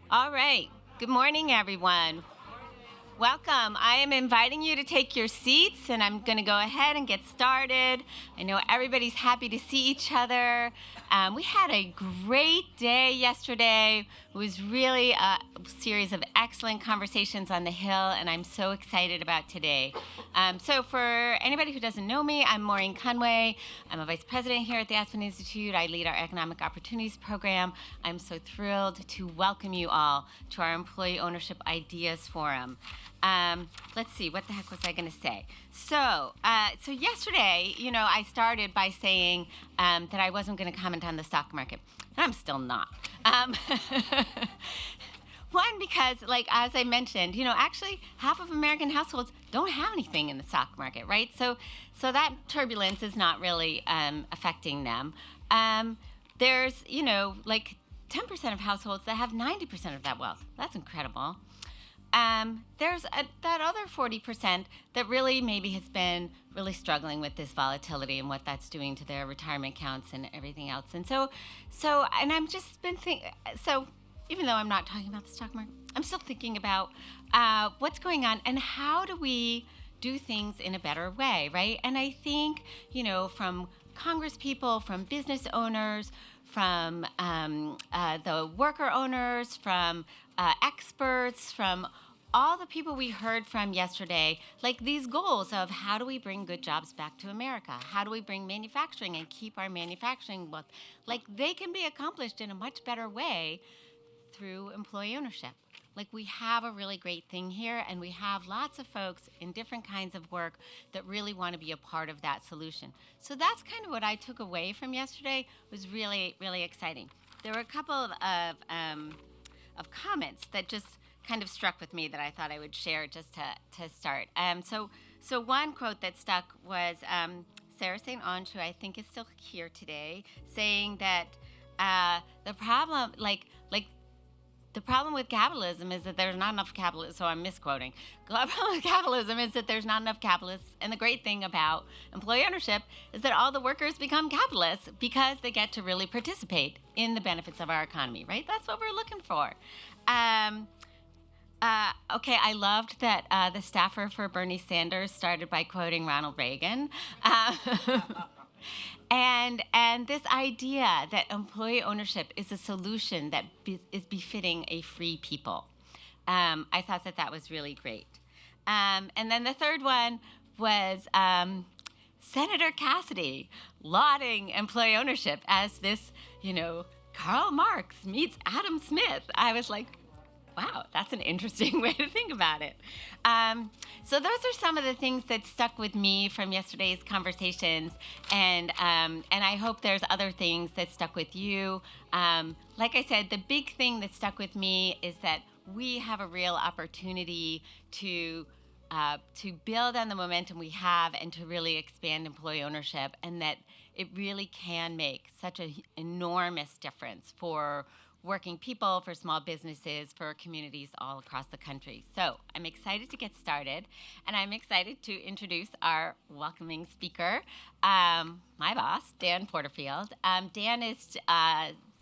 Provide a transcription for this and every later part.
All right. Good morning, everyone. Welcome. I am inviting you to take your seats, and I'm going to go ahead and get started. I know everybody's happy to see each other. We had a great day yesterday. It was really a series of excellent conversations on the Hill, and I'm so excited about today. So for anybody who doesn't know me, I'm Maureen Conway. I'm a vice president here at the Aspen Institute. I lead our Economic Opportunities Program. I'm so thrilled to welcome you all to our Employee Ownership Ideas Forum. Let's see, what the heck was I going to say? So yesterday, I started by saying that I wasn't going to comment on the stock market. And I'm still not. One, because, as I mentioned, actually half of American households don't have anything in the stock market, right? So that turbulence is not really affecting them. There's, 10% of households that have 90% of that wealth. That's incredible. There's that other 40% that really maybe has been really struggling with this volatility and what that's doing to their retirement accounts and everything else. And and I'm just been thinking, so even though I'm not talking about the stock market, I'm still thinking about what's going on and how do we do things in a better way, right? And I think, from Congress people, from business owners, from the worker owners, from experts, from all the people we heard from yesterday, these goals of how do we bring good jobs back to America? How do we bring manufacturing and keep our manufacturing wealth? They can be accomplished in a much better way through employee ownership. We have a really great thing here, and we have lots of folks in different kinds of work that really want to be a part of that solution. So that's kind of what I took away from yesterday. It was really, really exciting. There were a couple of comments that just kind of struck with me that I thought I would share just to start. So one quote that stuck was Sarah St. Onge, who I think is still here today, saying that the problem, the problem with capitalism is that there's not enough capitalists, so I'm misquoting. The problem with capitalism is that there's not enough capitalists, and the great thing about employee ownership is that all the workers become capitalists because they get to really participate in the benefits of our economy, right? That's what we're looking for. Okay, I loved that the staffer for Bernie Sanders started by quoting Ronald Reagan. And this idea that employee ownership is a solution that is befitting a free people. I thought that was really great. And then the third one was Senator Cassidy lauding employee ownership as this, Karl Marx meets Adam Smith. I was like, wow, that's an interesting way to think about it. So those are some of the things that stuck with me from yesterday's conversations, and I hope there's other things that stuck with you. Like I said, the big thing that stuck with me is that we have a real opportunity to build on the momentum we have and to really expand employee ownership, and that it really can make such an enormous difference for working people, for small businesses, for communities all across the country. So I'm excited to get started, and I'm excited to introduce our welcoming speaker, my boss, Dan Porterfield. Dan is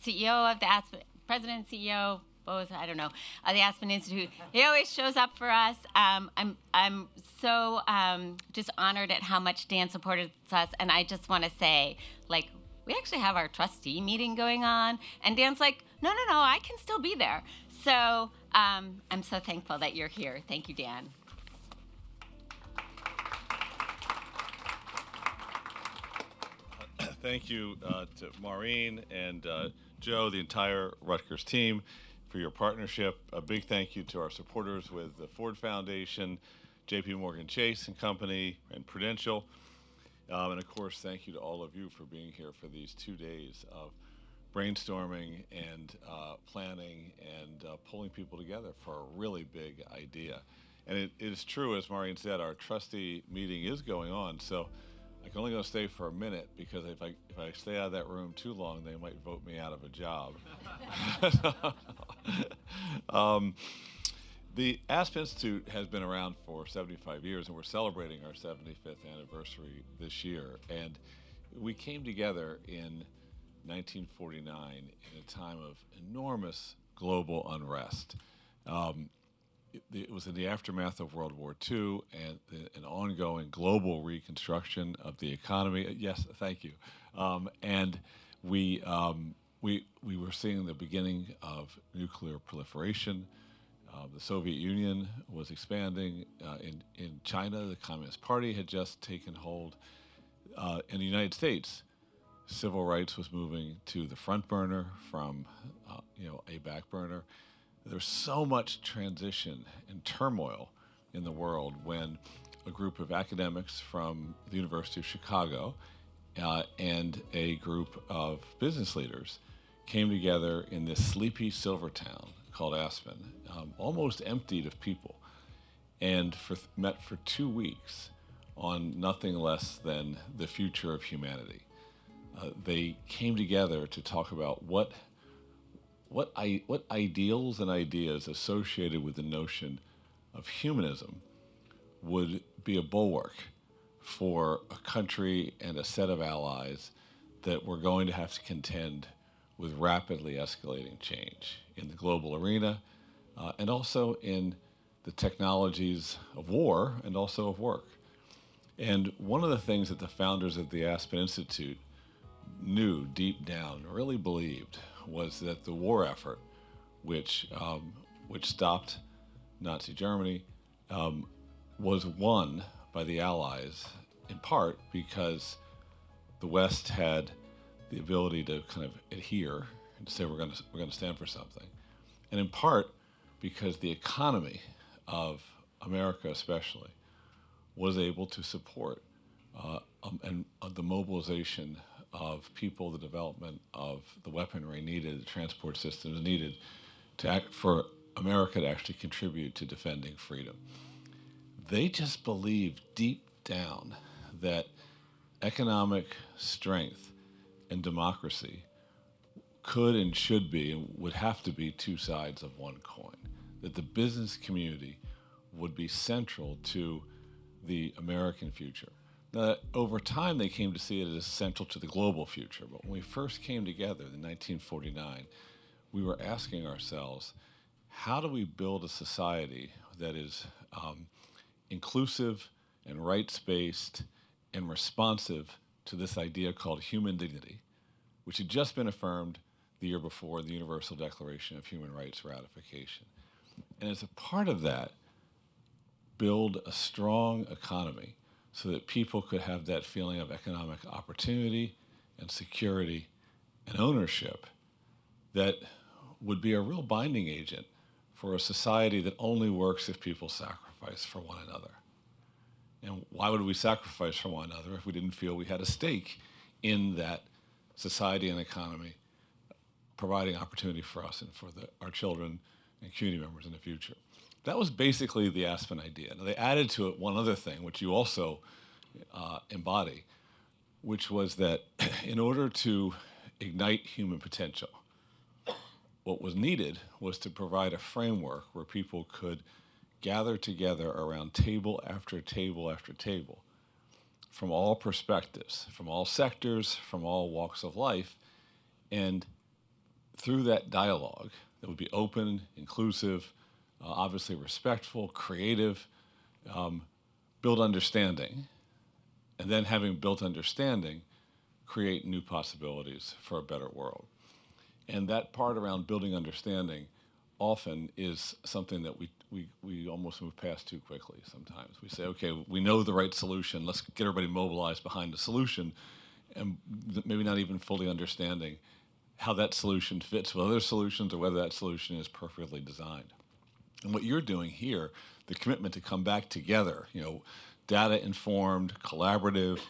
CEO of the Aspen, president and CEO, both, I don't know, the Aspen Institute. He always shows up for us. I'm so just honored at how much Dan supported us, and I just want to say, we actually have our trustee meeting going on, and Dan's like, no, I can still be there. So I'm so thankful that you're here. Thank you, Dan. Thank you to Maureen and Joe, the entire Rutgers team, for your partnership. A big thank you to our supporters with the Ford Foundation, JPMorgan Chase and Company, and Prudential. And of course, thank you to all of you for being here for these 2 days of brainstorming and planning and pulling people together for a really big idea. And it is true, as Maureen said, our trustee meeting is going on. So I can only go stay for a minute, because if I stay out of that room too long, they might vote me out of a job. The Aspen Institute has been around for 75 years, and we're celebrating our 75th anniversary this year. And we came together in 1949 in a time of enormous global unrest. It was in the aftermath of World War II and an ongoing global reconstruction of the economy. Yes, thank you. And we were seeing the beginning of nuclear proliferation. The Soviet Union was expanding. In China, the Communist Party had just taken hold. In the United States, civil rights was moving to the front burner from a back burner. There's so much transition and turmoil in the world when a group of academics from the University of Chicago and a group of business leaders came together in this sleepy silver town called Aspen, almost emptied of people, and met for 2 weeks on nothing less than the future of humanity. They came together to talk about what ideals and ideas associated with the notion of humanism would be a bulwark for a country and a set of allies that were going to have to contend with rapidly escalating change in the global arena and also in the technologies of war and also of work. And one of the things that the founders of the Aspen Institute knew deep down, really believed, was that the war effort, which stopped Nazi Germany, was won by the Allies in part because the West had the ability to kind of adhere and say we're going to stand for something, and in part because the economy of America, especially, was able to support the mobilization of people, the development of the weaponry needed, the transport systems needed for America to actually contribute to defending freedom. They just believed deep down that economic strength and democracy could and should be and would have to be two sides of one coin, that the business community would be central to the American future. Now, over time, they came to see it as central to the global future. But when we first came together in 1949, we were asking ourselves, how do we build a society that is inclusive and rights-based and responsive to this idea called human dignity, which had just been affirmed the year before the Universal Declaration of Human Rights ratification. And as a part of that, build a strong economy so that people could have that feeling of economic opportunity and security and ownership that would be a real binding agent for a society that only works if people sacrifice for one another. And why would we sacrifice for one another if we didn't feel we had a stake in that society and economy providing opportunity for us and for our children and community members in the future? That was basically the Aspen idea. Now, they added to it one other thing, which you also embody, which was that in order to ignite human potential, what was needed was to provide a framework where people could gather together around table after table after table from all perspectives, from all sectors, from all walks of life, and through that dialogue that would be open, inclusive, obviously respectful, creative, build understanding, and then having built understanding, create new possibilities for a better world. And that part around building understanding often is something that we almost move past too quickly sometimes. We say, okay, we know the right solution, let's get everybody mobilized behind the solution, and maybe not even fully understanding how that solution fits with other solutions or whether that solution is perfectly designed. And what you're doing here, the commitment to come back together, data-informed, collaborative,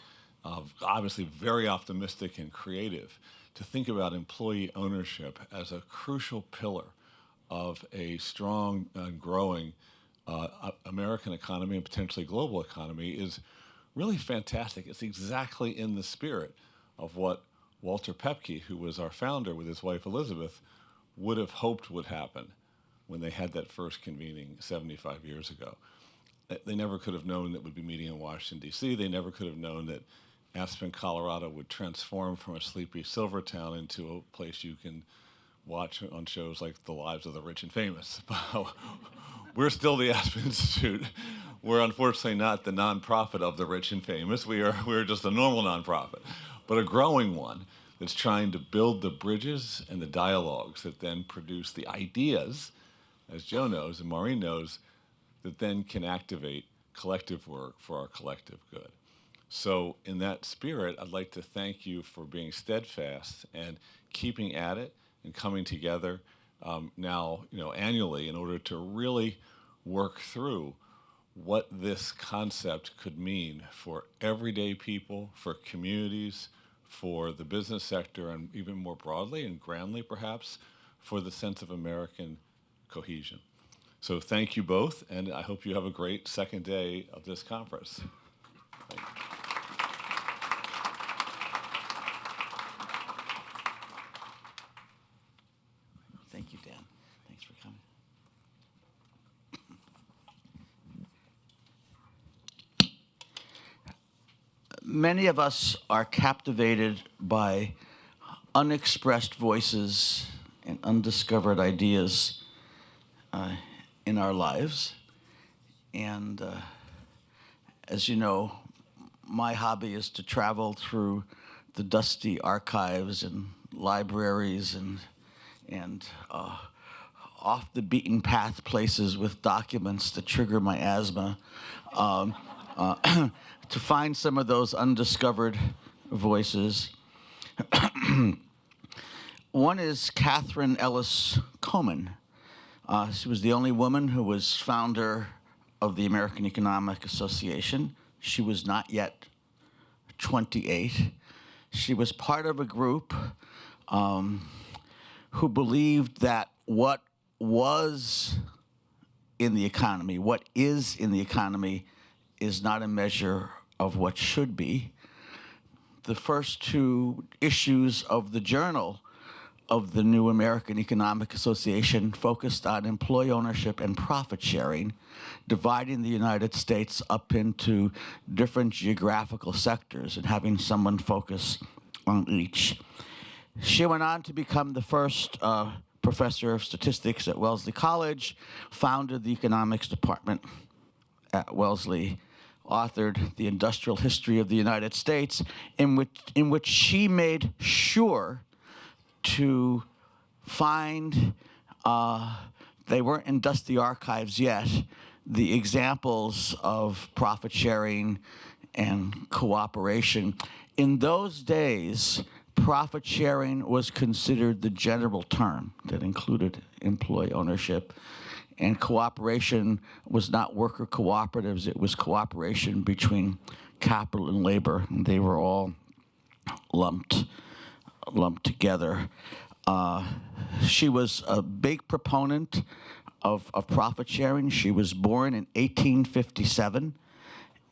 obviously very optimistic and creative, to think about employee ownership as a crucial pillar of a strong and growing American economy and potentially global economy is really fantastic. It's exactly in the spirit of what Walter Pepke, who was our founder with his wife Elizabeth, would have hoped would happen when they had that first convening 75 years ago. They never could have known that we'd be meeting in Washington, D.C. They never could have known that Aspen, Colorado would transform from a sleepy silver town into a place you can watch on shows like The Lives of the Rich and Famous. We're still the Aspen Institute. We're unfortunately not the nonprofit of the rich and famous. We're just a normal nonprofit, but a growing one that's trying to build the bridges and the dialogues that then produce the ideas, as Joe knows and Maureen knows, that then can activate collective work for our collective good. So in that spirit, I'd like to thank you for being steadfast and keeping at it and coming together now, annually in order to really work through what this concept could mean for everyday people, for communities, for the business sector, and even more broadly and grandly perhaps, for the sense of American cohesion. So thank you both, and I hope you have a great second day of this conference. Thank you. Thank you, Dan. Thanks for coming. Many of us are captivated by unexpressed voices and undiscovered ideas in our lives. And as you know, my hobby is to travel through the dusty archives and libraries and off the beaten path places with documents that trigger my asthma to find some of those undiscovered voices. One is Catherine Ellis Coleman. She was the only woman who was founder of the American Economic Association. She was not yet 28. She was part of a group who believed that what was in the economy, what is in the economy, is not a measure of what should be. The first two issues of the Journal of the new American Economic Association focused on employee ownership and profit sharing, dividing the United States up into different geographical sectors and having someone focus on each. She went on to become the first professor of statistics at Wellesley College, founded the economics department at Wellesley, authored The Industrial History of the United States, in which she made sure to find, they weren't in dusty archives yet, the examples of profit sharing and cooperation. In those days, profit sharing was considered the general term that included employee ownership, and cooperation was not worker cooperatives, it was cooperation between capital and labor, and they were all lumped together. She was a big proponent of profit sharing. She was born in 1857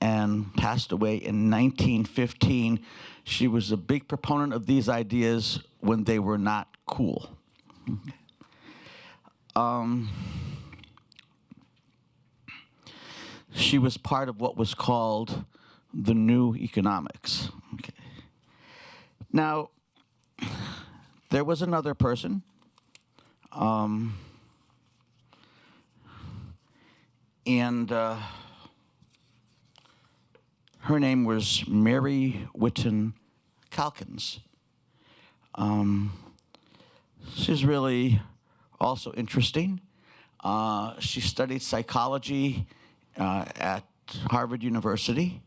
and passed away in 1915. She was a big proponent of these ideas when they were not cool. She was part of what was called the New Economics. Okay. Now, there was another person, and her name was Mary Whitten Calkins. She's really also interesting. She studied psychology at Harvard University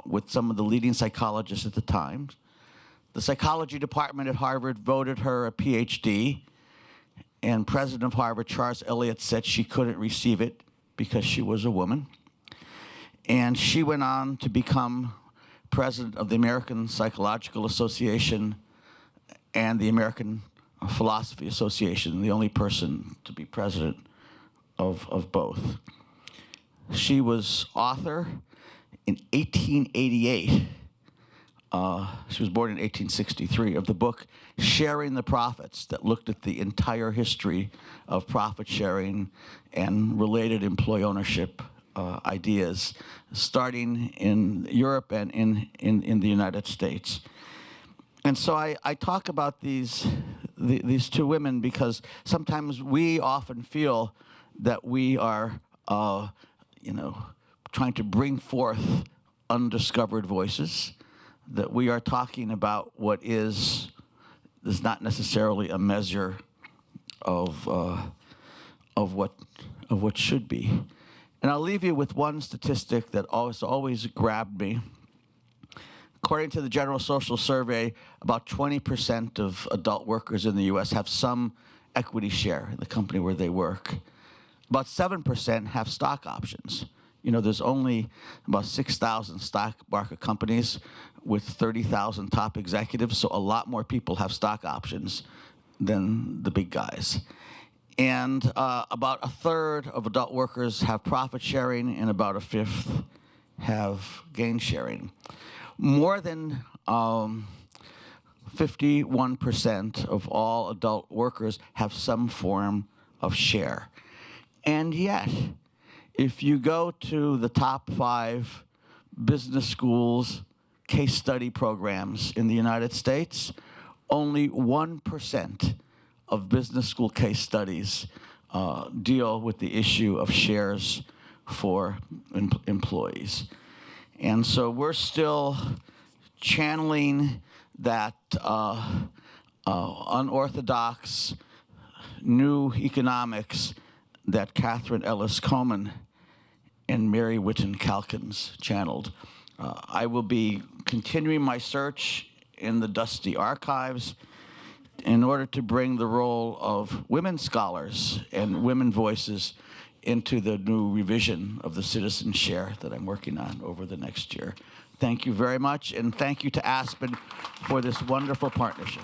with some of the leading psychologists at the time. The psychology department at Harvard voted her a PhD, and president of Harvard, Charles Eliot, said she couldn't receive it because she was a woman. And she went on to become president of the American Psychological Association and the American Philosophy Association, the only person to be president of both. She was author in 1888. She was born in 1863, of the book Sharing the Profits, that looked at the entire history of profit sharing and related employee ownership ideas, starting in Europe and in the United States. And so I talk about these these two women, because sometimes we often feel that we are, trying to bring forth undiscovered voices, that we are talking about what is not necessarily a measure of what should be. And I'll leave you with one statistic that always grabbed me. According to the General Social Survey, about 20% of adult workers in the U.S. have some equity share in the company where they work. About 7% have stock options. There's only about 6,000 stock market companies with 30,000 top executives, so a lot more people have stock options than the big guys. And about a third of adult workers have profit sharing, and about a fifth have gain sharing. More than 51% of all adult workers have some form of share. And yet, if you go to the top 5 business schools case study programs in the United States, only 1% of business school case studies deal with the issue of shares for employees. And so we're still channeling that unorthodox new economics that Catherine Ellis Coleman and Mary Whitten Calkins channeled. I will be continuing my search in the dusty archives in order to bring the role of women scholars and women voices into the new revision of the Citizen Share that I'm working on over the next year. Thank you very much, and thank you to Aspen for this wonderful partnership.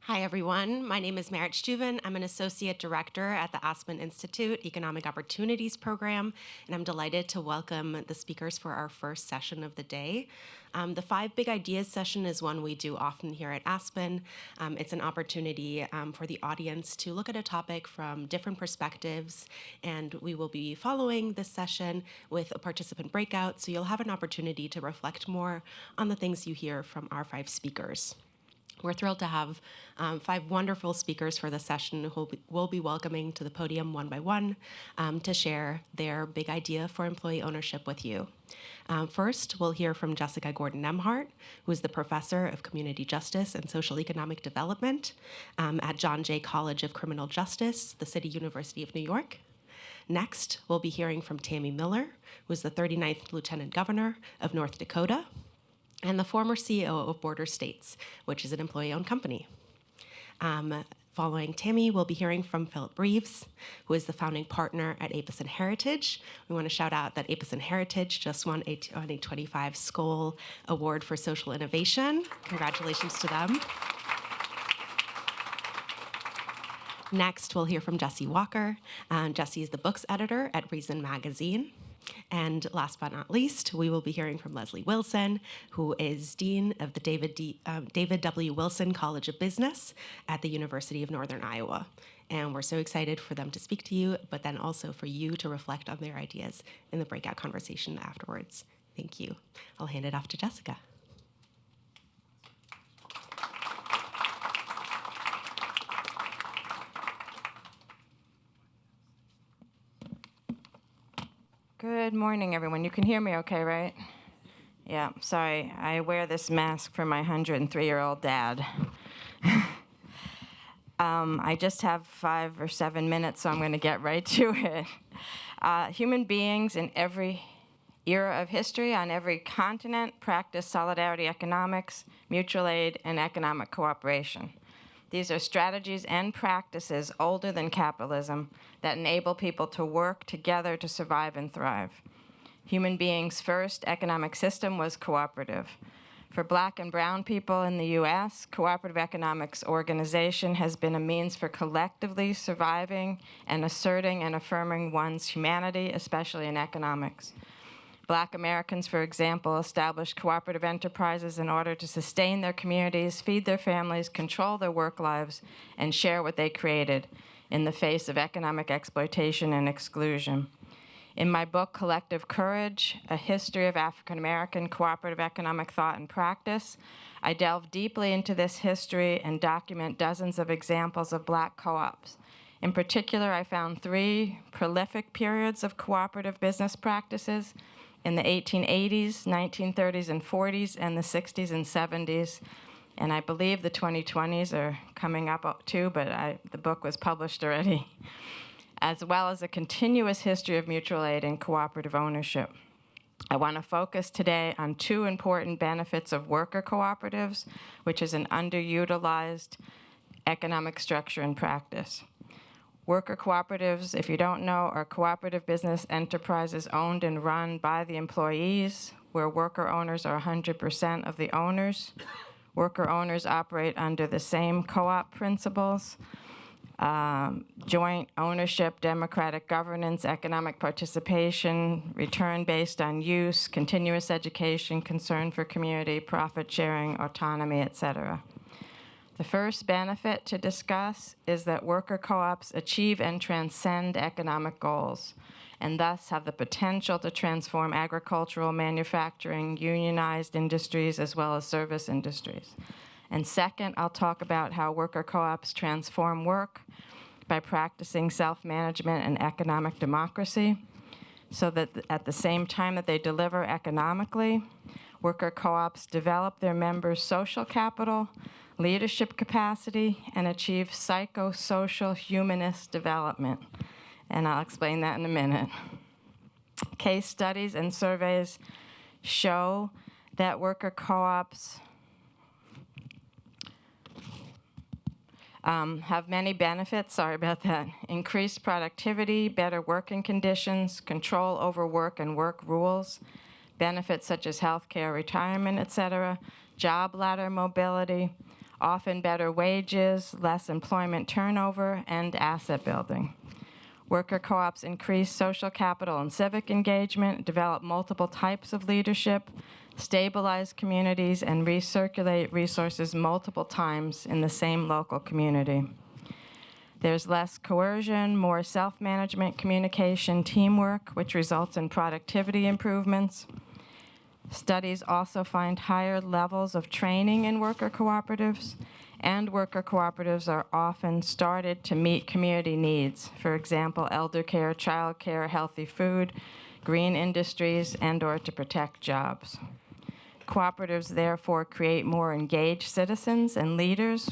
Hi, everyone. My name is Merit Steuven. I'm an Associate Director at the Aspen Institute Economic Opportunities Program, and I'm delighted to welcome the speakers for our first session of the day. The 5 Big Ideas session is one we do often here at Aspen. It's an opportunity for the audience to look at a topic from different perspectives, and we will be following this session with a participant breakout, so you'll have an opportunity to reflect more on the things you hear from our 5 speakers. We're thrilled to have 5 wonderful speakers for the session who we'll be welcoming to the podium one by one to share their big idea for employee ownership with you. First, we'll hear from Jessica Gordon-Nembhard, who is the Professor of Community Justice and Social Economic Development at John Jay College of Criminal Justice, the City University of New York. Next, we'll be hearing from Tammy Miller, who is the 39th Lieutenant Governor of North Dakota, and the former CEO of Border States, which is an employee-owned company. Following Tammy, we'll be hearing from Philip Reeves, who is the founding partner at Apis and Heritage. We want to shout out that Apis and Heritage just won a 2025 Skoll Award for Social Innovation. Congratulations to them. Next, we'll hear from Jesse Walker. Jesse is the books editor at Reason Magazine. And last but not least, we will be hearing from Leslie Wilson, who is Dean of the David W. Wilson College of Business at the University of Northern Iowa. And we're so excited for them to speak to you, but then also for you to reflect on their ideas in the breakout conversation afterwards. Thank you. I'll hand it off to Jessica. Good morning, everyone. You can hear me okay, right? Yeah, sorry. I wear this mask for my 103-year-old dad. I just have 5 or 7 minutes, so I'm going to get right to it. Human beings in every era of history, on every continent, practice solidarity economics, mutual aid, and economic cooperation. These are strategies and practices older than capitalism that enable people to work together to survive and thrive. Human beings' first economic system was cooperative. For Black and brown people in the U.S., cooperative economics organization has been a means for collectively surviving and asserting and affirming one's humanity, especially in economics. Black Americans, for example, established cooperative enterprises in order to sustain their communities, feed their families, control their work lives, and share what they created in the face of economic exploitation and exclusion. In my book, Collective Courage, A History of African American Cooperative Economic Thought and Practice, I delve deeply into this history and document dozens of examples of Black co-ops. In particular, I found 3 prolific periods of cooperative business practices in the 1880s, 1930s, and 40s, and the 60s and 70s. And I believe the 2020s are coming up too, but the book was published already, as well as a continuous history of mutual aid and cooperative ownership. I want to focus today on 2 important benefits of worker cooperatives, which is an underutilized economic structure and practice. Worker cooperatives, if you don't know, are cooperative business enterprises owned and run by the employees, where worker owners are 100% of the owners. Worker owners operate under the same co-op principles: joint ownership, democratic governance, economic participation, return based on use, continuous education, concern for community, profit sharing, autonomy, etc. The first benefit to discuss is that worker co-ops achieve and transcend economic goals, and thus have the potential to transform agricultural, manufacturing, unionized industries, as well as service industries. And second, I'll talk about how worker co-ops transform work by practicing self-management and economic democracy, so that at the same time that they deliver economically, worker co-ops develop their members' social capital, leadership capacity, and achieve psychosocial humanist development. And I'll explain that in a minute. Case studies and surveys show that worker co-ops have many benefits, sorry about that. Increased productivity, better working conditions, control over work and work rules, benefits such as healthcare, retirement, etc., job ladder mobility, often better wages, less employment turnover, and asset building. Worker co-ops increase social capital and civic engagement, develop multiple types of leadership, stabilize communities, and recirculate resources multiple times in the same local community. There's less coercion, more self-management, communication, teamwork, which results in productivity improvements. Studies also find higher levels of training in worker cooperatives, and worker cooperatives are often started to meet community needs. For example, elder care, child care, healthy food, green industries, and/or to protect jobs. Cooperatives therefore create more engaged citizens and leaders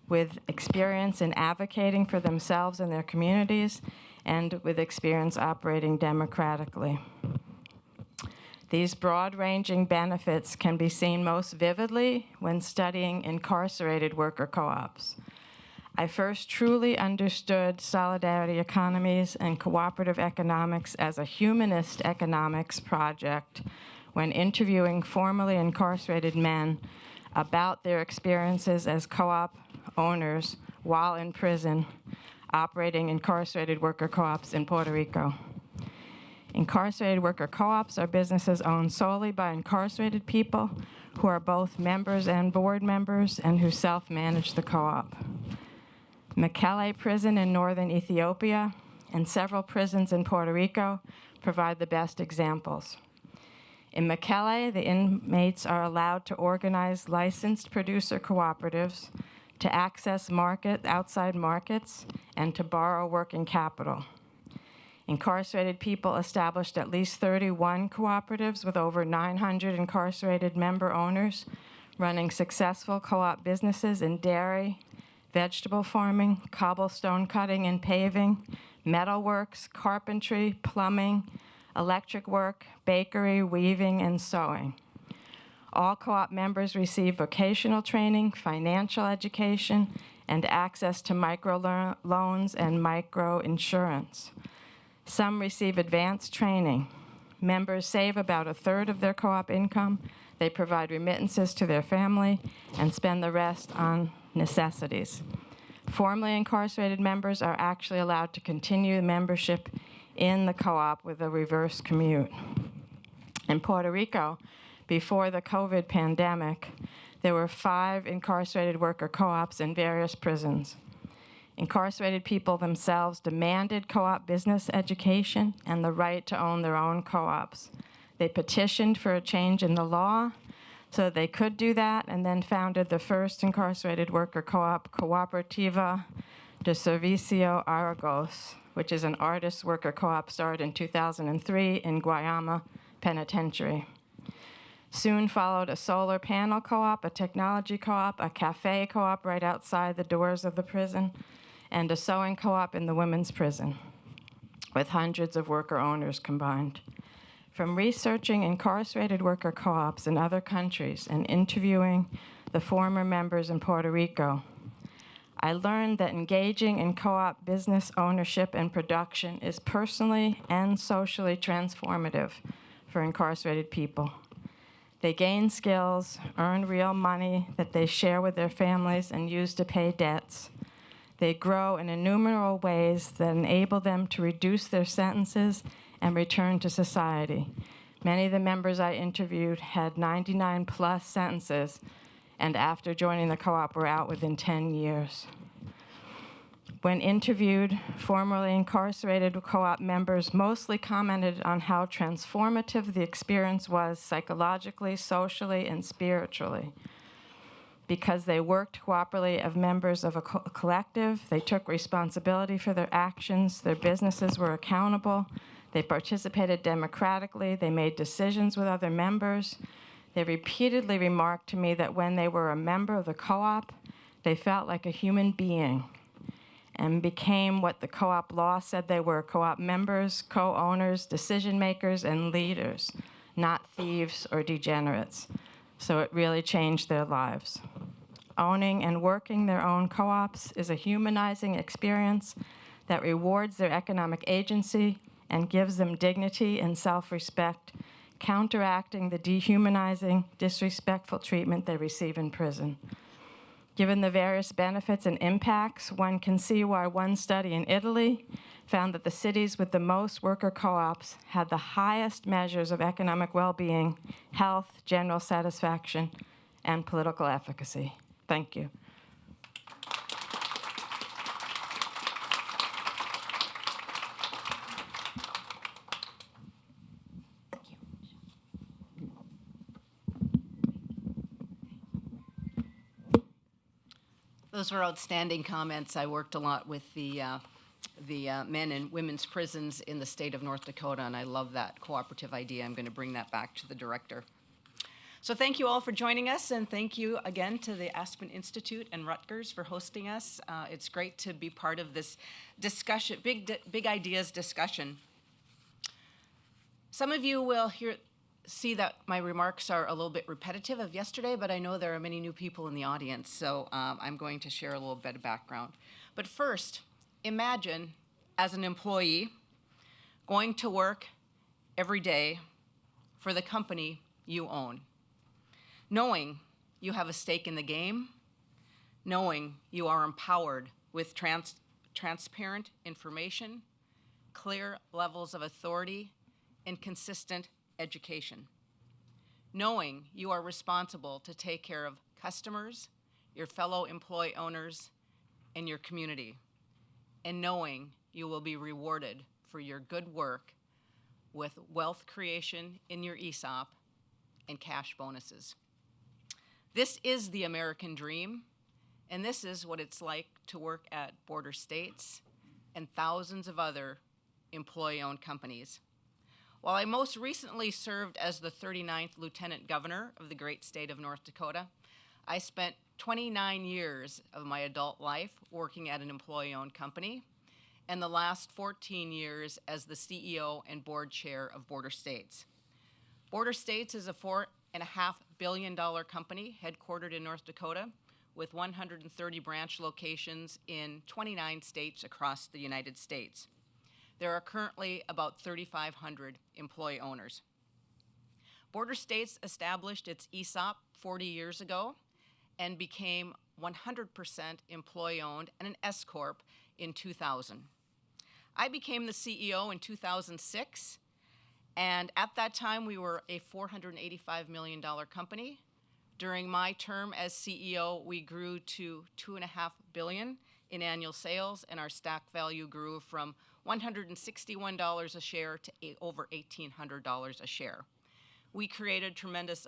with experience in advocating for themselves and their communities, and with experience operating democratically. These broad-ranging benefits can be seen most vividly when studying incarcerated worker co-ops. I first truly understood solidarity economies and cooperative economics as a humanist economics project when interviewing formerly incarcerated men about their experiences as co-op owners while in prison, operating incarcerated worker co-ops in Puerto Rico. Incarcerated worker co-ops are businesses owned solely by incarcerated people who are both members and board members and who self-manage the co-op. Mekelle Prison in northern Ethiopia and several prisons in Puerto Rico provide the best examples. In Mekelle, the inmates are allowed to organize licensed producer cooperatives, to access outside markets, and to borrow working capital. Incarcerated people established at least 31 cooperatives with over 900 incarcerated member owners, running successful co-op businesses in dairy, vegetable farming, cobblestone cutting and paving, metalworks, carpentry, plumbing, electric work, bakery, weaving, and sewing. All co-op members receive vocational training, financial education, and access to microloans and micro-insurance. Some receive advanced training. Members save about a third of their co-op income. They provide remittances to their family and spend the rest on necessities. Formerly incarcerated members are actually allowed to continue membership in the co-op with a reverse commute. In Puerto Rico, before the COVID pandemic, there were 5 incarcerated worker co-ops in various prisons. Incarcerated people themselves demanded co-op business education and the right to own their own co-ops. They petitioned for a change in the law so they could do that, and then founded the first incarcerated worker co-op, Cooperativa de Servicio Argos, which is an artist worker co-op started in 2003 in Guayama Penitentiary. Soon followed a solar panel co-op, a technology co-op, a cafe co-op right outside the doors of the prison, and a sewing co-op in the women's prison, with hundreds of worker owners combined. From researching incarcerated worker co-ops in other countries and interviewing the former members in Puerto Rico, I learned that engaging in co-op business ownership and production is personally and socially transformative for incarcerated people. They gain skills, earn real money that they share with their families and use to pay debts. They grow in innumerable ways that enable them to reduce their sentences and return to society. Many of the members I interviewed had 99-plus sentences, and after joining the co-op were out within 10 years. When interviewed, formerly incarcerated co-op members mostly commented on how transformative the experience was psychologically, socially, and spiritually. Because they worked cooperatively as members of a collective, they took responsibility for their actions, their businesses were accountable, they participated democratically, they made decisions with other members. They repeatedly remarked to me that when they were a member of the co-op, they felt like a human being and became what the co-op law said they were: co-op members, co-owners, decision makers, and leaders, not thieves or degenerates. So it really changed their lives. Owning and working their own co-ops is a humanizing experience that rewards their economic agency and gives them dignity and self-respect, counteracting the dehumanizing, disrespectful treatment they receive in prison. Given the various benefits and impacts, one can see why one study in Italy found that the cities with the most worker co-ops had the highest measures of economic well-being, health, general satisfaction, and political efficacy. Thank you. Those were outstanding comments. I worked a lot with the men and women's prisons in the state of North Dakota, and I love that cooperative idea. I'm going to bring that back to the director. So thank you all for joining us, and thank you again to the Aspen Institute and Rutgers for hosting us. It's great to be part of this discussion, big ideas discussion. Some of you will see that my remarks are a little bit repetitive of yesterday, but I know there are many new people in the audience, so I'm going to share a little bit of background. But first, imagine, as an employee, going to work every day for the company you own, knowing you have a stake in the game, knowing you are empowered with transparent information, clear levels of authority, and consistent education, knowing you are responsible to take care of customers, your fellow employee owners, and your community, and knowing you will be rewarded for your good work with wealth creation in your ESOP and cash bonuses. This is the American dream, and this is what it's like to work at border states and thousands of other employee-owned companies. While I most recently served as the 39th Lieutenant Governor of the great state of North Dakota, I spent 29 years of my adult life working at an employee-owned company, and the last 14 years as the CEO and board chair of Border States. Border States is a $4.5 billion company headquartered in North Dakota with 130 branch locations in 29 states across the United States. There are currently about 3,500 employee owners. Border States established its ESOP 40 years ago and became 100% employee-owned and an S-Corp in 2000. I became the CEO in 2006, and at that time we were a $485 million company. During my term as CEO, we grew to $2.5 billion in annual sales, and our stock value grew from $161 a share to over $1,800 a share. We created tremendous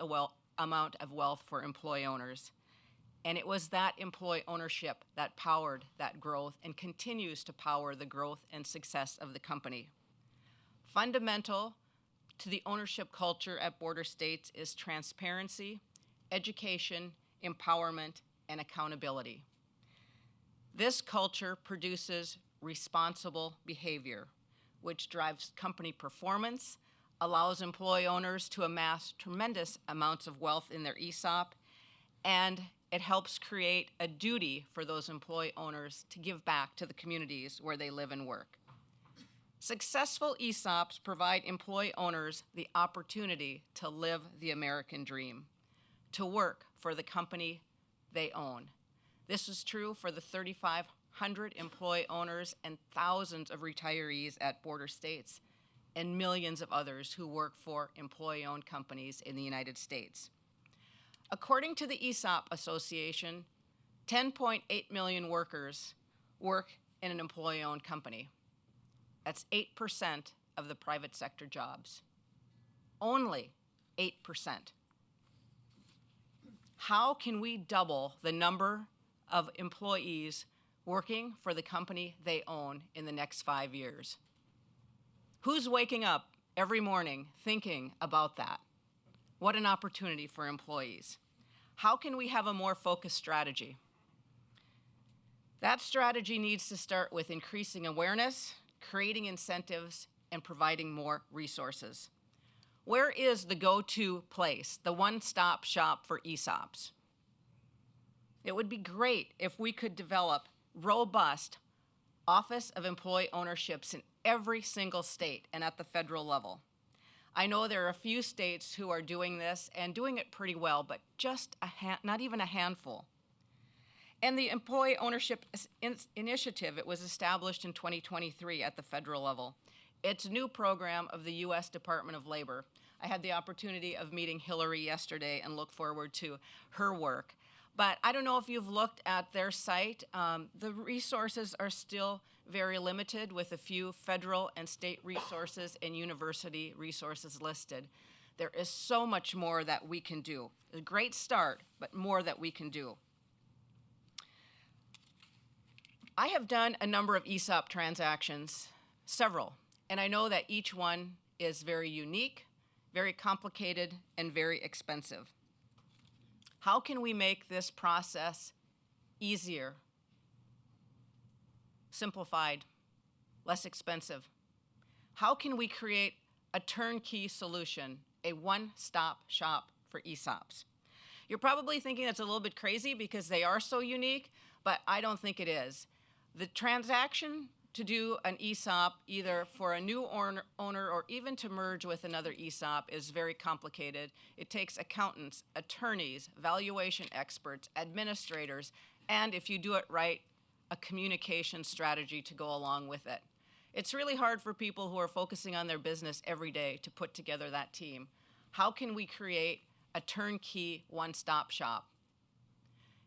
amount of wealth for employee owners. And it was that employee ownership that powered that growth and continues to power the growth and success of the company. Fundamental to the ownership culture at border states is transparency, education, empowerment, and accountability. This culture produces responsible behavior, which drives company performance, allows employee owners to amass tremendous amounts of wealth in their ESOP, and it helps create a duty for those employee owners to give back to the communities where they live and work. Successful ESOPs provide employee owners the opportunity to live the American dream, to work for the company they own. This is true for the 3,500 employee owners and thousands of retirees at border states and millions of others who work for employee-owned companies in the United States. According to the ESOP Association, 10.8 million workers work in an employee-owned company. That's 8% of the private sector jobs. Only 8%. How can we double the number of employees working for the company they own in the next 5 years? Who's waking up every morning thinking about that? What an opportunity for employees. How can we have a more focused strategy? That strategy needs to start with increasing awareness, creating incentives, and providing more resources. Where is the go-to place, the one-stop shop for ESOPs? It would be great if we could develop robust Office of Employee Ownerships in every single state and at the federal level. I know there are a few states who are doing this and doing it pretty well, but just not even a handful. And the Employee Ownership Initiative, it was established in 2023 at the federal level. It's a new program of the U.S. Department of Labor. I had the opportunity of meeting Hillary yesterday and look forward to her work. But I don't know if you've looked at their site. The resources are still very limited, with a few federal and state resources and university resources listed. There is so much more that we can do. A great start, but more that we can do. I have done a number of ESOP transactions, several, and I know that each one is very unique, very complicated, and very expensive. How can we make this process easier, simplified, less expensive? How can we create a turnkey solution, a one-stop shop for ESOPs? You're probably thinking that's a little bit crazy because they are so unique, but I don't think it is. The transaction to do an ESOP, either for a new owner or even to merge with another ESOP, is very complicated. It takes accountants, attorneys, valuation experts, administrators, and if you do it right, a communication strategy to go along with it. It's really hard for people who are focusing on their business every day to put together that team. How can we create a turnkey one-stop shop?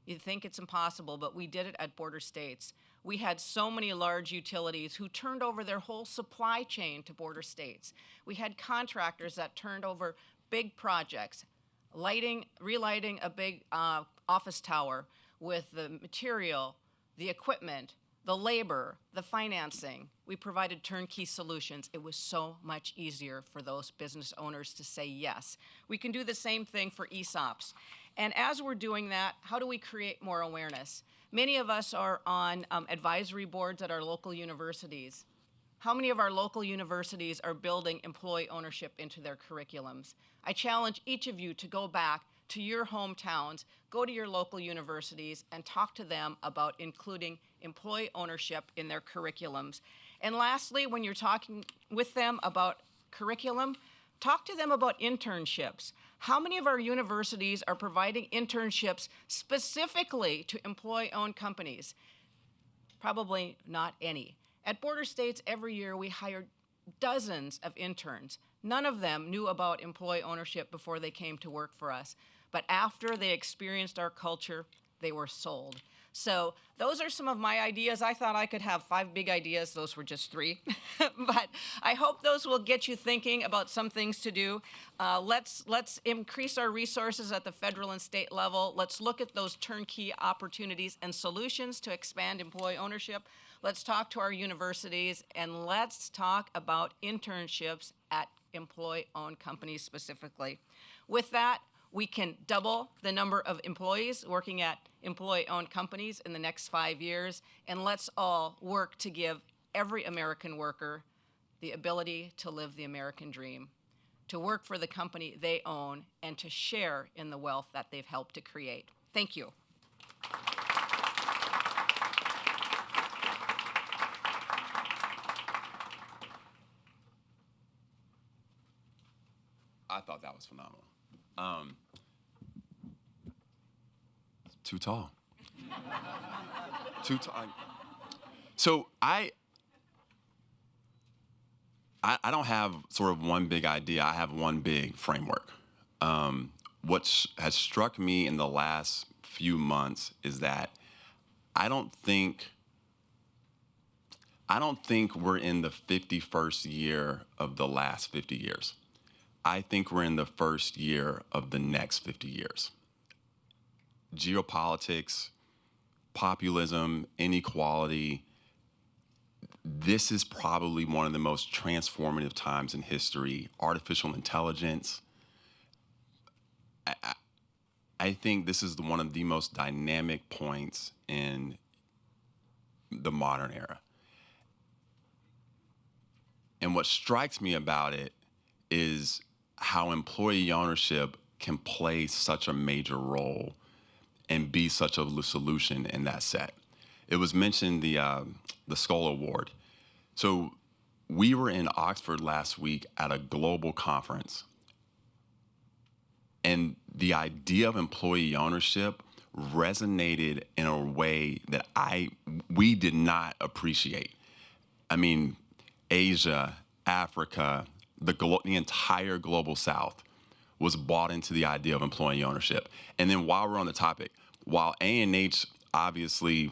You'd think it's impossible, but we did it at border states. We had so many large utilities who turned over their whole supply chain to border states. We had contractors that turned over big projects, relighting a big office tower with the material, the equipment, the labor, the financing. We provided turnkey solutions. It was so much easier for those business owners to say yes. We can do the same thing for ESOPs. And as we're doing that, how do we create more awareness? Many of us are on advisory boards at our local universities. How many of our local universities are building employee ownership into their curriculums? I challenge each of you to go back to your hometowns, go to your local universities, and talk to them about including employee ownership in their curriculums. And lastly, when you're talking with them about curriculum, talk to them about internships. How many of our universities are providing internships specifically to employee-owned companies? Probably not any. At border states, every year we hire dozens of interns. None of them knew about employee ownership before they came to work for us. But after they experienced our culture, they were sold. So those are some of my ideas. I thought I could have 5 big ideas. Those were just 3. But I hope those will get you thinking about some things to do. Let's increase our resources at the federal and state level. Let's look at those turnkey opportunities and solutions to expand employee ownership. Let's talk to our universities, and let's talk about internships at employee-owned companies specifically. With that, we can double the number of employees working at employee-owned companies in the next 5 years, and let's all work to give every American worker the ability to live the American dream, to work for the company they own, and to share in the wealth that they've helped to create. Thank you. I thought that was phenomenal. Too tall. Too tall. So I don't have sort of one big idea. I have one big framework. What has struck me in the last few months is that I don't think we're in the 51st year of the last 50 years. I think we're in the first year of the next 50 years. Geopolitics, populism, inequality, this is probably one of the most transformative times in history. Artificial intelligence. I think this is one of the most dynamic points in the modern era. And what strikes me about it is how employee ownership can play such a major role and be such a solution in that set. It was mentioned the Skoll Award. So we were in Oxford last week at a global conference, and the idea of employee ownership resonated in a way that we did not appreciate. I mean, Asia, Africa, the entire global South was bought into the idea of employee ownership. And then while we're on the topic, while A&H obviously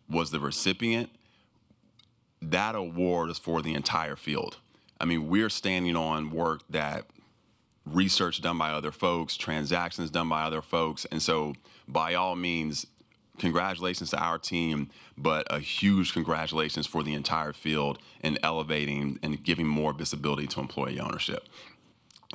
was the recipient, that award is for the entire field. I mean, we're standing on work that research done by other folks, transactions done by other folks. And so by all means, congratulations to our team, but a huge congratulations for the entire field in elevating and giving more visibility to employee ownership.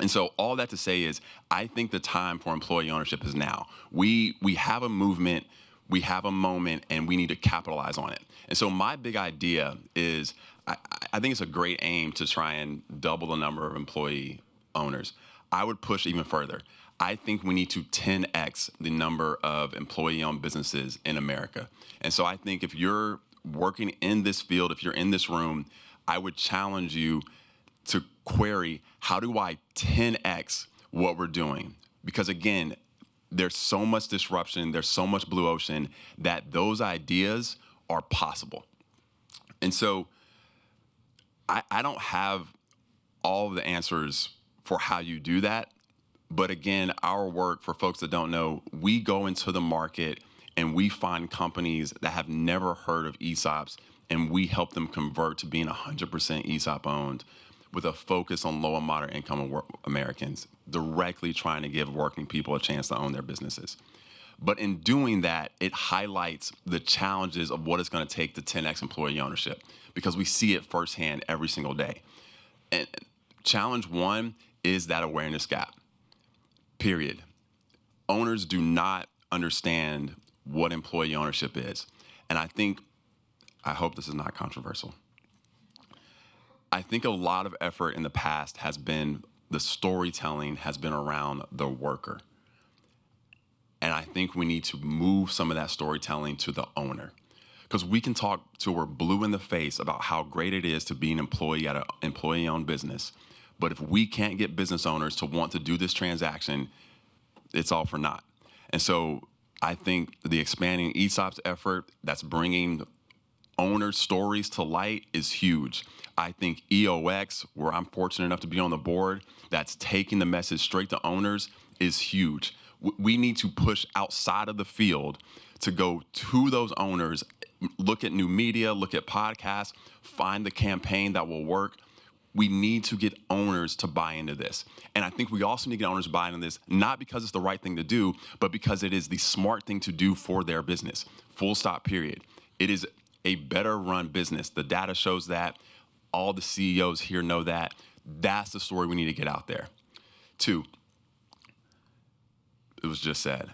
And so all that to say is, I think the time for employee ownership is now. We have a movement, we have a moment, and we need to capitalize on it. And so my big idea is, I think it's a great aim to try and double the number of employee owners. I would push even further. I think we need to 10x the number of employee-owned businesses in America. And so I think if you're working in this field, if you're in this room, I would challenge you to query, how do I 10x what we're doing? Because again, there's so much disruption, there's so much blue ocean, that those ideas are possible. And so I don't have all of the answers for how you do that. But again, our work, for folks that don't know, we go into the market and we find companies that have never heard of ESOPs, and we help them convert to being 100% ESOP owned with a focus on low and moderate income Americans, directly trying to give working people a chance to own their businesses. But in doing that, it highlights the challenges of what it's going to take to 10x employee ownership, because we see it firsthand every single day. And challenge one is that awareness gap. Period. Owners do not understand what employee ownership is. And I hope this is not controversial. I think a lot of effort in the past has been, the storytelling has been around the worker. And I think we need to move some of that storytelling to the owner. Because we can talk till we're blue in the face about how great it is to be an employee at an employee-owned business. But if we can't get business owners to want to do this transaction, it's all for naught. And so I think the expanding ESOPs effort that's bringing owner stories to light is huge. I think EOX, where I'm fortunate enough to be on the board, that's taking the message straight to owners, is huge. We need to push outside of the field to go to those owners, look at new media, look at podcasts, find the campaign that will work. We need to get owners to buy into this. And I think we also need to get owners to buy into this, not because it's the right thing to do, but because it is the smart thing to do for their business. Full stop, period. It is a better run business. The data shows that. All the CEOs here know that. That's the story we need to get out there. 2, it was just said,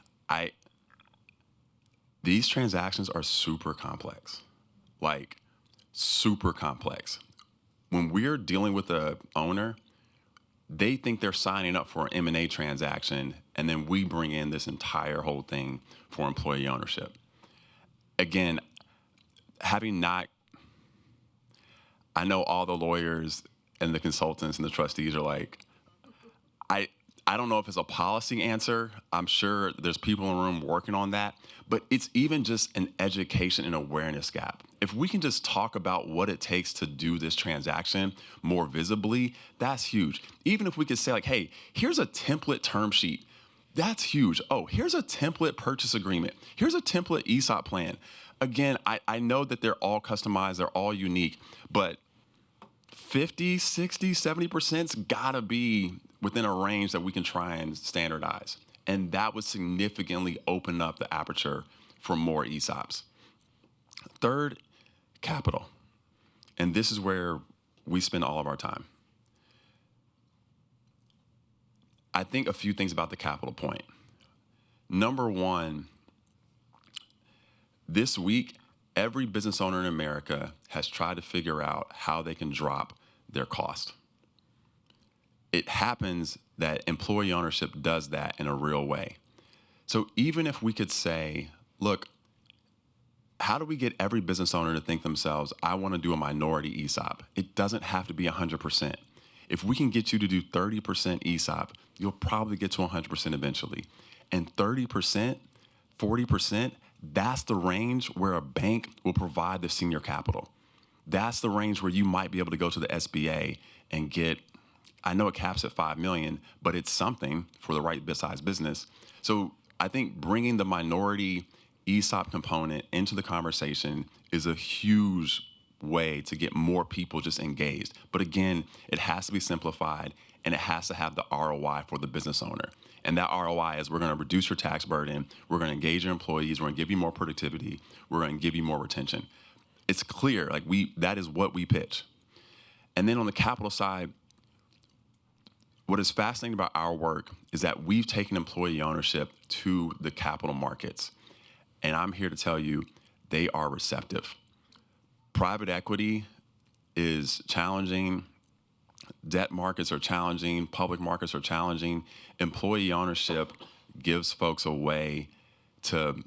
these transactions are super complex, like super complex. When we're dealing with the owner, they think they're signing up for an M&A transaction, and then we bring in this entire whole thing for employee ownership. Again, I know all the lawyers and the consultants and the trustees are like, I don't know if it's a policy answer. I'm sure there's people in the room working on that, but it's even just an education and awareness gap. If we can just talk about what it takes to do this transaction more visibly, that's huge. Even if we could say like, hey, here's a template term sheet, that's huge. Oh, here's a template purchase agreement. Here's a template ESOP plan. Again, I know that they're all customized, they're all unique, but 50, 60, 70%'s gotta be within a range that we can try and standardize. And that would significantly open up the aperture for more ESOPs. 3rd, capital. And this is where we spend all of our time. I think a few things about the capital point. Number 1, this week, every business owner in America has tried to figure out how they can drop their cost. It happens that employee ownership does that in a real way. So even if we could say, look, how do we get every business owner to think themselves, I want to do a minority ESOP? It doesn't have to be 100%. If we can get you to do 30% ESOP, you'll probably get to 100% eventually. And 30%, 40%, that's the range where a bank will provide the senior capital. That's the range where you might be able to go to the SBA and get, I know it caps at $5 million, but it's something for the right size business. So I think bringing the minority ESOP component into the conversation is a huge way to get more people just engaged. But again, it has to be simplified and it has to have the ROI for the business owner. And that ROI is we're going to reduce your tax burden, we're going to engage your employees, we're going to give you more productivity, we're going to give you more retention. It's clear, like that is what we pitch. And then on the capital side, what is fascinating about our work is that we've taken employee ownership to the capital markets. And I'm here to tell you, they are receptive. Private equity is challenging. Debt markets are challenging. Public markets are challenging. Employee ownership gives folks a way to,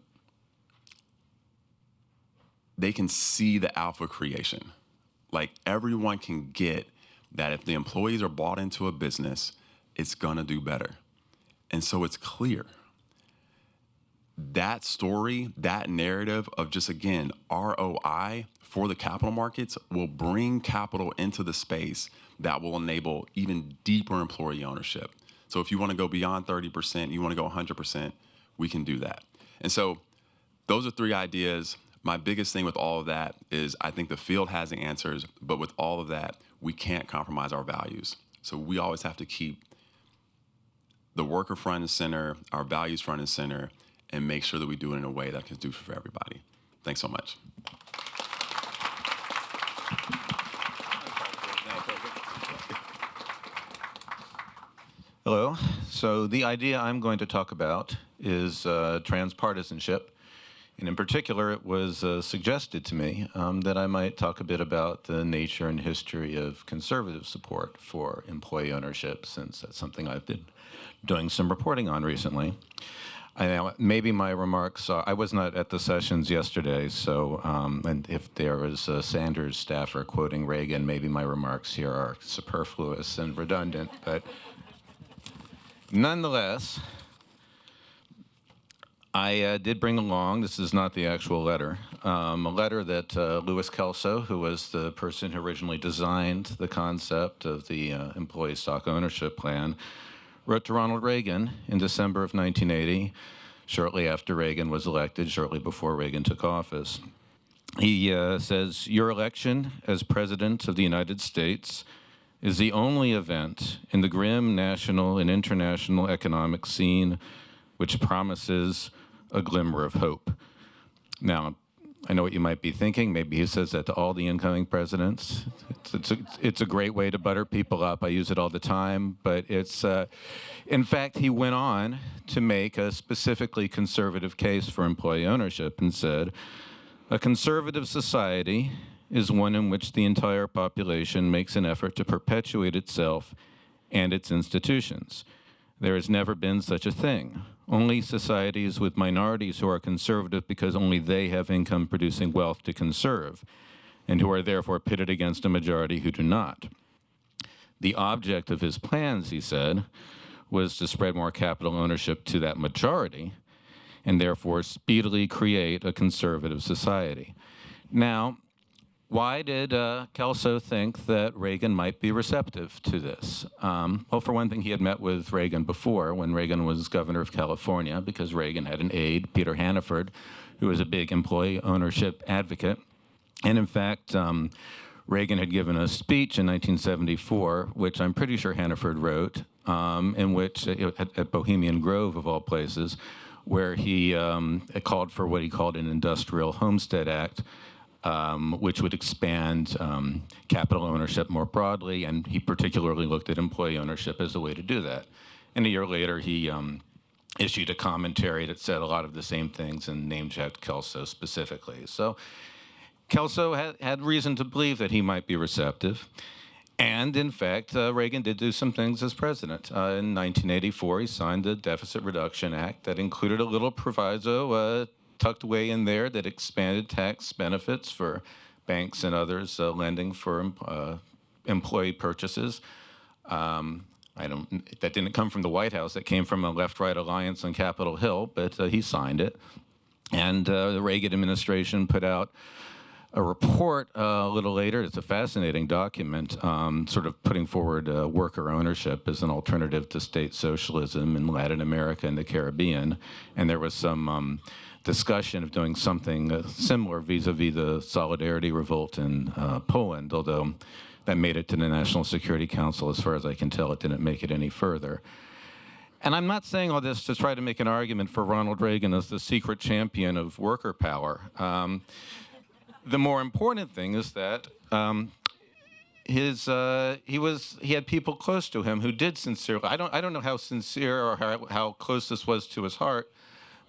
they can see the alpha creation. Like everyone can get that if the employees are bought into a business, it's gonna do better. And so it's clear. That story, that narrative of just, again, ROI for the capital markets will bring capital into the space that will enable even deeper employee ownership. So if you want to go beyond 30%, you want to go 100%, we can do that. And so those are 3 ideas. My biggest thing with all of that is I think the field has the answers, but with all of that, we can't compromise our values. So we always have to keep the worker front and center, our values front and center, and make sure that we do it in a way that can do for everybody. Thanks so much. Hello. So the idea I'm going to talk about is transpartisanship. And in particular, it was suggested to me that I might talk a bit about the nature and history of conservative support for employee ownership, since that's something I've been doing some reporting on recently. Maybe my remarks, I was not at the sessions yesterday, so, and if there was a Sanders staffer quoting Reagan, maybe my remarks here are superfluous and redundant, but nonetheless, I did bring along, this is not the actual letter, a letter that Louis Kelso, who was the person who originally designed the concept of the employee stock ownership plan, wrote to Ronald Reagan in December of 1980, shortly after Reagan was elected, shortly before Reagan took office. He says, "Your election as President of the United States is the only event in the grim national and international economic scene which promises a glimmer of hope." Now, I know what you might be thinking. Maybe he says that to all the incoming presidents. It's a great way to butter people up. I use it all the time. But it's, in fact, he went on to make a specifically conservative case for employee ownership and said, "A conservative society is one in which the entire population makes an effort to perpetuate itself and its institutions. There has never been such a thing. Only societies with minorities who are conservative because only they have income-producing wealth to conserve, and who are therefore pitted against a majority who do not." The object of his plans, he said, was to spread more capital ownership to that majority, and therefore speedily create a conservative society. Now, why did Kelso think that Reagan might be receptive to this? Well, for one thing, he had met with Reagan before when Reagan was governor of California, because Reagan had an aide, Peter Hannaford, who was a big employee ownership advocate. And in fact, Reagan had given a speech in 1974, which I'm pretty sure Hannaford wrote, in which, at Bohemian Grove of all places, where he called for what he called an Industrial Homestead Act, which would expand capital ownership more broadly, and he particularly looked at employee ownership as a way to do that. And a year later, he issued a commentary that said a lot of the same things and name-checked Kelso specifically. So Kelso had reason to believe that he might be receptive. And in fact, Reagan did do some things as president. In 1984, he signed the Deficit Reduction Act that included a little proviso tucked away in there that expanded tax benefits for banks and others lending for employee purchases. That didn't come from the White House. That came from a left-right alliance on Capitol Hill, but he signed it. And the Reagan administration put out a report a little later. It's a fascinating document, sort of putting forward worker ownership as an alternative to state socialism in Latin America and the Caribbean. And there was some discussion of doing something similar vis-a-vis the Solidarity Revolt in Poland, although that made it to the National Security Council. As far as I can tell, it didn't make it any further. And I'm not saying all this to try to make an argument for Ronald Reagan as the secret champion of worker power. The more important thing is that he had people close to him who did sincerely. I don't know how sincere or how close this was to his heart,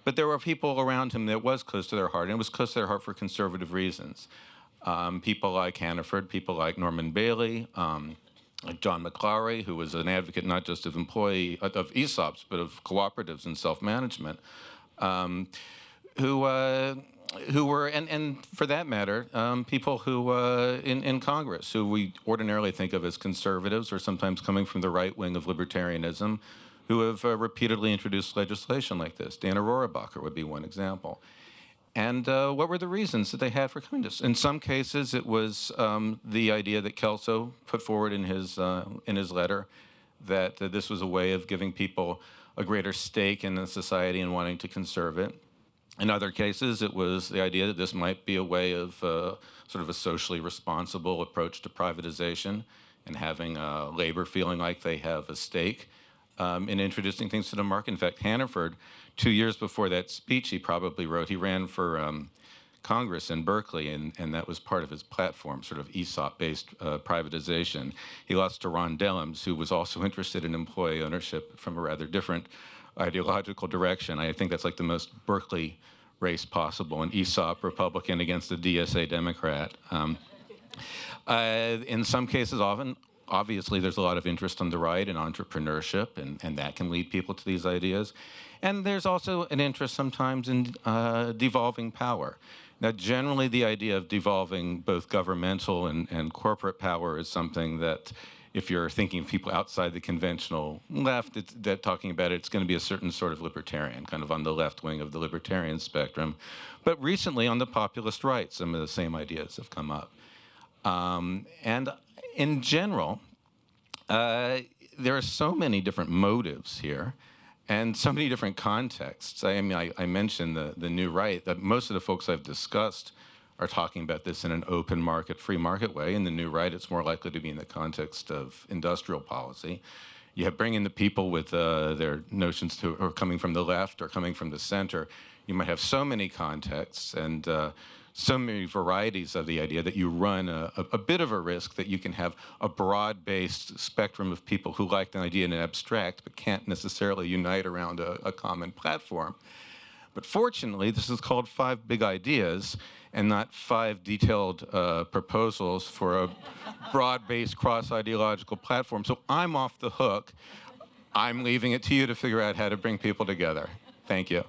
but there were people around him that was close to their heart, and it was close to their heart for conservative reasons. People like Hannaford, people like Norman Bailey, like John McClary, who was an advocate not just of ESOPs, but of cooperatives and self-management, who were, and for that matter, people who in Congress, who we ordinarily think of as conservatives or sometimes coming from the right wing of libertarianism, who have repeatedly introduced legislation like this. Dana Rohrabacher would be one example. And what were the reasons that they had for coming to this? In some cases, it was the idea that Kelso put forward in his letter, that this was a way of giving people a greater stake in the society and wanting to conserve it. In other cases, it was the idea that this might be a way of sort of a socially responsible approach to privatization and having labor feeling like they have a stake in introducing things to the market. In fact, Hannaford, 2 years before that speech he probably wrote, he ran for Congress in Berkeley, and that was part of his platform, sort of ESOP-based privatization. He lost to Ron Dellums, who was also interested in employee ownership from a rather different ideological direction. I think that's like the most Berkeley race possible, an ESOP Republican against a DSA Democrat. In some cases, obviously, there's a lot of interest on the right in entrepreneurship, and that can lead people to these ideas. And there's also an interest sometimes in devolving power. Now, generally, the idea of devolving both governmental and corporate power is something that, if you're thinking of people outside the conventional left, talking about it, it's going to be a certain sort of libertarian, kind of on the left wing of the libertarian spectrum. But recently, on the populist right, some of the same ideas have come up. And in general, there are so many different motives here and so many different contexts. I mean, I mentioned the new right, that most of the folks I've discussed are talking about this in an open market, free market way. In the new right, it's more likely to be in the context of industrial policy. You have bring in the people with their notions who are coming from the left or coming from the center. You might have so many contexts and so many varieties of the idea that you run a bit of a risk that you can have a broad-based spectrum of people who like the idea in an abstract but can't necessarily unite around a common platform. But fortunately, this is called 5 Big Ideas and not 5 detailed proposals for a broad-based cross-ideological platform. So I'm off the hook. I'm leaving it to you to figure out how to bring people together. Thank you.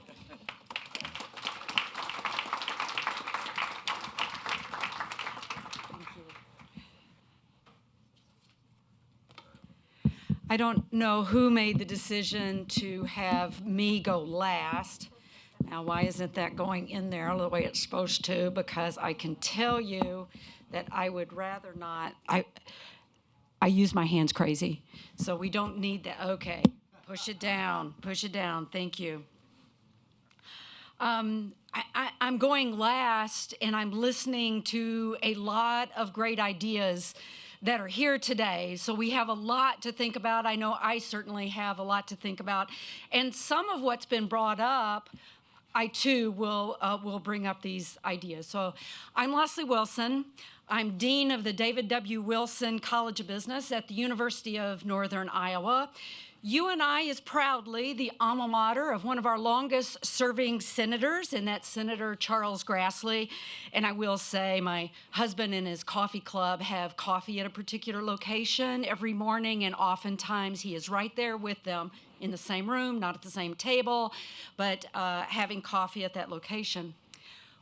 I don't know who made the decision to have me go last. Now, why isn't that going in there the way it's supposed to? Because I can tell you that I would rather not. I use my hands crazy, so we don't need that. Okay, push it down, thank you. I'm going last, and I'm listening to a lot of great ideas that are here today. So we have a lot to think about. I know I certainly have a lot to think about. And some of what's been brought up, I too will bring up these ideas. So I'm Leslie Wilson. I'm Dean of the David W. Wilson College of Business at the University of Northern Iowa. UNI is proudly the alma mater of one of our longest serving senators, and that's Senator Charles Grassley. And I will say my husband and his coffee club have coffee at a particular location every morning, and oftentimes he is right there with them in the same room, not at the same table, but having coffee at that location.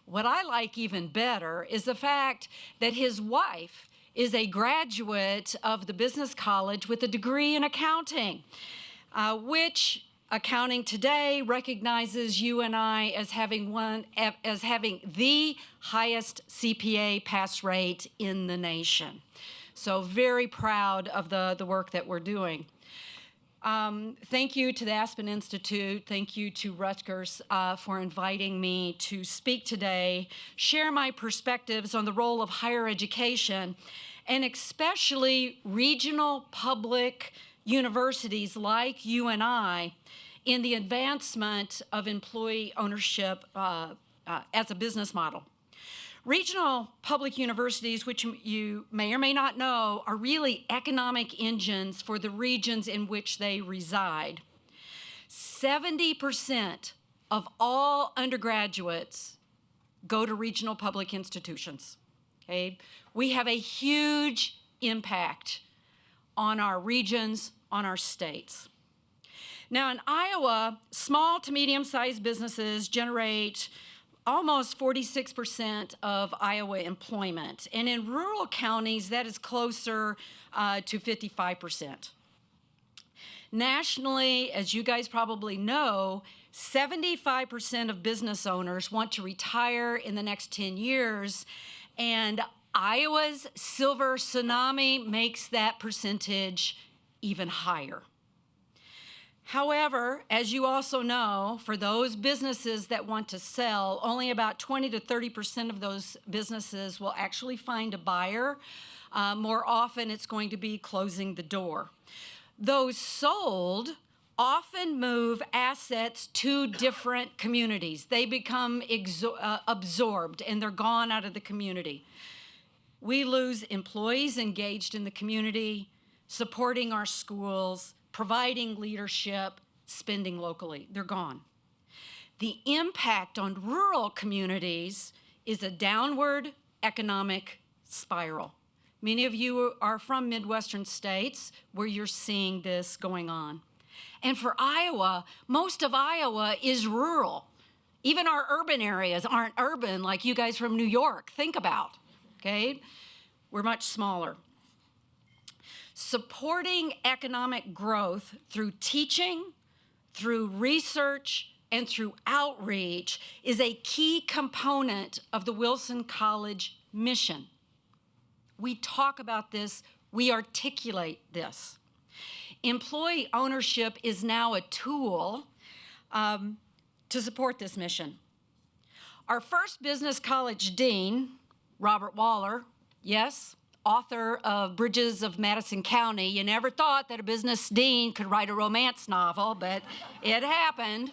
What I like even better is the fact that his wife is a graduate of the business college with a degree in accounting, which accounting today recognizes UNI as having the highest CPA pass rate in the nation. So very proud of the work that we're doing. Thank you to the Aspen Institute. Thank you to Rutgers for inviting me to speak today, share my perspectives on the role of higher education, and especially regional public universities like UNI in the advancement of employee ownership as a business model. Regional public universities, which you may or may not know, are really economic engines for the regions in which they reside. 70% of all undergraduates go to regional public institutions. Okay? We have a huge impact on our regions, on our states. Now in Iowa, small to medium-sized businesses generate almost 46% of Iowa employment. And in rural counties, that is closer to 55%. Nationally, as you guys probably know, 75% of business owners want to retire in the next 10 years, and Iowa's silver tsunami makes that percentage even higher. However, as you also know, for those businesses that want to sell, only about 20 to 30% of those businesses will actually find a buyer. More often, it's going to be closing the door. Those sold often move assets to different communities. They become absorbed, and they're gone out of the community. We lose employees engaged in the community, supporting our schools, providing leadership, spending locally. They're gone. The impact on rural communities is a downward economic spiral. Many of you are from Midwestern states where you're seeing this going on. And for Iowa, most of Iowa is rural. Even our urban areas aren't urban like you guys from New York think about, okay? We're much smaller. Supporting economic growth through teaching, through research, and through outreach is a key component of the Wilson College mission. We talk about this, we articulate this. employee ownership is now a tool to support this mission. Our first business college dean, Robert Waller, yes, author of Bridges of Madison County. You never thought that a business dean could write a romance novel, but it happened.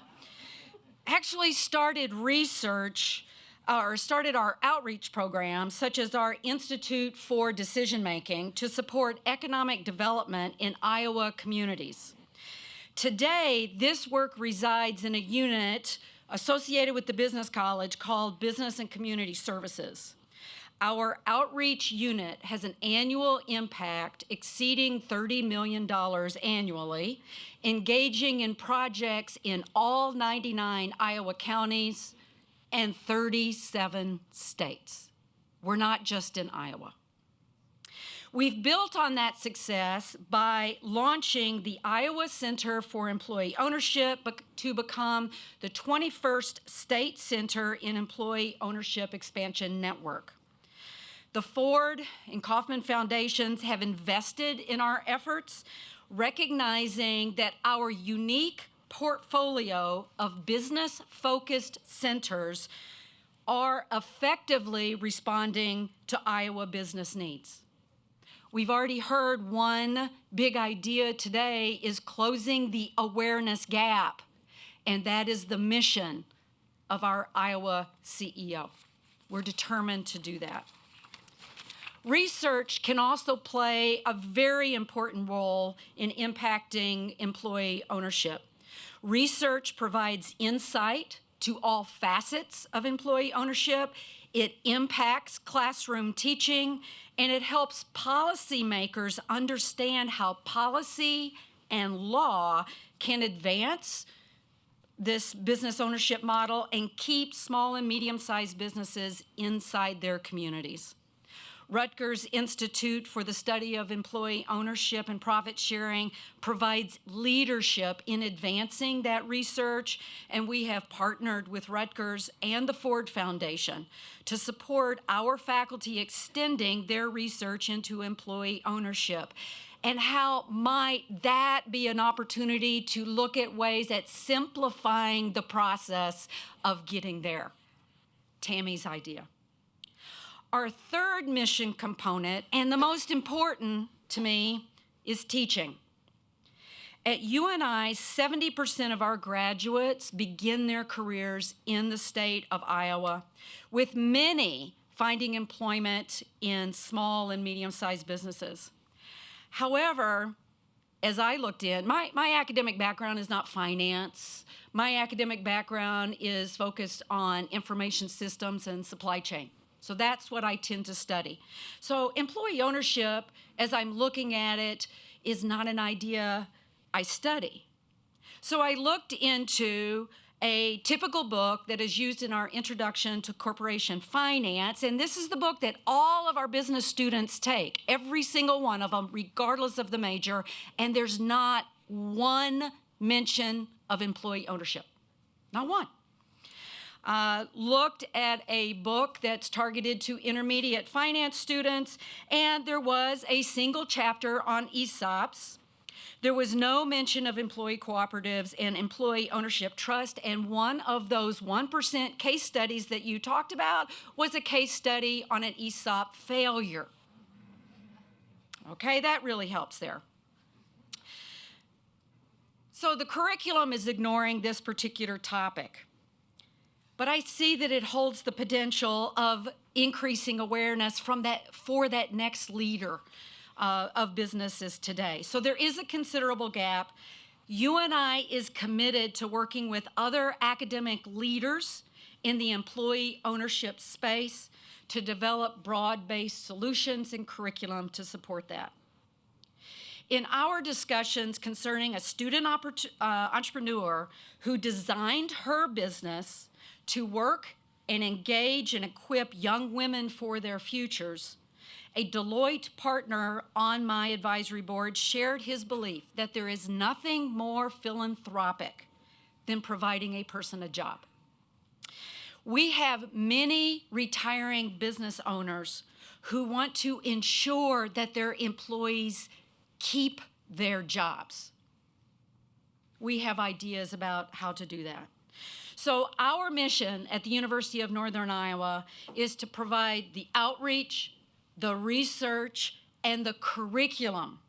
Actually started research or started our outreach programs, such as our Institute for Decision Making, to support economic development in Iowa communities. Today, this work resides in a unit associated with the Business College called Business and Community Services. Our outreach unit has an annual impact exceeding $30 million annually, engaging in projects in all 99 Iowa counties and 37 states. We're not just in Iowa. We've built on that success by launching the Iowa Center for Employee Ownership to become the 21st State Center in Employee Ownership Expansion Network. The Ford and Kauffman Foundations have invested in our efforts, recognizing that our unique portfolio of business-focused centers are effectively responding to Iowa business needs. We've already heard one big idea today is closing the awareness gap, and that is the mission of our Iowa CEO. We're determined to do that. Research can also play a very important role in impacting employee ownership. Research provides insight to all facets of employee ownership. It impacts classroom teaching, and it helps policymakers understand how policy and law can advance this business ownership model and keep small and medium-sized businesses inside their communities. Rutgers Institute for the Study of Employee Ownership and Profit Sharing provides leadership in advancing that research, and we have partnered with Rutgers and the Ford Foundation to support our faculty extending their research into employee ownership. And how might that be an opportunity to look at ways at simplifying the process of getting there? Tammy's idea. Our third mission component, and the most important to me, is teaching. At UNI, 70% of our graduates begin their careers in the state of Iowa, with many finding employment in small and medium-sized businesses. However, as I looked in, my academic background is not finance. My academic background is focused on information systems and supply chain. So that's what I tend to study. So employee ownership, as I'm looking at it, is not an idea I study. So I looked into a typical book that is used in our Introduction to Corporation Finance, and this is the book that all of our business students take, every single one of them, regardless of the major, and there's not one mention of employee ownership, not one. Looked at a book that's targeted to intermediate finance students, and there was a single chapter on ESOPs. There was no mention of employee cooperatives and employee ownership trust, and one of those 1% case studies that you talked about was a case study on an ESOP failure. Okay, that really helps there. So the curriculum is ignoring this particular topic. But I see that it holds the potential of increasing awareness for that next leader of businesses today. So there is a considerable gap. UNI is committed to working with other academic leaders in the employee ownership space to develop broad-based solutions and curriculum to support that. In our discussions concerning a student entrepreneur who designed her business to work and engage and equip young women for their futures, a Deloitte partner on my advisory board shared his belief that there is nothing more philanthropic than providing a person a job. We have many retiring business owners who want to ensure that their employees keep their jobs. We have ideas about how to do that. So our mission at the University of Northern Iowa is to provide the outreach, the research, and the curriculum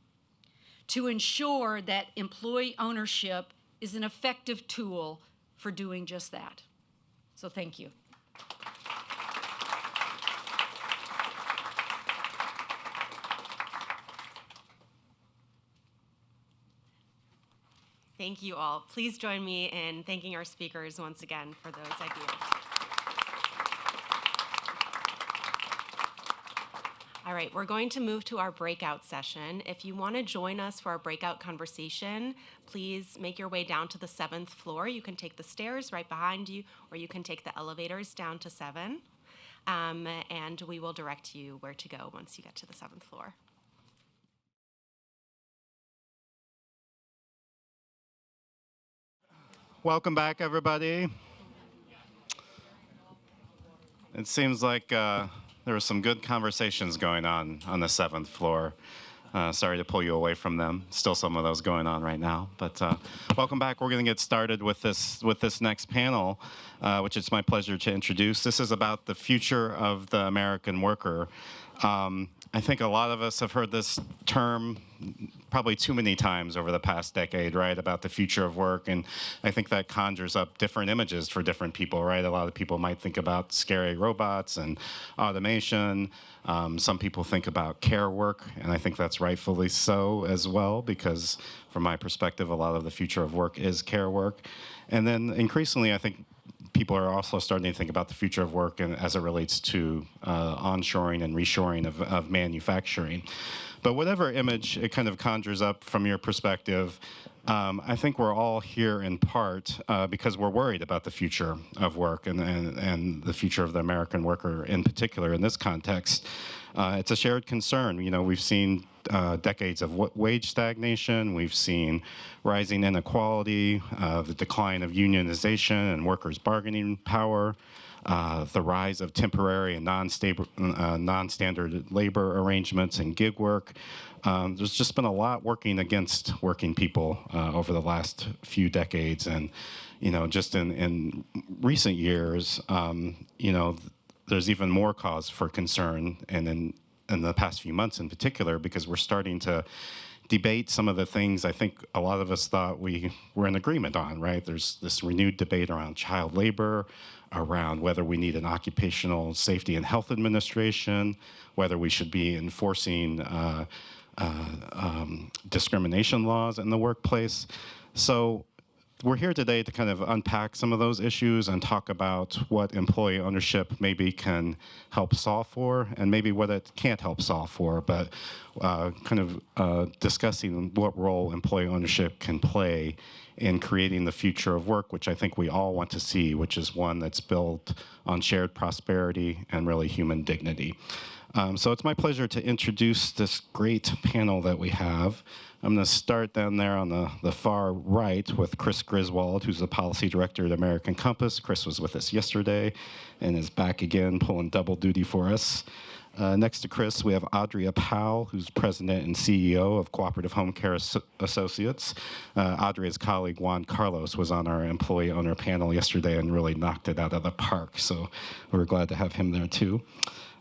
to ensure that employee ownership is an effective tool for doing just that. So thank you. Thank you all. Please join me in thanking our speakers once again for those ideas. All right, we're going to move to our breakout session. If you want to join us for our breakout conversation, please make your way down to the 7th floor. You can take the stairs right behind you, or you can take the elevators down to 7. And we will direct you where to go once you get to the 7th floor. Welcome back, everybody. It seems like there were some good conversations going on the 7th floor. Sorry to pull you away from them. Still some of those going on right now. But welcome back. We're going to get started with this next panel, which it's my pleasure to introduce. This is about the future of the American worker. I think a lot of us have heard this term probably too many times over the past decade, right, about the future of work. And I think that conjures up different images for different people, right? A lot of people might think about scary robots and automation. Some people think about care work, and I think that's rightfully so as well, because from my perspective, a lot of the future of work is care work. And then increasingly, I think people are also starting to think about the future of work and as it relates to onshoring and reshoring of manufacturing. But whatever image it kind of conjures up from your perspective, I think we're all here in part because we're worried about the future of work and the future of the American worker in particular in this context. It's a shared concern. You know, we've seen decades of wage stagnation. We've seen rising inequality, the decline of unionization and workers' bargaining power, the rise of temporary and non-standard labor arrangements and gig work. There's just been a lot working against working people over the last few decades. And, you know, just in recent years, you know, there's even more cause for concern, and in the past few months in particular, because we're starting to debate some of the things I think a lot of us thought we were in agreement on, right? There's this renewed debate around child labor, around whether we need an occupational safety and health administration, whether we should be enforcing discrimination laws in the workplace. So we're here today to kind of unpack some of those issues and talk about what employee ownership maybe can help solve for and maybe what it can't help solve for, but kind of discussing what role employee ownership can play in creating the future of work, which I think we all want to see, which is one that's built on shared prosperity and really human dignity. So it's my pleasure to introduce this great panel that we have. I'm going to start down there on the far right with Chris Griswold, who's the policy director at American Compass. Chris was with us yesterday and is back again pulling double duty for us. Next to Chris, we have Audrey Powell, who's president and CEO of Cooperative Home Care Associates. Audrey's colleague, Juan Carlos, was on our employee owner panel yesterday and really knocked it out of the park. So we're glad to have him there, too.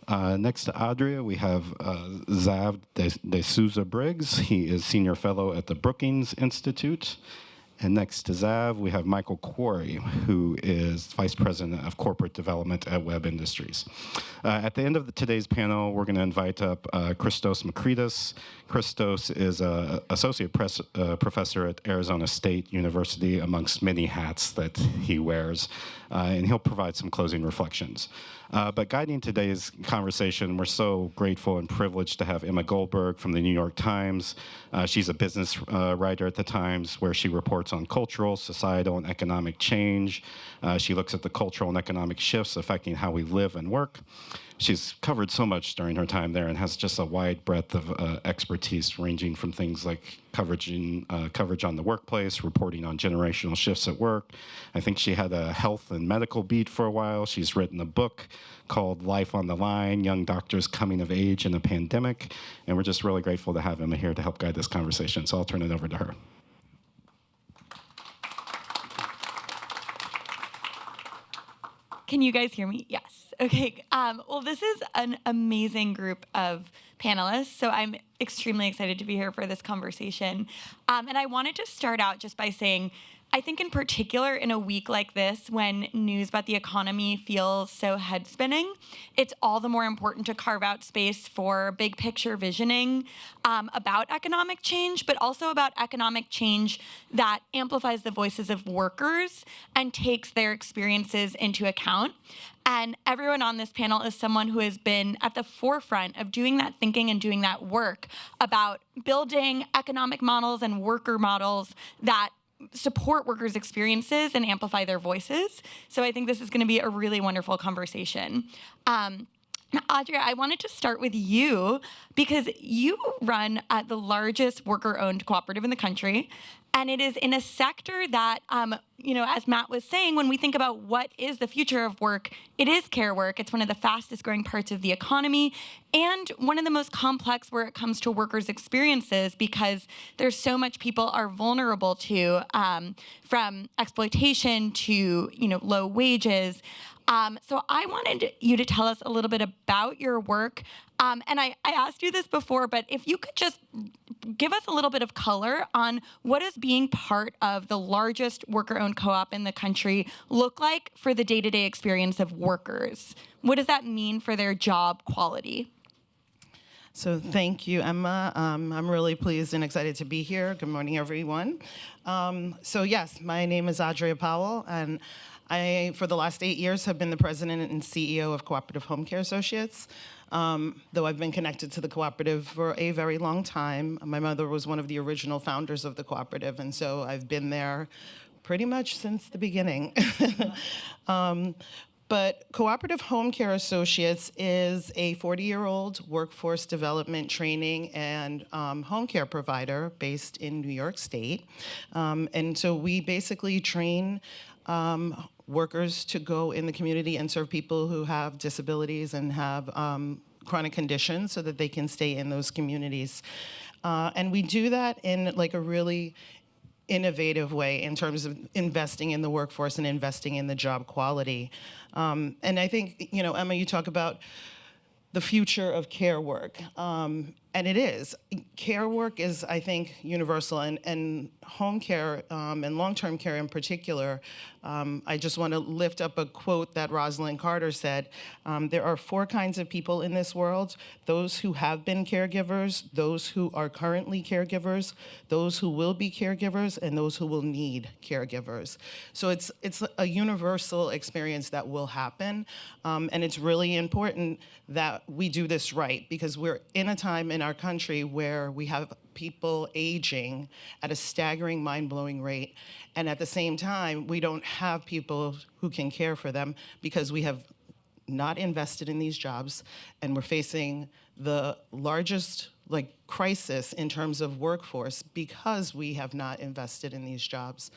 Next to Audrey, we have Zav de Souza Briggs. He is senior fellow at the Brookings Institute. And next to Zav, we have Michael Quarry, who is vice president of corporate development at Web Industries. At the end of today's panel, we're going to invite up Christos Makridis. Christos is an associate professor at Arizona State University, amongst many hats that he wears, and he'll provide some closing reflections. But guiding today's conversation, we're so grateful and privileged to have Emma Goldberg from the New York Times. She's a business writer at the Times, where she reports on cultural, societal, and economic change. She looks at the cultural and economic shifts affecting how we live and work. She's covered so much during her time there and has just a wide breadth of expertise, ranging from things like coverage on the workplace, reporting on generational shifts at work. I think she had a health and medical beat for a while. She's written a book called Life on the Line, Young Doctors Coming of Age in a Pandemic, and we're just really grateful to have Emma here to help guide this conversation. So I'll turn it over to her. Can you guys hear me? Yes. Okay. Well, this is an amazing group of panelists, so I'm extremely excited to be here for this conversation. And I wanted to start out just by saying, I think in particular in a week like this, when news about the economy feels so head-spinning, it's all the more important to carve out space for big picture visioning about economic change, but also about economic change that amplifies the voices of workers and takes their experiences into account. And everyone on this panel is someone who has been at the forefront of doing that thinking and doing that work about building economic models and worker models that support workers' experiences and amplify their voices. So I think this is going to be a really wonderful conversation. Adria, I wanted to start with you because you run the largest worker-owned cooperative in the country, and it is in a sector that, as Matt was saying, when we think about what is the future of work, it is care work. It's one of the fastest growing parts of the economy and one of the most complex where it comes to workers' experiences because there's so much people are vulnerable to, from exploitation to, low wages. So I wanted you to tell us a little bit about your work. And I asked you this before, but if you could just give us a little bit of color on what does being part of the largest worker-owned co-op in the country look like for the day-to-day experience of workers? What does that mean for their job quality? So thank you, Emma. I'm really pleased and excited to be here. Good morning, everyone. So yes, my name is Adria Powell, and I, for the last 8 years, have been the president and CEO of Cooperative Home Care Associates. Though I've been connected to the cooperative for a very long time. My mother was one of the original founders of the cooperative, and so I've been there pretty much since the beginning. But Cooperative Home Care Associates is a 40-year-old workforce development training and home care provider based in New York State. And so we basically train workers to go in the community and serve people who have disabilities and have chronic conditions so that they can stay in those communities. And we do that in like a really innovative way in terms of investing in the workforce and investing in the job quality. And I think, Emma, you talk about the future of care work. And it is. Care work is, I think, universal, and home care and long-term care in particular. I just want to lift up a quote that Rosalind Carter said. There are 4 kinds of people in this world: those who have been caregivers, those who are currently caregivers, those who will be caregivers, and those who will need caregivers. So it's a universal experience that will happen, and it's really important that we do this right because we're in a time in our country where we have people aging at a staggering, mind-blowing rate, and at the same time, we don't have people who can care for them because we have not invested in these jobs, and we're facing the largest crisis in terms of workforce because we have not invested in these jobs.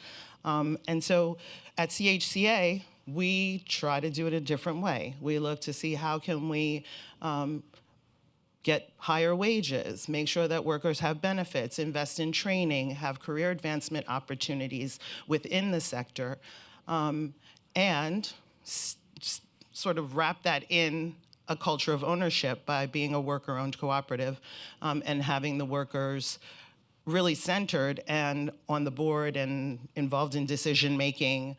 And so at CHCA, we try to do it a different way. We look to see how can we get higher wages, make sure that workers have benefits, invest in training, have career advancement opportunities within the sector, and sort of wrap that in a culture of ownership by being a worker-owned cooperative and having the workers really centered and on the board and involved in decision-making.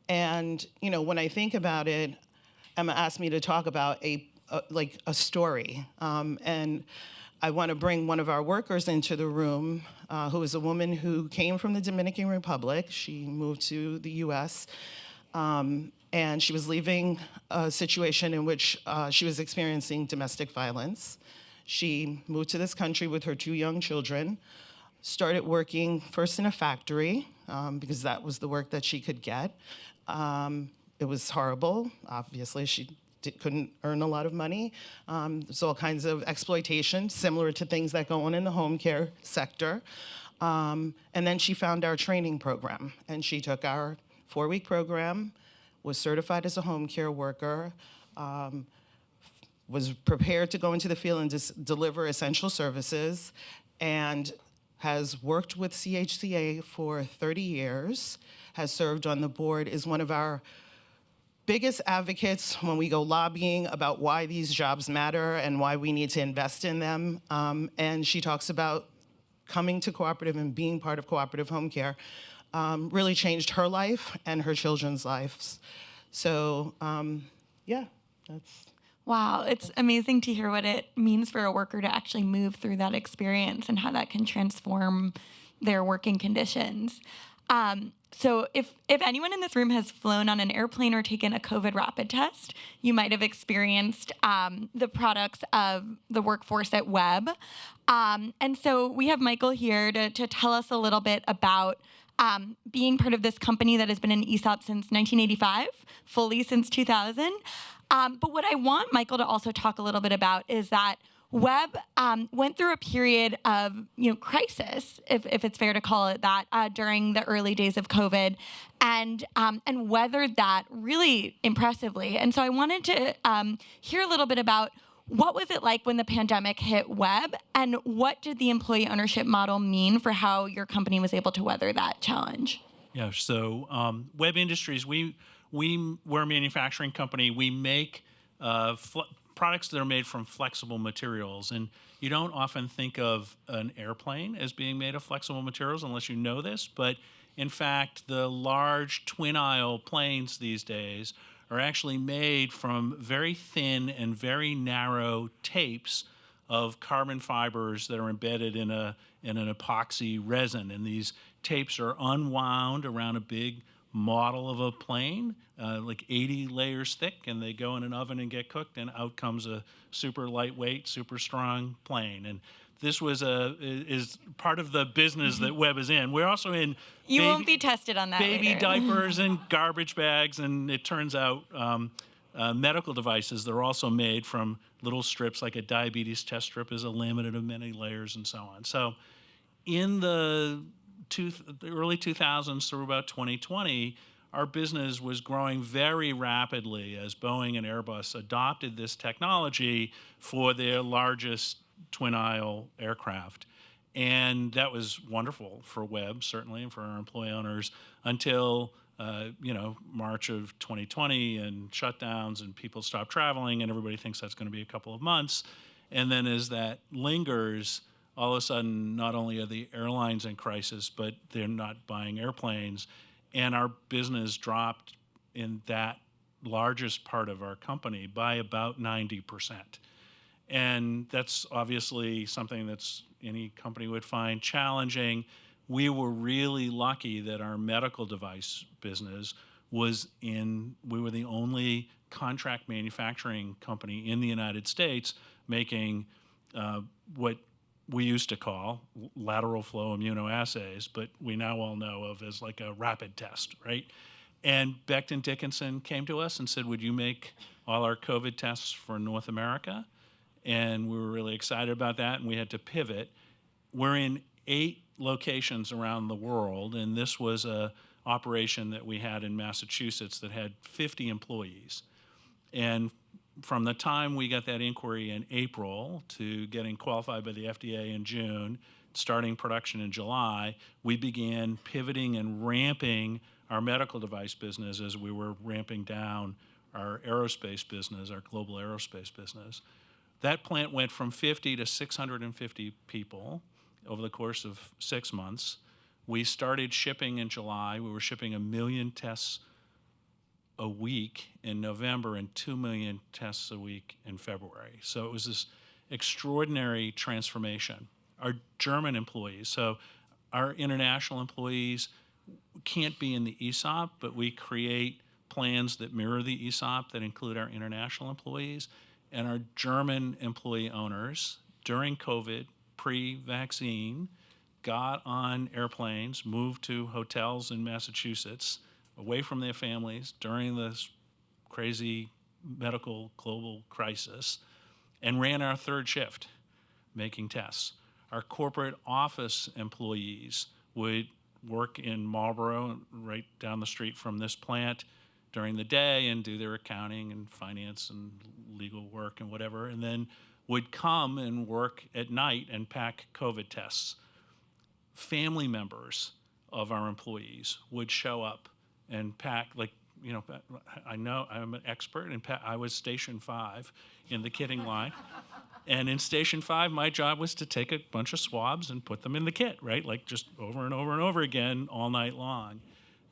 And, when I think about it, Emma asked me to talk about a story. And I want to bring one of our workers into the room, who is a woman who came from the Dominican Republic. She moved to the US, and she was leaving a situation in which she was experiencing domestic violence. She moved to this country with her 2 young children, started working first in a factory, because that was the work that she could get. It was horrible. Obviously, she couldn't earn a lot of money. There's all kinds of exploitation, similar to things that go on in the home care sector. And then she found our training program, and she took our 4-week program, was certified as a home care worker, was prepared to go into the field and deliver essential services, and has worked with CHCA for 30 years, has served on the board, is one of our biggest advocates when we go lobbying about why these jobs matter and why we need to invest in them. And she talks about coming to cooperative and being part of cooperative home care really changed her life and her children's lives. So yeah, that's. Wow, it's amazing to hear what it means for a worker to actually move through that experience and how that can transform their working conditions. So if anyone in this room has flown on an airplane or taken a COVID rapid test, you might have experienced the products of the workforce at Webb. And so we have Michael here to tell us a little bit about being part of this company that has been in ESOP since 1985, fully since 2000. But what I want Michael to also talk a little bit about is that Webb went through a period of crisis, if it's fair to call it that, during the early days of COVID, and weathered that really impressively. And so I wanted to hear a little bit about what was it like when the pandemic hit Webb, and what did the employee ownership model mean for how your company was able to weather that challenge? Yeah, so Webb Industries, we're a manufacturing company. We make products that are made from flexible materials, and you don't often think of an airplane as being made of flexible materials unless you know this, but in fact, the large twin-aisle planes these days are actually made from very thin and very narrow tapes of carbon fibers that are embedded in an epoxy resin, and these tapes are unwound around a big model of a plane, like 80 layers thick, and they go in an oven and get cooked, and out comes a super lightweight, super strong plane. And this is part of the business that Webb is in. We're also in You won't be tested on that baby later. diapers and garbage bags, and it turns out medical devices that are also made from little strips, like a diabetes test strip is a laminate of many layers and so on. So in the early 2000s through about 2020, our business was growing very rapidly as Boeing and Airbus adopted this technology for their largest twin-aisle aircraft. And that was wonderful for Webb, certainly, and for our employee owners until March of 2020 and shutdowns and people stopped traveling, and everybody thinks that's going to be a couple of months. And then as that lingers, all of a sudden, not only are the airlines in crisis, but they're not buying airplanes. And our business dropped in that largest part of our company by about 90%. And that's obviously something that's any company would find challenging. We were really lucky that our medical device business we were the only contract manufacturing company in the United States making what we used to call lateral flow immunoassays, but we now all know of as like a rapid test, right? And Becton Dickinson came to us and said, would you make all our COVID tests for North America? And we were really excited about that, and we had to pivot. We're in 8 locations around the world, and this was a operation that we had in Massachusetts that had 50 employees. And from the time we got that inquiry in April to getting qualified by the FDA in June, starting production in July, we began pivoting and ramping our medical device business as we were ramping down our aerospace business, our global aerospace business. That plant went from 50 to 650 people over the course of 6 months. We started shipping in July. We were shipping 1 million tests a week in November and 2 million tests a week in February. So it was this extraordinary transformation. Our German employees, so our international employees can't be in the ESOP, but we create plans that mirror the ESOP that include our international employees. And our German employee owners, during COVID, pre-vaccine, got on airplanes, moved to hotels in Massachusetts, away from their families during this crazy medical global crisis and ran our third shift making tests. Our corporate office employees would work in Marlboro, right down the street from this plant, during the day and do their accounting and finance and legal work and whatever, and then would come and work at night and pack COVID tests. Family members of our employees would show up and pack, like, you know, I know I'm an expert, and I was Station 5 in the kitting line. And in Station 5, my job was to take a bunch of swabs and put them in the kit, right? Like just over and over and over again all night long.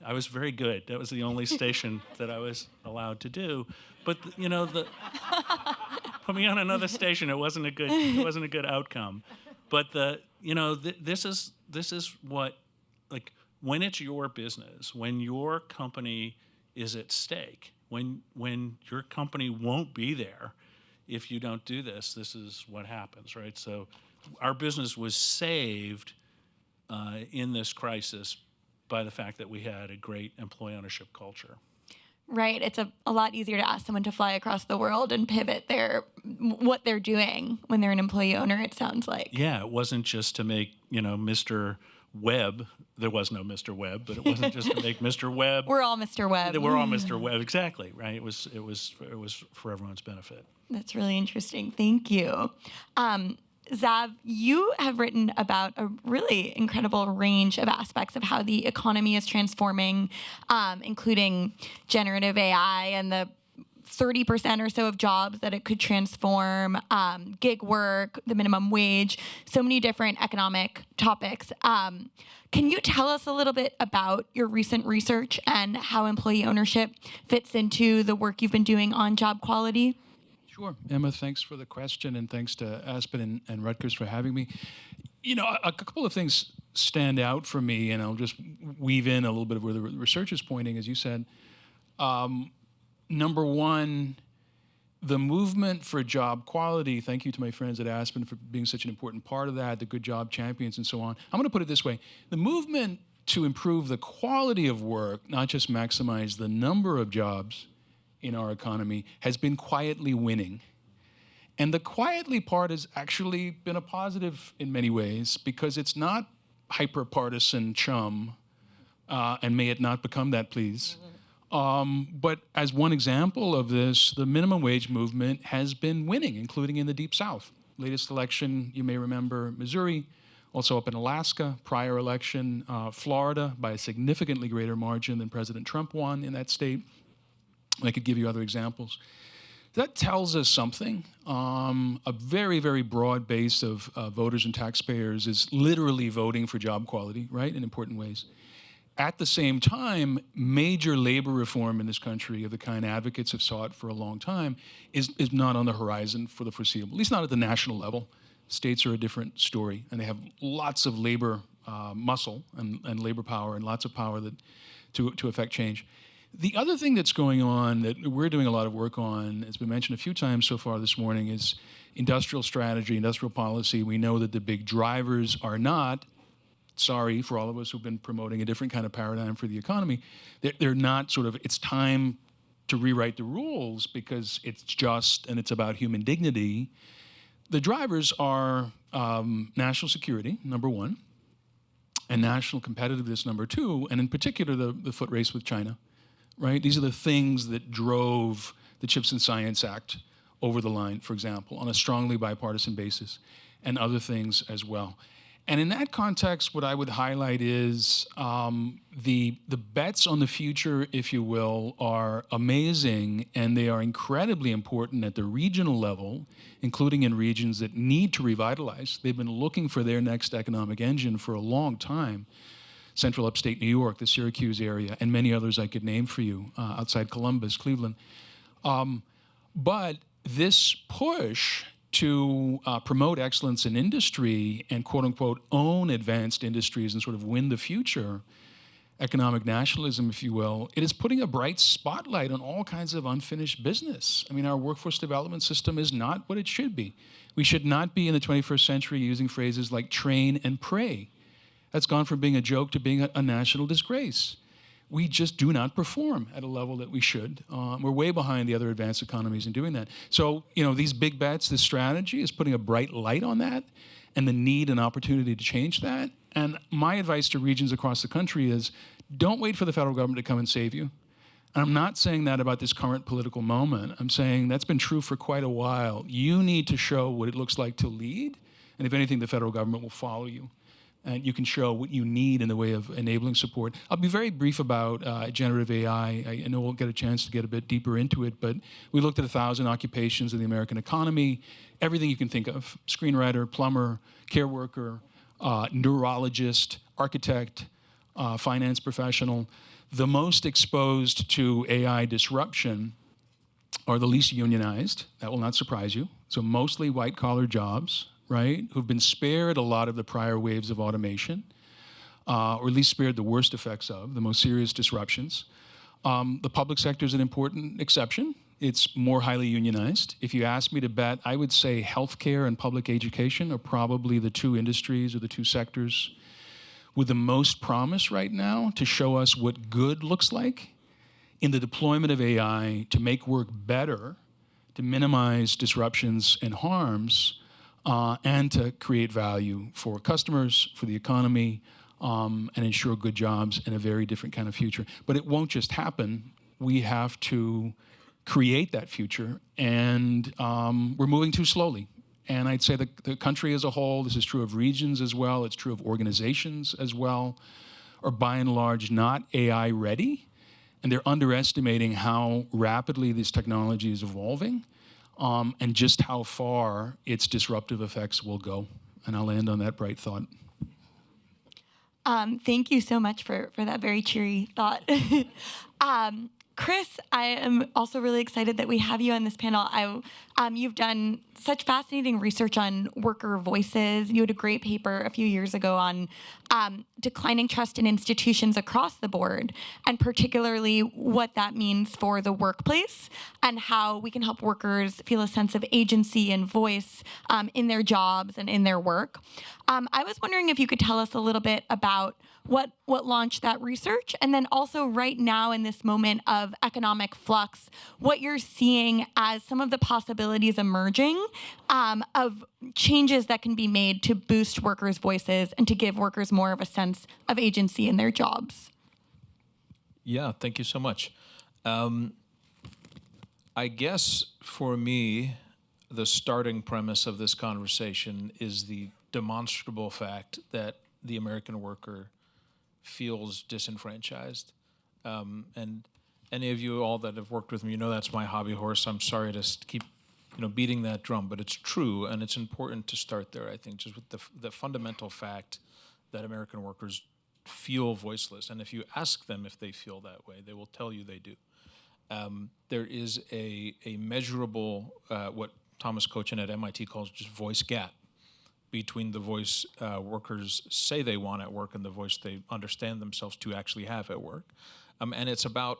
I was very good. That was the only station that I was allowed to do. But you know, put me on another station. It wasn't a good outcome. But this is what, like, when it's your business, when your company is at stake, when your company won't be there if you don't do this, this is what happens, right? So our business was saved in this crisis by the fact that we had a great employee ownership culture. Right. It's a lot easier to ask someone to fly across the world and pivot what they're doing when they're an employee owner, it sounds like. Yeah, it wasn't just to make, Mr. Webb. There was no Mr. Webb, but it wasn't just to make Mr. Webb. We're all Mr. Webb. We're all Mr. Webb, exactly, right? It was for everyone's benefit. That's really interesting. Thank you. Zav, you have written about a really incredible range of aspects of how the economy is transforming, including generative AI and the 30% or so of jobs that it could transform, gig work, the minimum wage, so many different economic topics. Can you tell us a little bit about your recent research and how employee ownership fits into the work you've been doing on job quality? Sure. Emma, thanks for the question, and thanks to Aspen and Rutgers for having me. A couple of things stand out for me, and I'll just weave in a little bit of where the research is pointing, as you said. Number one, the movement for job quality, thank you to my friends at Aspen for being such an important part of that, the good job champions and so on. I'm going to put it this way. The movement to improve the quality of work, not just maximize the number of jobs in our economy, has been quietly winning. And the quietly part has actually been a positive in many ways, because it's not hyper-partisan chum, and may it not become that, please. But as one example of this, the minimum wage movement has been winning, including in the Deep South. Latest election, you may remember Missouri, also up in Alaska, prior election, Florida, by a significantly greater margin than President Trump won in that state. I could give you other examples. That tells us something. A very, very broad base of voters and taxpayers is literally voting for job quality, right, in important ways. At the same time, major labor reform in this country, of the kind advocates have sought for a long time, is not on the horizon for the foreseeable, at least not at the national level. States are a different story, and they have lots of labor muscle and labor power, and lots of power to affect change. The other thing that's going on that we're doing a lot of work on, as we mentioned a few times so far this morning, is industrial strategy, industrial policy. We know that the big drivers are not, sorry for all of us who've been promoting a different kind of paradigm for the economy, they're not sort of, it's time to rewrite the rules because it's just and it's about human dignity. The drivers are national security, number one, and national competitiveness, number two, and in particular the foot race with China. Right? These are the things that drove the CHIPS and Science Act over the line, for example, on a strongly bipartisan basis, and other things as well. And in that context, what I would highlight is the bets on the future, if you will, are amazing, and they are incredibly important at the regional level, including in regions that need to revitalize. They've been looking for their next economic engine for a long time. Central upstate New York, the Syracuse area, and many others I could name for you, outside Columbus, Cleveland. But this push to promote excellence in industry and quote-unquote own advanced industries and sort of win the future, economic nationalism, if you will, it is putting a bright spotlight on all kinds of unfinished business. I mean, our workforce development system is not what it should be. We should not be in the 21st century using phrases like train and pray. That's gone from being a joke to being a national disgrace. we just do not perform at a level that we should. We're way behind the other advanced economies in doing that. So, these big bets, this strategy is putting a bright light on that and the need and opportunity to change that. And my advice to regions across the country is don't wait for the federal government to come and save you. And I'm not saying that about this current political moment. I'm saying that's been true for quite a while. You need to show what it looks like to lead. And if anything, the federal government will follow you. And you can show what you need in the way of enabling support. I'll be very brief about generative AI. I know we'll get a chance to get a bit deeper into it, but we looked at 1,000 occupations in the American economy, everything you can think of: screenwriter, plumber, care worker, neurologist, architect, finance professional. The most exposed to AI disruption are the least unionized. That will not surprise you. So mostly white-collar jobs, right, who've been spared a lot of the prior waves of automation, or at least spared the worst effects of, the most serious disruptions. The public sector is an important exception. It's more highly unionized. If you ask me to bet, I would say healthcare and public education are probably the two industries or the two sectors with the most promise right now to show us what good looks like in the deployment of AI to make work better, to minimize disruptions and harms, and to create value for customers, for the economy, and ensure good jobs and a very different kind of future. But it won't just happen. We have to create that future, and we're moving too slowly. And I'd say the country as a whole, this is true of regions as well, it's true of organizations as well, are by and large not AI ready, and they're underestimating how rapidly this technology is evolving, and just how far its disruptive effects will go. And I'll end on that bright thought. Thank you so much for that very cheery thought. Chris, I am also really excited that we have you on this panel. You've done such fascinating research on worker voices. You had a great paper a few years ago on declining trust in institutions across the board, and particularly what that means for the workplace and how we can help workers feel a sense of agency and voice in their jobs and in their work. I was wondering if you could tell us a little bit about what launched that research, and then also right now in this moment of economic flux, what you're seeing as some of the possibilities emerging of changes that can be made to boost workers' voices and to give workers more of a sense of agency in their jobs. Yeah, thank you so much. I guess for me, the starting premise of this conversation is the demonstrable fact that the American worker feels disenfranchised. And any of you all that have worked with me, you know that's my hobby horse. I'm sorry to keep beating that drum, but it's true, and it's important to start there, I think, just with the fundamental fact that American workers feel voiceless. And if you ask them if they feel that way, they will tell you they do. There is a measurable, what Thomas Cochin at MIT calls just voice gap, between the voice workers say they want at work and the voice they understand themselves to actually have at work. And it's about,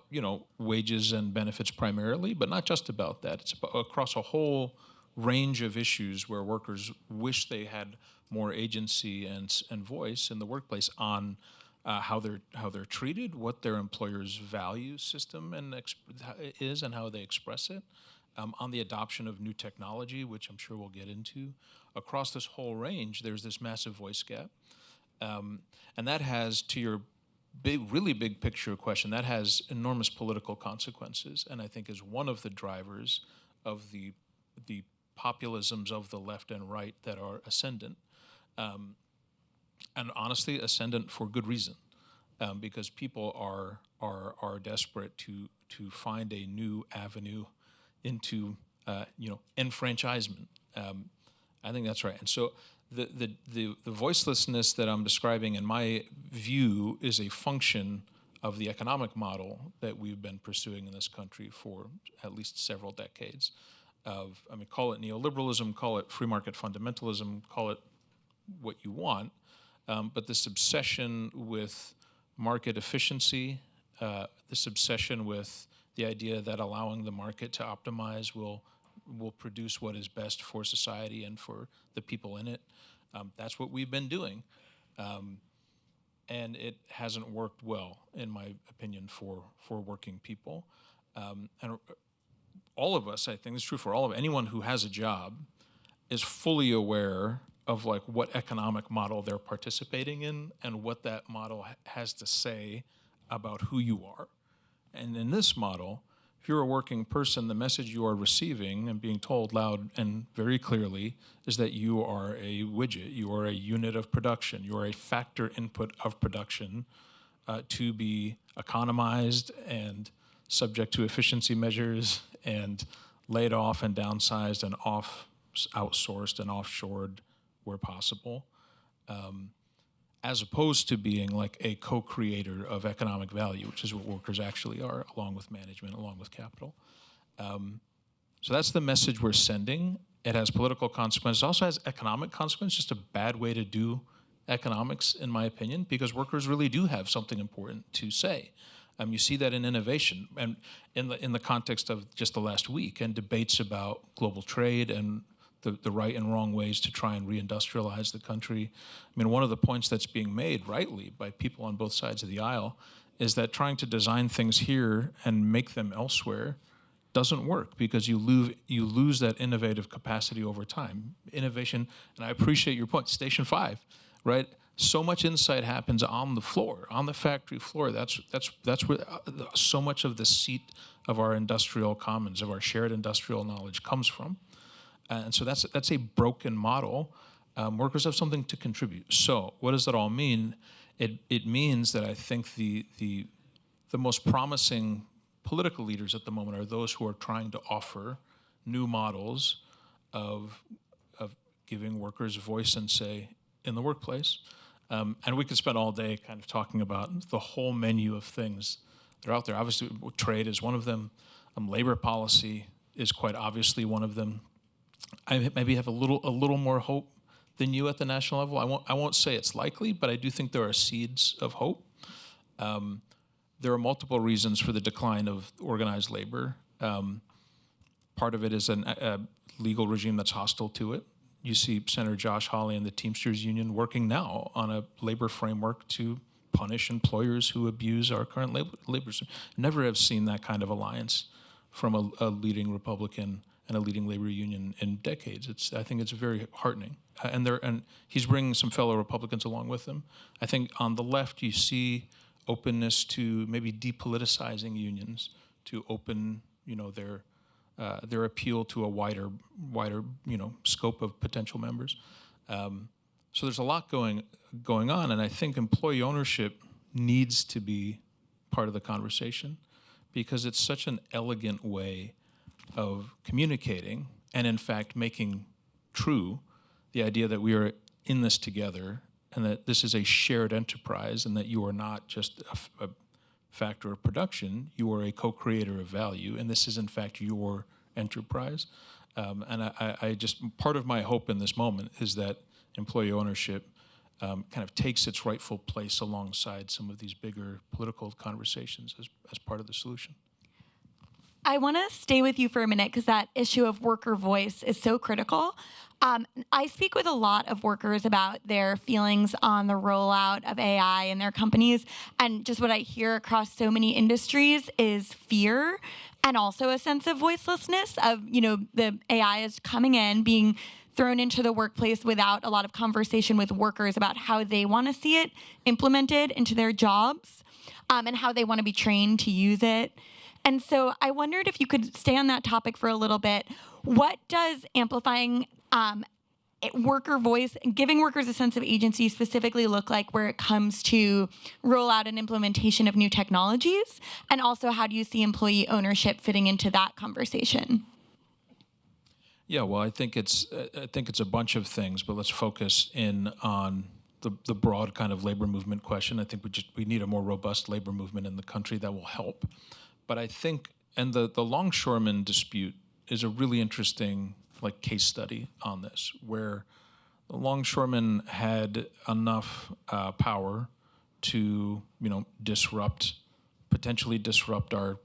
wages and benefits primarily, but not just about that. It's about across a whole range of issues where workers wish they had more agency and voice in the workplace on how they're treated, what their employer's value system is and how they express it, on the adoption of new technology, which I'm sure we'll get into. Across this whole range, there's this massive voice gap. And that has, to your really big picture question, that has enormous political consequences, and I think is one of the drivers of the populisms of the left and right that are ascendant. And honestly, ascendant for good reason, because people are desperate to find a new avenue into enfranchisement. I think that's right. And so the voicelessness that I'm describing, in my view, is a function of the economic model that we've been pursuing in this country for at least several decades. Call it neoliberalism, call it free market fundamentalism, call it what you want, but this obsession with market efficiency, this obsession with the idea that allowing the market to optimize will produce what is best for society and for the people in it. That's what we've been doing. and it hasn't worked well, in my opinion, for working people. And all of us, I think it's true for all of anyone who has a job, is fully aware of like what economic model they're participating in and what that model has to say about who you are. And in this model, if you're a working person, the message you are receiving and being told loud and very clearly is that you are a widget, you are a unit of production, you are a factor input of production to be economized and subject to efficiency measures and laid off and downsized and outsourced and offshored where possible, as opposed to being like a co-creator of economic value, which is what workers actually are, along with management, along with capital. So that's the message we're sending. It has political consequences. It also has economic consequences, just a bad way to do economics, in my opinion, because workers really do have something important to say. You see that in innovation and in the context of just the last week and debates about global trade and the right and wrong ways to try and reindustrialize the country. I mean, one of the points that's being made rightly by people on both sides of the aisle is that trying to design things here and make them elsewhere doesn't work because you lose that innovative capacity over time. Innovation, and I appreciate your point, Station 5, right? So much insight happens on the floor, on the factory floor. That's where so much of the seat of our industrial commons, of our shared industrial knowledge comes from. And so that's a broken model. Workers have something to contribute. So what does that all mean? It means that I think the most promising political leaders at the moment are those who are trying to offer new models of giving workers voice and say in the workplace. And we could spend all day kind of talking about the whole menu of things that are out there. Obviously, trade is one of them. Labor policy is quite obviously one of them. I maybe have a little more hope than you at the national level. I won't say it's likely, but I do think there are seeds of hope. There are multiple reasons for the decline of organized labor. Part of it is a legal regime that's hostile to it. You see Senator Josh Hawley and the Teamsters Union working now on a labor framework to punish employers who abuse our current labor system. Never have seen that kind of alliance from a leading Republican and a leading labor union in decades. I think it's very heartening. And he's bringing some fellow Republicans along with him. I think on the left you see openness to maybe depoliticizing unions, to open their appeal to a wider scope of potential members. So there's a lot going on, and I think employee ownership needs to be part of the conversation because it's such an elegant way of communicating and in fact making true the idea that we are in this together and that this is a shared enterprise and that you are not just a factor of production, you are a co-creator of value, and this is in fact your enterprise. And I just, part of my hope in this moment is that employee ownership kind of takes its rightful place alongside some of these bigger political conversations as part of the solution. I want to stay with you for a minute because that issue of worker voice is so critical. I speak with a lot of workers about their feelings on the rollout of AI in their companies, and just what I hear across so many industries is fear and also a sense of voicelessness of, the AI is coming in, being thrown into the workplace without a lot of conversation with workers about how they want to see it implemented into their jobs, and how they want to be trained to use it. And so I wondered if you could stay on that topic for a little bit. What does amplifying worker voice and giving workers a sense of agency specifically look like where it comes to rollout and implementation of new technologies? And also, how do you see employee ownership fitting into that conversation? Yeah, well, I think it's a bunch of things, but let's focus in on the broad kind of labor movement question. I think we need a more robust labor movement in the country that will help. But I think, and the longshoreman dispute is a really interesting case study on this, where the longshoremen had enough power to potentially disrupt our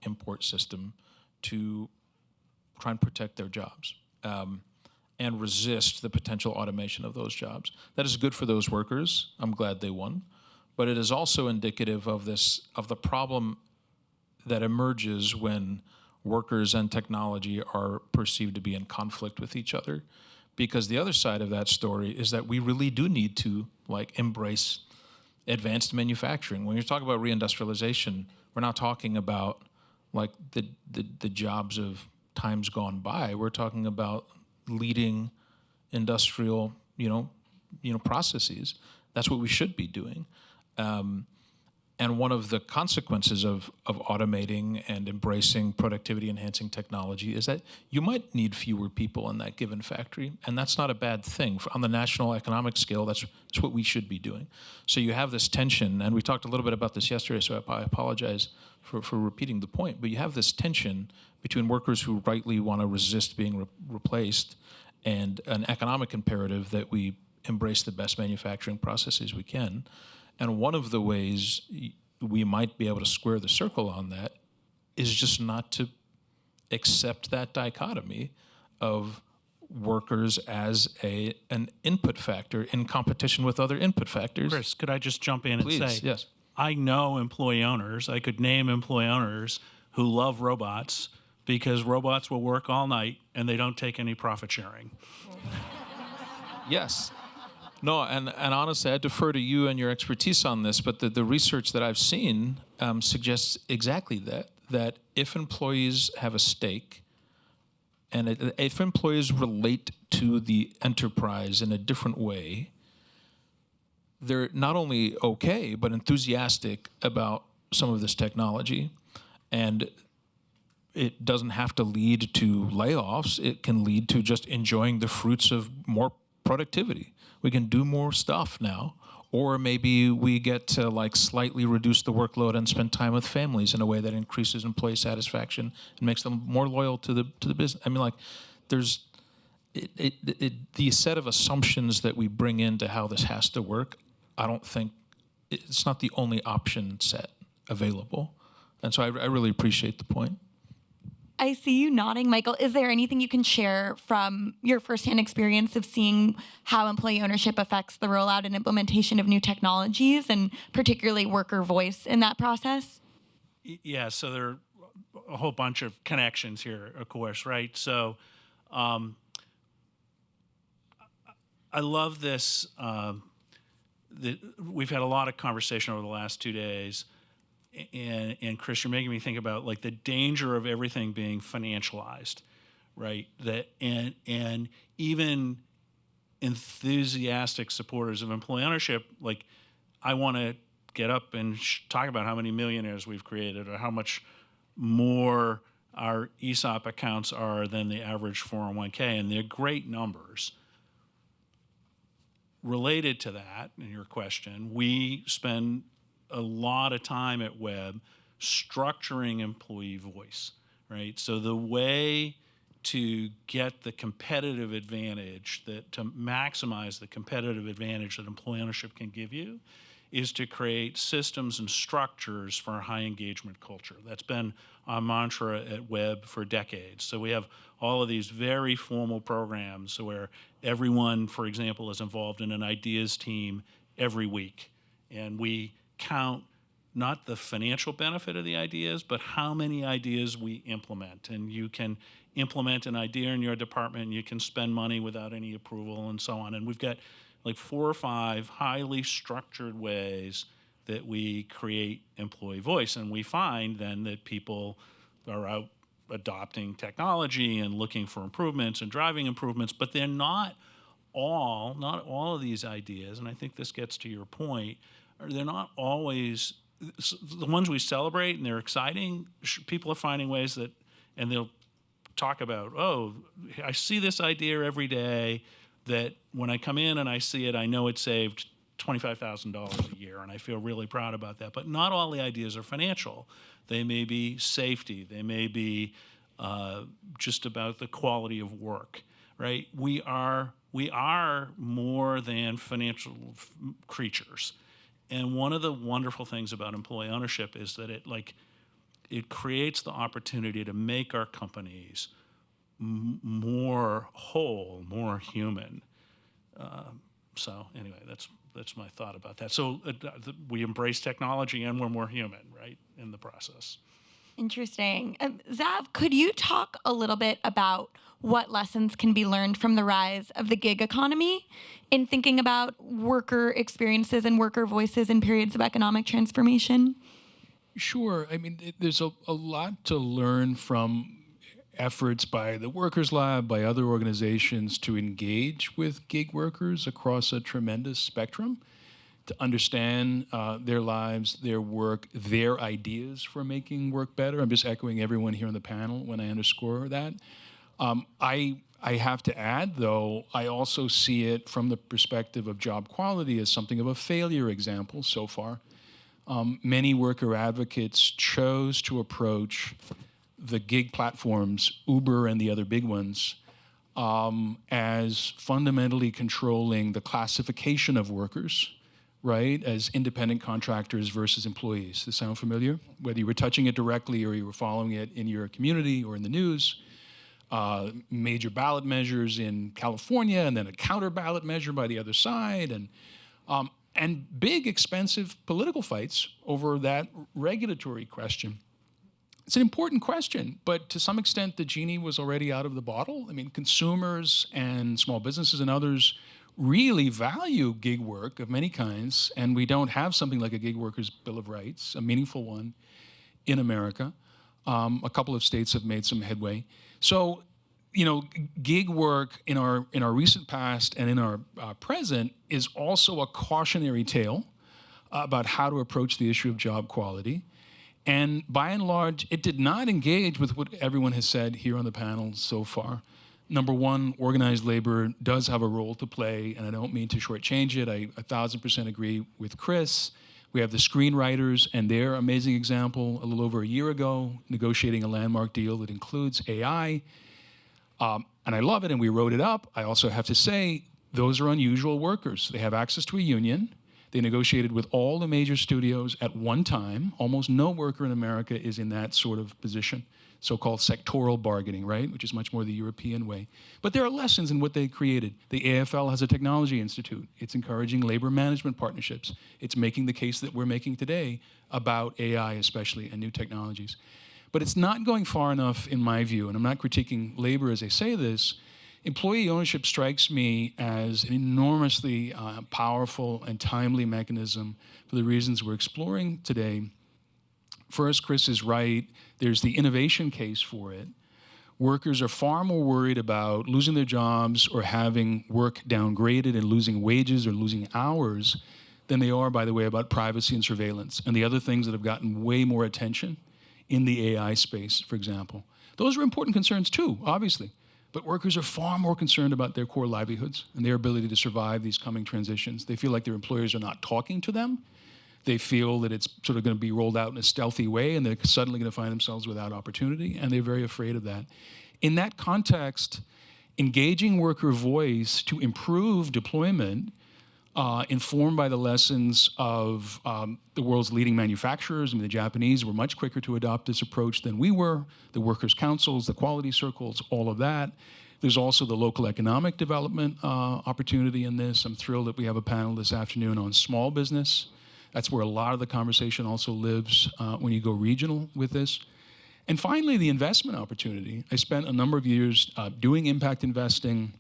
import system to try and protect their jobs and resist the potential automation of those jobs. That is good for those workers. I'm glad they won. but it is also indicative of the problem that emerges when workers and technology are perceived to be in conflict with each other. Because the other side of that story is that we really do need to embrace advanced manufacturing. When you're talking about reindustrialization, we're not talking about the jobs of times gone by. We're talking about leading industrial, processes. That's what we should be doing. And one of the consequences of automating and embracing productivity-enhancing technology is that you might need fewer people in that given factory, and that's not a bad thing. On the national economic scale, that's what we should be doing. So you have this tension, and we talked a little bit about this yesterday, so I apologize for repeating the point, but you have this tension between workers who rightly want to resist being replaced and an economic imperative that we embrace the best manufacturing processes we can. And one of the ways we might be able to square the circle on that is just not to accept that dichotomy of workers as an input factor in competition with other input factors. Chris, could I just jump in Please, and say, yes. I know employee owners, I could name employee owners who love robots because robots will work all night and they don't take any profit sharing. Yes. No, and honestly, I defer to you and your expertise on this, but the research that I've seen suggests exactly that if employees have a stake, and if employees relate to the enterprise in a different way, they're not only okay, but enthusiastic about some of this technology. And it doesn't have to lead to layoffs. It can lead to just enjoying the fruits of more productivity. We can do more stuff now, or maybe we get to slightly reduce the workload and spend time with families in a way that increases employee satisfaction and makes them more loyal to the business. I mean, there's the set of assumptions that we bring into how this has to work. I don't think it's not the only option set available, and so I really appreciate the point. I see you nodding, Michael. Is there anything you can share from your firsthand experience of seeing how employee ownership affects the rollout and implementation of new technologies, and particularly worker voice in that process? Yeah, so there are a whole bunch of connections here, of course, right? So I love this. We've had a lot of conversation over the last 2 days. And Chris, you're making me think about the danger of everything being financialized, right? That and even enthusiastic supporters of employee ownership, I want to get up and talk about how many millionaires we've created, or how much more our ESOP accounts are than the average 401k, and they're great numbers. Related to that, in your question, we spend a lot of time at Web structuring employee voice, right? So the way to get the competitive advantage, to maximize the competitive advantage that employee ownership can give you, is to create systems and structures for a high engagement culture. That's been our mantra at Web for decades. So we have all of these very formal programs where everyone, for example, is involved in an ideas team every week. And we count not the financial benefit of the ideas, but how many ideas we implement. And you can implement an idea in your department, and you can spend money without any approval and so on. And we've got 4 or 5 highly structured ways that we create employee voice. And we find then that people are out adopting technology and looking for improvements and driving improvements, but they're not all of these ideas, and I think this gets to your point, they're not always the ones we celebrate and they're exciting. People are finding ways that, and they'll talk about, oh, I see this idea every day that when I come in and I see it, I know it saved $25,000 a year, and I feel really proud about that. But not all the ideas are financial. They may be safety. They may be just about the quality of work, right? We are more than financial creatures. And one of the wonderful things about employee ownership is that it creates the opportunity to make our companies more whole, more human. So anyway, that's that's my thought about that. So we embrace technology and we're more human, right, in the process. Interesting. Zav, could you talk a little bit about what lessons can be learned from the rise of the gig economy in thinking about worker experiences and worker voices in periods of economic transformation? Sure. I mean, there's a lot to learn from efforts by the Workers Lab, by other organizations to engage with gig workers across a tremendous spectrum, to understand their lives, their work, their ideas for making work better. I'm just echoing everyone here on the panel when I underscore that. I have to add, though, I also see it from the perspective of job quality as something of a failure example so far. Many worker advocates chose to approach the gig platforms, Uber and the other big ones, as fundamentally controlling the classification of workers, right, as independent contractors versus employees. Does this sound familiar? Whether you were touching it directly or you were following it in your community or in the news, major ballot measures in California and then a counter ballot measure by the other side, and big, expensive political fights over that regulatory question. It's an important question, but to some extent, the genie was already out of the bottle. I mean, consumers and small businesses and others really value gig work of many kinds, and we don't have something like a gig workers' Bill of Rights, a meaningful one, in America. A couple of states have made some headway. So, you know, gig work in our recent past and in our present is also a cautionary tale about how to approach the issue of job quality. And by and large, it did not engage with what everyone has said here on the panel so far. Number one, organized labor does have a role to play, and I don't mean to shortchange it. I 1,000% agree with Chris. We have the screenwriters and their amazing example a little over a year ago, negotiating a landmark deal that includes AI. And I love it, and we wrote it up. I also have to say, those are unusual workers. They have access to a union. They negotiated with all the major studios at one time. Almost no worker in America is in that sort of position, so-called sectoral bargaining, right, which is much more the European way. But there are lessons in what they created. The AFL has a technology institute. It's encouraging labor management partnerships. It's making the case that we're making today about AI especially and new technologies. But it's not going far enough in my view, and I'm not critiquing labor as I say this. Employee ownership strikes me as an enormously powerful and timely mechanism for the reasons we're exploring today. First, Chris is right. There's the innovation case for it. Workers are far more worried about losing their jobs or having work downgraded and losing wages or losing hours than they are, by the way, about privacy and surveillance and the other things that have gotten way more attention in the AI space, for example. Those are important concerns too, obviously. But workers are far more concerned about their core livelihoods and their ability to survive these coming transitions. They feel like their employers are not talking to them. They feel that it's sort of going to be rolled out in a stealthy way and they're suddenly going to find themselves without opportunity, and they're very afraid of that. In that context, engaging worker voice to improve deployment, informed by the lessons of the world's leading manufacturers. I mean, the Japanese were much quicker to adopt this approach than we were, the workers' councils, the quality circles, all of that. There's also the local economic development opportunity in this. I'm thrilled that we have a panel this afternoon on small business. That's where a lot of the conversation also lives when you go regional with this. And finally, the investment opportunity. I spent a number of years doing impact investing,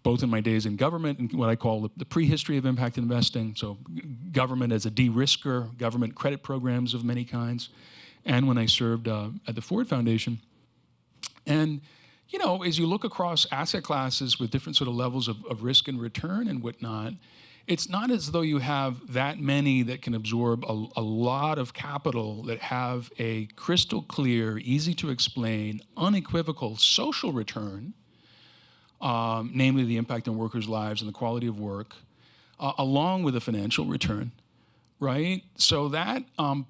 both in my days in government and what I call the prehistory of impact investing, so government as a de-risker, government credit programs of many kinds, and when I served at the Ford Foundation. And, you know, as you look across asset classes with different sort of levels of risk and return and whatnot, it's not as though you have that many that can absorb a lot of capital that have a crystal clear, easy to explain, unequivocal social return, namely the impact on workers' lives and the quality of work, along with a financial return, right? So that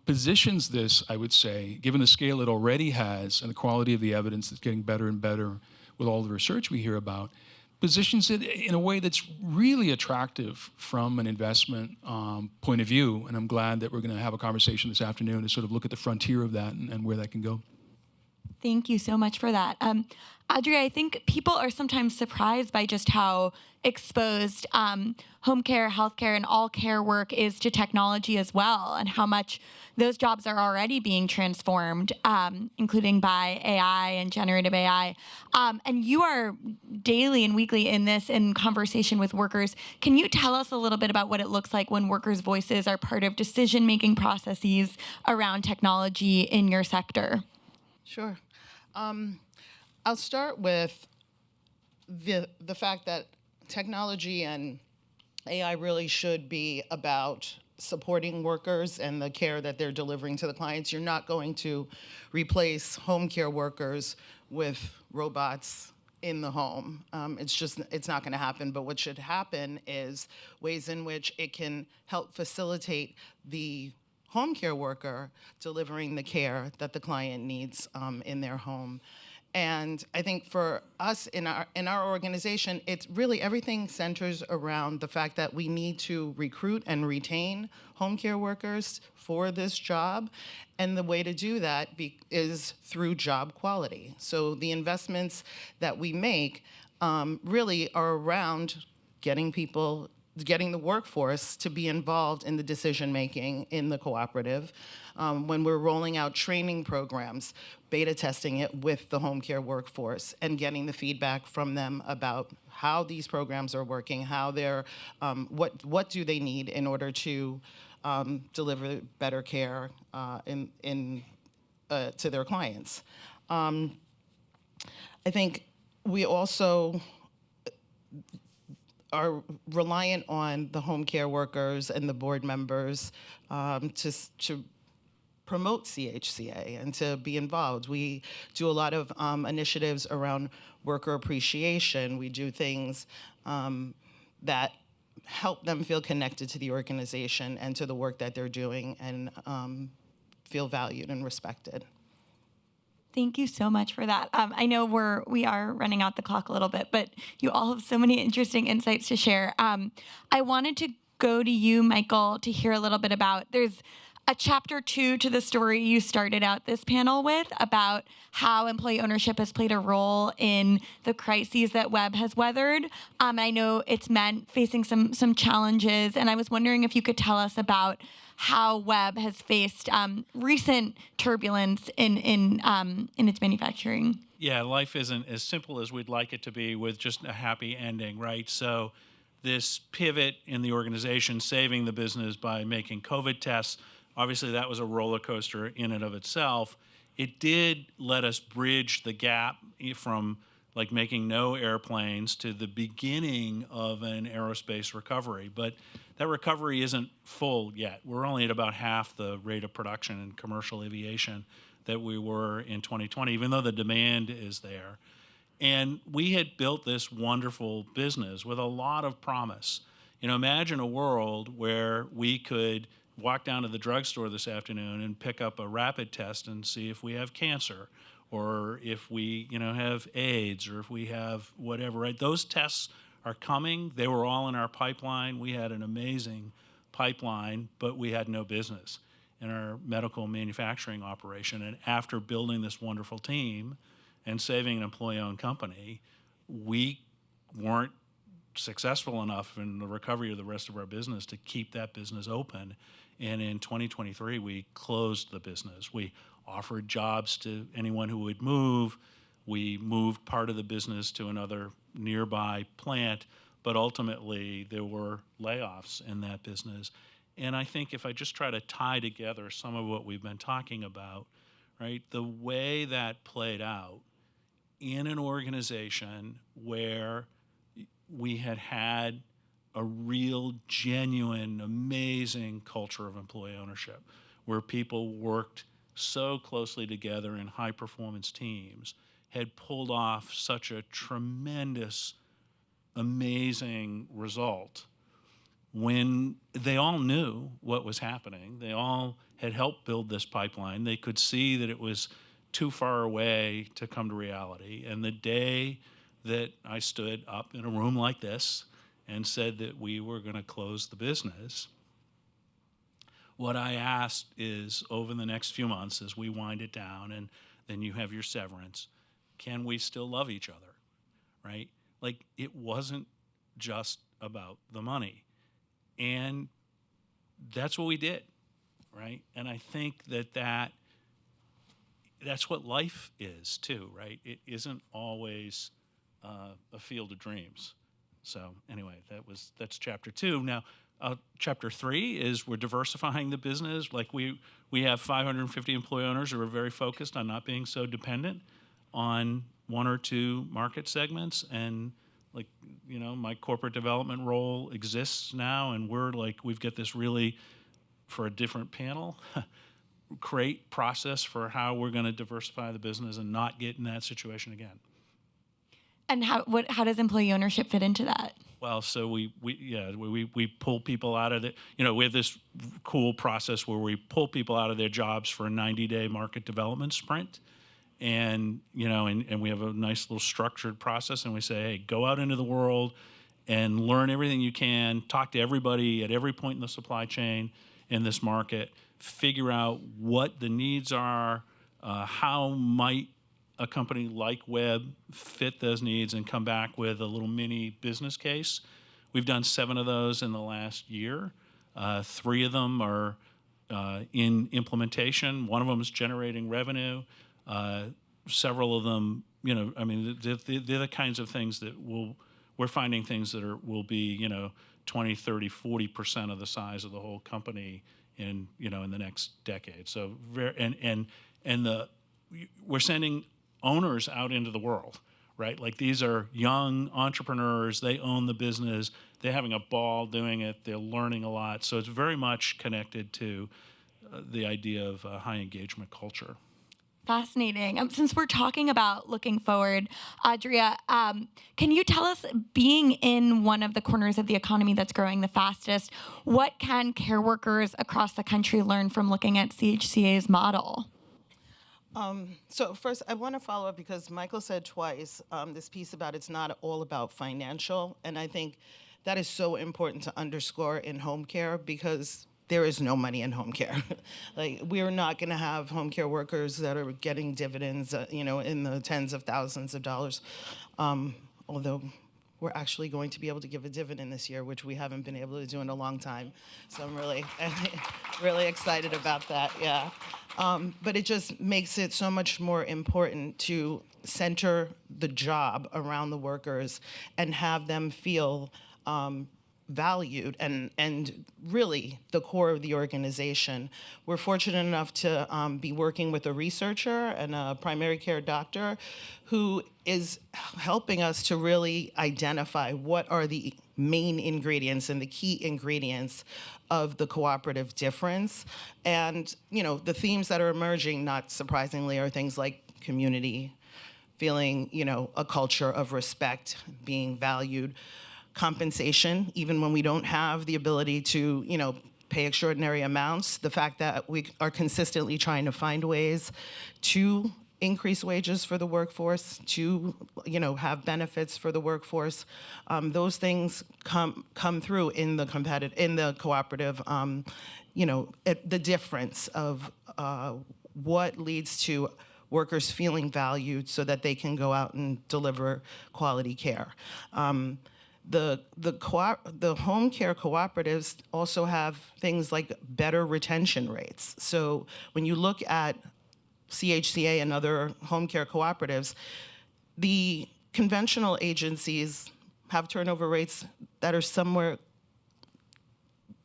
positions this, I would say, given the scale it already has and the quality of the evidence that's getting better and better with all the research we hear about, positions it in a way that's really attractive from an investment point of view. And I'm glad that we're going to have a conversation this afternoon to sort of look at the frontier of that and where that can go. Thank you so much for that. Audrey, I think people are sometimes surprised by just how exposed home care, healthcare, and all care work is to technology as well, and how much those jobs are already being transformed, including by AI and generative AI. And you are daily and weekly in conversation with workers. Can you tell us a little bit about what it looks like when workers' voices are part of decision-making processes around technology in your sector? Sure. I'll start with the fact that technology and AI really should be about supporting workers and the care that they're delivering to the clients. You're not going to replace home care workers with robots in the home. It's not going to happen. But what should happen is ways in which it can help facilitate the home care worker delivering the care that the client needs in their home. And I think for us in our organization, it's really everything centers around the fact that we need to recruit and retain home care workers for this job. And the way to do that is through job quality. So the investments that we make really are around getting the workforce to be involved in the decision-making in the cooperative. When we're rolling out training programs, beta testing it with the home care workforce and getting the feedback from them about how these programs are working, how they're, what do they need in order to deliver better care to their clients. I think we also are reliant on the home care workers and the board members to promote CHCA and to be involved. We do a lot of initiatives around worker appreciation. We do things that help them feel connected to the organization and to the work that they're doing and feel valued and respected. Thank you so much for that. I know we are running out the clock a little bit, but you all have so many interesting insights to share. I wanted to go to you, Michael, to hear a little bit about, there's a chapter 2 to the story you started out this panel with about how employee ownership has played a role in the crises that Webb has weathered. I know it's meant facing some challenges, and I was wondering if you could tell us about how Webb has faced recent turbulence in its manufacturing. Yeah, life isn't as simple as we'd like it to be with just a happy ending, right? So this pivot in the organization, saving the business by making COVID tests, obviously that was a roller coaster in and of itself. It did let us bridge the gap from like making no airplanes to the beginning of an aerospace recovery. But that recovery isn't full yet. We're only at about half the rate of production in commercial aviation that we were in 2020, even though the demand is there. And we had built this wonderful business with a lot of promise. You know, imagine a world where we could walk down to the drugstore this afternoon and pick up a rapid test and see if we have cancer, or if we, have AIDS, or if we have whatever, right? Those tests are coming. They were all in our pipeline. We had an amazing pipeline, but we had no business in our medical manufacturing operation. And after building this wonderful team and saving an employee-owned company, we weren't successful enough in the recovery of the rest of our business to keep that business open. And in 2023, we closed the business. We offered jobs to anyone who would move. We moved part of the business to another nearby plant, but ultimately there were layoffs in that business. And I think if I just try to tie together some of what we've been talking about, right, the way that played out in an organization where we had a real, genuine, amazing culture of employee ownership, where people worked so closely together in high-performance teams, had pulled off such a tremendous, amazing result. When they all knew what was happening, they all had helped build this pipeline, they could see that it was too far away to come to reality. And the day that I stood up in a room like this and said that we were going to close the business, what I asked is, over the next few months as we wind it down, and then you have your severance. Can we still love each other, right? Like, it wasn't just about the money. And that's what we did, right? And I think that's what life is too, right? It isn't always a field of dreams. So anyway, that's chapter 2. Now, chapter 3 is we're diversifying the business. Like we have 550 employee owners who are very focused on not being so dependent on 1 or 2 market segments. And like, you know, my corporate development role exists now, and we've got this really, for a different panel, great process for how we're going to diversify the business and not get in that situation again. And how does employee ownership fit into that? Well, so we pull people out of it. You know, we have this cool process where we pull people out of their jobs for a 90-day market development sprint. And, you know, and we have a nice little structured process, and we say, hey, go out into the world and learn everything you can, talk to everybody at every point in the supply chain in this market, figure out what the needs are, how might a company like Webb fit those needs, and come back with a little mini business case. We've done 7 of those in the last year. 3 of them are in implementation. 1 of them is generating revenue. Several of them, you know, I mean, they're the kinds of things that we're finding things that will be, you know, 20, 30, 40% of the size of the whole company in the next decade. So we're sending owners out into the world, right? Like, these are young entrepreneurs. They own the business. They're having a ball doing it. They're learning a lot. So it's very much connected to the idea of a high engagement culture. Fascinating. Since we're talking about looking forward, Adria, can you tell us, being in one of the corners of the economy that's growing the fastest, what can care workers across the country learn from looking at CHCA's model? So first, I want to follow up because Michael said twice this piece about it's not all about financial, and I think that is so important to underscore in home care, because there is no money in home care. Like, we're not going to have home care workers that are getting dividends, in the tens of thousands of dollars, although we're actually going to be able to give a dividend this year, which we haven't been able to do in a long time. So I'm really excited about that, yeah. But it just makes it so much more important to center the job around the workers and have them feel valued and really the core of the organization. We're fortunate enough to be working with a researcher and a primary care doctor who is helping us to really identify what are the main ingredients and the key ingredients of the cooperative difference. And, the themes that are emerging, not surprisingly, are things like community, feeling, a culture of respect, being valued, compensation, even when we don't have the ability to, pay extraordinary amounts, the fact that we are consistently trying to find ways to increase wages for the workforce, to have benefits for the workforce. Those things come through in the cooperative. The difference of what leads to workers feeling valued so that they can go out and deliver quality care. The home care cooperatives also have things like better retention rates. So when you look at CHCA and other home care cooperatives, the conventional agencies have turnover rates that are somewhere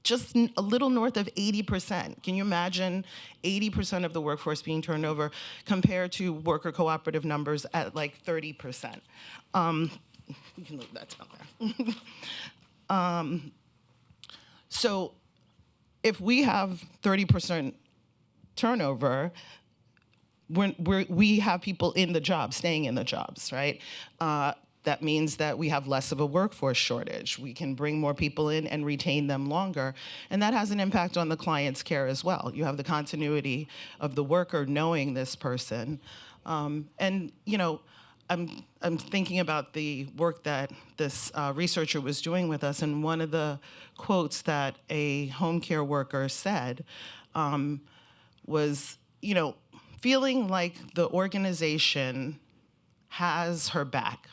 just a little north of 80%. Can you imagine 80% of the workforce being turned over compared to worker cooperative numbers at like 30%? You can leave that down there. So if we have 30% turnover, we have people in the job, staying in the jobs, right? That means that we have less of a workforce shortage. We can bring more people in and retain them longer. And that has an impact on the client's care as well. You have the continuity of the worker knowing this person. I'm thinking about the work that this researcher was doing with us, and one of the quotes that a home care worker said was, feeling like the organization has her back,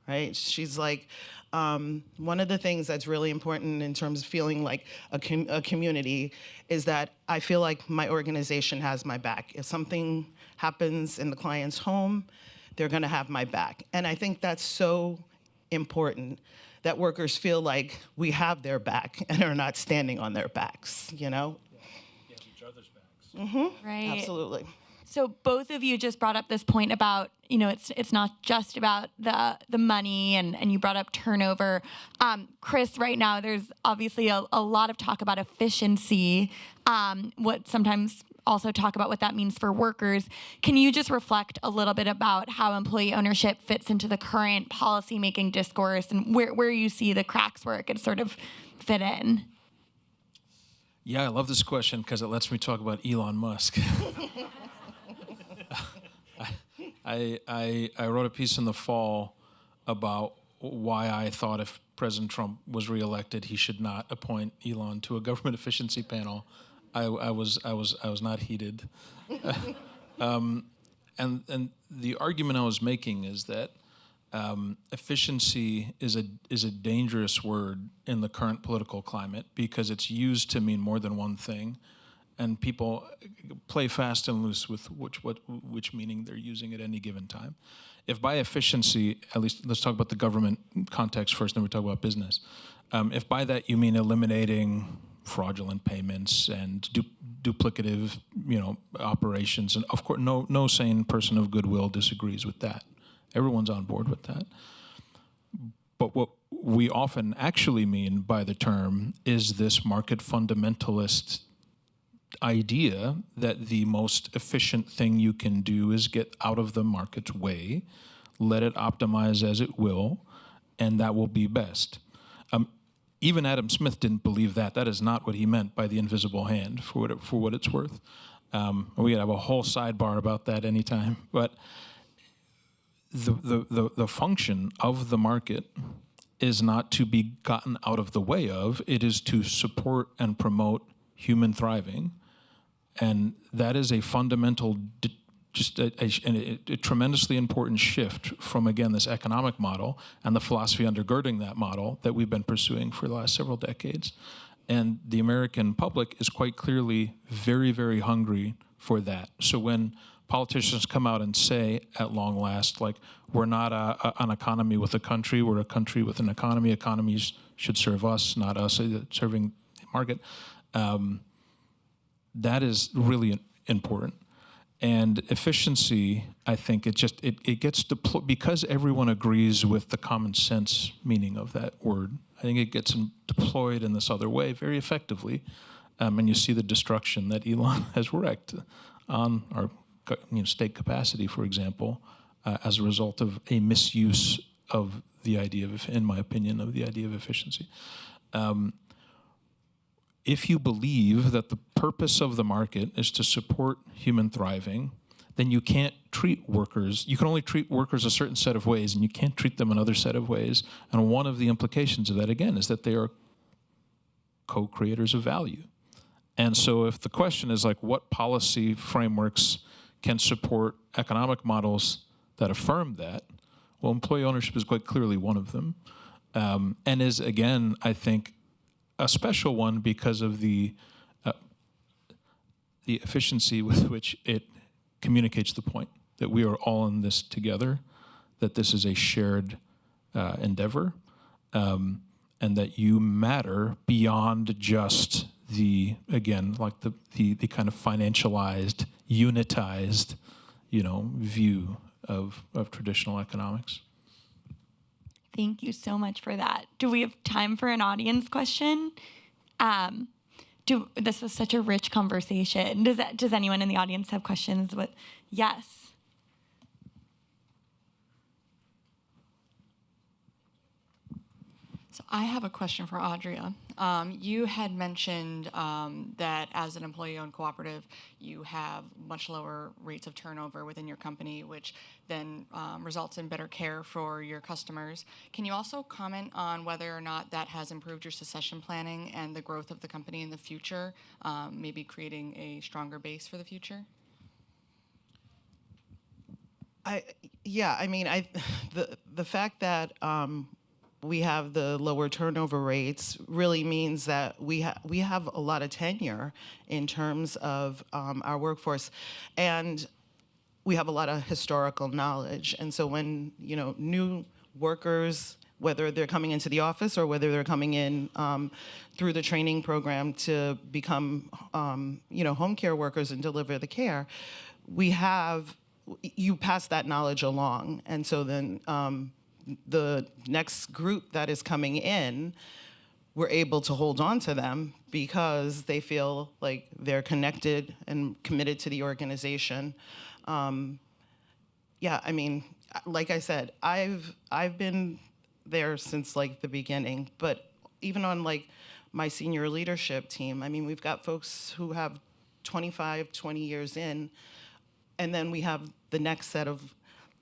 right? She's like, one of the things that's really important in terms of feeling like a community is that I feel like my organization has my back. If something happens in the client's home, they're gonna have my back. And I think that's so important, that workers feel like we have their back and are not standing on their backs, you know? Yeah, each other's backs. Right. Absolutely. So both of you just brought up this point about, you know, it's not just about the money, and you brought up turnover. Chris, right now there's obviously a lot of talk about efficiency, what sometimes also talk about what that means for workers. Can you just reflect a little bit about how employee ownership fits into the current policymaking discourse, and where you see the cracks where it could sort of fit in? Yeah, I love this question because it lets me talk about Elon Musk. I wrote a piece in the fall about why I thought if President Trump was reelected, he should not appoint Elon to a government efficiency panel. I was not heated, and the argument I was making is that efficiency is a dangerous word in the current political climate because it's used to mean more than one thing. And people play fast and loose with which meaning they're using at any given time. If by efficiency, at least let's talk about the government context first, then we talk about business. If by that you mean eliminating fraudulent payments and duplicative, operations, and of course, no sane person of goodwill disagrees with that. Everyone's on board with that. But what we often actually mean by the term is this market fundamentalist idea that the most efficient thing you can do is get out of the market's way, let it optimize as it will, and that will be best. Even Adam Smith didn't believe that. That is not what he meant by the invisible hand, for what it's worth. We could have a whole sidebar about that anytime. But the function of the market is not to be gotten out of the way of. It is to support and promote human thriving. And that is a fundamental, just a tremendously important shift from, again, this economic model and the philosophy undergirding that model that we've been pursuing for the last several decades. And the American public is quite clearly very, very hungry for that. So when politicians come out and say, at long last, like, we're not an economy with a country, we're a country with an economy. Economies should serve us, not us serving the market. That is really important. And efficiency, I think it gets deployed because everyone agrees with the common sense meaning of that word. I think it gets deployed in this other way very effectively. And you see the destruction that Elon has wreaked on our state capacity, for example, as a result of a misuse of the idea of, in my opinion, of the idea of efficiency. If you believe that the purpose of the market is to support human thriving, then you can't treat workers, you can only treat workers a certain set of ways, and you can't treat them another set of ways. And one of the implications of that, again, is that they are co-creators of value. And so if the question is like, what policy frameworks can support economic models that affirm that, well, employee ownership is quite clearly one of them. And is, again, I think, a special one because of the efficiency with which it communicates the point that we are all in this together, that this is a shared endeavor, and that you matter beyond just the, again, like the kind of financialized, unitized, view of traditional economics. Thank you so much for that. Do we have time for an audience question? This was such a rich conversation. Does anyone in the audience have questions? Yes. So I have a question for Audria. You had mentioned that as an employee-owned cooperative, you have much lower rates of turnover within your company, which then results in better care for your customers. Can you also comment on whether or not that has improved your succession planning and the growth of the company in the future, maybe creating a stronger base for the future? The fact that we have the lower turnover rates really means that we have a lot of tenure in terms of our workforce, and we have a lot of historical knowledge. And so when new workers, whether they're coming into the office or whether they're coming in through the training program to become home care workers and deliver the care, you pass that knowledge along. And so then the next group that is coming in, we're able to hold on to them because they feel like they're connected and committed to the organization. Like I said, I've been there since like the beginning, but even on like my senior leadership team, we've got folks who have 25, 20 years in, and then we have the next set of,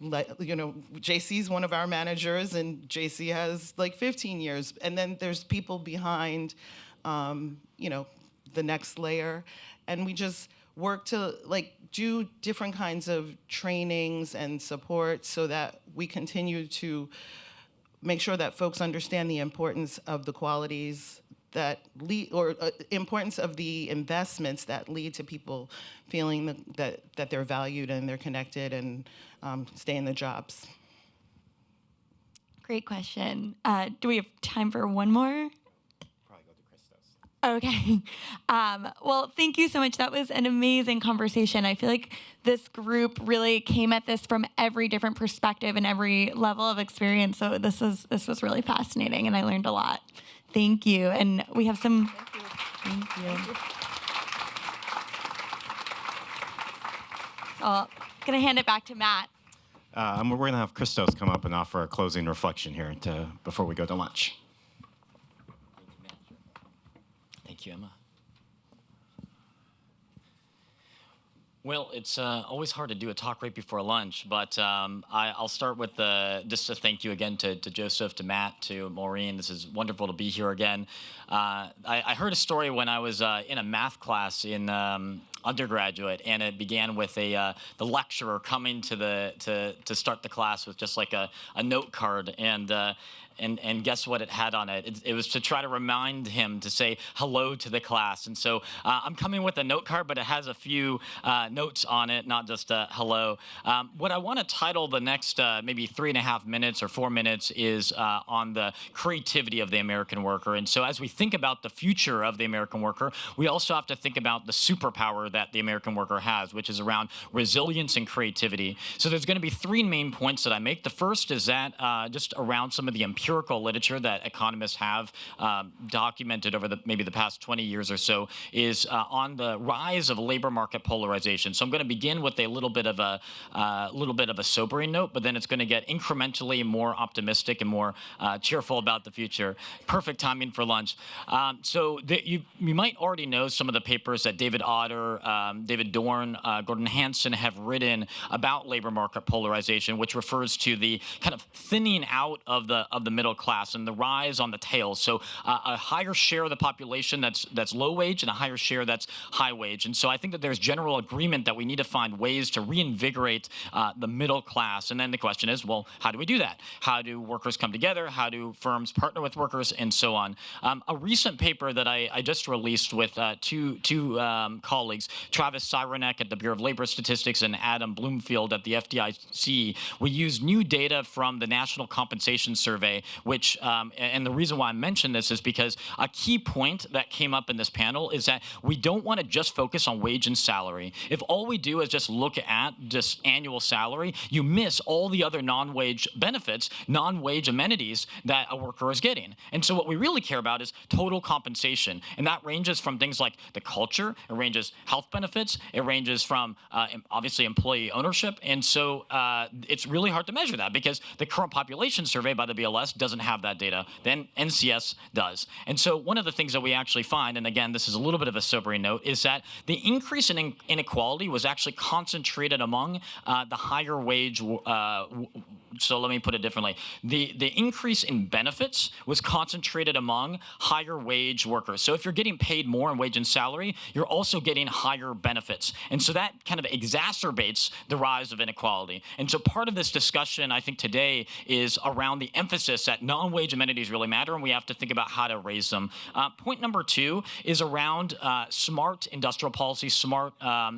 JC's one of our managers, and JC has like 15 years. And then there's people behind, the next layer. And we just work to like do different kinds of trainings and support so that we continue to make sure that folks understand the importance of the qualities that lead, or importance of the investments that lead to people feeling that they're valued and they're connected and stay in the jobs. Great question. Do we have time for one more? Probably go to Christos. Okay. Well, thank you so much. That was an amazing conversation. I feel like this group really came at this from every different perspective and every level of experience. So this was really fascinating, and I learned a lot. Thank you. And we have some. Thank you. So I'm going to hand it back to Matt. We're going to have Christos come up and offer a closing reflection here before we go to lunch. Thank you, Emma. Well, it's always hard to do a talk right before lunch, but I'll start with just to thank you again to Joseph, to Matt, to Maureen. This is wonderful to be here again. I heard a story when I was in a math class in undergraduate, and it began with the lecturer coming to start the class with just like a note card, and guess what it had on it? It was to try to remind him to say hello to the class. And so I'm coming with a note card, but it has a few notes on it, not just hello. What I want to title the next maybe 3.5 minutes or 4 minutes is on the creativity of the American worker. And so as we think about the future of the American worker, we also have to think about the superpower that the American worker has, which is around resilience and creativity. So there's going to be 3 main points that I make. The first is that just around some of the empirical literature that economists have documented over maybe the past 20 years or so is on the rise of labor market polarization. So I'm going to begin with a little bit of a sobering note, but then it's going to get incrementally more optimistic and more cheerful about the future. Perfect timing for lunch. So you might already know some of the papers that David Otter, David Dorn, Gordon Hansen have written about labor market polarization, which refers to the kind of thinning out of the middle class and the rise on the tails. So a higher share of the population that's low wage and a higher share that's high wage. And so I think that there's general agreement that we need to find ways to reinvigorate the middle class. And then the question is, well, how do we do that? How do workers come together? How do firms partner with workers, and so on? A recent paper that I just released with two colleagues, Travis Cyranek at the Bureau of Labor Statistics and Adam Bloomfield at the FDIC, we used new data from the National Compensation Survey, which, and the reason why I mention this is because a key point that came up in this panel is that we don't want to just focus on wage and salary. If all we do is just look at just annual salary, you miss all the other non-wage benefits, non-wage amenities that a worker is getting. And so what we really care about is total compensation. And that ranges from things like the culture, it ranges health benefits, it ranges from obviously employee ownership. And so it's really hard to measure that because the current population survey by the BLS doesn't have that data. Then NCS does. And so one of the things that we actually find, and again, this is a little bit of a sobering note, is that the increase in inequality inequality was actually concentrated among the higher wage. So let me put it differently. The increase in benefits was concentrated among higher wage workers. So if you're getting paid more in wage and salary, you're also getting higher benefits. And so that kind of exacerbates the rise of inequality. And so part of this discussion, I think, today is around the emphasis that non-wage amenities really matter, and we have to think about how to raise them. Point number 2 is around smart industrial policy, smart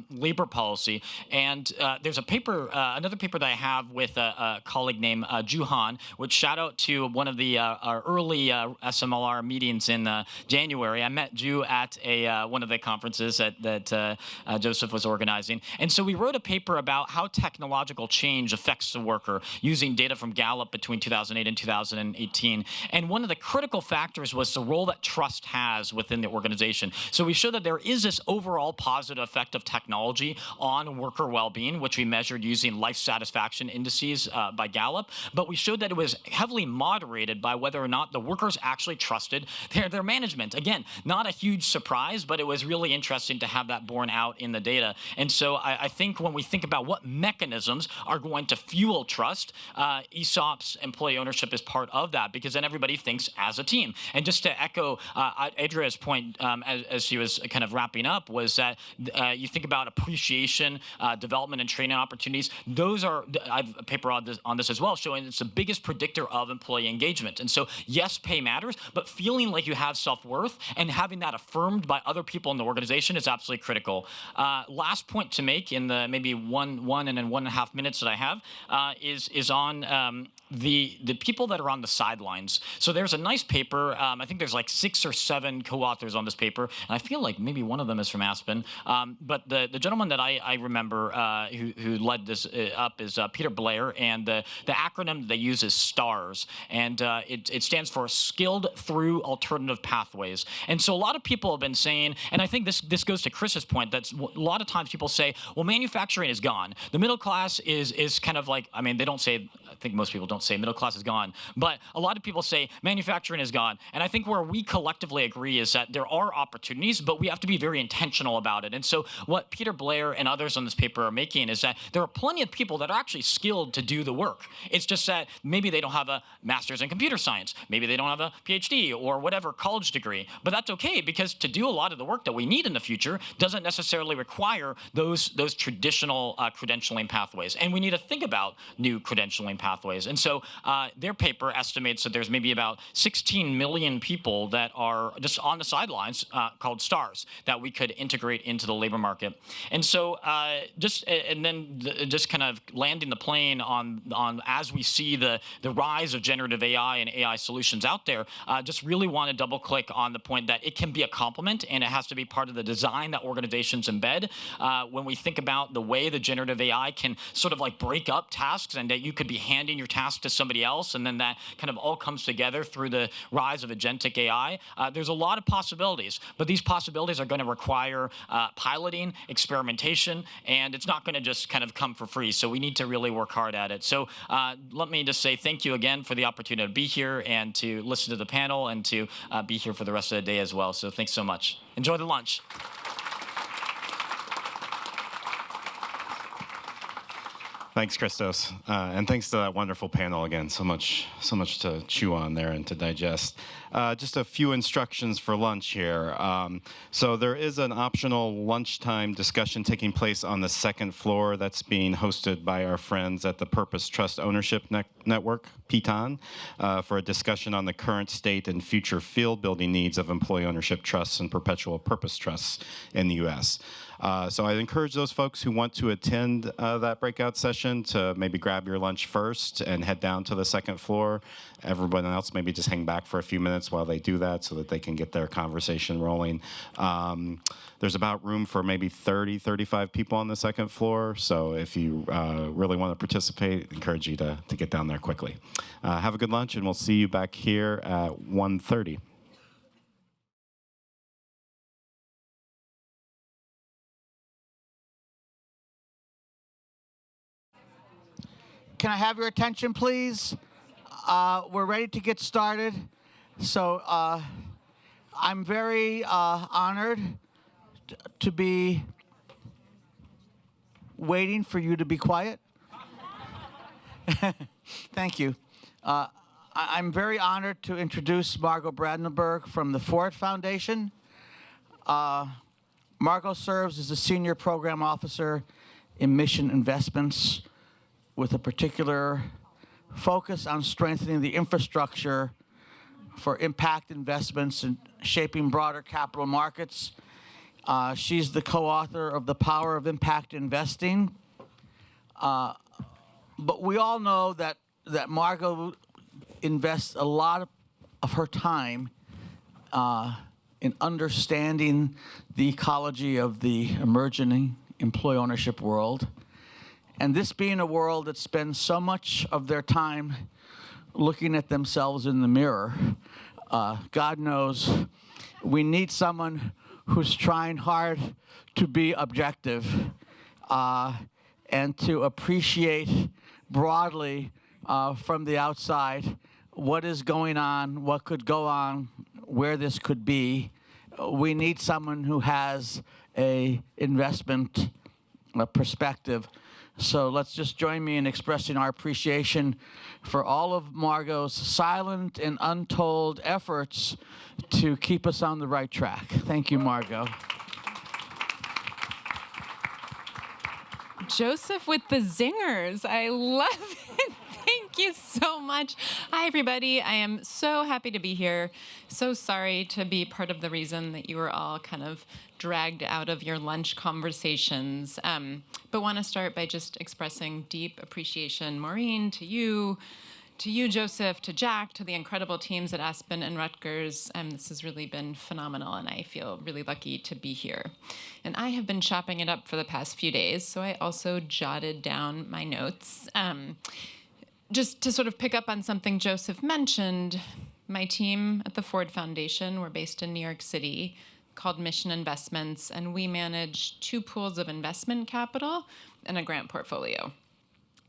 labor policy. And there's a paper, another paper that I have with a colleague named Juhan, which shout out to one of the our early SMLR meetings in January. I met Ju at one of the conferences that Joseph was organizing. And so we wrote a paper about how technological change affects the worker using data from Gallup between 2008 and 2018. And one of the critical factors was the role that trust has within the organization. So we showed that there is this overall positive effect of technology on worker well-being, which we measured using life satisfaction indices by Gallup, but we showed that it was heavily moderated by whether or not the workers actually trusted their management. Again, not a huge surprise, but it was really interesting to have that borne out in the data. And so I think when we think about what mechanisms are going to fuel trust, ESOPs, employee ownership is part of that, because then everybody thinks as a team. And just to echo Adria's point as she was kind of wrapping up, was that you think about appreciation, development and training opportunities. Those are, I have a paper on this as well, showing it's the biggest predictor of employee engagement. And so, yes, pay matters, but feeling like you have self-worth and having that affirmed by other people in the organization is absolutely critical. Last point to make in the maybe one and then 1.5 minutes that I have is on the people that are on the sidelines. So there's a nice paper. I think there's like 6 or 7 co-authors on this paper, and I feel like maybe one of them is from Aspen. But the gentleman that I remember who led this up is Peter Blair, and the acronym they use is STARS, and it stands for Skilled Through Alternative Pathways. And so a lot of people have been saying, and I think this goes to Chris's point, that a lot of times people say, well, manufacturing is gone. The middle class is kind of like, I mean, they don't say, I think most people don't say middle class is gone, but a lot of people say manufacturing is gone. And I think where we collectively agree is that there are opportunities, but we have to be very intentional about it. And so what Peter Blair and others on this paper are making is that there are plenty of people that are actually skilled to do the work. It's just that maybe they don't have a master's in computer science, maybe they don't have a PhD or whatever college degree, but that's okay, because to do a lot of the work that we need in the future doesn't necessarily require those traditional credentialing pathways. And we need to think about new credentialing pathways. And so their paper estimates that there's maybe about 16 million people that are just on the sidelines called STARS that we could integrate into the labor market. And so just kind of landing the plane on as we see the rise of generative AI and AI solutions out there, just really want to double click on the point that it can be a complement, and it has to be part of the design that organizations embed. When we think about the way the generative AI can sort of like break up tasks, and that you could be handing your task to somebody else, and then that kind of all comes together through the rise of agentic AI, there's a lot of possibilities, but these possibilities are going to require piloting, experimentation, and it's not going to just kind of come for free. So we need to really work hard at it. So let me just say thank you again for the opportunity to be here and to listen to the panel and to be here for the rest of the day as well. So thanks so much. Enjoy the lunch. Thanks, Christos, and thanks to that wonderful panel again. So much to chew on there and to digest. Just a few instructions for lunch here. So there is an optional lunchtime discussion taking place on the second floor that's being hosted by our friends at the Purpose Trust Ownership Network, PTON, for a discussion on the current state and future field building needs of employee ownership trusts and perpetual purpose trusts in the U.S. So I encourage those folks who want to attend that breakout session to maybe grab your lunch first and head down to the second floor. Everyone else maybe just hang back for a few minutes while they do that so that they can get their conversation rolling. There's about room for maybe 30, 35 people on the second floor. So if you really want to participate, I encourage you to get down there quickly. Have a good lunch, and we'll see you back here at 1:30. Can I have your attention, please? We're ready to get started. So I'm very honored to be waiting for you to be quiet? Thank you. I'm very honored to introduce Margot Brandenburg from the Ford Foundation. Margot serves as a senior program officer in mission investments with a particular focus on strengthening the infrastructure for impact investments and shaping broader capital markets. She's the co-author of The Power of Impact Investing. But we all know that Margot invests a lot of her time in understanding the ecology of the emerging employee ownership world. And this being a world that spends so much of their time looking at themselves in the mirror, God knows we need someone who's trying hard to be objective and to appreciate broadly from the outside what is going on, what could go on, where this could be. We need someone who has a investment perspective. So let's just join me in expressing our appreciation for all of Margot's silent and untold efforts to keep us on the right track. Thank you, Margot. Joseph with the zingers. I love it. Thank you so much. Hi, everybody. I am so happy to be here. So sorry to be part of the reason that you were all kind of dragged out of your lunch conversations. But want to start by just expressing deep appreciation, Maureen, to you, Joseph, to Jack, to the incredible teams at Aspen and Rutgers. This has really been phenomenal, and I feel really lucky to be here. And I have been chopping it up for the past few days, so I also jotted down my notes. Just to sort of pick up on something Joseph mentioned, my team at the Ford Foundation, we're based in New York City, called Mission Investments, and we manage 2 pools of investment capital and a grant portfolio.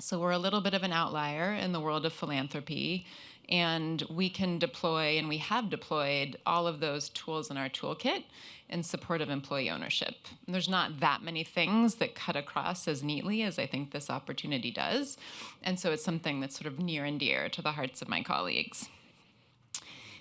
So we're a little bit of an outlier in the world of philanthropy, and we can deploy, and we have deployed, all of those tools in our toolkit in support of employee ownership. And there's not that many things that cut across as neatly as I think this opportunity does, and so it's something that's sort of near and dear to the hearts of my colleagues.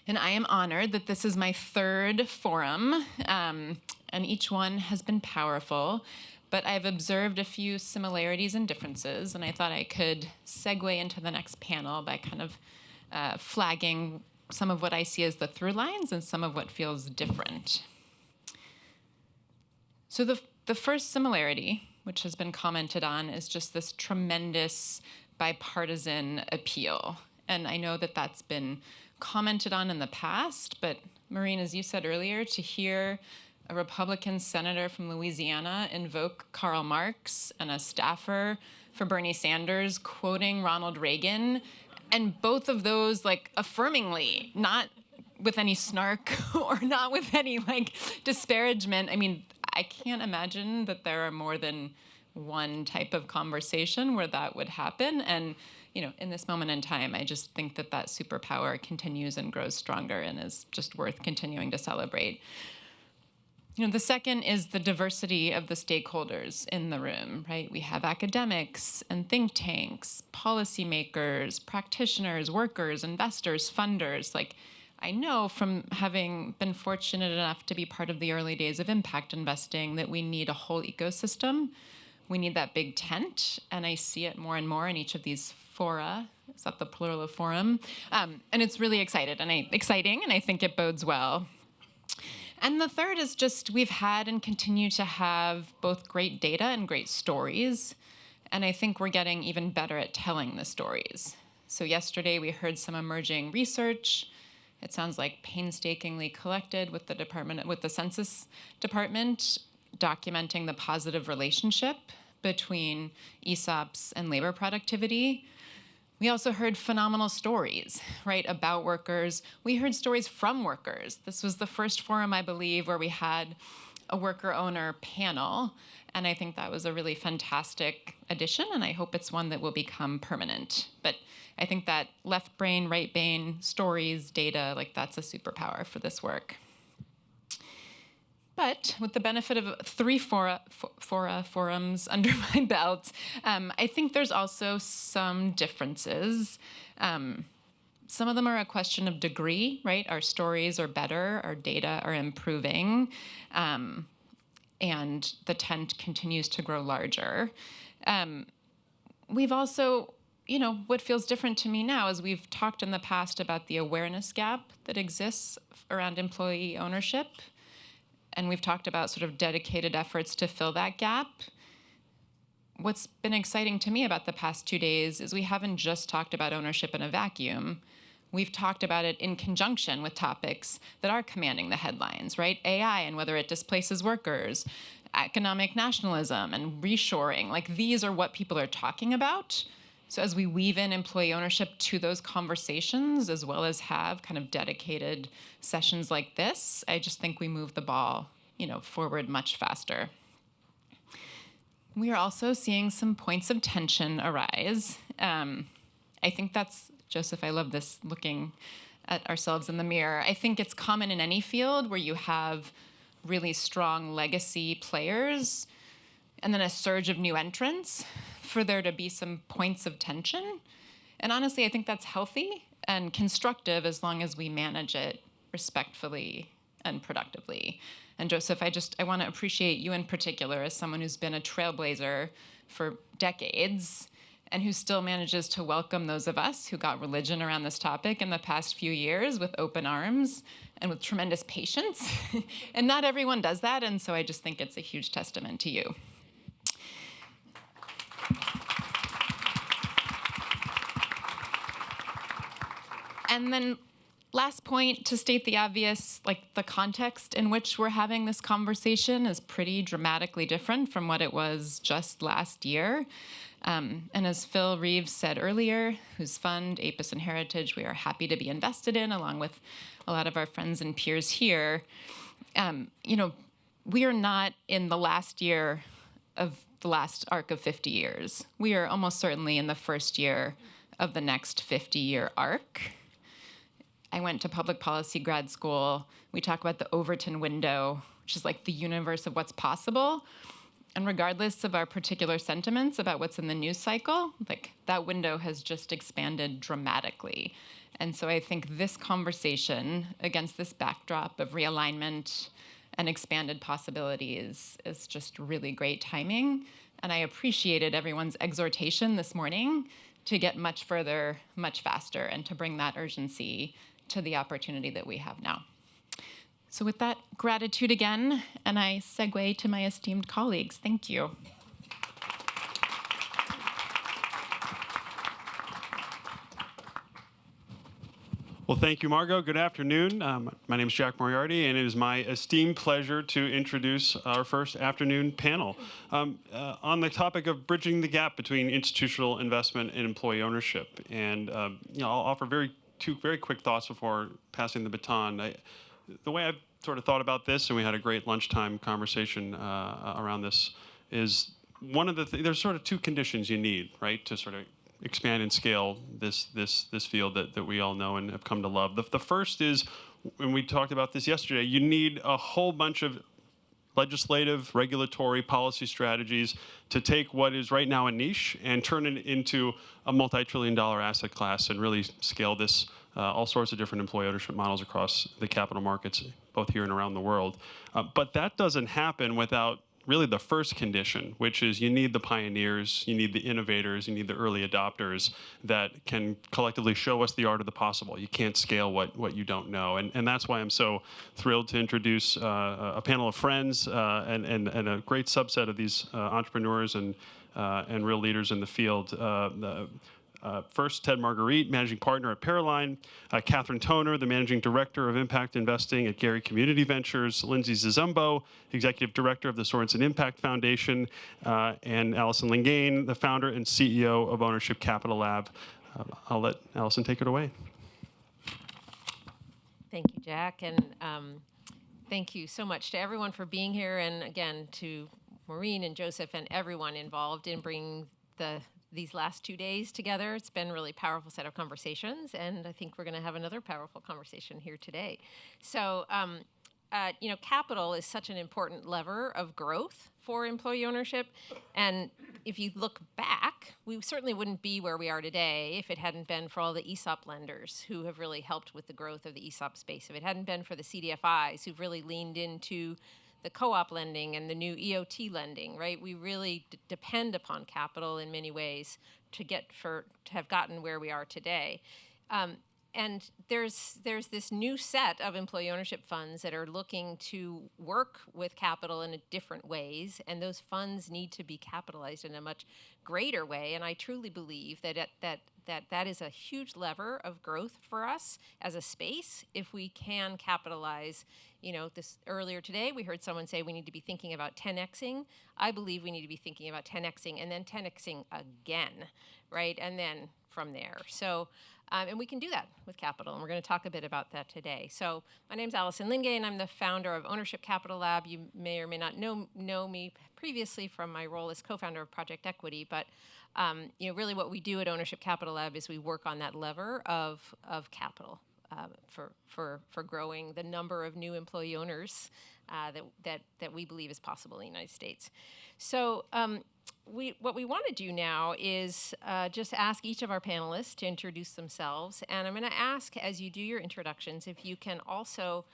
And I am honored that this is my 3rd forum, and each one has been powerful. But I've observed a few similarities and differences, and I thought I could segue into the next panel by kind of flagging some of what I see as the through lines and some of what feels different. So the first similarity, which has been commented on, is just this tremendous bipartisan appeal. And I know that that's been commented on in the past, but Maureen, as you said earlier, to hear a Republican senator from Louisiana invoke Karl Marx and a staffer for Bernie Sanders quoting Ronald Reagan, and both of those like affirmingly, not with any snark or not with any like disparagement. I mean, I can't imagine that there are more than one type of conversation where that would happen. And in this moment in time, I just think that superpower continues and grows stronger and is just worth continuing to celebrate. The second is the diversity of the stakeholders in the room, right? We have academics and think tanks, policymakers, practitioners, workers, investors, funders. Like, I know from having been fortunate enough to be part of the early days of impact investing that we need a whole ecosystem. We need that big tent, and I see it more and more in each of these fora. Is that the plural of forum? And it's really exciting, and I think it bodes well. And the third is just we've had and continue to have both great data and great stories, and I think we're getting even better at telling the stories. So yesterday we heard some emerging research. It sounds like painstakingly collected with the Census Department, documenting the positive relationship between ESOPs and labor productivity. We also heard phenomenal stories, right, about workers. We heard stories from workers. This was the first forum, I believe, where we had a worker-owner panel, and I think that was a really fantastic addition, and I hope it's one that will become permanent. But I think that left brain, right brain, stories, data, like that's a superpower for this work. But with the benefit of 3 forums under my belt, I think there's also some differences. Some of them are a question of degree, right? Our stories are better, our data are improving, and the tent continues to grow larger. We've also, what feels different to me now is we've talked in the past about the awareness gap that exists around employee ownership. And we've talked about sort of dedicated efforts to fill that gap. What's been exciting to me about the past 2 days is we haven't just talked about ownership in a vacuum. We've talked about it in conjunction with topics that are commanding the headlines, right? AI and whether it displaces workers, economic nationalism and reshoring. Like, these are what people are talking about. So as we weave in employee ownership to those conversations, as well as have kind of dedicated sessions like this, I just think we move the ball, forward much faster. We are also seeing some points of tension arise. I think that's, Joseph, I love this, looking at ourselves in the mirror. I think it's common in any field where you have really strong legacy players and then a surge of new entrants, for there to be some points of tension. And honestly, I think that's healthy and constructive as long as we manage it respectfully and productively. And Joseph, I want to appreciate you in particular as someone who's been a trailblazer for decades and who still manages to welcome those of us who got religion around this topic in the past few years with open arms and with tremendous patience. And not everyone does that, and so I just think it's a huge testament to you. And then last point, to state the obvious, the context in which we're having this conversation is pretty dramatically different from what it was just last year. And as Phil Reeves said earlier, whose fund, APIS and Heritage, we are happy to be invested in, along with a lot of our friends and peers here, we are not in the last year of the last arc of 50 years. We are almost certainly in the first year of the next 50-year arc. I went to public policy grad school. We talk about the Overton window, which is the universe of what's possible. And regardless of our particular sentiments about what's in the news cycle, that window has just expanded dramatically. And so I think this conversation, against this backdrop of realignment and expanded possibilities, is just really great timing. And I appreciated everyone's exhortation this morning to get much further, much faster, and to bring that urgency to the opportunity that we have now. So with that, gratitude again, and I segue to my esteemed colleagues. Thank you. Well, thank you, Margot. Good afternoon. My name is Jack Moriarty, and it is my esteemed pleasure to introduce our first afternoon panel on the topic of bridging the gap between institutional investment and employee ownership. And I'll offer two very quick thoughts before passing the baton. The way I've sort of thought about this, and we had a great lunchtime conversation around this, is there's sort of two conditions you need, right, to sort of expand and scale this field that we all know and have come to love. The first is, and we talked about this yesterday, you need a whole bunch of legislative, regulatory, policy strategies to take what is right now a niche and turn it into a multi-trillion-dollar asset class and really scale this all sorts of different employee ownership models across the capital markets, both here and around the world. But that doesn't happen without really the first condition, which is you need the pioneers, you need the innovators, you need the early adopters that can collectively show us the art of the possible. You can't scale what you don't know. And that's why I'm so thrilled to introduce a panel of friends and a great subset of these entrepreneurs and real leaders in the field. First, Ted Marguerite, Managing Partner at Paraline, Catherine Toner, the Managing Director of Impact Investing at Gary Community Ventures, Lindsay Zizumbo, Executive Director of the Sorensen Impact Foundation, and Allison Lingane, the Founder and CEO of Ownership Capital Lab. I'll let Allison take it away. Thank you, Jack, and thank you so much to everyone for being here, and again to Maureen and Joseph and everyone involved in bringing these last 2 days together. It's been a really powerful set of conversations, and I think we're going to have another powerful conversation here today. So capital is such an important lever of growth for employee ownership. And if you look back, we certainly wouldn't be where we are today if it hadn't been for all the ESOP lenders who have really helped with the growth of the ESOP space. If it hadn't been for the CDFIs who've really leaned into the co-op lending and the new EOT lending, right? We really depend upon capital in many ways to have gotten where we are today. And there's this new set of employee ownership funds that are looking to work with capital in different ways, and those funds need to be capitalized in a much greater way. And I truly believe that is a huge lever of growth for us as a space if we can capitalize. This earlier today we heard someone say we need to be thinking about 10xing. I believe we need to be thinking about 10xing and then 10xing again, right? And then from there. So. And we can do that with capital, and we're going to talk a bit about that today. So my name's Allison Lingay, and I'm the founder of Ownership Capital Lab. You may or may not know me previously from my role as co-founder of Project Equity, but really what we do at Ownership Capital Lab is we work on that lever of capital for growing the number of new employee owners that we believe is possible in the United States. So what we want to do now is just ask each of our panelists to introduce themselves. And I'm going to ask, as you do your introductions, if you can also,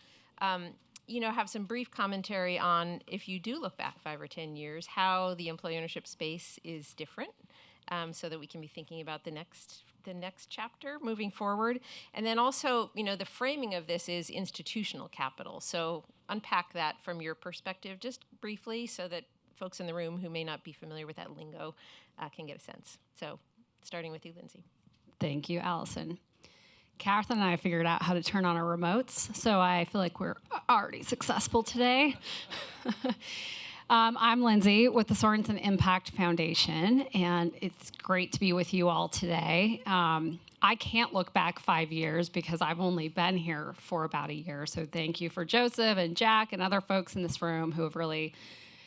have some brief commentary on, if you do look back 5 or 10 years, how the employee ownership space is different, so that we can be thinking about the next chapter moving forward. And then also, the framing of this is institutional capital. So unpack that from your perspective just briefly so that folks in the room who may not be familiar with that lingo can get a sense. So starting with you, Lindsay. Thank you, Allison. Catherine and I figured out how to turn on our remotes, so I feel like we're already successful today. I'm Lindsay with the Sorensen Impact Foundation, and it's great to be with you all today. I can't look back 5 years because I've only been here for about a year, so thank you for Joseph and Jack and other folks in this room who have really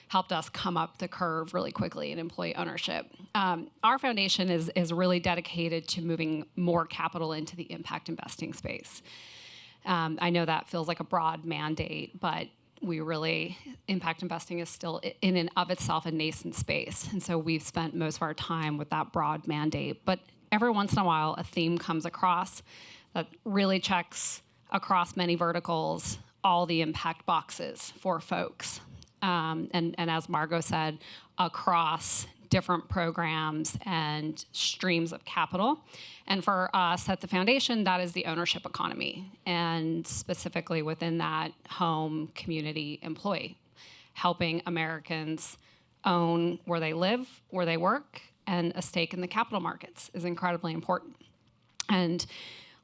helped us come up the curve really quickly in employee ownership. Our foundation is really dedicated to moving more capital into the impact investing space. I know that feels like a broad mandate, but impact investing is still in and of itself a nascent space. And so we've spent most of our time with that broad mandate. But every once in a while, a theme comes across that really checks across many verticals all the impact boxes for folks. And as Margot said, across different programs and streams of capital. And for us at the foundation, that is the ownership economy, and specifically within that, home, community, employee, helping Americans own where they live, where they work, and a stake in the capital markets is incredibly important. And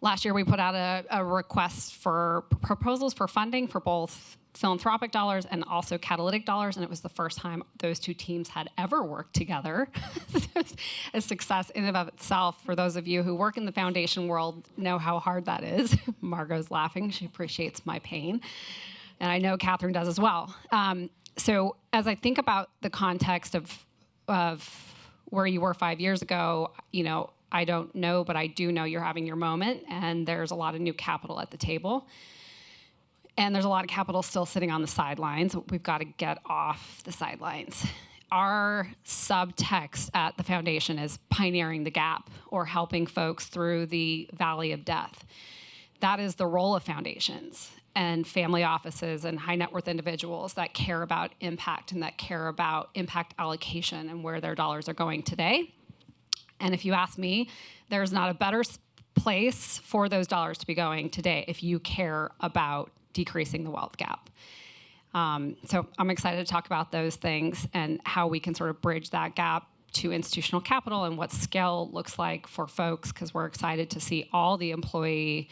last year we put out a request for proposals for funding for both philanthropic dollars and also catalytic dollars, and it was the first time those two teams had ever worked together. A success in and of itself. For those of you who work in the foundation world know how hard that is. Margot's laughing. She appreciates my pain. And I know Catherine does as well. So as I think about the context of where you were 5 years ago, I don't know, but I do know you're having your moment, and there's a lot of new capital at the table. And there's a lot of capital still sitting on the sidelines. We've got to get off the sidelines. Our subtext at the foundation is pioneering the gap, or helping folks through the valley of death. That is the role of foundations and family offices and high net worth individuals that care about impact and that care about impact allocation and where their dollars are going today. And if you ask me, there's not a better place for those dollars to be going today if you care about decreasing the wealth gap. So I'm excited to talk about those things and how we can sort of bridge that gap to institutional capital and what scale looks like for folks, because we're excited to see all the employee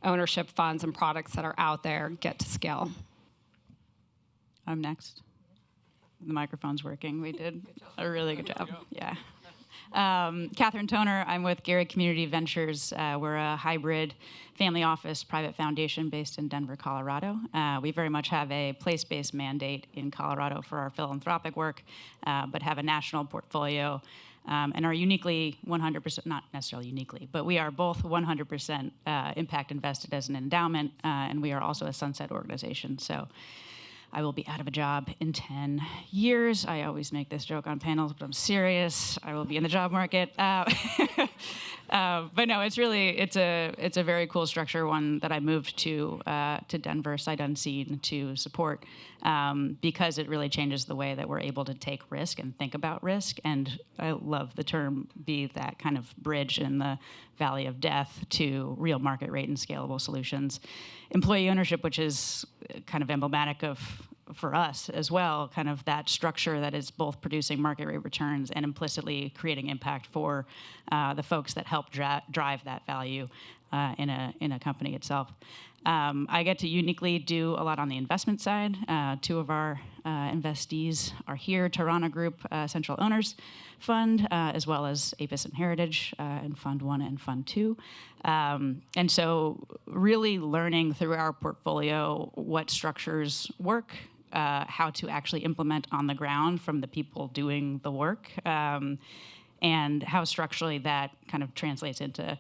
ownership funds and products that are out there get to scale. I'm next. The microphone's working. We did a really good job. Yeah. Catherine Toner, I'm with Garrett Community Ventures. We're a hybrid family office private foundation based in Denver, Colorado. We very much have a place-based mandate in Colorado for our philanthropic work, but have a national portfolio and are uniquely 100%, not necessarily uniquely, but we are both 100% impact invested as an endowment, and we are also a sunset organization. So I will be out of a job in 10 years. I always make this joke on panels, but I'm serious. I will be in the job market. But no, it's a very cool structure, one that I moved to Denver, sight unseen, to support, because it really changes the way that we're able to take risk and think about risk. And I love the term be that kind of bridge in the valley of death to real market rate and scalable solutions. Employee ownership, which is kind of emblematic of, for us as well, kind of that structure that is both producing market rate returns and implicitly creating impact for the folks that help drive that value in a company itself. I get to uniquely do a lot on the investment side. Two of our investees are here, Tirana Group Central Owners Fund, as well as Apis and Heritage in Fund 1 and Fund 2. And so really learning through our portfolio what structures work, how to actually implement on the ground from the people doing the work, and how structurally that kind of translates into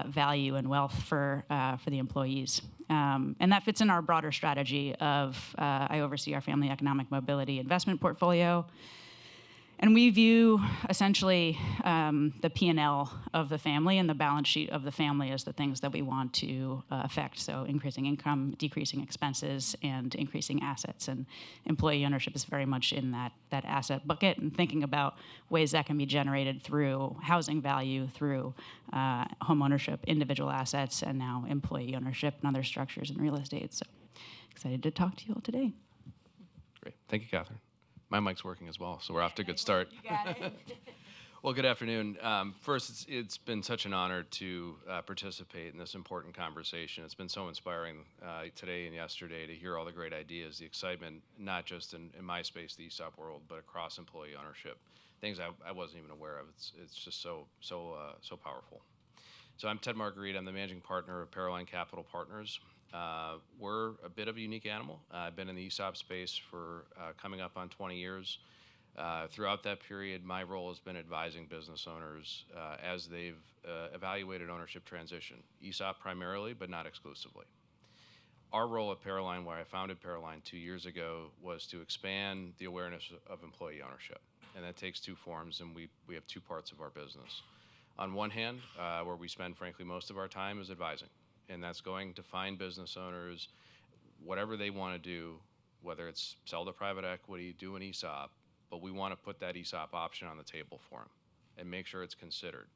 value and wealth for the employees. And that fits in our broader strategy of I oversee our family economic mobility investment portfolio. And we view essentially the P&L of the family and the balance sheet of the family as the things that we want to affect. So increasing income, decreasing expenses, and increasing assets. And employee ownership is very much in that asset bucket, and thinking about ways that can be generated through housing value, through home ownership, individual assets, and now employee ownership and other structures in real estate. So excited to talk to you all today. Great. Thank you, Catherine. My mic's working as well, so we're off to a good start. You got it. Well, good afternoon. First, it's been such an honor to participate in this important conversation. It's been so inspiring today and yesterday to hear all the great ideas, the excitement, not just in my space, the ESOP world, but across employee ownership, things I wasn't even aware of. It's just so powerful. So I'm Ted Marguerite. I'm the managing partner of Paroline Capital Partners. We're a bit of a unique animal. I've been in the ESOP space for coming up on 20 years. Throughout that period, my role has been advising business owners as they've evaluated ownership transition, ESOP primarily, but not exclusively. Our role at Paroline, where I founded Paroline 2 years ago, was to expand the awareness of employee ownership. And that takes two forms, and we have two parts of our business. On one hand, where we spend, frankly, most of our time is advising. And that's going to find business owners, whatever they want to do, whether it's sell to private equity, do an ESOP, but we want to put that ESOP option on the table for them and make sure it's considered.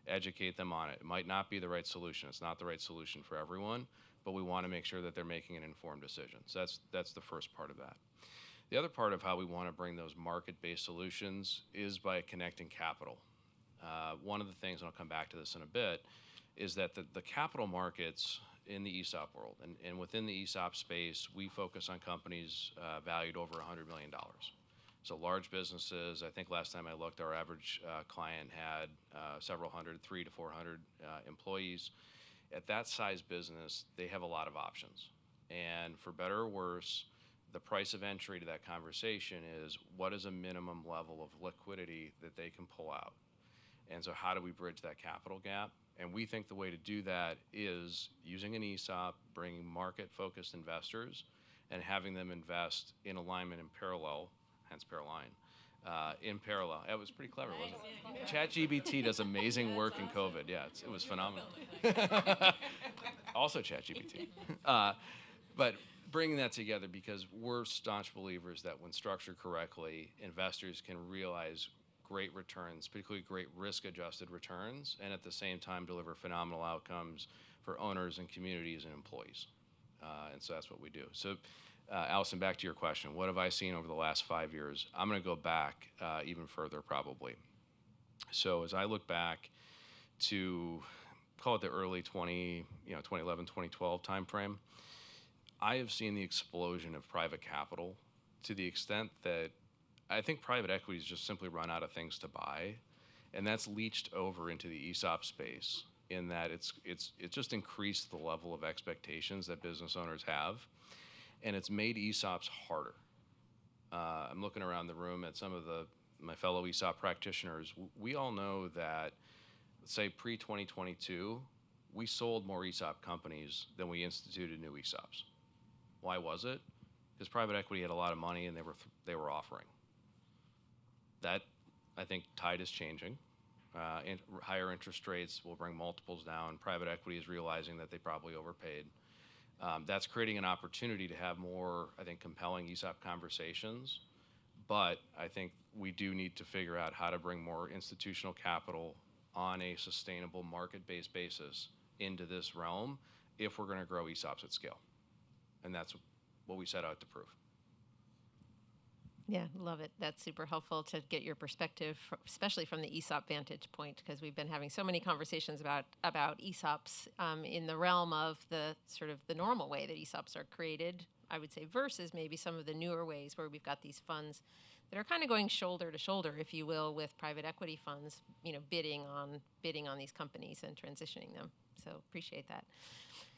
Educate them on it. It might not be the right solution. It's not the right solution for everyone, but we want to make sure that they're making an informed decision. So that's the first part of that. The other part of how we want to bring those market-based solutions is by connecting capital. One of the things, and I'll come back to this in a bit, is that the capital markets in the ESOP world, and within the ESOP space, we focus on companies valued over $100 million. So large businesses, I think last time I looked, our average client had several hundred, 300 to 400 employees. At that size business, they have a lot of options. And for better or worse, the price of entry to that conversation is what is a minimum level of liquidity that they can pull out? And so how do we bridge that capital gap? And we think the way to do that is using an ESOP, bringing market-focused investors, and having them invest in alignment in parallel, hence Paroline, in parallel. It was pretty clever, wasn't it? ChatGPT does amazing work in COVID. Yeah, it was phenomenal. Also ChatGPT. But bringing that together, because we're staunch believers that when structured correctly, investors can realize great returns, particularly great risk-adjusted returns, and at the same time deliver phenomenal outcomes for owners and communities and employees. And so that's what we do. So, Allison, back to your question. What have I seen over the last 5 years? I'm going to go back even further, probably. So as I look back to, call it the early 2011, 2012 timeframe, I have seen the explosion of private capital to the extent that I think private equity has just simply run out of things to buy, and that's leached over into the ESOP space in that it's just increased the level of expectations that business owners have, and it's made ESOPs harder. I'm looking around the room at some of the my fellow ESOP practitioners, we all know that, let's say pre-2022, we sold more ESOP companies than we instituted new ESOPs. Why was it? Because private equity had a lot of money and they were offering. That, I think, tide is changing. Higher interest rates will bring multiples down. Private equity is realizing that they probably overpaid. That's creating an opportunity to have more, I think, compelling ESOP conversations. But I think we do need to figure out how to bring more institutional capital on a sustainable market-based basis into this realm if we're going to grow ESOPs at scale. And that's what we set out to prove. Yeah, love it. That's super helpful to get your perspective, especially from the ESOP vantage point, because we've been having so many conversations about ESOPs in the realm of the sort of the normal way that ESOPs are created, I would say, versus maybe some of the newer ways where we've got these funds that are kind of going shoulder to shoulder, if you will, with private equity funds, bidding on these companies and transitioning them. So appreciate that.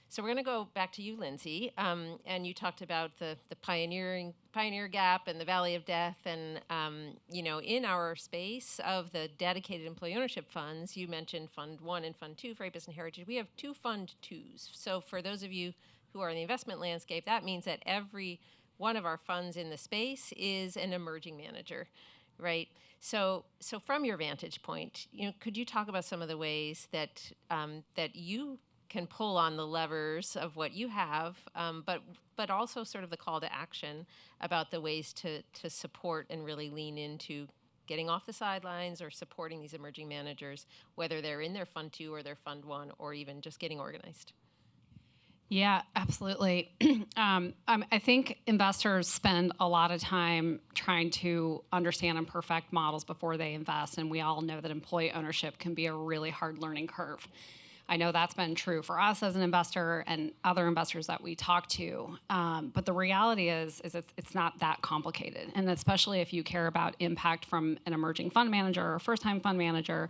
So we're going to go back to you, Lindsay, and you talked about the pioneer gap and the valley of death, and in our space of the dedicated employee ownership funds, you mentioned Fund 1 and Fund 2 for APIS and Heritage. We have 2 Fund 2s. So for those of you who are in the investment landscape, that means that every one of our funds in the space is an emerging manager, right? So from your vantage point, could you talk about some of the ways that you can pull on the levers of what you have, but also sort of the call to action about the ways to support and really lean into getting off the sidelines or supporting these emerging managers, whether they're in their Fund 2 or their Fund 1 or even just getting organized? Yeah, absolutely. I think investors spend a lot of time trying to understand and perfect models before they invest, and we all know that employee ownership can be a really hard learning curve. I know that's been true for us as an investor and other investors that we talk to. But the reality is it's not that complicated. And especially if you care about impact from an emerging fund manager or a first-time fund manager,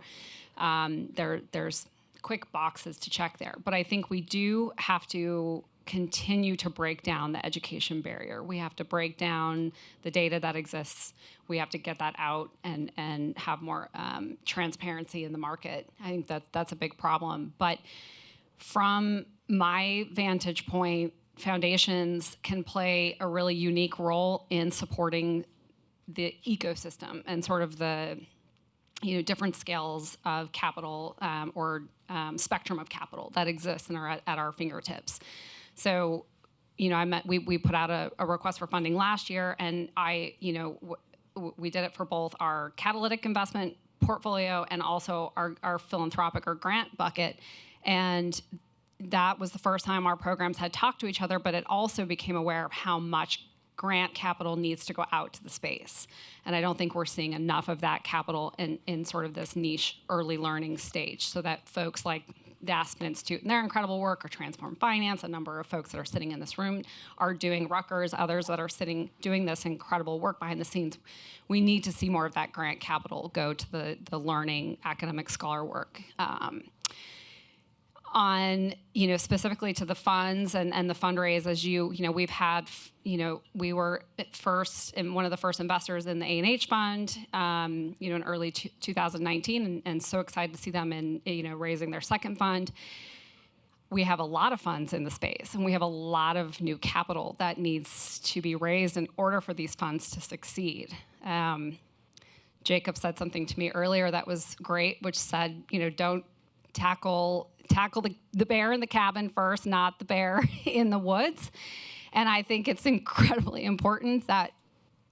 there's quick boxes to check there. But I think we do have to continue to break down the education barrier. We have to break down the data that exists. We have to get that out and have more transparency in the market. I think that's a big problem. But from my vantage point, foundations can play a really unique role in supporting the ecosystem and sort of the different scales of capital or spectrum of capital that exists and are at our fingertips. So, we put out a request for funding last year, and we did it for both our catalytic investment portfolio and also our philanthropic or grant bucket. And that was the first time our programs had talked to each other, but it also became aware of how much grant capital needs to go out to the space. And I don't think we're seeing enough of that capital in sort of this niche early learning stage, so that folks like the Aspen Institute and their incredible work, or Transform Finance, a number of folks that are sitting in this room are doing, Rutgers, others that are doing this incredible work behind the scenes. We need to see more of that grant capital go to the learning academic scholar work. On, specifically to the funds and the fundraise, as we've had, we were one of the first investors in the A&H fund, in early 2019, and so excited to see them in, raising their second fund. We have a lot of funds in the space, and we have a lot of new capital that needs to be raised in order for these funds to succeed. Jacob said something to me earlier that was great, which said, don't tackle the bear in the cabin first, not the bear in the woods. And I think it's incredibly important that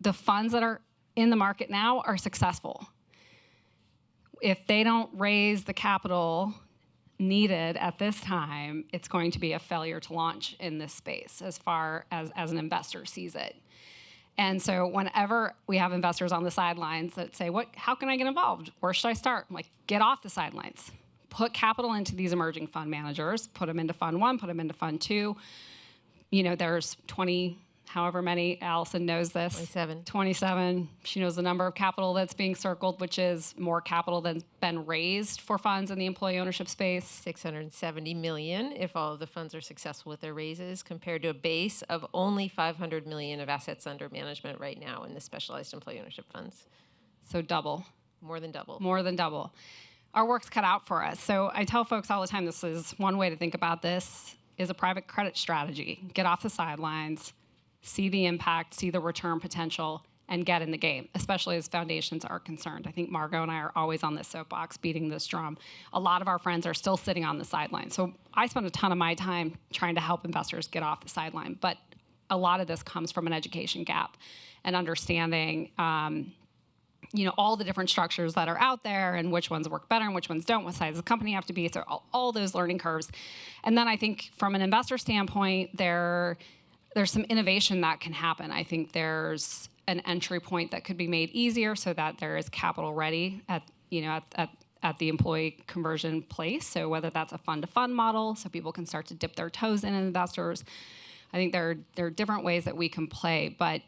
the funds that are in the market now are successful. If they don't raise the capital needed at this time, it's going to be a failure to launch in this space as far as an investor sees it. And so whenever we have investors on the sidelines that say, how can I get involved? Where should I start? I'm like, get off the sidelines. Put capital into these emerging fund managers, put them into Fund 1, put them into Fund 2. There's 20, however many, Allison knows this. 27. She knows the number of capital that's being circled, which is more capital than's been raised for funds in the employee ownership space. $670 million if all of the funds are successful with their raises, compared to a base of only $500 million of assets under management right now in the specialized employee ownership funds. So double. More than double. More than double. Our work's cut out for us. So I tell folks all the time, this is one way to think about this, is a private credit strategy. Get off the sidelines, see the impact, see the return potential, and get in the game, especially as foundations are concerned. I think Margot and I are always on this soapbox beating this drum. A lot of our friends are still sitting on the sidelines. So I spend a ton of my time trying to help investors get off the sideline. But a lot of this comes from an education gap and understanding all the different structures that are out there and which ones work better and which ones don't, what size the company have to be, so all those learning curves. And then I think from an investor standpoint, there's some innovation that can happen. I think there's an entry point that could be made easier so that there is capital ready at the employee conversion place. So whether that's a fund-to-fund model, so people can start to dip their toes in investors. I think there are different ways that we can play, but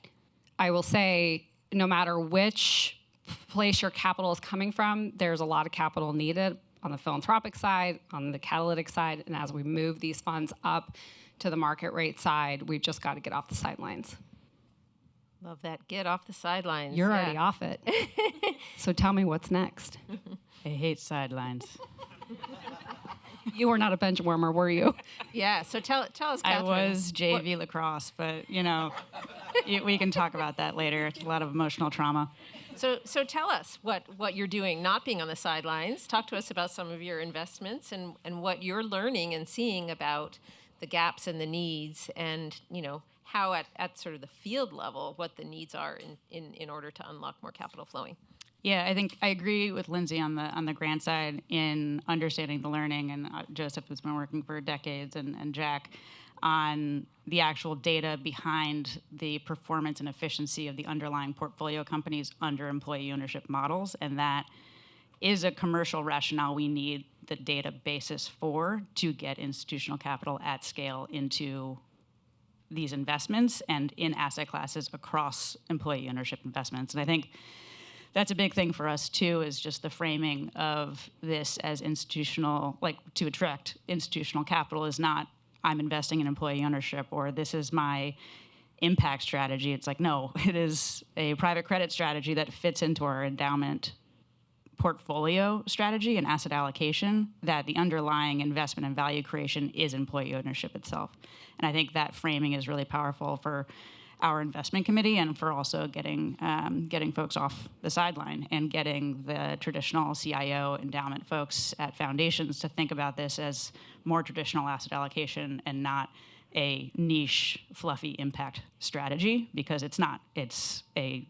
I will say no matter which place your capital is coming from, there's a lot of capital needed on the philanthropic side, on the catalytic side, and as we move these funds up to the market rate side, we've just got to get off the sidelines. Love that. Get off the sidelines. You're already off it. So tell me what's next. I hate sidelines. You were not a bench warmer, were you? Yeah, so tell us, Catherine. I was JV lacrosse, but, we can talk about that later. It's a lot of emotional trauma. So tell us what you're doing, not being on the sidelines. Talk to us about some of your investments and what you're learning and seeing about the gaps and the needs and, how at sort of the field level, what the needs are in order to unlock more capital flowing. Yeah, I think I agree with Lindsay on the grant side in understanding the learning, and Joseph has been working for decades, and Jack on the actual data behind the performance and efficiency of the underlying portfolio companies under employee ownership models, and that is a commercial rationale we need the data basis for to get institutional capital at scale into these investments and in asset classes across employee ownership investments. And I think that's a big thing for us too, is just the framing of this as institutional, like to attract institutional capital is not I'm investing in employee ownership or this is my impact strategy. It's like, no, it is a private credit strategy that fits into our endowment portfolio strategy and asset allocation, that the underlying investment and value creation is employee ownership itself. And I think that framing is really powerful for our investment committee and for also getting folks off the sideline and getting the traditional CIO endowment folks at foundations to think about this as more traditional asset allocation and not a niche, fluffy impact strategy, because it's not. It's a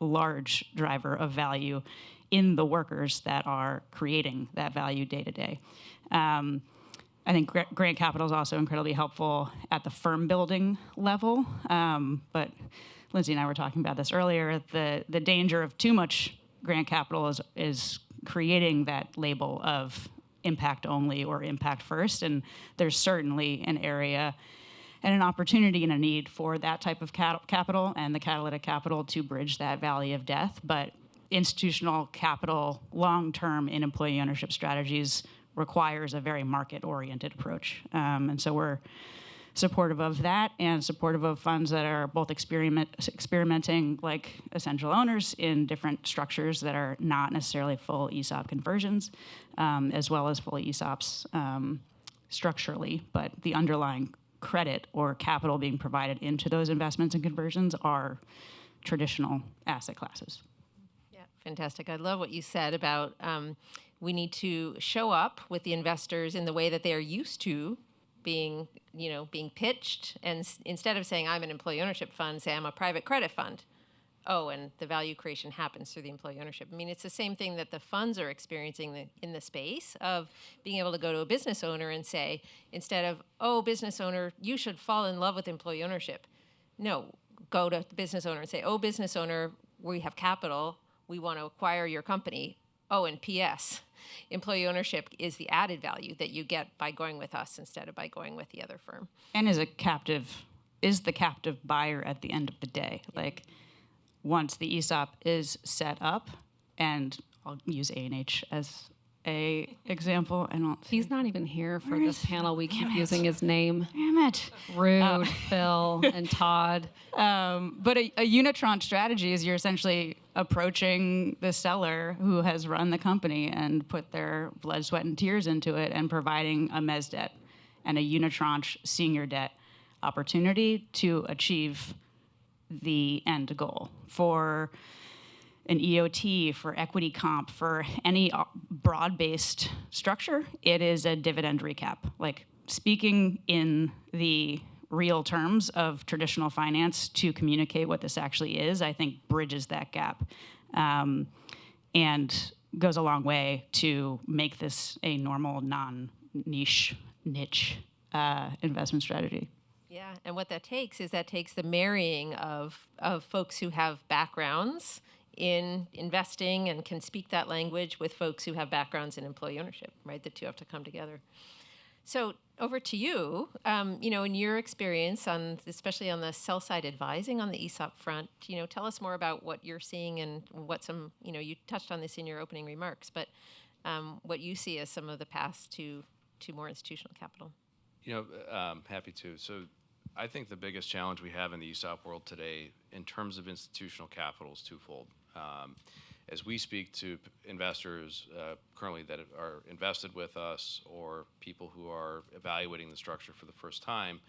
large driver of value in the workers that are creating that value day to day. I think grant capital is also incredibly helpful at the firm building level. But Lindsay and I were talking about this earlier. The danger of too much grant capital is creating that label of impact only or impact first. And there's certainly an area and an opportunity and a need for that type of capital and the catalytic capital to bridge that valley of death. But institutional capital long-term in employee ownership strategies requires a very market-oriented approach. And so we're supportive of that and supportive of funds that are both experimenting like essential owners in different structures that are not necessarily full ESOP conversions, as well as full ESOPs structurally, but the underlying credit or capital being provided into those investments and conversions are traditional asset classes. Yeah, fantastic. I love what you said about we need to show up with the investors in the way that they are used to being pitched, and instead of saying I'm an employee ownership fund, say I'm a private credit fund. Oh, and the value creation happens through the employee ownership. I mean, it's the same thing that the funds are experiencing in the space of being able to go to a business owner and say, instead of, oh, business owner, you should fall in love with employee ownership. No, go to the business owner and say, oh, business owner, we have capital, we want to acquire your company. Oh, and P.S., employee ownership is the added value that you get by going with us instead of by going with the other firm. And is the captive buyer at the end of the day. Like, once the ESOP is set up, and I'll use A&H as a example. I don't. He's not even here for this panel. We keep Damn it. using his name. Damn it. Rude, Phil and Todd. But a unitranche strategy is you're essentially approaching the seller who has run the company and put their blood, sweat, and tears into it and providing a mezz debt and a unitranche senior debt opportunity to achieve the end goal. For an EOT, for equity comp, for any broad-based structure, it is a dividend recap. Like, speaking in the real terms of traditional finance to communicate what this actually is, I think bridges that gap and goes a long way to make this a normal, niche investment strategy. Yeah, and what that takes is the marrying of folks who have backgrounds in investing and can speak that language with folks who have backgrounds in employee ownership, right? The two have to come together. So over to you, in your experience, especially on the sell-side advising on the ESOP front, tell us more about what you're seeing and what you touched on this in your opening remarks, but what you see as some of the paths to more institutional capital. Happy to. So I think the biggest challenge we have in the ESOP world today in terms of institutional capital is twofold. As we speak to investors currently that are invested with us or people who are evaluating the structure for the first time,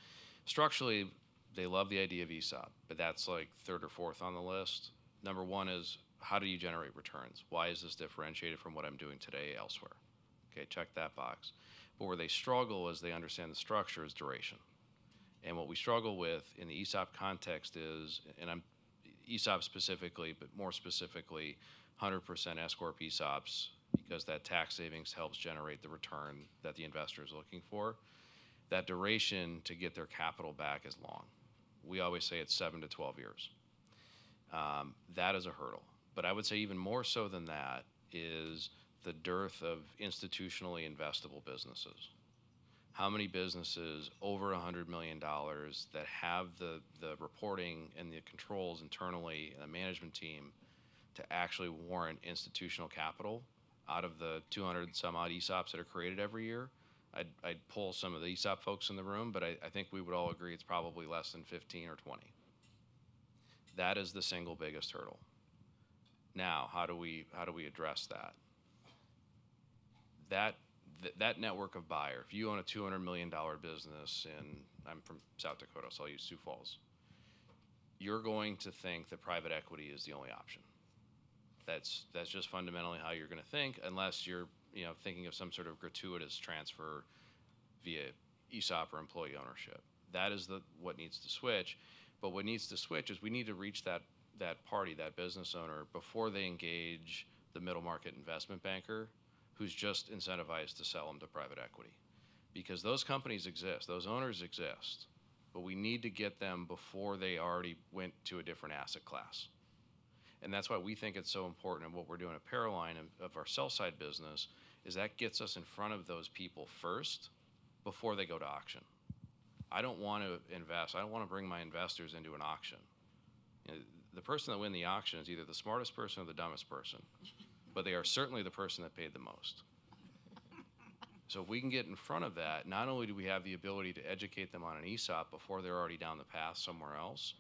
structurally, they love the idea of ESOP, but that's like third or fourth on the list. Number one is, how do you generate returns? Why is this differentiated from what I'm doing today elsewhere? Okay, check that box. But where they struggle as they understand the structure is duration. And what we struggle with in the ESOP context is, and I'm ESOP specifically, but more specifically, 100% S Corp ESOPs, because that tax savings helps generate the return that the investor is looking for. That duration to get their capital back is long. We always say it's 7 to 12 years. That is a hurdle. But I would say even more so than that is the dearth of institutionally investable businesses. How many businesses over $100 million that have the reporting and the controls internally and the management team to actually warrant institutional capital out of the 200 some odd ESOPs that are created every year? I'd pull some of the ESOP folks in the room, but I think we would all agree it's probably less than 15 or 20. That is the single biggest hurdle. Now, how do we address that? That network of buyer, if you own a $200 million business I'm from South Dakota, so I'll use Sioux Falls, you're going to think that private equity is the only option. That's just fundamentally how you're going to think, unless you're thinking of some sort of gratuitous transfer via ESOP or employee ownership. That is what needs to switch. But what needs to switch is we need to reach that party, that business owner, before they engage the middle market investment banker who's just incentivized to sell them to private equity. Because those companies exist, those owners exist, but we need to get them before they already went to a different asset class. And that's why we think it's so important, and what we're doing at Paroline of our sell-side business is that gets us in front of those people first before they go to auction. I don't want to invest, I don't want to bring my investors into an auction. The person that wins the auction is either the smartest person or the dumbest person, but they are certainly the person that paid the most. So if we can get in front of that, not only do we have the ability to educate them on an ESOP before they're already down the path somewhere else,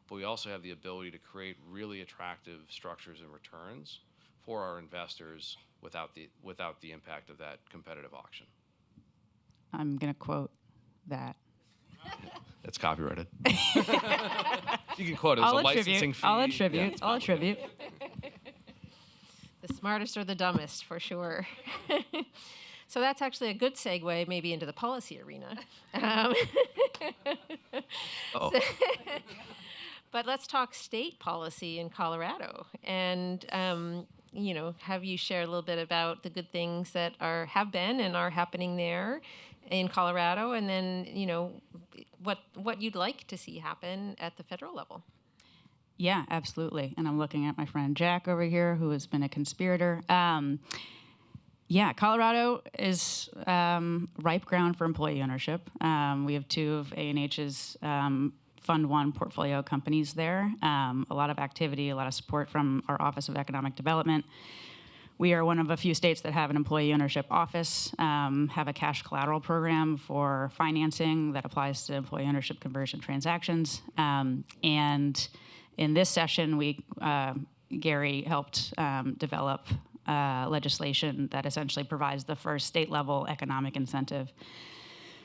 but we also have the ability to create really attractive structures and returns for our investors without the impact of that competitive auction. I'm going to quote that. It's copyrighted. You can quote it as a licensing fee. I'll attribute. Yeah. I'll attribute. The smartest or the dumbest, for sure. So that's actually a good segue maybe into the policy arena. But let's talk state policy in Colorado. And, have you share a little bit about the good things that have been and are happening there in Colorado, and then, what you'd like to see happen at the federal level? Yeah, absolutely. And I'm looking at my friend Jack over here, who has been a conspirator. Yeah, Colorado is ripe ground for employee ownership. We have two of A&H's Fund One portfolio companies there. A lot of activity, a lot of support from our Office of Economic Development. We are one of a few states that have an employee ownership office, have a cash collateral program for financing that applies to employee ownership conversion transactions. And in this session, Gary helped develop legislation that essentially provides the first state-level economic incentive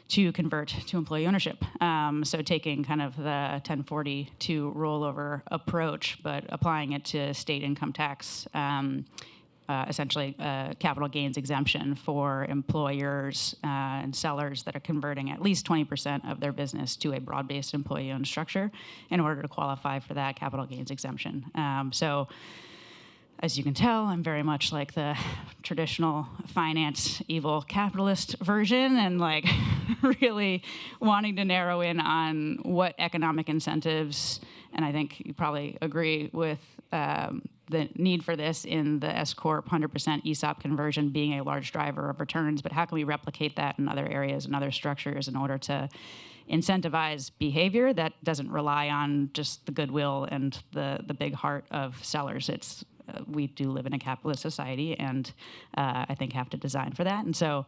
to convert to employee ownership. So taking kind of the 1042 rollover approach, but applying it to state income tax, essentially capital gains exemption for employers and sellers that are converting at least 20% of their business to a broad-based employee-owned structure in order to qualify for that capital gains exemption. So as you can tell, I'm very much like the traditional finance evil capitalist version, and like really wanting to narrow in on what economic incentives, and I think you probably agree with the need for this in the S Corp 100% ESOP conversion being a large driver of returns, but how can we replicate that in other areas and other structures in order to incentivize behavior that doesn't rely on just the goodwill and the big heart of sellers. We do live in a capitalist society, and I think have to design for that. And so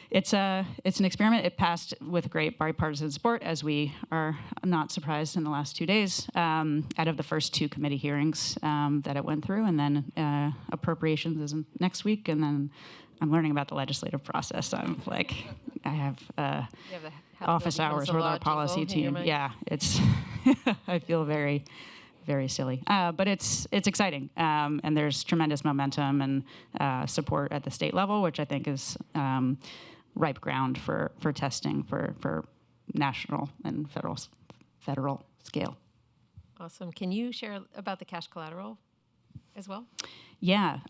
it's an experiment. It passed with great bipartisan support, as we are not surprised in the last 2 days, out of the first 2 committee hearings that it went through, and then appropriations is next week, and then I'm learning about the legislative process. I'm like, I have office hours with our policy team. Yeah, it's I feel very, very silly, but it's exciting, and there's tremendous momentum and support at the state level, which I think is ripe ground for testing for national and federal scale. Awesome. Can you share about the cash collateral as well? Yeah,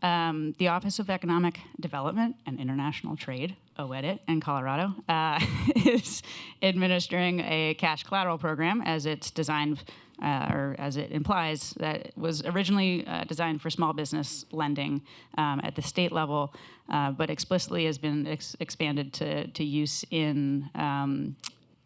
the Office of Economic Development and International Trade, OEDIT, in Colorado, is administering a cash collateral program as it's designed, or as it implies, that it was originally designed for small business lending at the state level, but explicitly has been expanded to use in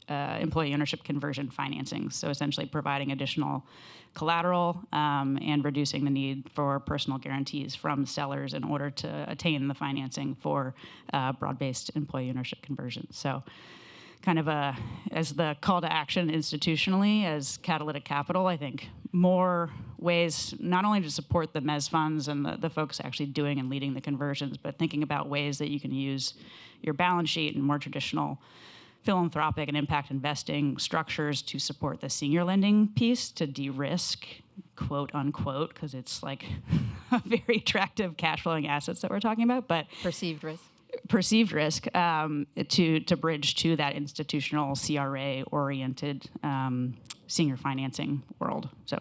employee ownership conversion financing. So essentially providing additional collateral and reducing the need for personal guarantees from sellers in order to attain the financing for broad-based employee ownership conversion. So kind of as the call to action institutionally as catalytic capital, I think more ways not only to support the mezz funds and the folks actually doing and leading the conversions, but thinking about ways that you can use your balance sheet and more traditional philanthropic and impact investing structures to support the senior lending piece to de-risk, quote unquote, because it's like a very attractive cash flowing assets that we're talking about, but perceived risk to bridge to that institutional CRA oriented senior financing world. So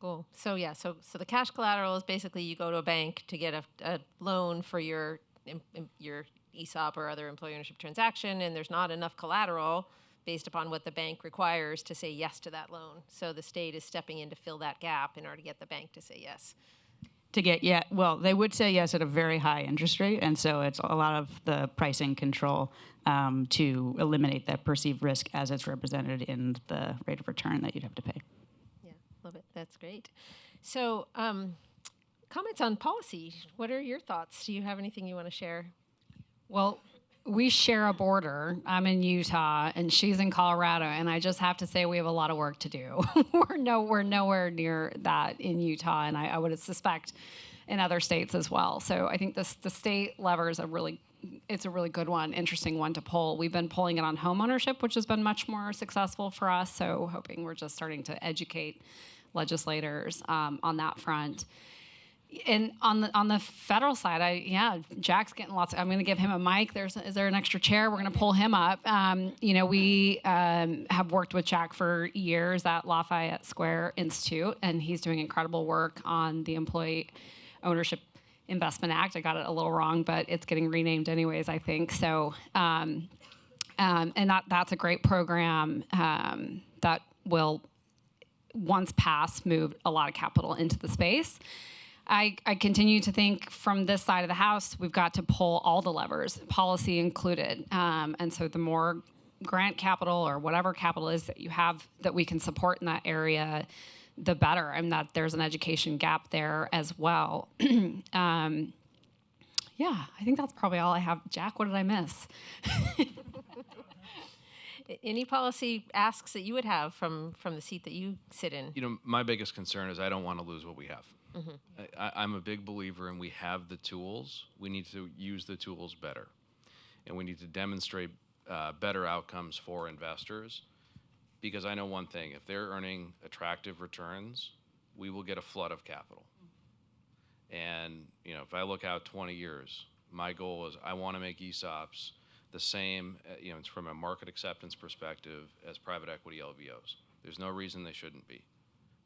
cool. So yeah, so the cash collateral is basically you go to a bank to get a loan for your ESOP or other employee ownership transaction, and there's not enough collateral based upon what the bank requires to say yes to that loan. So the state is stepping in to fill that gap in order to get the bank to say yes. Well, they would say yes at a very high interest rate, and so it's a lot of the pricing control to eliminate that perceived risk as it's represented in the rate of return that you'd have to pay. Yeah, love it. That's great. So comments on policy. What are your thoughts? Do you have anything you want to share? Well, we share a border. I'm in Utah and she's in Colorado, and I just have to say we have a lot of work to do. We're nowhere near that in Utah, and I would suspect in other states as well. So I think the state lever is a really good one, interesting one to pull. We've been pulling it on home ownership, which has been much more successful for us. So hoping we're just starting to educate legislators on that front. And on the federal side, Jack's getting lots. I'm going to give him a mic. Is there an extra chair? We're going to pull him up. We have worked with Jack for years at Lafayette Square Institute, and he's doing incredible work on the Employee Ownership Investment Act. I got it a little wrong, but it's getting renamed anyways, I think. So, and that's a great program that will, once passed, move a lot of capital into the space. I continue to think from this side of the house, we've got to pull all the levers, policy included. And so the more grant capital or whatever capital is that you have that we can support in that area, the better, and that there's an education gap there as well. Yeah, I think that's probably all I have. Jack, what did I miss? Any policy asks that you would have from the seat that you sit in? You know, my biggest concern is I don't want to lose what we have. Mhm. I'm a big believer in we have the tools. We need to use the tools better. And we need to demonstrate better outcomes for investors. Because I know one thing, if they're earning attractive returns, we will get a flood of capital. And, you know, if I look out 20 years, my goal is I want to make ESOPs the same, you know, it's from a market acceptance perspective as private equity LBOs. There's no reason they shouldn't be.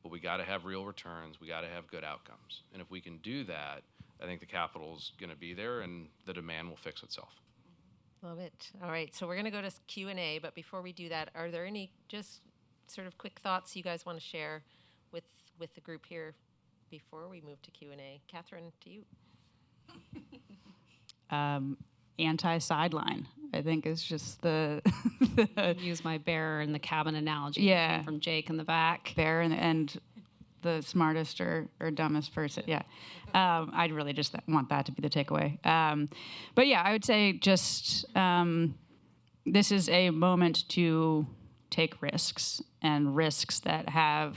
But we got to have real returns. We got to have good outcomes. And if we can do that, I think the capital's going to be there and the demand will fix itself. Love it. All right, so we're going to go to Q&A, but before we do that, are there any just sort of quick thoughts you guys want to share with the group here before we move to Q&A? Catherine, to you. Anti-sideline, I think, is just the use my bear in the cabin analogy. Yeah. From Jake in the back. Bear and the smartest or dumbest person. Yeah. I'd really just want that to be the takeaway. But yeah, I would say just this is a moment to take risks, and risks that have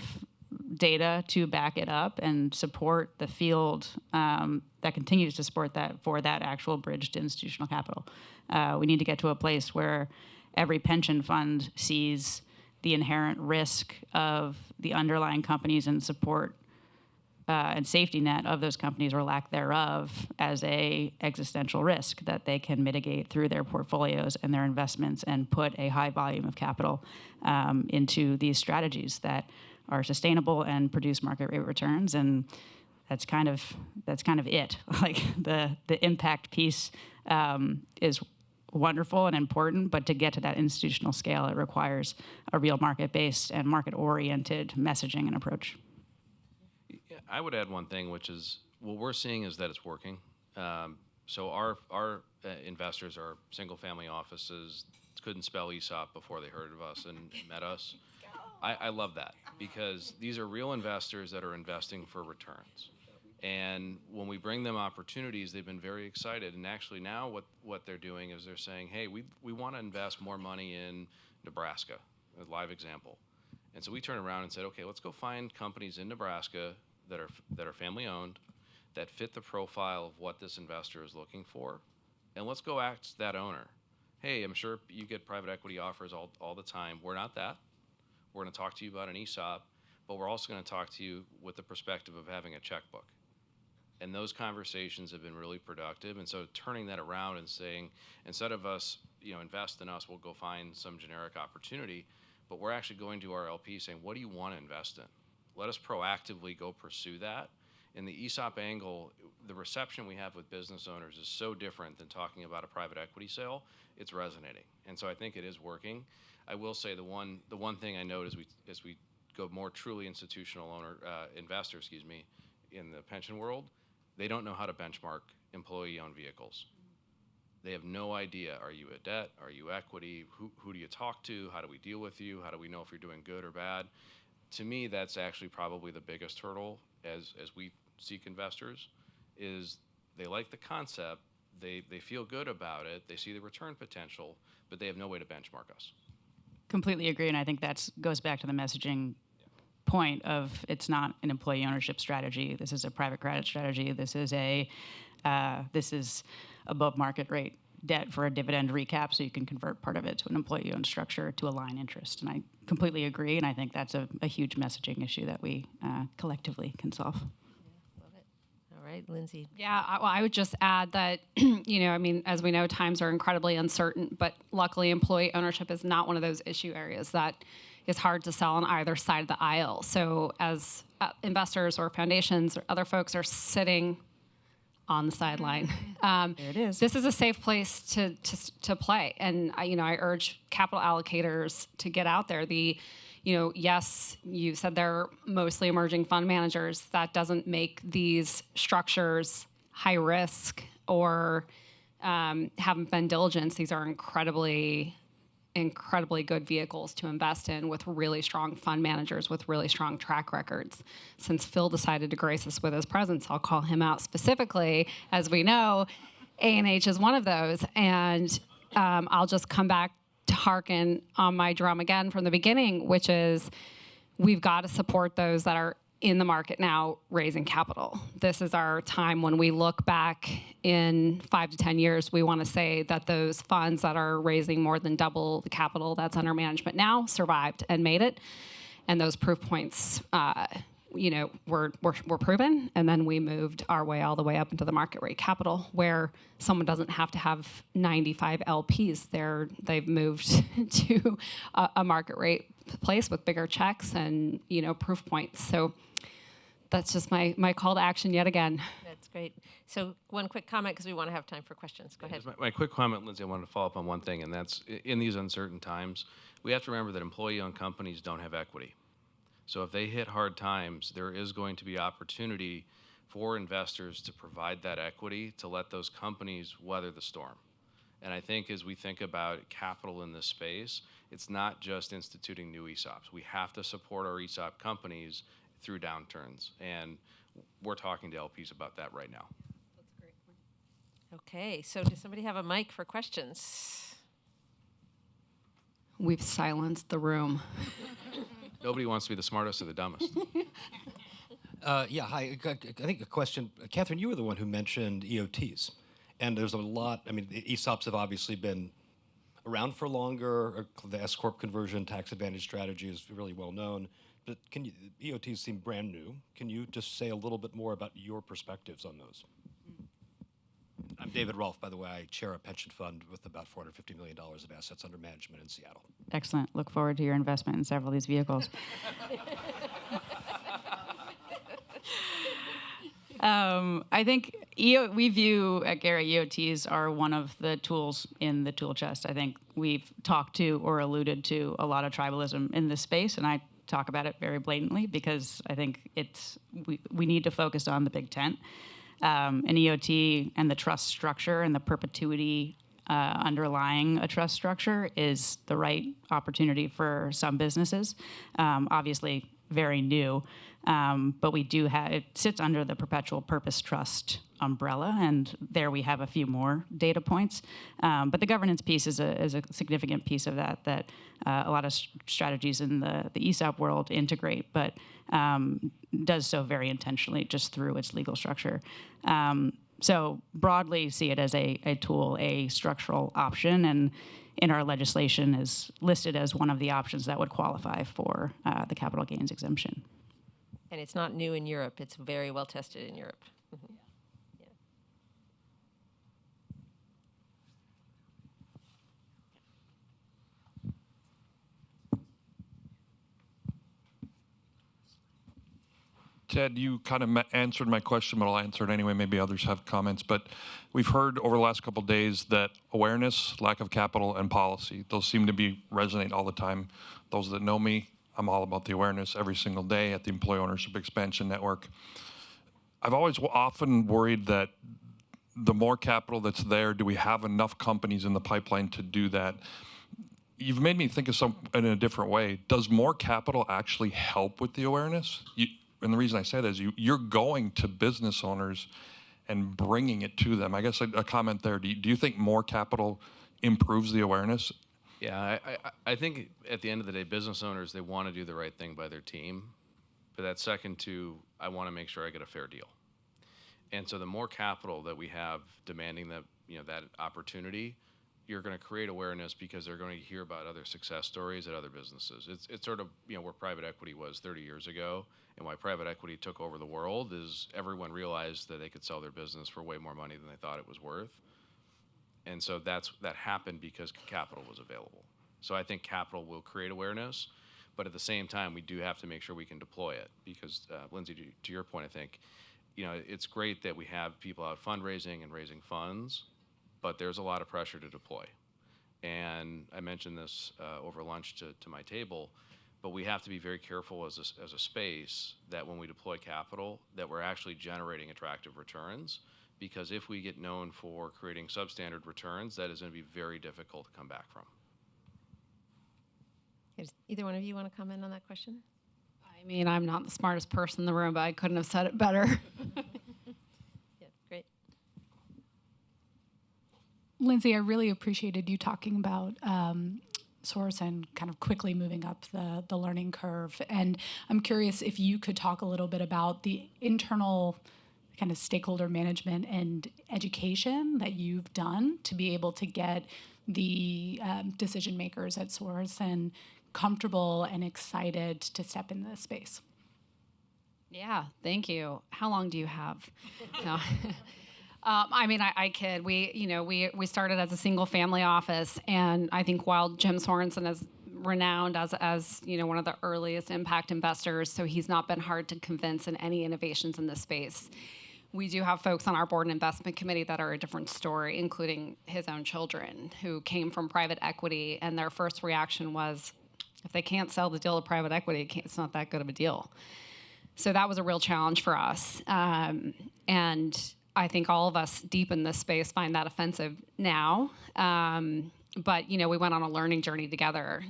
data to back it up and support the field that continues to support that for that actual bridge to institutional capital. We need to get to a place where every pension fund sees the inherent risk of the underlying companies and support and safety net of those companies or lack thereof as a existential risk that they can mitigate through their portfolios and their investments and put a high volume of capital into these strategies that are sustainable and produce market rate returns. And that's kind of it. Like the impact piece is wonderful and important, but to get to that institutional scale, it requires a real market-based and market-oriented messaging and approach. Yeah, I would add one thing, which is what we're seeing is that it's working. So our investors are single-family offices, couldn't spell ESOP before they heard of us and met us. I love that because these are real investors that are investing for returns. And when we bring them opportunities, they've been very excited. And actually now what they're doing is they're saying, hey, we want to invest more money in Nebraska, a live example. And so we turned around and said, okay, let's go find companies in Nebraska that are family owned, that fit the profile of what this investor is looking for. And let's go ask that owner. Hey, I'm sure you get private equity offers all the time. We're not that. We're going to talk to you about an ESOP, but we're also going to talk to you with the perspective of having a checkbook. And those conversations have been really productive. And so turning that around and saying, instead of us, invest in us, we'll go find some generic opportunity, but we're actually going to our LP saying, what do you want to invest in? Let us proactively go pursue that. In the ESOP angle, the reception we have with business owners is so different than talking about a private equity sale. It's resonating. And so I think it is working. I will say the one thing I note as we go more truly institutional investor, in the pension world, they don't know how to benchmark employee-owned vehicles. They have no idea, are you a debt, are you equity, who do you talk to, how do we deal with you, how do we know if you're doing good or bad? To me, that's actually probably the biggest hurdle as we seek investors, is they like the concept, they feel good about it, they see the return potential, but they have no way to benchmark us. Completely agree, and I think that goes back to the messaging point of it's not an employee ownership strategy. This is a private credit strategy. This is above market rate debt for a dividend recap, so you can convert part of it to an employee-owned structure to align interest. And I completely agree, and I think that's a huge messaging issue that we collectively can solve. Love it. All right, Lindsay. Yeah, I would just add that, as we know, times are incredibly uncertain, but luckily employee ownership is not one of those issue areas that is hard to sell on either side of the aisle. So as investors or foundations or other folks are sitting on the sideline, there it is. This is a safe place to play. And I urge capital allocators to get out there. Yes, you said they're mostly emerging fund managers. That doesn't make these structures high risk or haven't been diligence. These are incredibly incredibly good vehicles to invest in with really strong fund managers with really strong track records. Since Phil decided to grace us with his presence, I'll call him out specifically. As we know, A&H is one of those. And I'll just come back to hearken on my drum again from the beginning, which is we've got to support those that are in the market now raising capital. This is our time when we look back in 5 to 10 years, we want to say that those funds that are raising more than double the capital that's under management now survived and made it. And those proof points, were proven. And then we moved our way all the way up into the market rate capital, where someone doesn't have to have 95 LPs. They've moved to a market rate place with bigger checks and proof points. So that's just my call to action yet again. That's great. So one quick comment, because we want to have time for questions. Go ahead. My quick comment, Lindsay, I wanted to follow up on one thing, and that's in these uncertain times, we have to remember that employee-owned companies don't have equity. So if they hit hard times, there is going to be opportunity for investors to provide that equity to let those companies weather the storm. And I think as we think about capital in this space, it's not just instituting new ESOPs. We have to support our ESOP companies through downturns. And we're talking to LPs about that right now. That's a great point. Okay, so does somebody have a mic for questions? We've silenced the room. Nobody wants to be the smartest or the dumbest. Yeah, hi. I think a question. Catherine, you were the one who mentioned EOTs. And there's a lot, the ESOPs have obviously been around for longer. The S-Corp conversion tax advantage strategy is really well known. But EOTs seem brand new. Can you just say a little bit more about your perspectives on those? I'm David Rolfe, by the way. I chair a pension fund with about $450 million of assets under management in Seattle. Excellent. Look forward to your investment in several of these vehicles. I think we view at Garrett EOTs are one of the tools in the tool chest. I think we've talked to or alluded to a lot of tribalism in this space, and I talk about it very blatantly because I think we need to focus on the big tent. An EOT and the trust structure and the perpetuity underlying a trust structure is the right opportunity for some businesses. Obviously, very new, but we do have, it sits under the perpetual purpose trust umbrella, and there we have a few more data points. But the governance piece is a significant piece of that a lot of strategies in the ESOP world integrate, but does so very intentionally just through its legal structure. So broadly see it as a tool, a structural option, and in our legislation is listed as one of the options that would qualify for the capital gains exemption. And it's not new in Europe. It's very well tested in Europe. Mm-hmm. Ted, you kind of answered my question, but I'll answer it anyway. Maybe others have comments. But we've heard over the last couple of days that awareness, lack of capital, and policy, those seem to resonate all the time. Those that know me, I'm all about the awareness every single day at the Employee Ownership Expansion Network. I've always often worried that the more capital that's there, do we have enough companies in the pipeline to do that? You've made me think of in a different way. Does more capital actually help with the awareness? And the reason I say that is you're going to business owners and bringing it to them. I guess a comment there. Do you think more capital improves the awareness? Yeah, I think at the end of the day, business owners, they want to do the right thing by their team. But that's second to, I want to make sure I get a fair deal. And so the more capital that we have demanding that, that opportunity, you're going to create awareness because they're going to hear about other success stories at other businesses. It's sort of, where private equity was 30 years ago, and why private equity took over the world is everyone realized that they could sell their business for way more money than they thought it was worth. And so that happened because capital was available. So I think capital will create awareness, but at the same time, we do have to make sure we can deploy it because, Lindsay, to your point, I think, it's great that we have people out fundraising and raising funds, but there's a lot of pressure to deploy. And I mentioned this over lunch to my table, but we have to be very careful as a space that when we deploy capital, that we're actually generating attractive returns, because if we get known for creating substandard returns, that is going to be very difficult to come back from. Does either one of you want to comment on that question? I mean, I'm not the smartest person in the room, but I couldn't have said it better. Yeah, great. Lindsay, I really appreciated you talking about source and kind of quickly moving up the learning curve. And I'm curious if you could talk a little bit about the internal kind of stakeholder management and education that you've done to be able to get the decision makers at Source and comfortable and excited to step in this space. Yeah, thank you. How long do you have? No. I mean, I kid. We started as a single family office, and I think while Jim Sorensen is renowned as one of the earliest impact investors, so he's not been hard to convince in any innovations in this space. We do have folks on our board and investment committee that are a different story, including his own children who came from private equity, and their first reaction was, if they can't sell the deal to private equity, it's not that good of a deal. So that was a real challenge for us. And I think all of us deep in this space find that offensive now. But, we went on a learning journey together.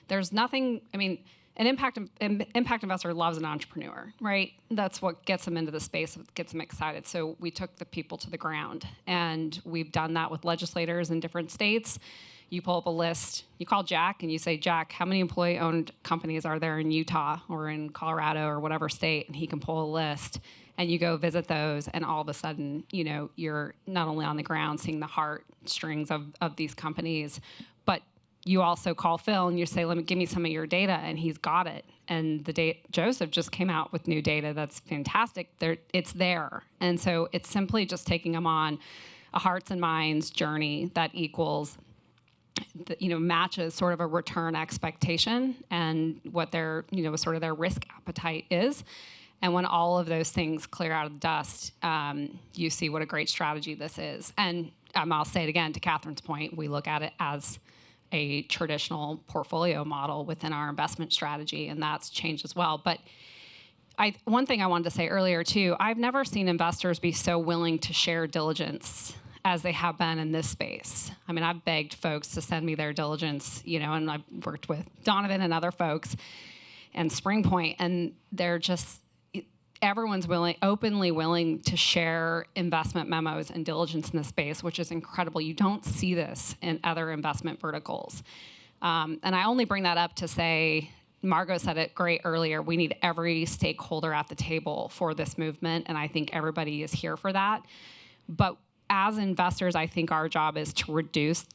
There's nothing, an impact investor loves an entrepreneur, right? That's what gets them into the space, gets them excited. So we took the people to the ground, and we've done that with legislators in different states. You pull up a list, you call Jack and you say, Jack, how many employee-owned companies are there in Utah or in Colorado or whatever state? And he can pull a list, and you go visit those, and all of a sudden, you're not only on the ground seeing the heartstrings of these companies, but you also call Phil and you say, give me some of your data, and he's got it. And Joseph just came out with new data that's fantastic. It's there. And so it's simply just taking them on a hearts and minds journey that equals, matches sort of a return expectation and what their, sort of their risk appetite is. And when all of those things clear out of the dust, you see what a great strategy this is. And I'll say it again, to Catherine's point, we look at it as a traditional portfolio model within our investment strategy, and that's changed as well. But one thing I wanted to say earlier too, I've never seen investors be so willing to share diligence as they have been in this space. I've begged folks to send me their diligence, and I've worked with Donovan and other folks and Springpoint, and they're just, everyone's openly willing to share investment memos and diligence in this space, which is incredible. You don't see this in other investment verticals. And I only bring that up to say, Margot said it great earlier, we need every stakeholder at the table for this movement, and I think everybody is here for that. But as investors, I think our job is to reduce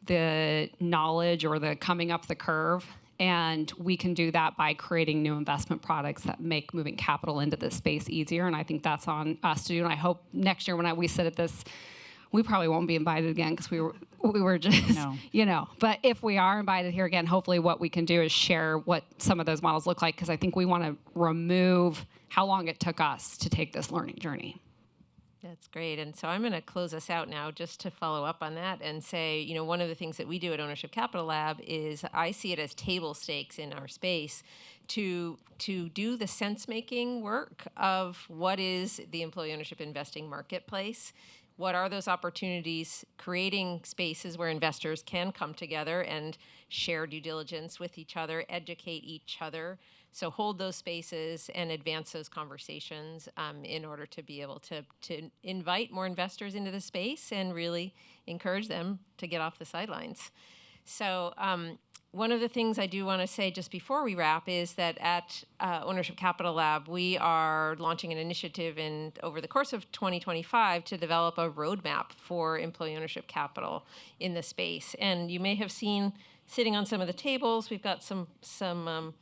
the knowledge or the coming up the curve. And we can do that by creating new investment products that make moving capital into this space easier. And I think that's on us to do. And I hope next year when we sit at this, we probably won't be invited again because we were just, But if we are invited here again, hopefully what we can do is share what some of those models look like, because I think we want to remove how long it took us to take this learning journey. That's great. And so I'm going to close us out now just to follow up on that and say, one of the things that we do at Ownership Capital Lab is I see it as table stakes in our space to do the sense-making work of what is the employee ownership investing marketplace. What are those opportunities, creating spaces where investors can come together and share due diligence with each other, educate each other. So hold those spaces and advance those conversations in order to be able to invite more investors into the space and really encourage them to get off the sidelines. So one of the things I do want to say just before we wrap is that at Ownership Capital Lab, we are launching an initiative over the course of 2025 to develop a roadmap for employee ownership capital in the space. And you may have seen sitting on some of the tables, we've got some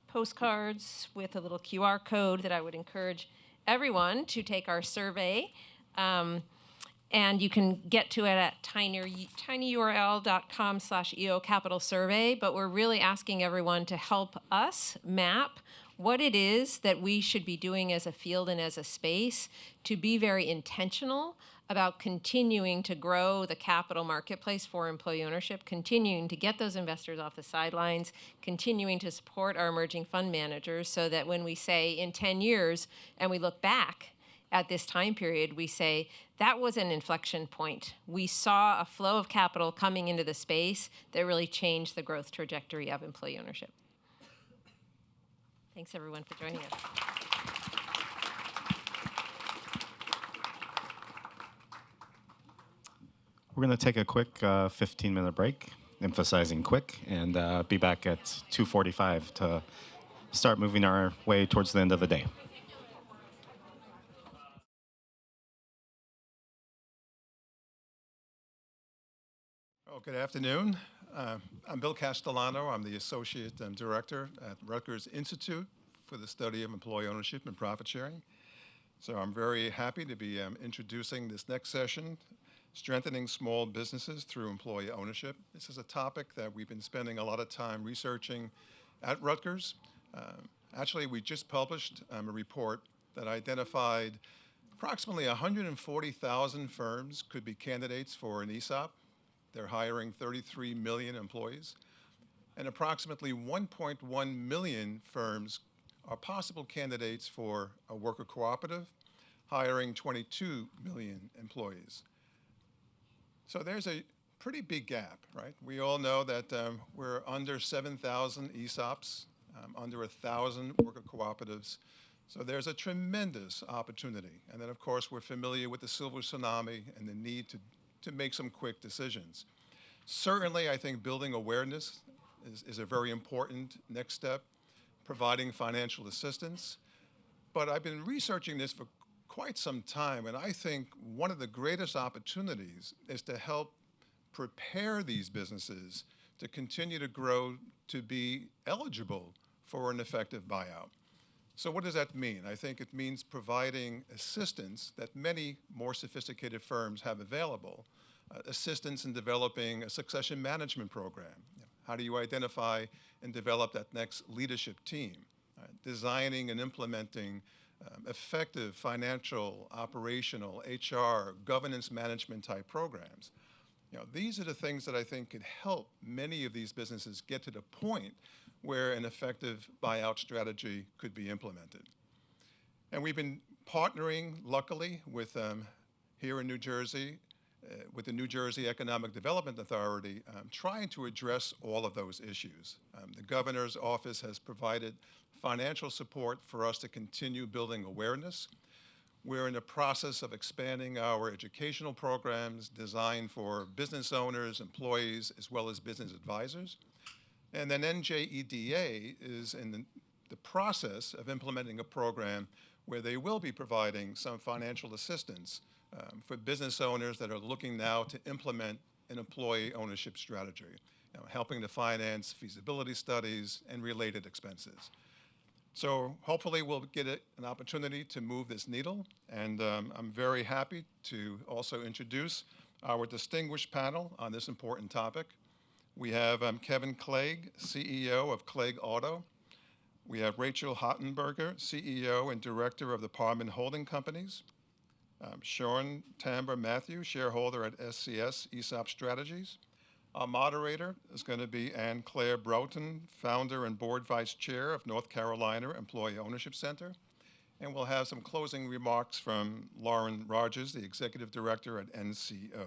postcards with a little QR code that I would encourage everyone to take our survey. And you can get to it at tinyurl.com/EO Capital Survey. But we're really asking everyone to help us map what it is that we should be doing as a field and as a space to be very intentional about continuing to grow the capital marketplace for employee ownership, continuing to get those investors off the sidelines, continuing to support our emerging fund managers so that when we say in 10 years and we look back at this time period, we say that was an inflection point. We saw a flow of capital coming into the space that really changed the growth trajectory of employee ownership. Thanks, everyone, for joining us. We're going to take a quick 15-minute break, emphasizing quick, and be back at 2:45 to start moving our way towards the end of the day. Well, good afternoon. I'm Bill Castellano. I'm the Associate Director at Rutgers Institute for the Study of Employee Ownership and Profit Sharing. So I'm very happy to be introducing this next session, Strengthening Small Businesses Through Employee Ownership. This is a topic that we've been spending a lot of time researching at Rutgers. Actually, we just published a report that identified approximately 140,000 firms could be candidates for an ESOP. They're hiring 33 million employees. And approximately 1.1 million firms are possible candidates for a worker cooperative, hiring 22 million employees. So there's a pretty big gap, right? We all know that we're under 7,000 ESOPs, under 1,000 worker cooperatives. So there's a tremendous opportunity. And then, of course, we're familiar with the silver tsunami and the need to make some quick decisions. Certainly, I think building awareness is a very important next step, providing financial assistance. But I've been researching this for quite some time, and I think one of the greatest opportunities is to help prepare these businesses to continue to grow, to be eligible for an effective buyout. So what does that mean? I think it means providing assistance that many more sophisticated firms have available, assistance in developing a succession management program. How do you identify and develop that next leadership team? Designing and implementing effective financial, operational, HR, governance management type programs. These are the things that I think could help many of these businesses get to the point where an effective buyout strategy could be implemented. And we've been partnering, luckily, with here in New Jersey, with the New Jersey Economic Development Authority, trying to address all of those issues. The governor's office has provided financial support for us to continue building awareness. We're in the process of expanding our educational programs designed for business owners, employees, as well as business advisors. And then NJEDA is in the process of implementing a program where they will be providing some financial assistance for business owners that are looking now to implement an employee ownership strategy, helping to finance feasibility studies and related expenses. So hopefully we'll get an opportunity to move this needle, and I'm very happy to also introduce our distinguished panel on this important topic. We have Kevin Clegg, CEO of Clegg Auto. We have Rachel Hottenberger, CEO and Director of the Parman Holding Companies. Sean Tamber Matthew, shareholder at SCS ESOP Strategies. Our moderator is going to be Ann Claire Broughton, founder and board vice chair of North Carolina Employee Ownership Center. And we'll have some closing remarks from Loren Rodgers, the executive director at NCEO.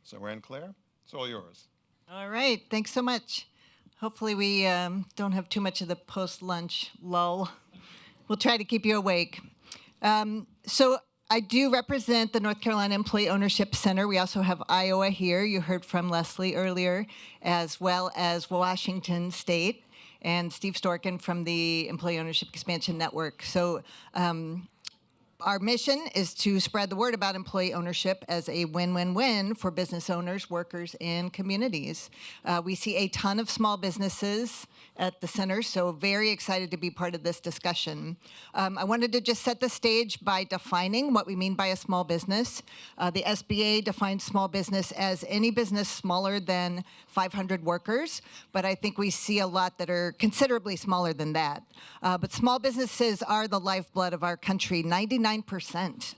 So Ann Claire, it's all yours. All right, thanks so much. Hopefully we don't have too much of the post-lunch lull. We'll try to keep you awake. So I do represent the North Carolina Employee Ownership Center. We also have Iowa here. You heard from Leslie earlier, as well as Washington State and Steve Storkin from the Employee Ownership Expansion Network. So our mission is to spread the word about employee ownership as a win-win-win for business owners, workers, and communities. We see a ton of small businesses at the center, so very excited to be part of this discussion. I wanted to just set the stage by defining what we mean by a small business. The SBA defines small business as any business smaller than 500 workers, but I think we see a lot that are considerably smaller than that. But small businesses are the lifeblood of our country. 99%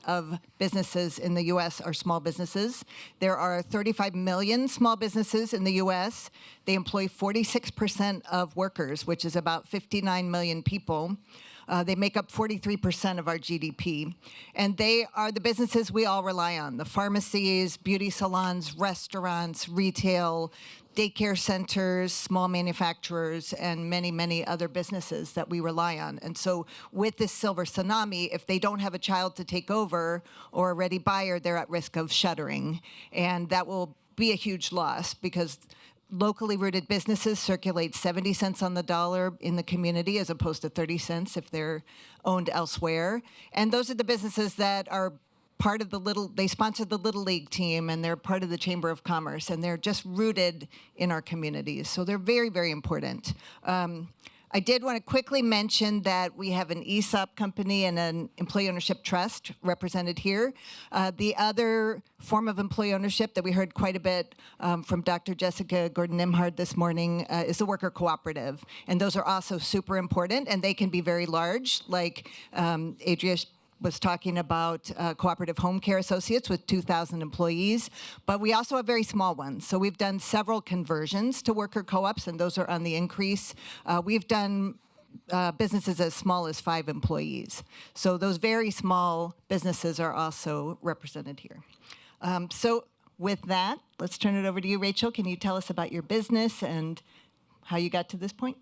of businesses in the U.S. are small businesses. There are 35 million small businesses in the U.S. They employ 46% of workers, which is about 59 million people. They make up 43% of our GDP. And they are the businesses we all rely on: the pharmacies, beauty salons, restaurants, retail, daycare centers, small manufacturers, and many, many other businesses that we rely on. And so with this silver tsunami, if they don't have a child to take over or a ready buyer, they're at risk of shuttering. And that will be a huge loss, because locally rooted businesses circulate 70 cents on the dollar in the community as opposed to 30 cents if they're owned elsewhere. And those are the businesses that are part of they sponsor the Little League team, and they're part of the Chamber of Commerce, and they're just rooted in our communities. So they're very, very important. I did want to quickly mention that we have an ESOP company and an employee ownership trust represented here. The other form of employee ownership that we heard quite a bit from Dr. Jessica Gordon-Nembhard this morning is the worker cooperative. And those are also super important, and they can be very large, like Adria was talking about cooperative home care associates with 2,000 employees, but we also have very small ones. So we've done several conversions to worker co-ops, and those are on the increase. We've done businesses as small as 5 employees. So those very small businesses are also represented here. So with that, let's turn it over to you, Rachel. Can you tell us about your business and how you got to this point?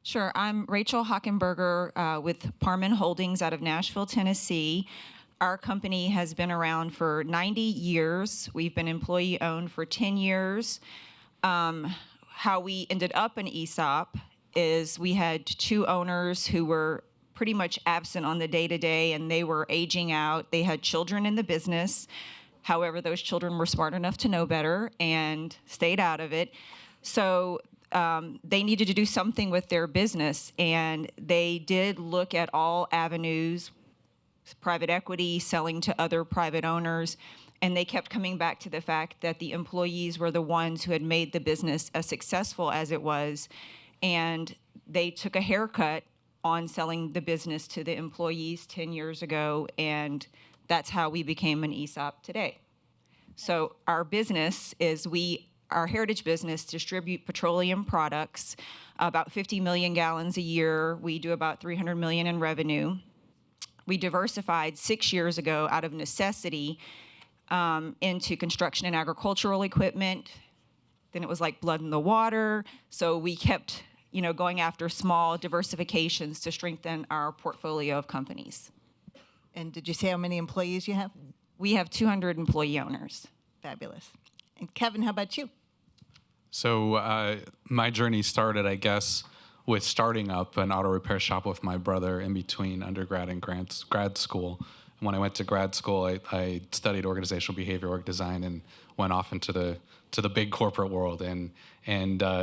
Sure. I'm Rachel Hockenberger with Parman Holdings out of Nashville, Tennessee. Our company has been around for 90 years. We've been employee-owned for 10 years. How we ended up in ESOP is we had 2 owners who were pretty much absent on the day-to-day, and they were aging out. They had children in the business. However, those children were smart enough to know better and stayed out of it. So they needed to do something with their business, and they did look at all avenues, private equity, selling to other private owners, and they kept coming back to the fact that the employees were the ones who had made the business as successful as it was, and they took a haircut on selling the business to the employees 10 years ago, and that's how we became an ESOP today. So our business is our heritage business distribute petroleum products, about 50 million gallons a year. We do about 300 million in revenue. We diversified 6 years ago out of necessity into construction and agricultural equipment. Then it was like blood in the water. So we kept, going after small diversifications to strengthen our portfolio of companies. And did you say how many employees you have? We have 200 employee owners. Fabulous. And Kevin, how about you? So my journey started, I guess, with starting up an auto repair shop with my brother in between undergrad and grad school. And when I went to grad school, I studied organizational behavior, org design, and went off into the big corporate world and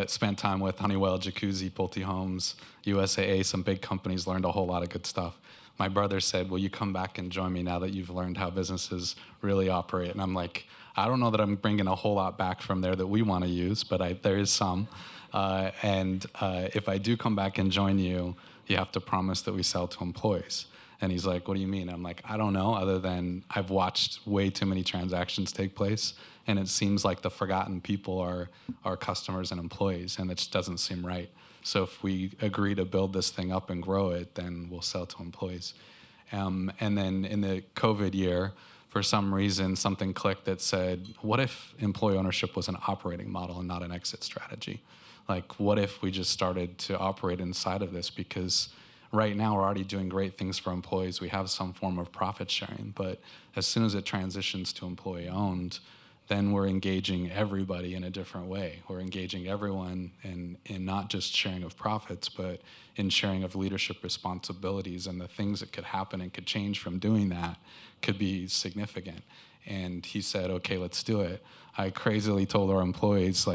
spent time with Honeywell, Jacuzzi, Pulte Homes, USAA, some big companies, learned a whole lot of good stuff. My brother said, will you come back and join me now that you've learned how businesses really operate? And I'm like, I don't know that I'm bringing a whole lot back from there that we want to use, but there is some. If I do come back and join you, you have to promise that we sell to employees. And he's like, what do you mean? I'm like, I don't know, other than I've watched way too many transactions take place, and it seems like the forgotten people are our customers and employees, and it just doesn't seem right. So if we agree to build this thing up and grow it, then we'll sell to employees. And then in the COVID year, for some reason, something clicked that said, what if employee ownership was an operating model and not an exit strategy? Like, what if we just started to operate inside of this? Because right now we're already doing great things for employees. We have some form of profit sharing, but as soon as it transitions to employee owned, then we're engaging everybody in a different way. We're engaging everyone in not just sharing of profits, but in sharing of leadership responsibilities, and the things that could happen and could change from doing that could be significant. And he said, okay, let's do it. I crazily told our employees,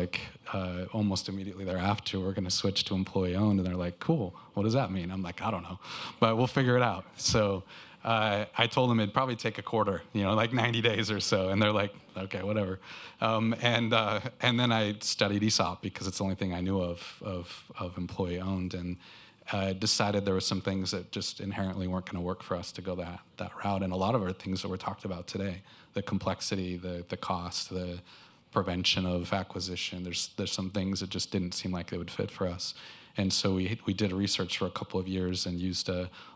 almost immediately thereafter, we're gonna switch to employee owned, and they're like, cool, what does that mean? I'm like, I don't know, but we'll figure it out. So I told them it'd probably take a quarter, 90 days or so, and they're like, okay, whatever. And then I studied ESOP because it's the only thing I knew of employee owned, and decided there were some things that just inherently weren't going to work for us to go that route. And a lot of our things that were talked about today, the complexity, the cost, the prevention of acquisition. There's some things that just didn't seem like they would fit for us. And so we did research for a couple of years and used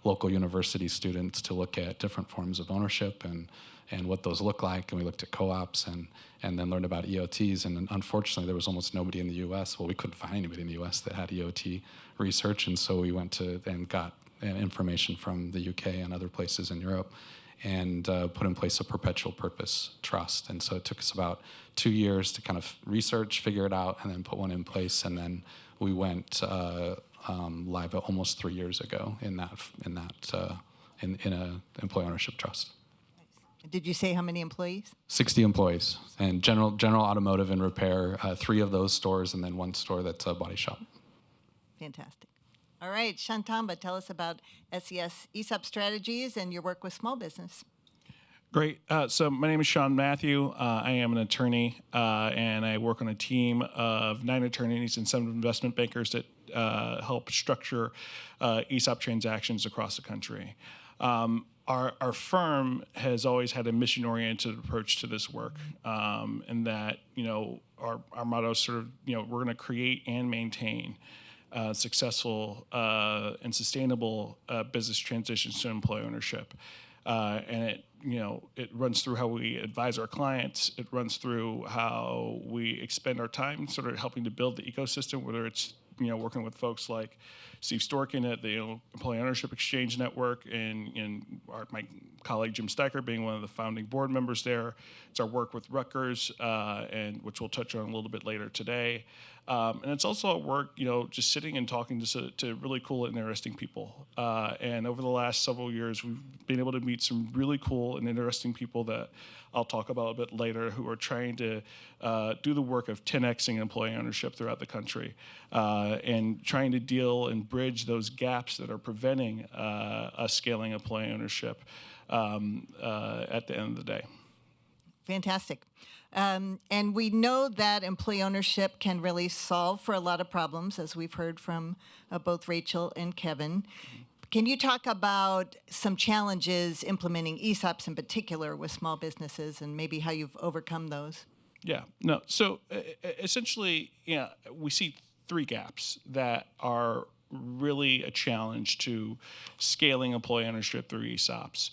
local university students to look at different forms of ownership and what those look like. And we looked at co-ops and then learned about EOTs. And unfortunately, there was almost nobody in the U.S. Well, we couldn't find anybody in the U.S. that had EOT research. And so we went to and got information from the UK and other places in Europe and put in place a perpetual purpose trust. And so it took us about 2 years to kind of research, figure it out, and then put one in place. And then we went live almost 3 years ago in a employee ownership trust. Did you say how many employees? 60 employees, and general automotive and repair, 3 of those stores, and then 1 store that's a body shop. Fantastic. All right, Shantamba, tell us about SES ESOP strategies and your work with small business. Great. So my name is Sean Matthew. I am an attorney, and I work on a team of 9 attorneys and 7 investment bankers that help structure ESOP transactions across the country. Our firm has always had a mission-oriented approach to this work, and that our motto is sort of we're going to create and maintain successful and sustainable business transitions to employee ownership, and it runs through how we advise our clients. It runs through how we expend our time, sort of helping to build the ecosystem, whether it's working with folks like Steve Storkin at the Employee Ownership Exchange Network, and my colleague Jim Steicher being one of the founding board members there. It's our work with Rutgers, and which we'll touch on a little bit later today. And it's also our work, just sitting and talking to really cool and interesting people. And over the last several years, we've been able to meet some really cool and interesting people that I'll talk about a bit later, who are trying to do the work of 10xing employee ownership throughout the country, and trying to deal and bridge those gaps that are preventing us scaling employee ownership at the end of the day. Fantastic. And we know that employee ownership can really solve for a lot of problems, as we've heard from both Rachel and Kevin. Can you talk about some challenges implementing ESOPs in particular with small businesses and maybe how you've overcome those? Yeah, no. So essentially, we see 3 gaps that are really a challenge to scaling employee ownership through ESOPs.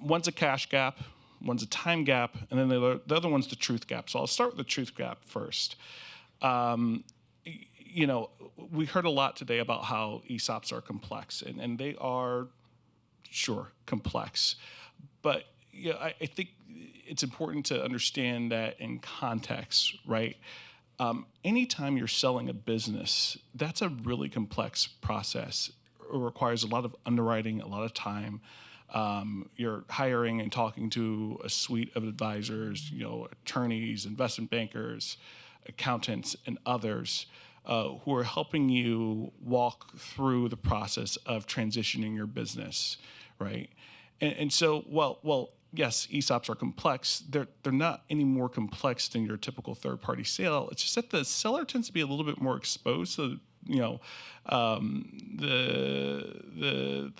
One's a cash gap, one's a time gap, and then the other one's the truth gap. So I'll start with the truth gap first. We heard a lot today about how ESOPs are complex, and they are, sure, complex. But I think it's important to understand that in context, right? Anytime you're selling a business, that's a really complex process. It requires a lot of underwriting, a lot of time. You're hiring and talking to a suite of advisors, attorneys, investment bankers, accountants, and others who are helping you walk through the process of transitioning your business, right? And so, well, yes, ESOPs are complex. They're not any more complex than your typical third-party sale. It's just that the seller tends to be a little bit more exposed to the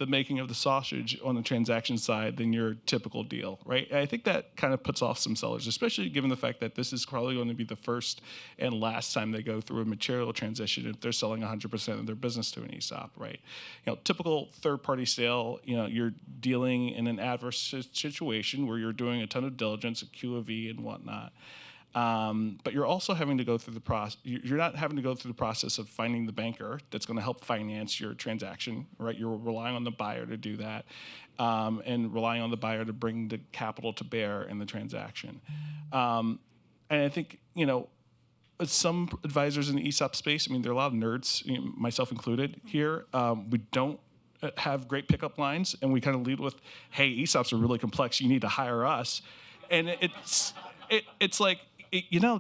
making of the sausage on the transaction side than your typical deal, right? And I think that kind of puts off some sellers, especially given the fact that this is probably going to be the first and last time they go through a material transition if they're selling 100% of their business to an ESOP, right? Typical third-party sale, you're dealing in an adverse situation where you're doing a ton of diligence, a Q of E and whatnot. But you're also having to go through the process. You're not having to go through the process of finding the banker that's going to help finance your transaction, right? You're relying on the buyer to do that, and relying on the buyer to bring the capital to bear in the transaction. And I think, some advisors in the ESOP space, there are a lot of nerds, myself included here. We don't have great pickup lines, and we kind of lead with, "Hey, ESOPs are really complex. You need to hire us," and it's like,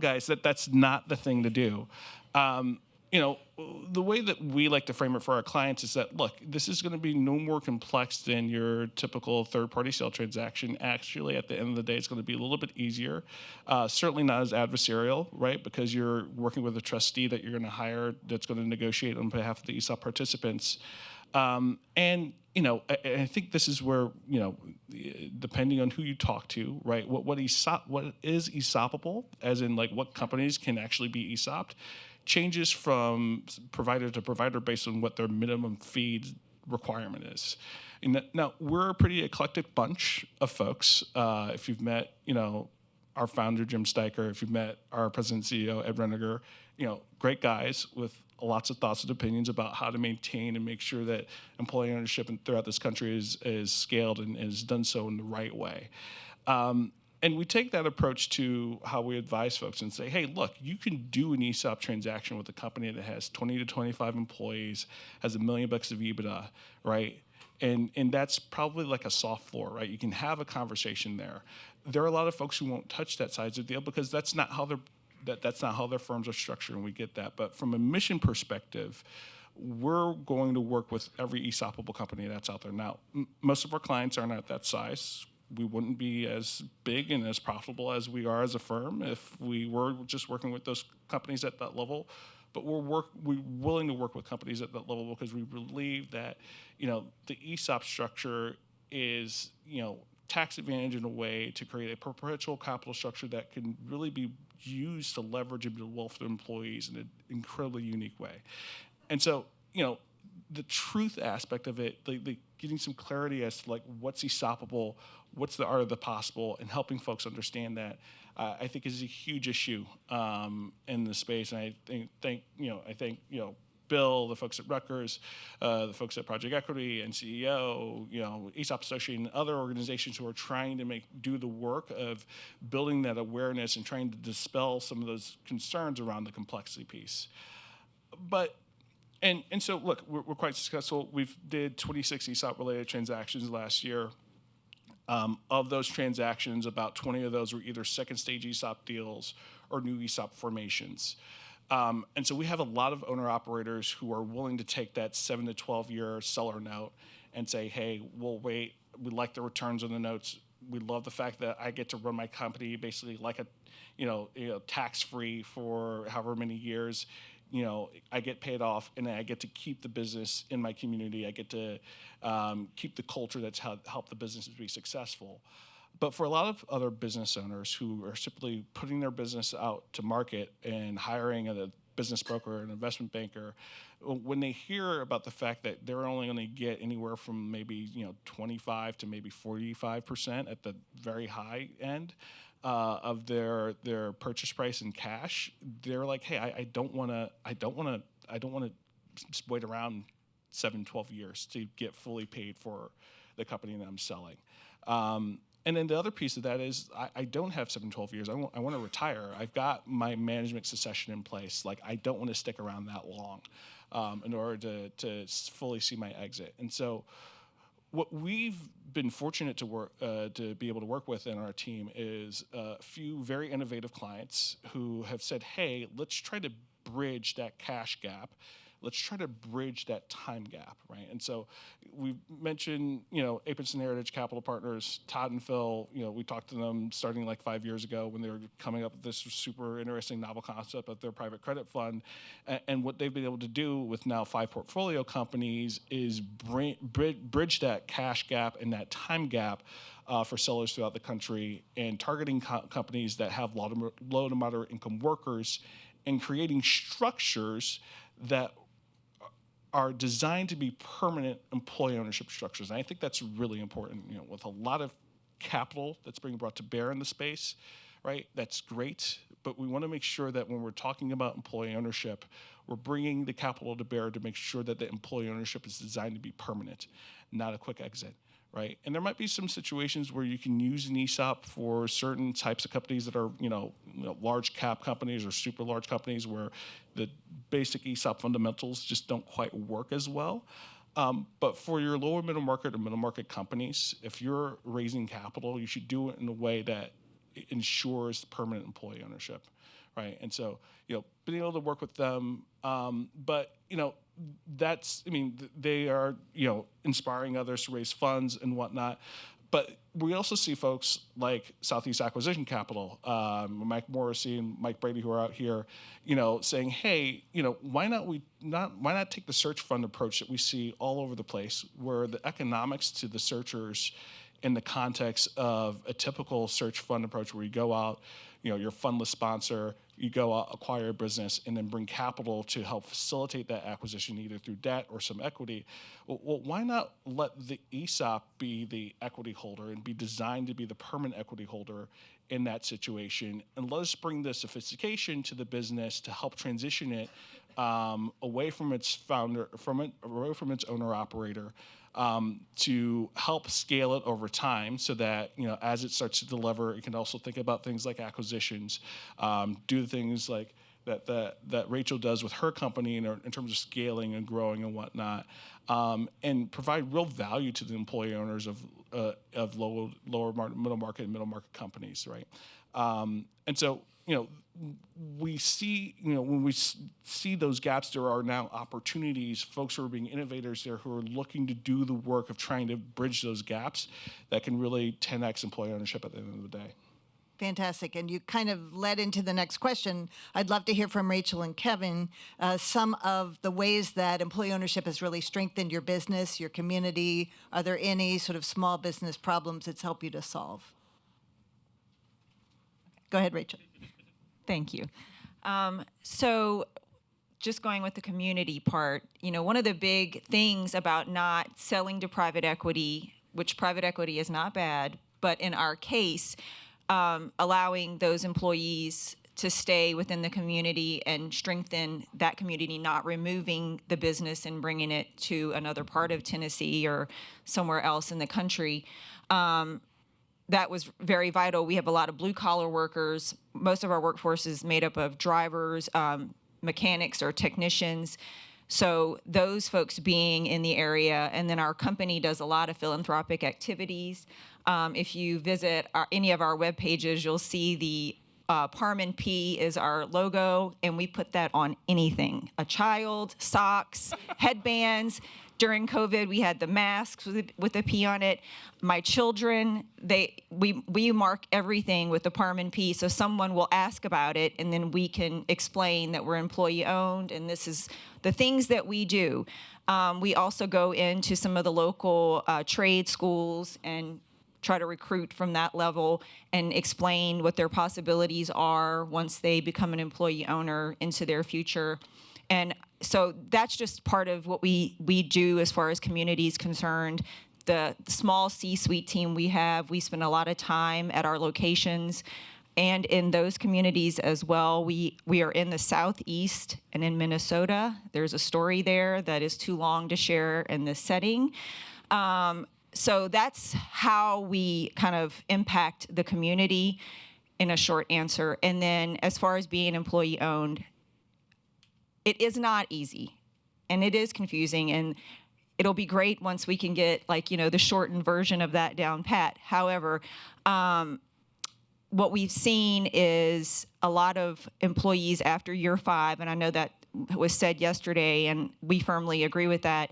guys, that's not the thing to do. The way that we like to frame it for our clients is that, look, this is going to be no more complex than your typical third-party sale transaction. Actually, at the end of the day, it's going to be a little bit easier. Certainly not as adversarial, right? Because you're working with a trustee that you're going to hire that's going to negotiate on behalf of the ESOP participants. And I think this is where, depending on who you talk to, right, what is ESOPable, as in like what companies can actually be ESOPed, changes from provider to provider based on what their minimum fee requirement is. And now, we're a pretty eclectic bunch of folks. If you've met, our founder, Jim Steicher, if you've met our president and CEO, Ed Reniger, great guys with lots of thoughts and opinions about how to maintain and make sure that employee ownership throughout this country is scaled and is done so in the right way. And we take that approach to how we advise folks and say, hey, look, you can do an ESOP transaction with a company that has 20 to 25 employees, has $1 million of EBITDA, right? And that's probably like a soft floor, right? You can have a conversation there. There are a lot of folks who won't touch that side of the deal because that's not how their firms are structured, and we get that. But from a mission perspective, we're going to work with every ESOPable company that's out there. Now, most of our clients aren't at that size. We wouldn't be as big and as profitable as we are as a firm if we were just working with those companies at that level. But we're willing to work with companies at that level because we believe that, the ESOP structure is, tax advantage in a way to create a perpetual capital structure that can really be used to leverage into the wealth of employees in an incredibly unique way. And so, the truth aspect of it, the getting some clarity as to like what's ESOPable, what's the art of the possible, and helping folks understand that, I think is a huge issue in the space. And I think Bill, the folks at Rutgers, the folks at Project Equity, NCEO, ESOP Association, and other organizations who are trying to do the work of building that awareness and trying to dispel some of those concerns around the complexity piece. But and so look, we're quite successful. We've did 26 ESOP-related transactions last year. Of those transactions, about 20 of those were either second-stage ESOP deals or new ESOP formations. And so we have a lot of owner-operators who are willing to take that 7 to 12-year seller note and say, hey, we'll wait. We like the returns on the notes. We love the fact that I get to run my company basically like a tax-free for however many years. I get paid off, and I get to keep the business in my community. I get to keep the culture that's helped the business be successful. But for a lot of other business owners who are simply putting their business out to market and hiring a business broker, an investment banker, when they hear about the fact that they're only going to get anywhere from maybe 25 to maybe 45% at the very high end of their purchase price in cash, they're like, hey, I don't want to wait around 7, 12 years to get fully paid for the company that I'm selling. And then the other piece of that is I don't have 7, 12 years. I want to retire. I've got my management succession in place. Like, I don't want to stick around that long in order to fully see my exit. And so what we've been fortunate to be able to work with in our team is a few very innovative clients who have said, hey, let's try to bridge that cash gap. Let's try to bridge that time gap, right? And so we mentioned, Apinson Heritage Capital Partners, Todd and Phil, we talked to them starting like 5 years ago when they were coming up with this super interesting novel concept of their private credit fund. And what they've been able to do with now 5 portfolio companies is bridge that cash gap and that time gap for sellers throughout the country, and targeting companies that have low to moderate income workers, and creating structures that are designed to be permanent employee ownership structures. And I think that's really important, with a lot of capital that's being brought to bear in the space, right? That's great, but we want to make sure that when we're talking about employee ownership, we're bringing the capital to bear to make sure that the employee ownership is designed to be permanent, not a quick exit, right? And there might be some situations where you can use an ESOP for certain types of companies that are, large cap companies or super large companies where the basic ESOP fundamentals just don't quite work as well. But for your lower middle market or middle market companies, if you're raising capital, you should do it in a way that ensures permanent employee ownership, right? And so, being able to work with them, but, they are, inspiring others to raise funds and whatnot. But we also see folks like Southeast Acquisition Capital, Mike Morrissey and Mike Brady, who are out here, saying, hey, why not take the search fund approach that we see all over the place, where the economics to the searchers in the context of a typical search fund approach, where you go out, you're a fundless sponsor, you go out, acquire a business, and then bring capital to help facilitate that acquisition, either through debt or some equity. Well, why not let the ESOP be the equity holder and be designed to be the permanent equity holder in that situation? And let us bring the sophistication to the business to help transition it away from its founder, away from its owner-operator, to help scale it over time, so that as it starts to deliver, it can also think about things like acquisitions, do the things like that Rachel does with her company in terms of scaling and growing and whatnot, and provide real value to the employee owners of lower middle market and middle market companies, right? And so we see, when we see those gaps, there are now opportunities, folks who are being innovators there who are looking to do the work of trying to bridge those gaps that can really 10x employee ownership at the end of the day. Fantastic. And you kind of led into the next question. I'd love to hear from Rachel and Kevin some of the ways that employee ownership has really strengthened your business, your community. Are there any sort of small business problems it's helped you to solve? Go ahead, Rachel. Thank you. So just going with the community part, one of the big things about not selling to private equity, which private equity is not bad, but in our case, allowing those employees to stay within the community and strengthen that community, not removing the business and bringing it to another part of Tennessee or somewhere else in the country. That was very vital. We have a lot of blue-collar workers. Most of our workforce is made up of drivers, mechanics, or technicians. So those folks being in the area, and then our company does a lot of philanthropic activities. If you visit any of our web pages, you'll see the Parman P is our logo, and we put that on anything. A child, socks, headbands. During COVID, we had the masks with a P on it. My children, we mark everything with the Parman P, so someone will ask about it, and then we can explain that we're employee-owned, and this is the things that we do. We also go into some of the local trade schools and try to recruit from that level and explain what their possibilities are once they become an employee owner into their future. And so that's just part of what we do as far as community is concerned. The small C-suite team we have, we spend a lot of time at our locations and in those communities as well. We are in the Southeast and in Minnesota. There's a story there that is too long to share in this setting. So that's how we kind of impact the community in a short answer. And then as far as being employee-owned, it is not easy, and it is confusing, and it'll be great once we can get the shortened version of that down pat. However, what we've seen is a lot of employees after year 5, and I know that was said yesterday, and we firmly agree with that.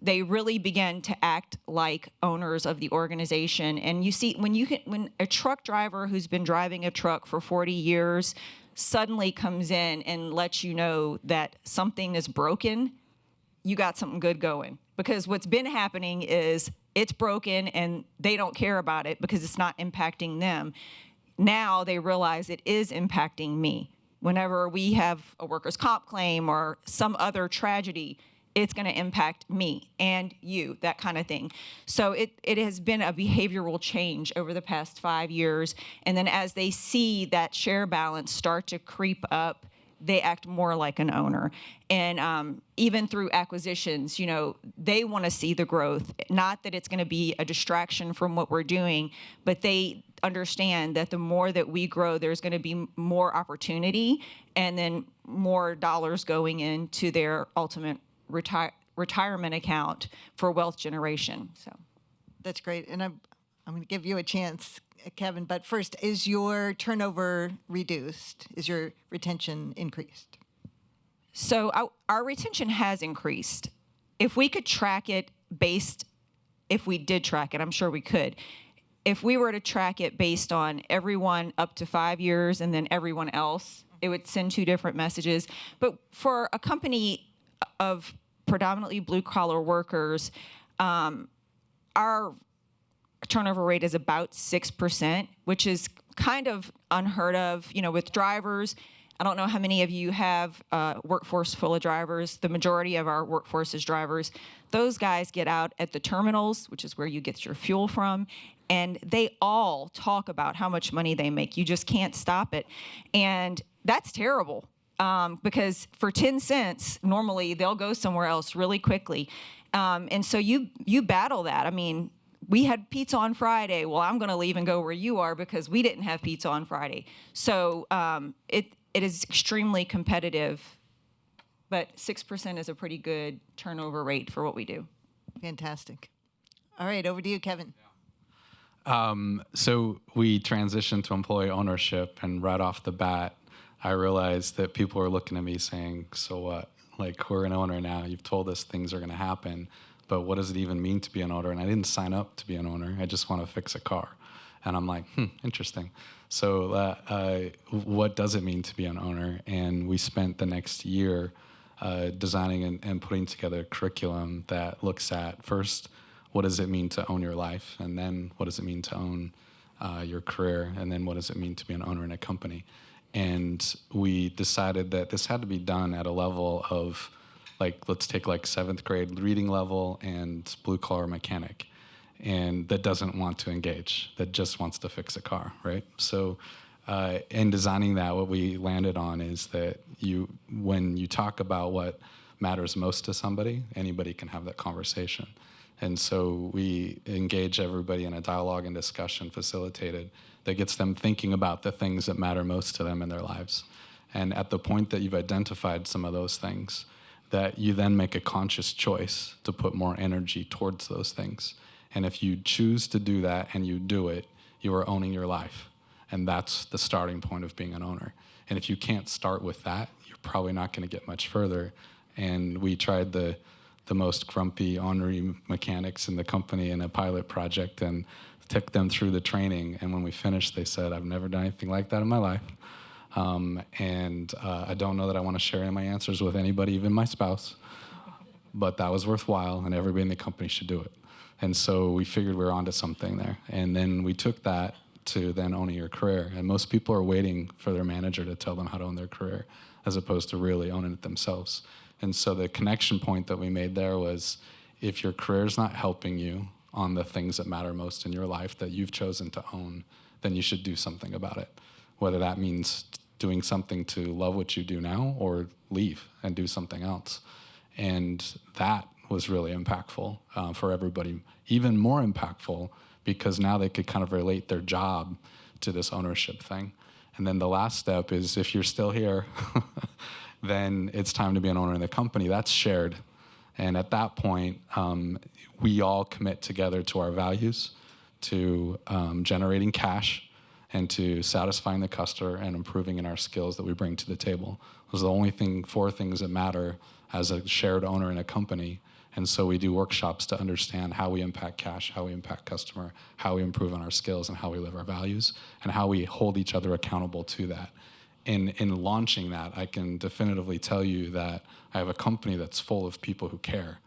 They really begin to act like owners of the organization. And you see, when a truck driver who's been driving a truck for 40 years suddenly comes in and lets you know that something is broken, you got something good going. Because what's been happening is it's broken and they don't care about it because it's not impacting them. Now they realize it is impacting me. Whenever we have a workers' comp claim or some other tragedy, it's going to impact me and you, that kind of thing. So it has been a behavioral change over the past 5 years. And then as they see that share balance start to creep up, they act more like an owner. And even through acquisitions, they want to see the growth. Not that it's going to be a distraction from what we're doing, but they understand that the more that we grow, there's going to be more opportunity and then more dollars going into their ultimate retirement account for wealth generation. So that's great. And I'm going to give you a chance, Kevin. But first, is your turnover reduced? Is your retention increased? So our retention has increased. If we could track it if we did track it, I'm sure we could. if we were to track it based on everyone up to 5 years and then everyone else, it would send two different messages. But for a company of predominantly blue-collar workers, our turnover rate is about 6%, which is kind of unheard of. You know, with drivers, I don't know how many of you have a workforce full of drivers. The majority of our workforce is drivers. Those guys get out at the terminals, which is where you get your fuel from, and they all talk about how much money they make. You just can't stop it. And that's terrible, because for 10 cents, normally they'll go somewhere else really quickly. And so you battle that. I mean, we had pizza on Friday. Well, I'm going to leave and go where you are because we didn't have pizza on Friday. So it is extremely competitive, but 6% is a pretty good turnover rate for what we do. Fantastic. All right, over to you, Kevin. So we transitioned to employee ownership, and right off the bat, I realized that people were looking at me saying, so what? Like, we're an owner now. You've told us things are going to happen, but what does it even mean to be an owner? And I didn't sign up to be an owner. I just want to fix a car. And I'm like, interesting. So what does it mean to be an owner? And we spent the next year designing and putting together a curriculum that looks at, first, what does it mean to own your life? And then what does it mean to own your career? And then what does it mean to be an owner in a company? And we decided that this had to be done at a level of, like, let's take like 7th grade reading level and blue collar mechanic, and that doesn't want to engage, that just wants to fix a car, right? So in designing that, what we landed on is that when you talk about what matters most to somebody, anybody can have that conversation. And so we engage everybody in a dialogue and discussion facilitated that gets them thinking about the things that matter most to them in their lives. And at the point that you've identified some of those things, that you then make a conscious choice to put more energy towards those things. And if you choose to do that and you do it, you are owning your life. And that's the starting point of being an owner. And if you can't start with that, you're probably not going to get much further. And we tried the most grumpy, ornery mechanics in the company in a pilot project and took them through the training. And when we finished, they said, I've never done anything like that in my life. I don't know that I want to share any of my answers with anybody, even my spouse. But that was worthwhile, and everybody in the company should do it. And so we figured we were onto something there. And then we took that to then owning your career. And most people are waiting for their manager to tell them how to own their career, as opposed to really owning it themselves. And so the connection point that we made there was, if your career is not helping you on the things that matter most in your life that you've chosen to own, then you should do something about it. Whether that means doing something to love what you do now or leave and do something else. And that was really impactful for everybody. Even more impactful because now they could kind of relate their job to this ownership thing. And then the last step is, if you're still here, then it's time to be an owner in the company. That's shared. And at that point, we all commit together to our values, to generating cash, and to satisfying the customer and improving in our skills that we bring to the table. Those are the only 4 things that matter as a shared owner in a company. And so we do workshops to understand how we impact cash, how we impact customer, how we improve on our skills, and how we live our values, and how we hold each other accountable to that. In launching that, I can definitively tell you that I have a company that's full of people who care.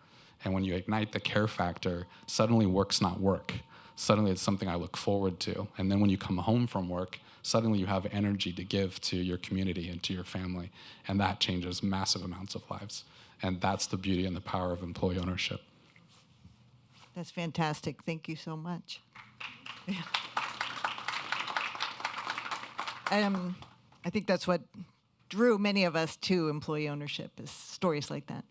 And when you ignite the care factor, suddenly work's not work. Suddenly it's something I look forward to. And then when you come home from work, suddenly you have energy to give to your community and to your family. And that changes massive amounts of lives. And that's the beauty and the power of employee ownership. That's fantastic. Thank you so much. I think that's what drew many of us to employee ownership, is stories like that.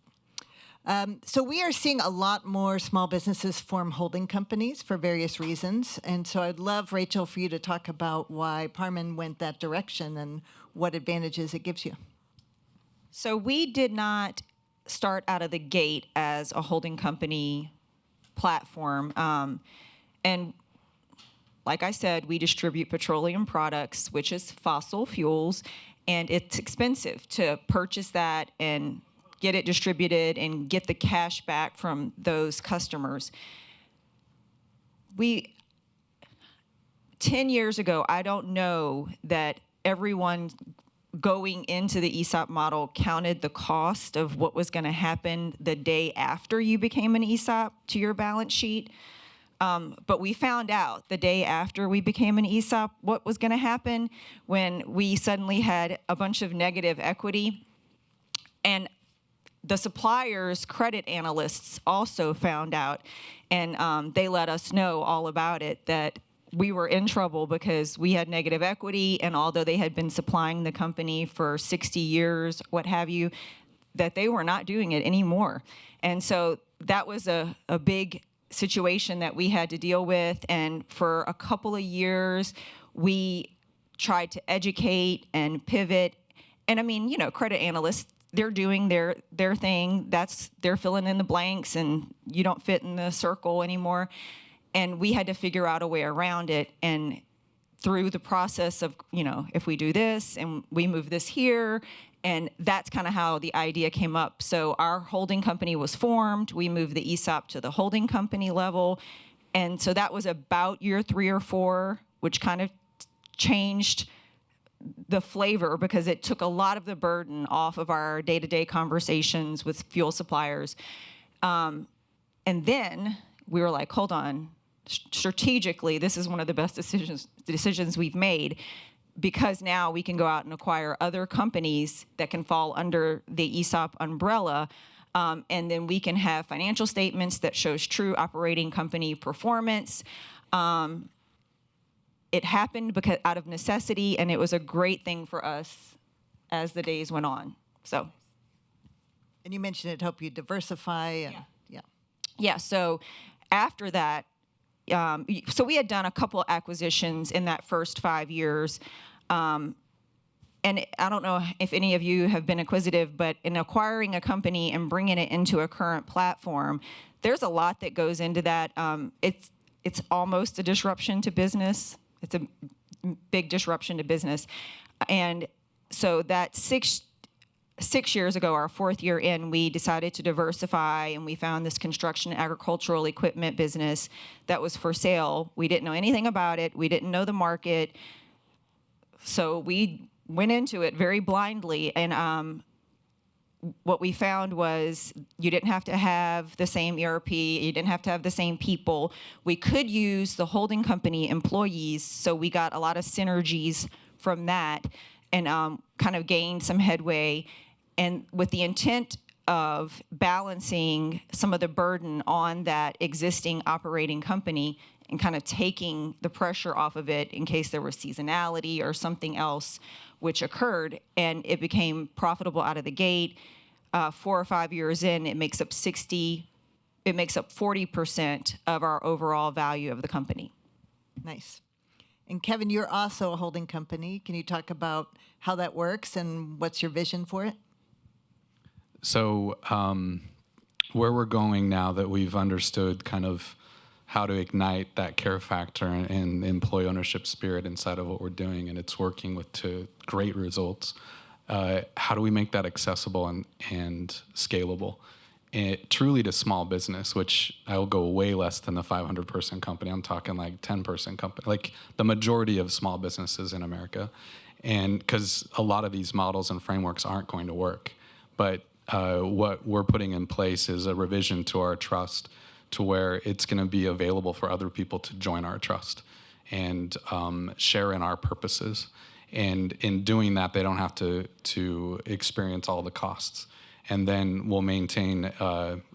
So we are seeing a lot more small businesses form holding companies for various reasons. And so I'd love, Rachel, for you to talk about why Parman went that direction and what advantages it gives you. So we did not start out of the gate as a holding company platform. And like I said, we distribute petroleum products, which is fossil fuels, and it's expensive to purchase that and get it distributed and get the cash back from those customers. 10 years ago, I don't know that everyone going into the ESOP model counted the cost of what was going to happen the day after you became an ESOP to your balance sheet. But we found out the day after we became an ESOP what was going to happen when we suddenly had a bunch of negative equity. And the suppliers' credit analysts also found out, and they let us know all about it, that we were in trouble because we had negative equity, and although they had been supplying the company for 60 years, what have you, that they were not doing it anymore. And so that was a big situation that we had to deal with, and for a couple of years, we tried to educate and pivot. And I mean, you know, credit analysts, they're doing their thing. They're filling in the blanks, and you don't fit in the circle anymore. And we had to figure out a way around it. And through the process of, you know, if we do this and we move this here, and that's kind of how the idea came up. So our holding company was formed. We moved the ESOP to the holding company level. And so that was about year 3 or 4, which kind of changed the flavor because it took a lot of the burden off of our day-to-day conversations with fuel suppliers. And then we were like, hold on, strategically, this is one of the best decisions we've made, because now we can go out and acquire other companies that can fall under the ESOP umbrella, and then we can have financial statements that shows true operating company performance. It happened because out of necessity, and it was a great thing for us as the days went on. So, and you mentioned it helped you diversify. And, yeah. So after that, so we had done a couple acquisitions in that first 5 years. And I don't know if any of you have been acquisitive, but in acquiring a company and bringing it into a current platform, there's a lot that goes into that. It's almost a disruption to business. It's a big disruption to business. And so that six years ago, our 4th year in, we decided to diversify, and we found this construction agricultural equipment business that was for sale. We didn't know anything about it. We didn't know the market. So we went into it very blindly, and what we found was you didn't have to have the same ERP, you didn't have to have the same people. We could use the holding company employees, so we got a lot of synergies from that and kind of gained some headway, and with the intent of balancing some of the burden on that existing operating company and kind of taking the pressure off of it in case there was seasonality or something else which occurred, and it became profitable out of the gate. 4 or 5 years in, it makes up 40% of our overall value of the company. Nice. And Kevin, you're also a holding company. Can you talk about how that works and what's your vision for it? So where we're going now that we've understood kind of how to ignite that care factor and employee ownership spirit inside of what we're doing, and it's working to great results. How do we make that accessible and scalable? Truly to small business, which I will go way less than the 500-person company. I'm talking like 10-person company, like the majority of small businesses in America. And because a lot of these models and frameworks aren't going to work. But what we're putting in place is a revision to our trust to where it's going to be available for other people to join our trust and share in our purposes. And in doing that, they don't have to experience all the costs. And then we'll maintain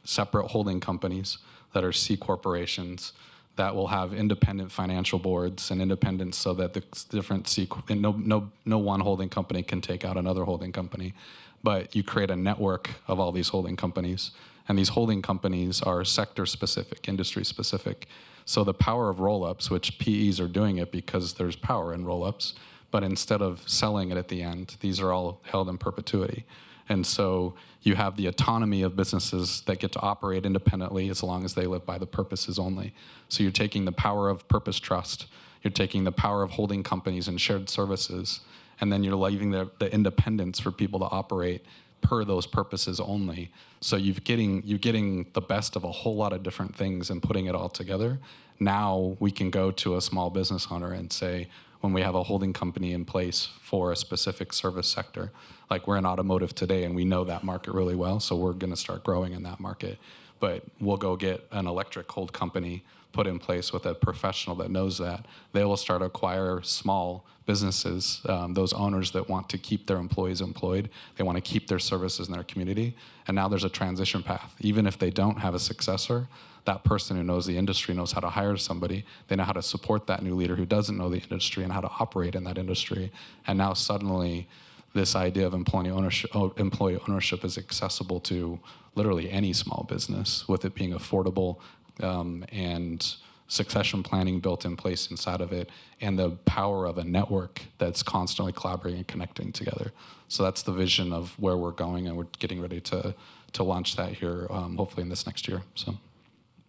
separate holding companies that are C corporations that will have independent financial boards and independence so that the different no one holding company can take out another holding company. But you create a network of all these holding companies. And these holding companies are sector-specific, industry-specific. So the power of roll-ups, which PEs are doing it because there's power in roll-ups, but instead of selling it at the end, these are all held in perpetuity. And so you have the autonomy of businesses that get to operate independently as long as they live by the purposes only. So you're taking the power of purpose trust, you're taking the power of holding companies and shared services, and then you're leaving the independence for people to operate per those purposes only. So you're getting the best of a whole lot of different things and putting it all together. Now we can go to a small business owner and say, when we have a holding company in place for a specific service sector, like we're in automotive today and we know that market really well, so we're going to start growing in that market. But we'll go get an electric hold company put in place with a professional that knows that. They will start to acquire small businesses, those owners that want to keep their employees employed. They want to keep their services in their community. And now there's a transition path. Even if they don't have a successor, that person who knows the industry knows how to hire somebody. They know how to support that new leader who doesn't know the industry and how to operate in that industry. And now suddenly this idea of employee ownership is accessible to literally any small business, with it being affordable and succession planning built in place inside of it, and the power of a network that's constantly collaborating and connecting together. So that's the vision of where we're going, and we're getting ready to launch that here, hopefully in this next year. So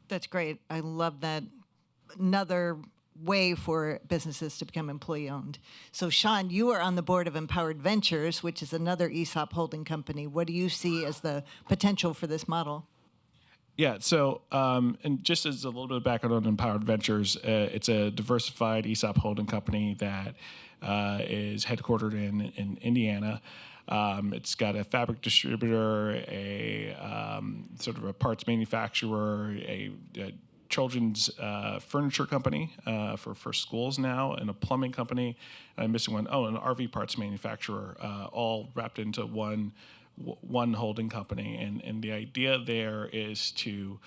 That's great. I love that. Another way for businesses to become employee-owned. So Sean, you are on the board of Empowered Ventures, which is another ESOP holding company. What do you see as the potential for this model? Yeah, so and just as a little bit of background on Empowered Ventures, it's a diversified ESOP holding company that is headquartered in Indiana. It's got a fabric distributor, a sort of a parts manufacturer, a children's furniture company for schools now, and a plumbing company. I'm missing one. Oh, an RV parts manufacturer, all wrapped into one holding company. And the idea there is to,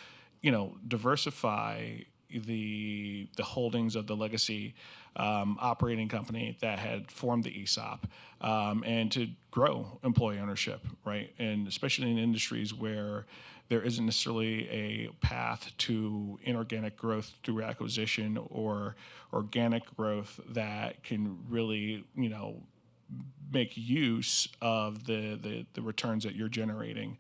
diversify the holdings of the legacy operating company that had formed the ESOP, and to grow employee ownership, right? And especially in industries where there isn't necessarily a path to inorganic growth through acquisition or organic growth that can really, make use of the returns that you're generating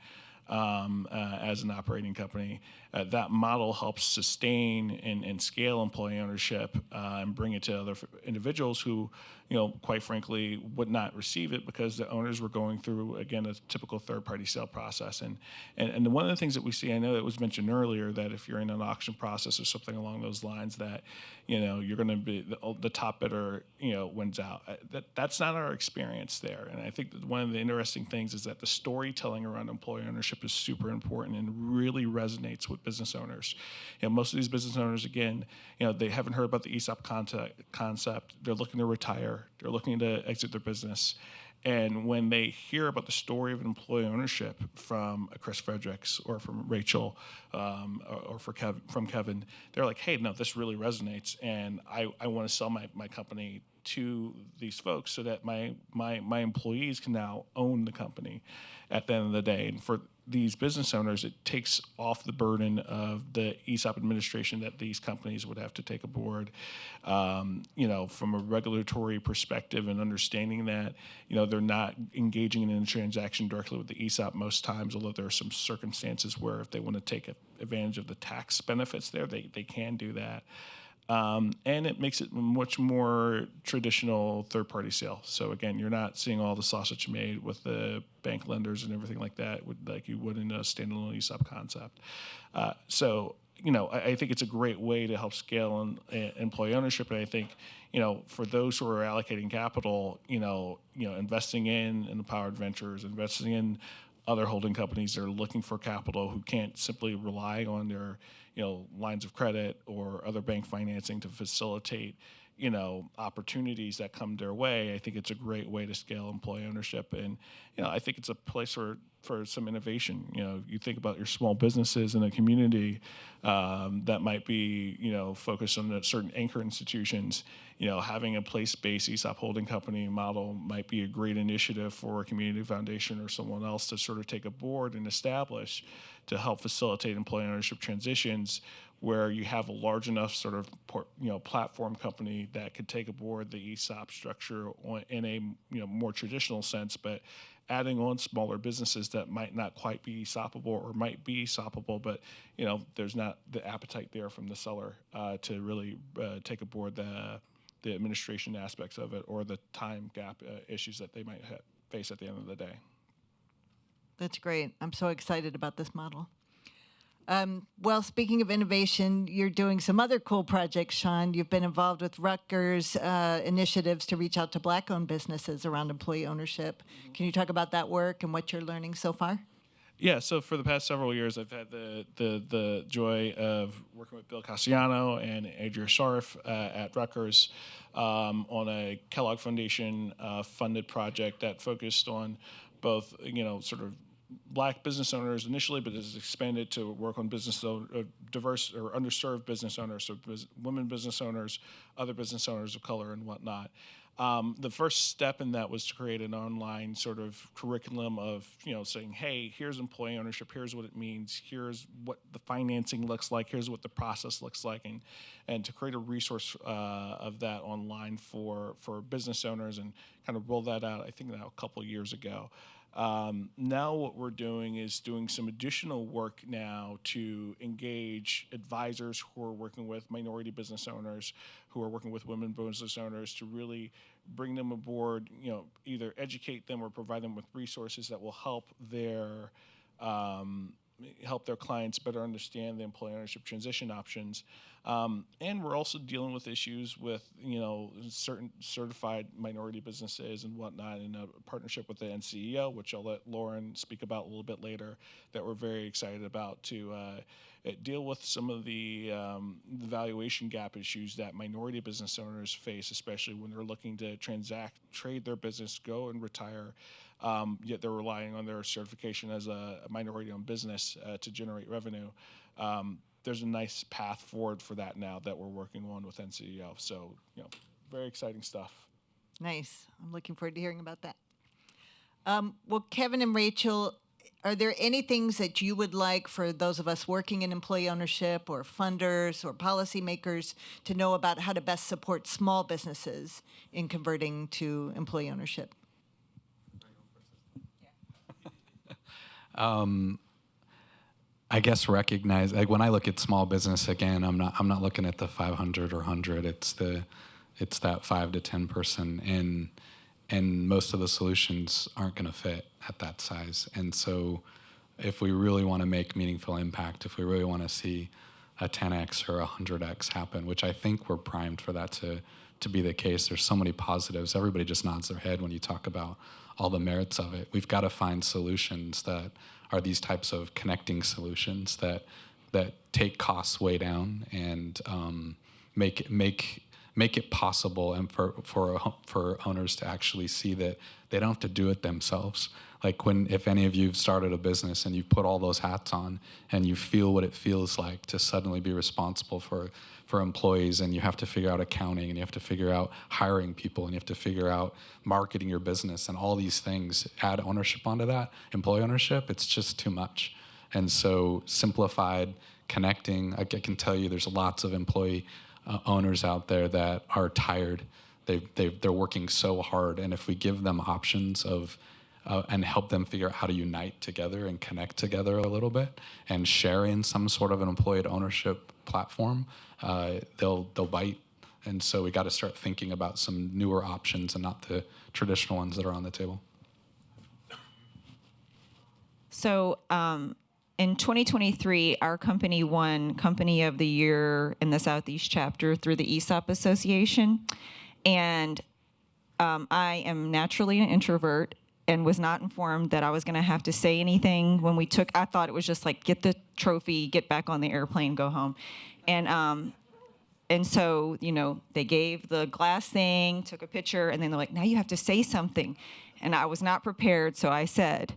as an operating company. That model helps sustain and scale employee ownership and bring it to other individuals who, quite frankly, would not receive it because the owners were going through, again, a typical third-party sale process. And one of the things that we see, I know it was mentioned earlier, that if you're in an auction process or something along those lines, that you're going to be the top bidder, wins out. That's not our experience there. And I think that one of the interesting things is that the storytelling around employee ownership is super important and really resonates with business owners. Most of these business owners, again, they haven't heard about the ESOP concept. They're looking to retire. They're looking to exit their business. And when they hear about the story of employee ownership from a Chris Fredericks or from Rachel or from Kevin, they're like, hey, no, this really resonates. And I want to sell my company to these folks so that my employees can now own the company at the end of the day. And for these business owners, it takes off the burden of the ESOP administration that these companies would have to take aboard. From a regulatory perspective and understanding that, they're not engaging in a transaction directly with the ESOP most times, although there are some circumstances where if they want to take advantage of the tax benefits there, they can do that. And it makes it much more traditional third-party sale. So again, you're not seeing all the sausage made with the bank lenders and everything like that, like you would in a standalone ESOP concept. I think it's a great way to help scale employee ownership. And I think, for those who are allocating capital, investing in Empowered Ventures, investing in other holding companies that are looking for capital, who can't simply rely on their lines of credit or other bank financing to facilitate opportunities that come their way. I think it's a great way to scale employee ownership, and I think it's a place for some innovation. You think about your small businesses in a community that might be focused on certain anchor institutions. Having a place-based ESOP holding company model might be a great initiative for a community foundation or someone else to sort of take aboard and establish to help facilitate employee ownership transitions, where you have a large enough sort of platform company that could take aboard the ESOP structure in a more traditional sense, but adding on smaller businesses that might not quite be ESOPable or might be ESOPable, but there's not the appetite there from the seller to really take aboard the administration aspects of it or the time gap issues that they might face at the end of the day. That's great. I'm so excited about this model. Well, speaking of innovation, you're doing some other cool projects, Sean. You've been involved with Rutgers initiatives to reach out to Black-owned businesses around employee ownership. Can you talk about that work and what you're learning so far? Yeah, so for the past several years, I've had the joy of working with Bill Castellano and Adria Sharf at Rutgers on a Kellogg Foundation funded project that focused on both, sort of Black business owners initially, but has expanded to work on diverse or underserved business owners, so women business owners, other business owners of color, and whatnot. The first step in that was to create an online sort of curriculum of, saying, hey, here's employee ownership, here's what it means, here's what the financing looks like, here's what the process looks like, and to create a resource of that online for business owners and kind of roll that out, I think now a couple of years ago. Now what we're doing is doing some additional work now to engage advisors who are working with minority business owners, who are working with women business owners, to really bring them aboard, either educate them or provide them with resources that will help their clients better understand the employee ownership transition options. And we're also dealing with issues with, certain certified minority businesses and whatnot in a partnership with the NCEO, which I'll let Loren speak about a little bit later, that we're very excited about to deal with some of the valuation gap issues that minority business owners face, especially when they're looking to trade their business, go and retire, yet they're relying on their certification as a minority-owned business to generate revenue. There's a nice path forward for that now that we're working on with NCEO. So, very exciting stuff. Nice. I'm looking forward to hearing about that. Well, Kevin and Rachel, are there any things that you would like for those of us working in employee ownership or funders or policymakers to know about how to best support small businesses in converting to employee ownership? I guess recognize, like when I look at small business again, I'm not looking at the 500 or 100. It's that 5 to 10 person, and most of the solutions aren't going to fit at that size. And so, if we really want to make meaningful impact, if we really want to see a 10x or a 100x happen, which I think we're primed for that to be the case. There's so many positives. Everybody just nods their head when you talk about all the merits of it. We've got to find solutions that are these types of connecting solutions that take costs way down and make it possible, and for owners to actually see that they don't have to do it themselves. Like if any of you have started a business and you've put all those hats on and you feel what it feels like to suddenly be responsible for employees, and you have to figure out accounting, and you have to figure out hiring people, and you have to figure out marketing your business, and all these things, add ownership onto that, employee ownership, it's just too much. And so simplified, connecting, I can tell you there's lots of employee owners out there that are tired. They're working so hard, and if we give them options of and help them figure out how to unite together and connect together a little bit and share in some sort of an employee ownership platform, they'll bite. And so we got to start thinking about some newer options and not the traditional ones that are on the table. So in 2023, our company won Company of the Year in the Southeast chapter through the ESOP Association. And I am naturally an introvert and was not informed that I was going to have to say anything when we took. I thought it was just like, get the trophy, get back on the airplane, go home. And so, they gave the glass thing, took a picture, and then they're like, now you have to say something. And I was not prepared, so I said,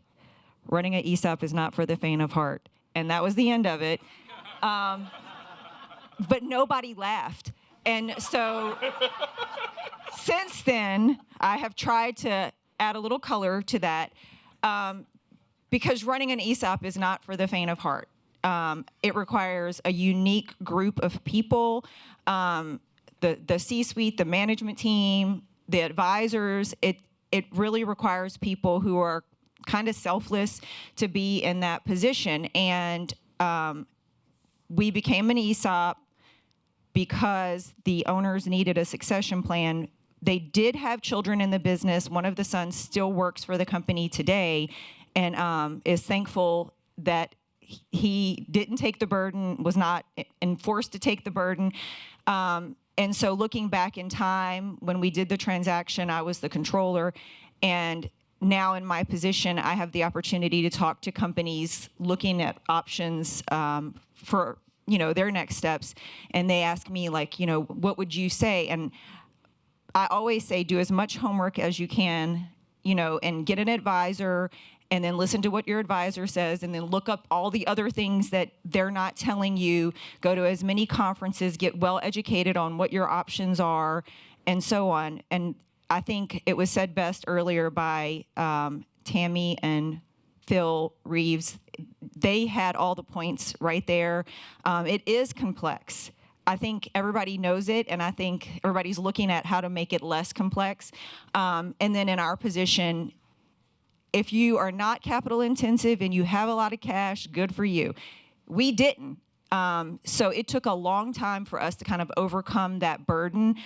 running an ESOP is not for the faint of heart. And that was the end of it. But nobody laughed. And so since then, I have tried to add a little color to that, because running an ESOP is not for the faint of heart. It requires a unique group of people, the C-suite, the management team, the advisors. It really requires people who are kind of selfless to be in that position. And we became an ESOP because the owners needed a succession plan. They did have children in the business. One of the sons still works for the company today, and is thankful that he didn't take the burden, was not enforced to take the burden. And so looking back in time, when we did the transaction, I was the controller, and now in my position, I have the opportunity to talk to companies looking at options for their next steps. And they ask me, like, what would you say? And I always say, do as much homework as you can, and get an advisor, and then listen to what your advisor says, and then look up all the other things that they're not telling you. Go to as many conferences, get well educated on what your options are, and so on. And I think it was said best earlier by Tammy and Phil Reeves. They had all the points right there. It is complex. I think everybody knows it, and I think everybody's looking at how to make it less complex. And then in our position, if you are not capital intensive and you have a lot of cash, good for you. We didn't. So it took a long time for us to kind of overcome that burden.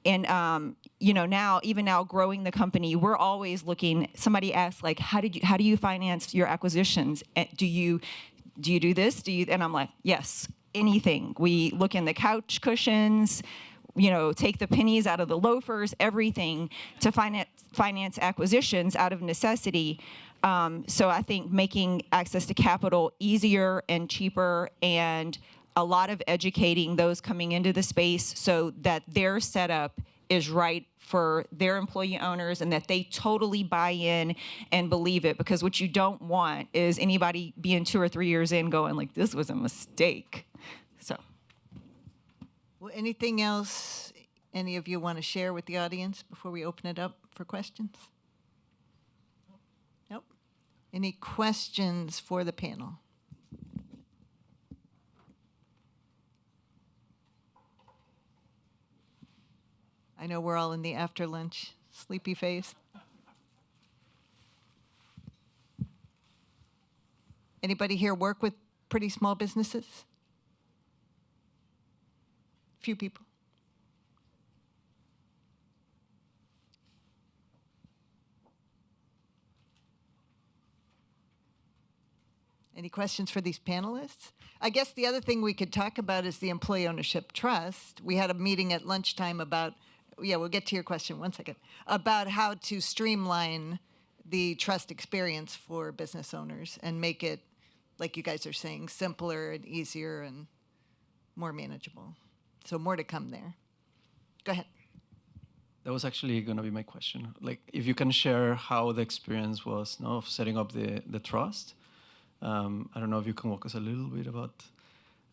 And now growing the company, we're always looking. Somebody asked, like, how do you finance your acquisitions? Do you do this? And I'm like, yes, anything. We look in the couch cushions, take the pennies out of the loafers, everything to finance acquisitions out of necessity. So I think making access to capital easier and cheaper, and a lot of educating those coming into the space so that their setup is right for their employee owners and that they totally buy in and believe it. Because what you don't want is anybody being 2 or 3 years in going like, this was a mistake. So. Well, anything else any of you want to share with the audience before we open it up for questions? Nope. Any questions for the panel? I know we're all in the after lunch sleepy phase. Anybody here work with pretty small businesses? Few people. Any questions for these panelists? I guess the other thing we could talk about is the employee ownership trust. We had a meeting at lunchtime about, we'll get to your question, one second, about how to streamline the trust experience for business owners and make it, like you guys are saying, simpler and easier and more manageable. So more to come there. Go ahead. That was actually going to be my question. Like, if you can share how the experience was, of setting up the trust. I don't know if you can walk us a little bit about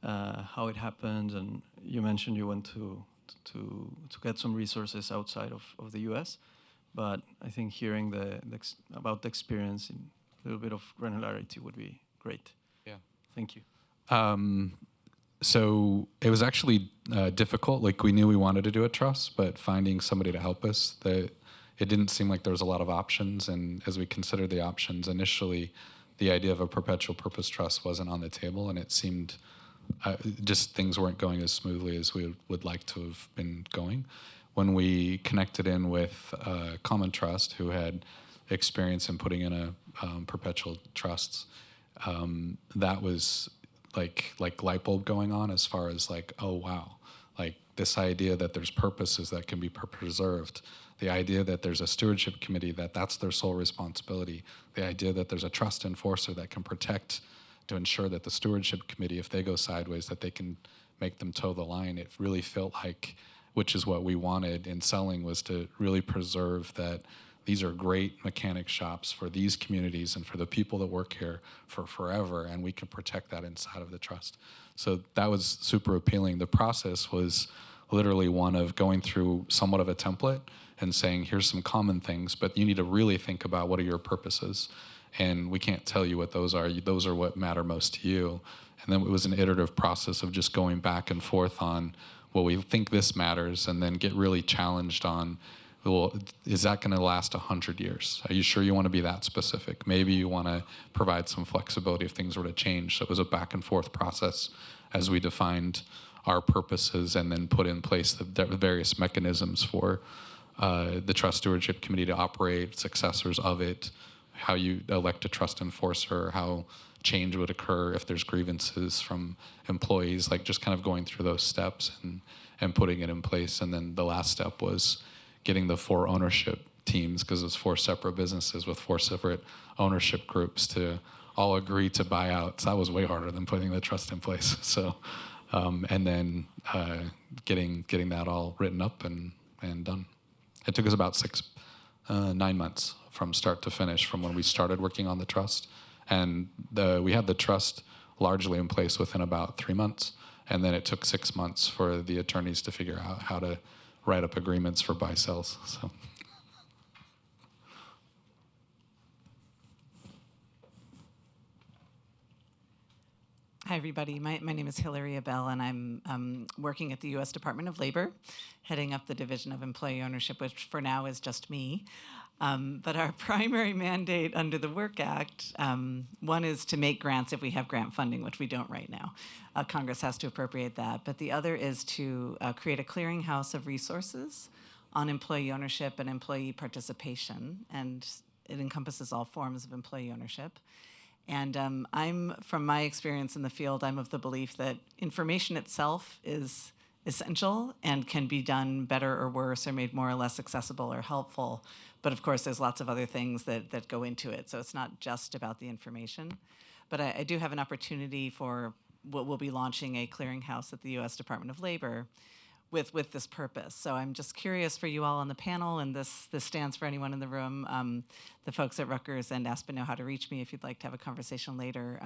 how it happened. And you mentioned you went to get some resources outside of the U.S. But I think hearing about the experience in a little bit of granularity would be great. Yeah. Thank you. So it was actually difficult. Like, we knew we wanted to do a trust, but finding somebody to help us, it didn't seem like there was a lot of options. And as we considered the options initially, the idea of a perpetual purpose trust wasn't on the table, and it seemed just things weren't going as smoothly as we would like to have been going. When we connected in with Common Trust, who had experience in putting in a perpetual trusts, that was like light bulb going on as far as like, oh wow, like this idea that there's purposes that can be preserved, the idea that there's a stewardship committee that's their sole responsibility, the idea that there's a trust enforcer that can protect to ensure that the stewardship committee, if they go sideways, that they can make them toe the line. It really felt like, which is what we wanted in selling, was to really preserve that these are great mechanic shops for these communities and for the people that work here for forever, and we can protect that inside of the trust. So that was super appealing. The process was literally one of going through somewhat of a template and saying, here's some common things, but you need to really think about what are your purposes. And we can't tell you what those are. Those are what matter most to you. And then it was an iterative process of just going back and forth on, well, we think this matters, and then get really challenged on, well, is that going to last 100 years? Are you sure you want to be that specific? Maybe you want to provide some flexibility if things were to change. So it was a back and forth process as we defined our purposes and then put in place the various mechanisms for the Trust Stewardship Committee to operate, successors of it, how you elect a trust enforcer, how change would occur if there's grievances from employees, like just kind of going through those steps and putting it in place. And then the last step was getting the 4 ownership teams, because it was 4 separate businesses with 4 separate ownership groups, to all agree to buy out. So that was way harder than putting the trust in place. So, and then getting that all written up and done. It took us about 9 months from start to finish from when we started working on the trust. And we had the trust largely in place within about 3 months. And then it took 6 months for the attorneys to figure out how to write up agreements for buy-sells. So. Hi, everybody. My name is Hilaria Bell, and I'm working at the U.S. Department of Labor, heading up the Division of Employee Ownership, which for now is just me. But our primary mandate under the Work Act, one is to make grants if we have grant funding, which we don't right now. Congress has to appropriate that. But the other is to create a clearinghouse of resources on employee ownership and employee participation, and it encompasses all forms of employee ownership. And from my experience in the field, I'm of the belief that information itself is essential and can be done better or worse or made more or less accessible or helpful. But of course, there's lots of other things that go into it. So it's not just about the information. But I do have an opportunity for what we'll be launching a clearinghouse at the U.S. Department of Labor with this purpose. So I'm just curious for you all on the panel, and this stands for anyone in the room. The folks at Rutgers and Aspen know how to reach me if you'd like to have a conversation later.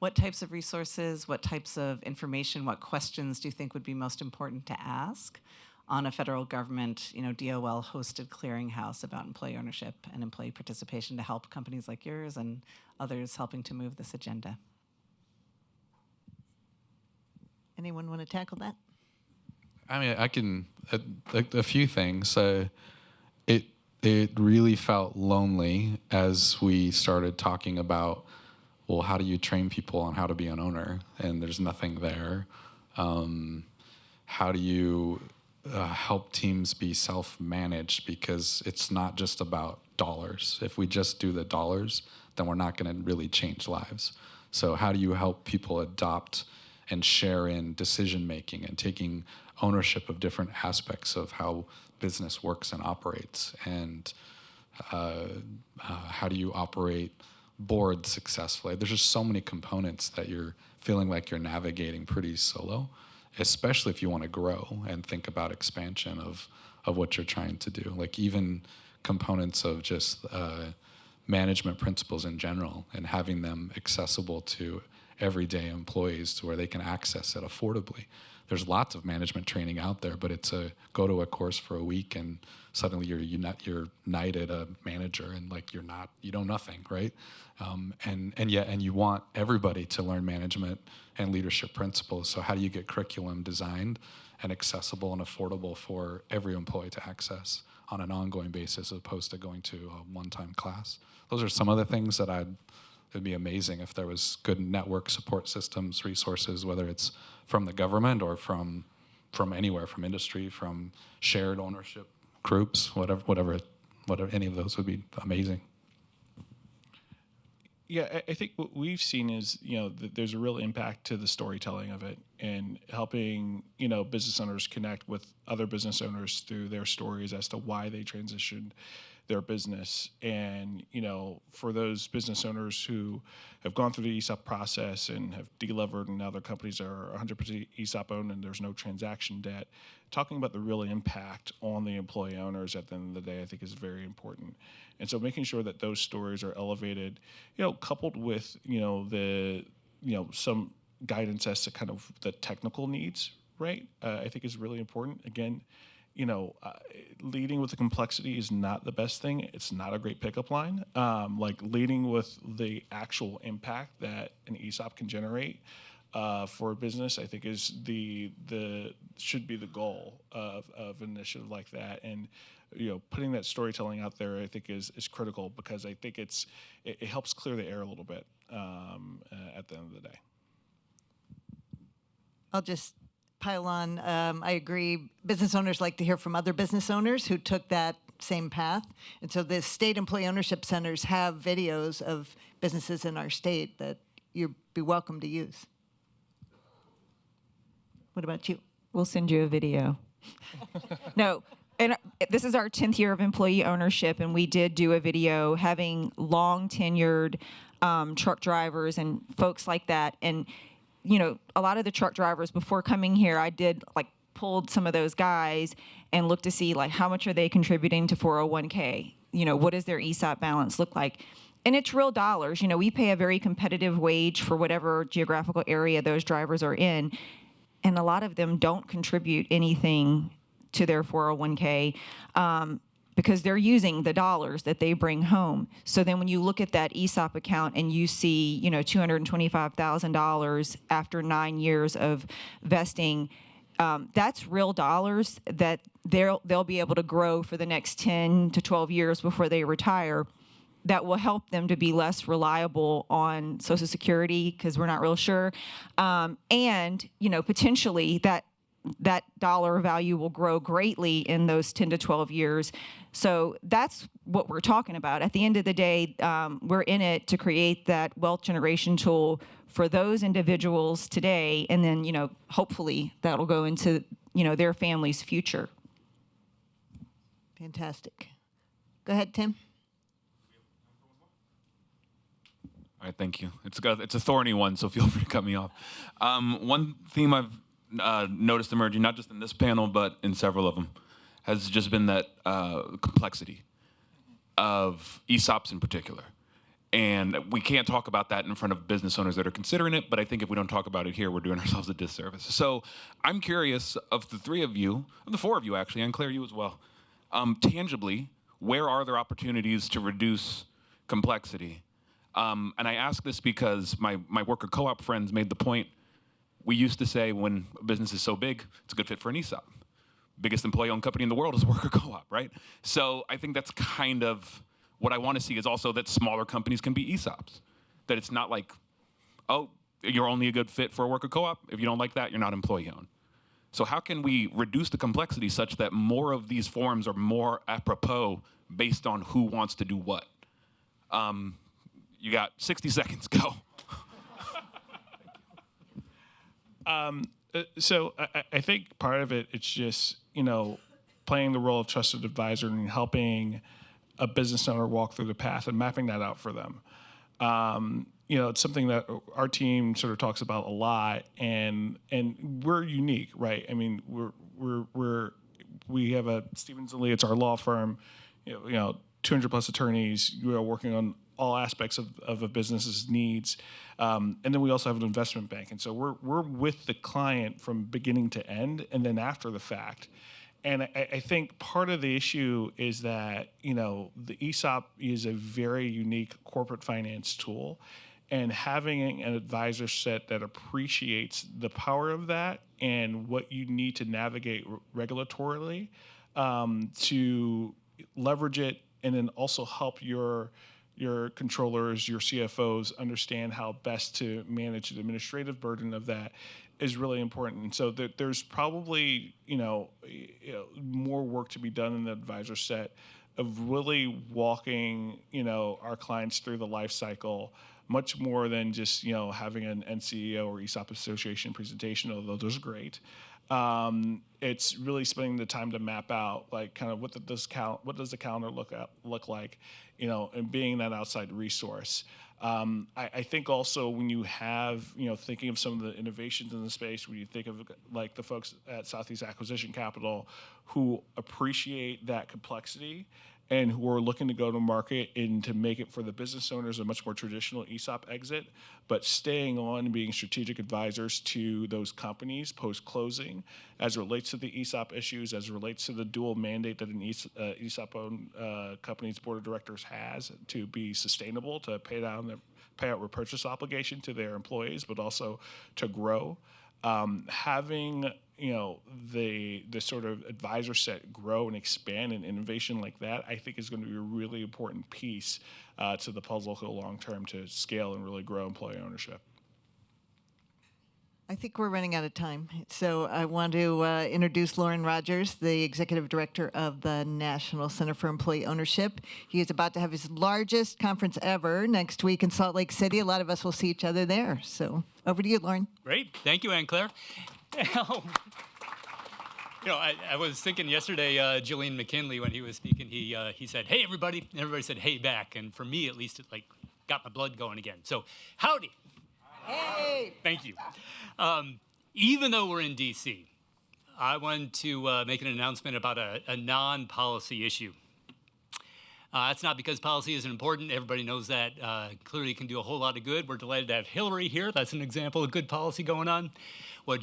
What types of resources, what types of information, what questions do you think would be most important to ask on a federal government, DOL-hosted clearinghouse about employee ownership and employee participation to help companies like yours and others helping to move this agenda? Anyone want to tackle that? I mean, I can, a few things. It really felt lonely as we started talking about, well, how do you train people on how to be an owner? And there's nothing there. How do you help teams be self-managed? Because it's not just about dollars. If we just do the dollars, then we're not going to really change lives. So how do you help people adopt and share in decision-making and taking ownership of different aspects of how business works and operates? And how do you operate boards successfully? There's just so many components that you're feeling like you're navigating pretty solo, especially if you want to grow and think about expansion of what you're trying to do. Like even components of just management principles in general and having them accessible to everyday employees to where they can access it affordably. There's lots of management training out there, but it's go to a course for a week and suddenly you're knighted a manager and like you know nothing, right? And you want everybody to learn management and leadership principles. So how do you get curriculum designed and accessible and affordable for every employee to access on an ongoing basis as opposed to going to a one-time class? Those are some of the things that it'd be amazing if there was good network support systems, resources, whether it's from the government or from anywhere, from industry, from shared ownership groups, whatever, any of those would be amazing. Yeah, I think what we've seen is, that there's a real impact to the storytelling of it and helping, business owners connect with other business owners through their stories as to why they transitioned their business. And, for those business owners who have gone through the ESOP process and have delevered and now their companies are 100% ESOP owned and there's no transaction debt, talking about the real impact on the employee owners at the end of the day, I think is very important. And so making sure that those stories are elevated, coupled with, some guidance as to kind of the technical needs, right? I think is really important. Again, leading with the complexity is not the best thing. It's not a great pickup line. Like leading with the actual impact that an ESOP can generate for a business, I think is should be the goal of an initiative like that. And putting that storytelling out there, I think is critical because I think it helps clear the air a little bit at the end of the day. I'll just pile on. I agree. Business owners like to hear from other business owners who took that same path. And so the state employee ownership centers have videos of businesses in our state that you'd be welcome to use. What about you? We'll send you a video. No, and this is our 10th year of employee ownership, and we did do a video having long tenured truck drivers and folks like that. And, you know, a lot of the truck drivers before coming here, I did pulled some of those guys and looked to see how much are they contributing to 401k? You know, what does their ESOP balance look like? And it's real dollars. You know, we pay a very competitive wage for whatever geographical area those drivers are in. And a lot of them don't contribute anything to their 401k because they're using the dollars that they bring home. So then when you look at that ESOP account and you see, you know, $225,000 after 9 years of vesting, that's real dollars that they'll be able to grow for the next 10 to 12 years before they retire. That will help them to be less reliable on Social Security because we're not real sure. And, you know, potentially that dollar value will grow greatly in those 10 to 12 years. So that's what we're talking about. At the end of the day, we're in it to create that wealth generation tool for those individuals today. And then, you know, hopefully that'll go into, you know, their family's future. Fantastic. Go ahead, Tim. All right, thank you. It's a thorny one, so feel free to cut me off. One theme I've noticed emerging, not just in this panel, but in several of them, has just been that complexity of ESOPs in particular. And we can't talk about that in front of business owners that are considering it, but I think if we don't talk about it here, we're doing ourselves a disservice. So I'm curious, of the three of you, of the four of you actually, and Claire, you as well, tangibly, where are there opportunities to reduce complexity? And I ask this because my worker co-op friends made the point, we used to say when a business is so big, it's a good fit for an ESOP. Biggest employee-owned company in the world is a worker co-op, right? So I think that's kind of what I want to see is also that smaller companies can be ESOPs. That it's not like, oh, you're only a good fit for a worker co-op. If you don't like that, you're not employee-owned. So how can we reduce the complexity such that more of these forms are more apropos based on who wants to do what? You got 60 seconds, go. So I think part of it's just, you know, playing the role of trusted advisor and helping a business owner walk through the path and mapping that out for them. You know, it's something that our team sort of talks about a lot, and we're unique, right? I mean, we have a Stevens & Lee, it's our law firm, you know, 200 plus attorneys. We are working on all aspects of a business's needs. And then we also have an investment bank. And so we're with the client from beginning to end and then after the fact. And I think part of the issue is that, you know, the ESOP is a very unique corporate finance tool. And having an advisor set that appreciates the power of that and what you need to navigate regulatorily to leverage it and then also help your controllers, your CFOs understand how best to manage the administrative burden of that is really important. And so there's probably, you know, more work to be done in the advisor set of really walking, you know, our clients through the life cycle much more than just, you know, having an NCEO or ESOP Association presentation, although those are great. It's really spending the time to map out, like, kind of what does the calendar look like, you know, and being that outside resource. I think also when you have, you know, thinking of some of the innovations in the space, when you think of like the folks at Southeast Acquisition Capital who appreciate that complexity and who are looking to go to market and to make it for the business owners a much more traditional ESOP exit, but staying on and being strategic advisors to those companies post-closing as it relates to the ESOP issues, as it relates to the dual mandate that an ESOP-owned company's board of directors has to be sustainable, to pay out repurchase obligation to their employees, but also to grow. Having, you know, the sort of advisor set grow and expand and innovation like that, I think is going to be a really important piece to the puzzle for the long term to scale and really grow employee ownership. I think we're running out of time. So I want to introduce Loren Rodgers, the Executive Director of the National Center for Employee Ownership. He is about to have his largest conference ever next week in Salt Lake City. A lot of us will see each other there. So over to you, Loren. Great. Thank you, Anne Claire. I was thinking yesterday, Jillian McKinley, when he was speaking, he said, "Hey, everybody." And everybody said, "Hey, back." And for me, at least, it got my blood going again. So, howdy. Hey. Thank you. Even though we're in D.C., I wanted to make an announcement about a non-policy issue. That's not because policy isn't important. Everybody knows that. Clearly, it can do a whole lot of good. We're delighted to have Hillary here. That's an example of good policy going on. What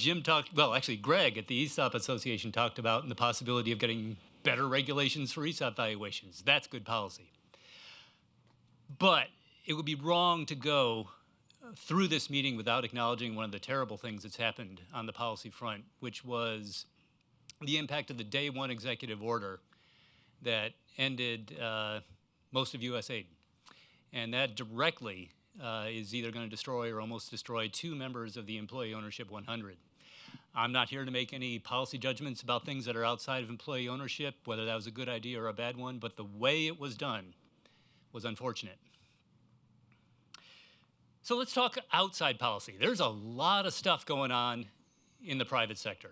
Greg at the ESOP Association talked about, and the possibility of getting better regulations for ESOP valuations. That's good policy. But it would be wrong to go through this meeting without acknowledging one of the terrible things that's happened on the policy front, which was the impact of the day one executive order that ended most of U.S. aid. And that directly is either going to destroy or almost destroy 2 members of the Employee Ownership 100. I'm not here to make any policy judgments about things that are outside of employee ownership, whether that was a good idea or a bad one, but the way it was done was unfortunate. So let's talk outside policy. There's a lot of stuff going on in the private sector.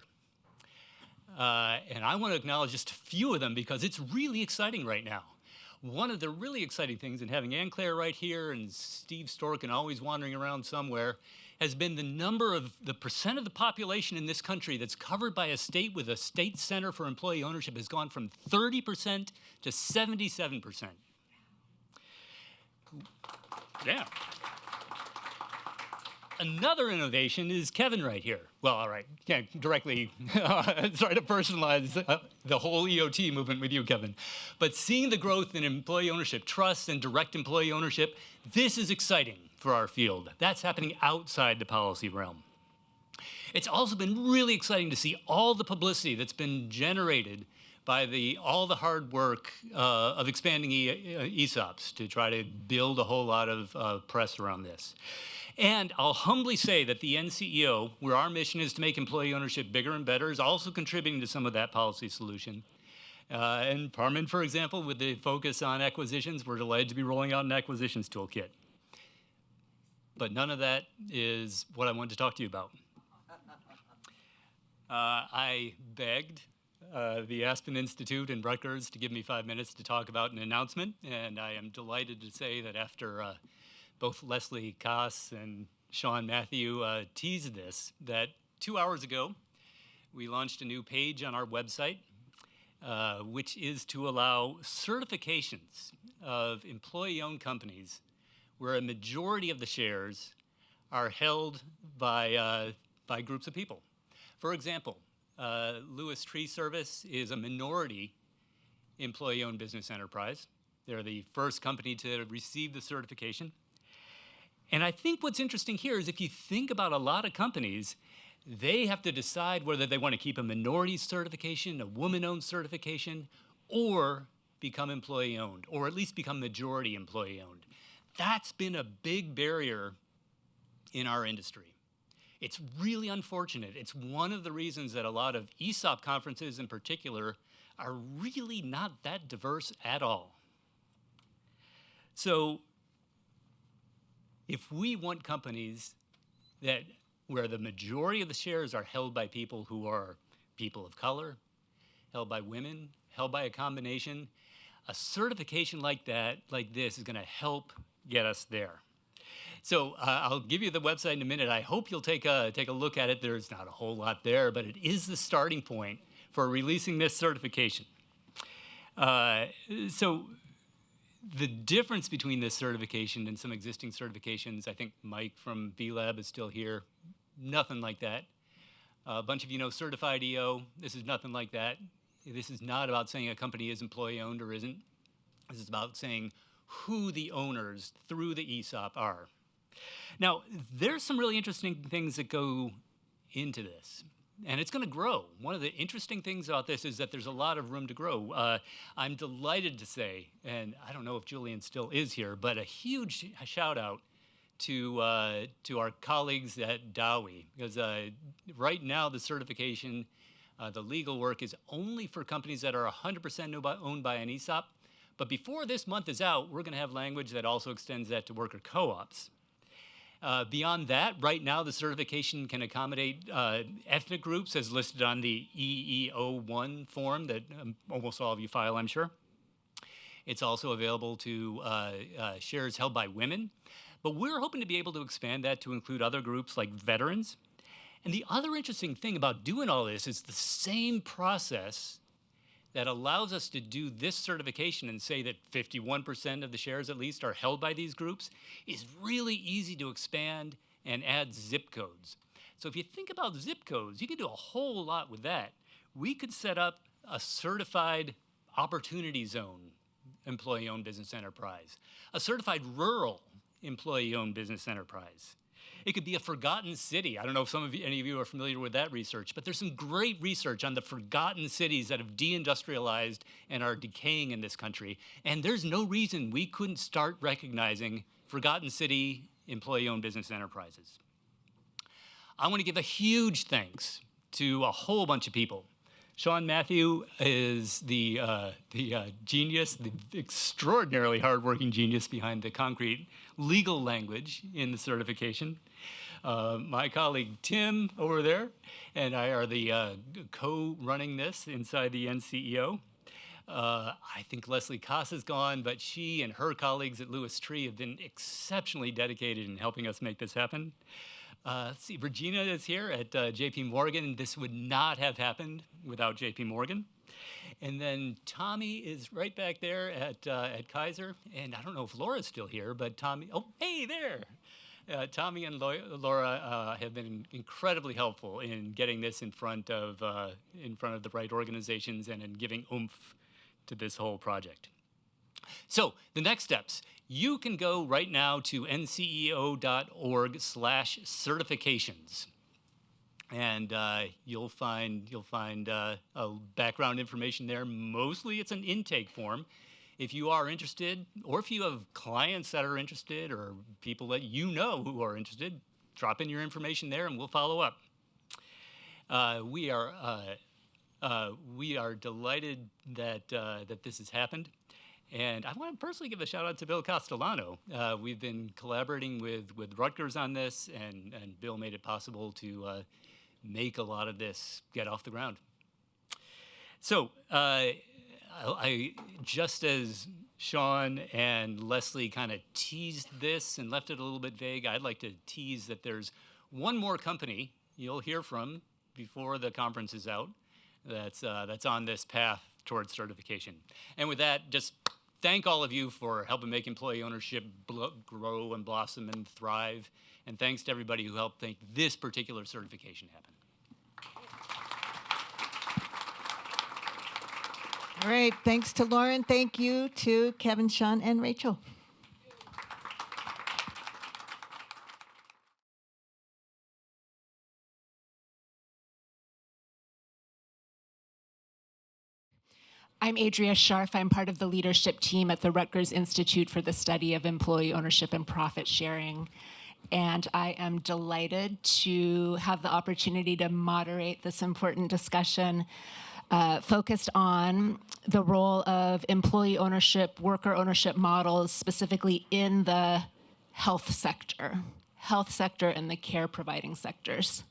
And I want to acknowledge just a few of them because it's really exciting right now. One of the really exciting things in having Anne Claire right here and Steve Storkin always wandering around somewhere has been the percent of the population in this country that's covered by a state with a state center for employee ownership has gone from 30% to 77%. Yeah. Another innovation is Kevin right here. Well, all right, can't directly try to personalize the whole EOT movement with you, Kevin. But seeing the growth in employee ownership, trust, and direct employee ownership, this is exciting for our field. That's happening outside the policy realm. It's also been really exciting to see all the publicity that's been generated by all the hard work of expanding ESOPs to try to build a whole lot of press around this. And I'll humbly say that the NCEO, where our mission is to make employee ownership bigger and better, is also contributing to some of that policy solution. And Parman, for example, with the focus on acquisitions, we're delighted to be rolling out an acquisitions toolkit. But none of that is what I wanted to talk to you about. I begged the Aspen Institute and Rutgers to give me 5 minutes to talk about an announcement, and I am delighted to say that after both Leslie Koss and Sean Matthew teased this, that 2 hours ago, we launched a new page on our website, which is to allow certifications of employee-owned companies where a majority of the shares are held by groups of people. For example, Lewis Tree Service is a minority employee-owned business enterprise. They're the first company to receive the certification. And I think what's interesting here is if you think about a lot of companies, they have to decide whether they want to keep a minority certification, a woman-owned certification, or become employee-owned, or at least become majority employee-owned. That's been a big barrier in our industry. It's really unfortunate. It's one of the reasons that a lot of ESOP conferences in particular are really not that diverse at all. So if we want companies where the majority of the shares are held by people who are people of color, held by women, held by a combination, a certification like this is going to help get us there. So I'll give you the website in a minute. I hope you'll take a look at it. There's not a whole lot there, but it is the starting point for releasing this certification. So the difference between this certification and some existing certifications, I think Mike from VLab is still here, nothing like that. A bunch of you know certified EO. This is nothing like that. This is not about saying a company is employee-owned or isn't. This is about saying who the owners through the ESOP are. Now, there's some really interesting things that go into this, and it's going to grow. One of the interesting things about this is that there's a lot of room to grow. I'm delighted to say, and I don't know if Julian still is here, but a huge shout out to our colleagues at Dowie, because right now the certification, the legal work is only for companies that are 100% owned by an ESOP. But before this month is out, we're going to have language that also extends that to worker co-ops. Beyond that, right now the certification can accommodate ethnic groups as listed on the EEO1 form that almost all of you file, I'm sure. It's also available to shares held by women. But we're hoping to be able to expand that to include other groups like veterans. And the other interesting thing about doing all this is the same process that allows us to do this certification and say that 51% of the shares at least are held by these groups is really easy to expand and add zip codes. So if you think about zip codes, you can do a whole lot with that. We could set up a certified opportunity zone employee-owned business enterprise, a certified rural employee-owned business enterprise. It could be a forgotten city. I don't know if any of you are familiar with that research, but there's some great research on the forgotten cities that have deindustrialized and are decaying in this country. And there's no reason we couldn't start recognizing forgotten city employee-owned business enterprises. I want to give a huge thanks to a whole bunch of people. Sean Matthew is the genius, the extraordinarily hardworking genius behind the concrete legal language in the certification. My colleague Tim over there and I are the co-running this inside the NCEO. I think Leslie Koss is gone, but she and her colleagues at Lewis Tree have been exceptionally dedicated in helping us make this happen. Let's see, Regina is here at JPMorgan. This would not have happened without JPMorgan. And then Tommy is right back there at Kaiser. And I don't know if Laura's still here, but Tommy, oh, hey there. Tommy and Laura have been incredibly helpful in getting this in front of the right organizations and in giving oomph to this whole project. So the next steps. You can go right now to nceo.org/certifications, and you'll find background information there. Mostly, it's an intake form. If you are interested, or if you have clients that are interested, or people that you know who are interested, drop in your information there, and we'll follow up. We are delighted that this has happened. And I want to personally give a shout out to Bill Castellano. We've been collaborating with Rutgers on this, and Bill made it possible to make a lot of this get off the ground. So I just as Sean and Leslie kind of teased this and left it a little bit vague, I'd like to tease that there's one more company you'll hear from before the conference is out that's on this path towards certification. And with that, just thank all of you for helping make employee ownership grow and blossom and thrive. And thanks to everybody who helped make this particular certification happen. All right, thanks to Loren. Thank you to Kevin, Sean, and Rachel. I'm Adria Scharf. I'm part of the leadership team at the Rutgers Institute for the Study of Employee Ownership and Profit Sharing. And I am delighted to have the opportunity to moderate this important discussion focused on the role of employee ownership, worker ownership models, specifically in the health sector and the care providing sectors.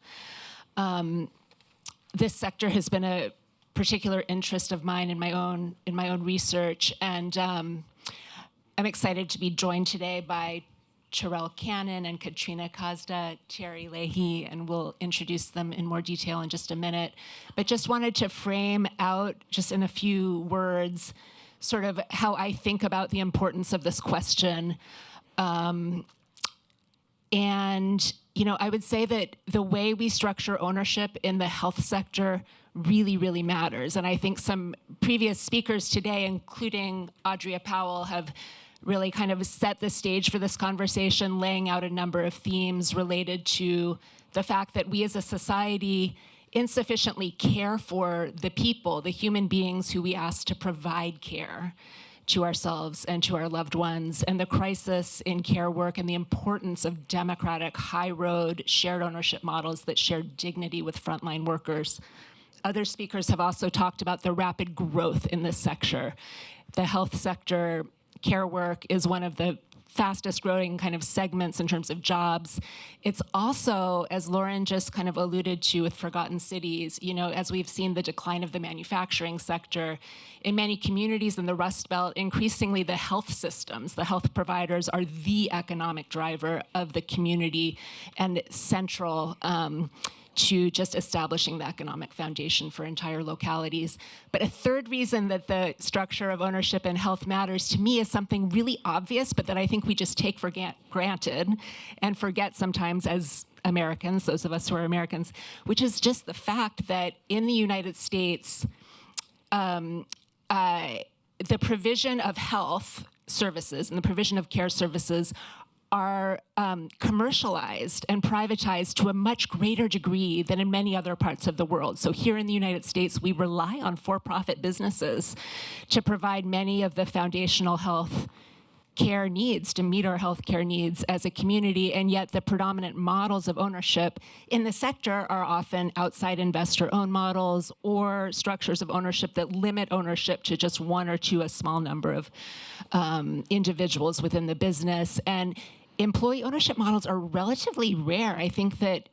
This sector has been a particular interest of mine in my own research, and I'm excited to be joined today by Terrell Cannon and Katrina Kazda, Terry Leahy, and we'll introduce them in more detail in just a minute. But just wanted to frame out, just in a few words, sort of how I think about the importance of this question. And, you know, I would say that the way we structure ownership in the health sector really, really matters. And I think some previous speakers today, including Adria Powell, have really kind of set the stage for this conversation, laying out a number of themes related to the fact that we as a society insufficiently care for the people, the human beings who we ask to provide care, to ourselves and to our loved ones, and the crisis in care work and the importance of democratic, high road, shared ownership models that share dignity with frontline workers. Other speakers have also talked about the rapid growth in this sector. The health sector, care work, is one of the fastest growing kind of segments in terms of jobs. It's also, as Loren just kind of alluded to with Forgotten Cities, you know, as we've seen the decline of the manufacturing sector, in many communities in the Rust Belt, increasingly the health systems, the health providers are the economic driver of the community and central to just establishing the economic foundation for entire localities. But a third reason that the structure of ownership in health matters to me is something really obvious, but that I think we just take for granted and forget sometimes as Americans, those of us who are Americans, which is just the fact that in the United States, the provision of health services and the provision of care services are commercialized and privatized to a much greater degree than in many other parts of the world. So here in the United States, we rely on for-profit businesses to provide many of the foundational health care needs, to meet our health care needs as a community, and yet the predominant models of ownership in the sector are often outside investor-owned models or structures of ownership that limit ownership to just one or two, a small number of individuals within the business. And employee ownership models are relatively rare. I think that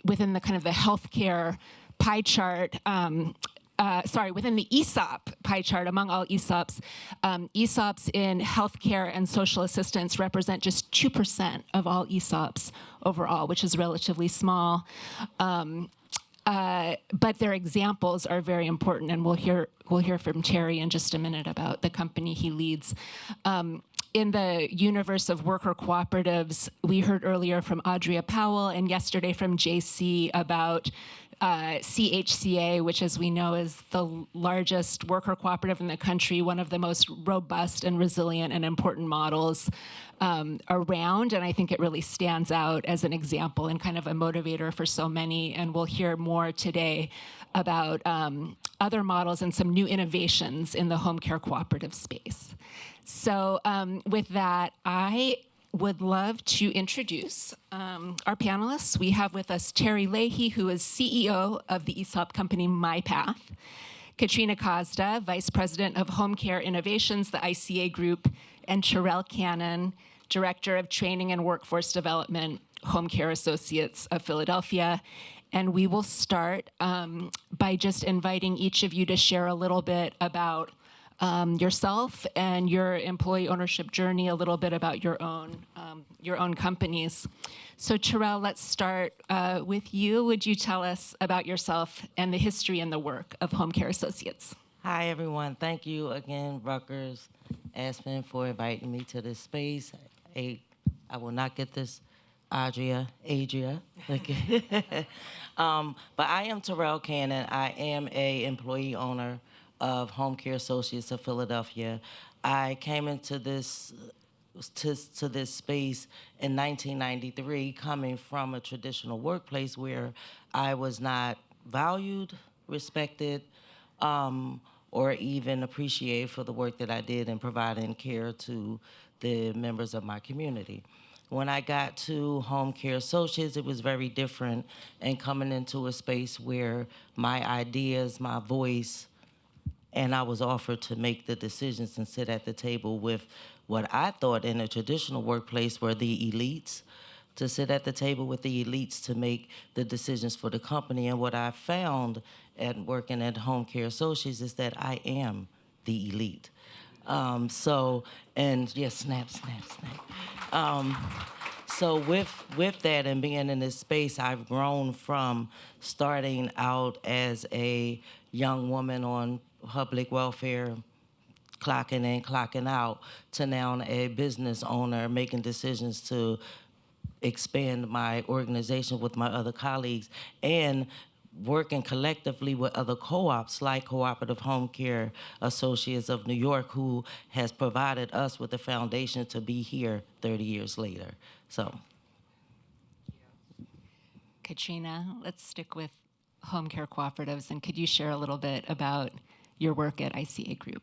within the kind of the healthcare pie chart, within the ESOP pie chart, among all ESOPs, ESOPs in healthcare and social assistance represent just 2% of all ESOPs overall, which is relatively small. But their examples are very important, and we'll hear from Terry in just a minute about the company he leads. In the universe of worker cooperatives, we heard earlier from Audrea Powell and yesterday from JC about CHCA, which, as we know, is the largest worker cooperative in the country, one of the most robust and resilient and important models around. And I think it really stands out as an example and kind of a motivator for so many. And we'll hear more today about other models and some new innovations in the home care cooperative space. So with that, I would love to introduce our panelists. We have with us Terry Leahy, who is CEO of the ESOP company MyPath, Katrina Kazda, Vice President of Home Care Innovations, the ICA Group, and Terrell Cannon, Director of Training and Workforce Development, Home Care Associates of Philadelphia. And we will start by just inviting each of you to share a little bit about yourself and your employee ownership journey, a little bit about your own companies. So Terrell, let's start with you. Would you tell us about yourself and the history and the work of Home Care Associates? Hi, everyone. Thank you again, Rutgers, Aspen, for inviting me to this space. I will not get this, Adria. Okay. But I am Terrell Cannon. I am a employee owner of Home Care Associates of Philadelphia. I came into this to this space in 1993, coming from a traditional workplace where I was not valued, respected, or even appreciated for the work that I did in providing care to the members of my community. When I got to Home Care Associates, it was very different, and coming into a space where my ideas, my voice, and I was offered to make the decisions and sit at the table with what I thought in a traditional workplace were the elites, to sit at the table with the elites to make the decisions for the company. And what I found at working at Home Care Associates is that I am the elite. Snap. So with that and being in this space, I've grown from starting out as a young woman on public welfare, clocking in, clocking out, to now a business owner making decisions to expand my organization with my other colleagues and working collectively with other co-ops like Cooperative Home Care Associates of New York, who has provided us with the foundation to be here 30 years later. So, Katrina, let's stick with home care cooperatives, and could you share a little bit about your work at ICA Group?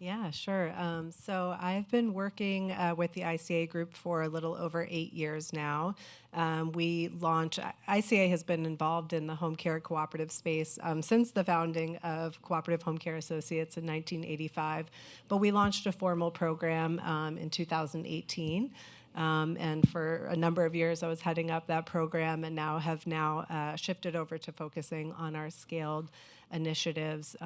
Yeah, sure. So I've been working with the ICA group for a little over 8 years now. ICA has been involved in the home care cooperative space since the founding of Cooperative Home Care Associates in 1985, but we launched a formal program in 2018. And for a number of years, I was heading up that program and have shifted over to focusing on our scaled initiatives,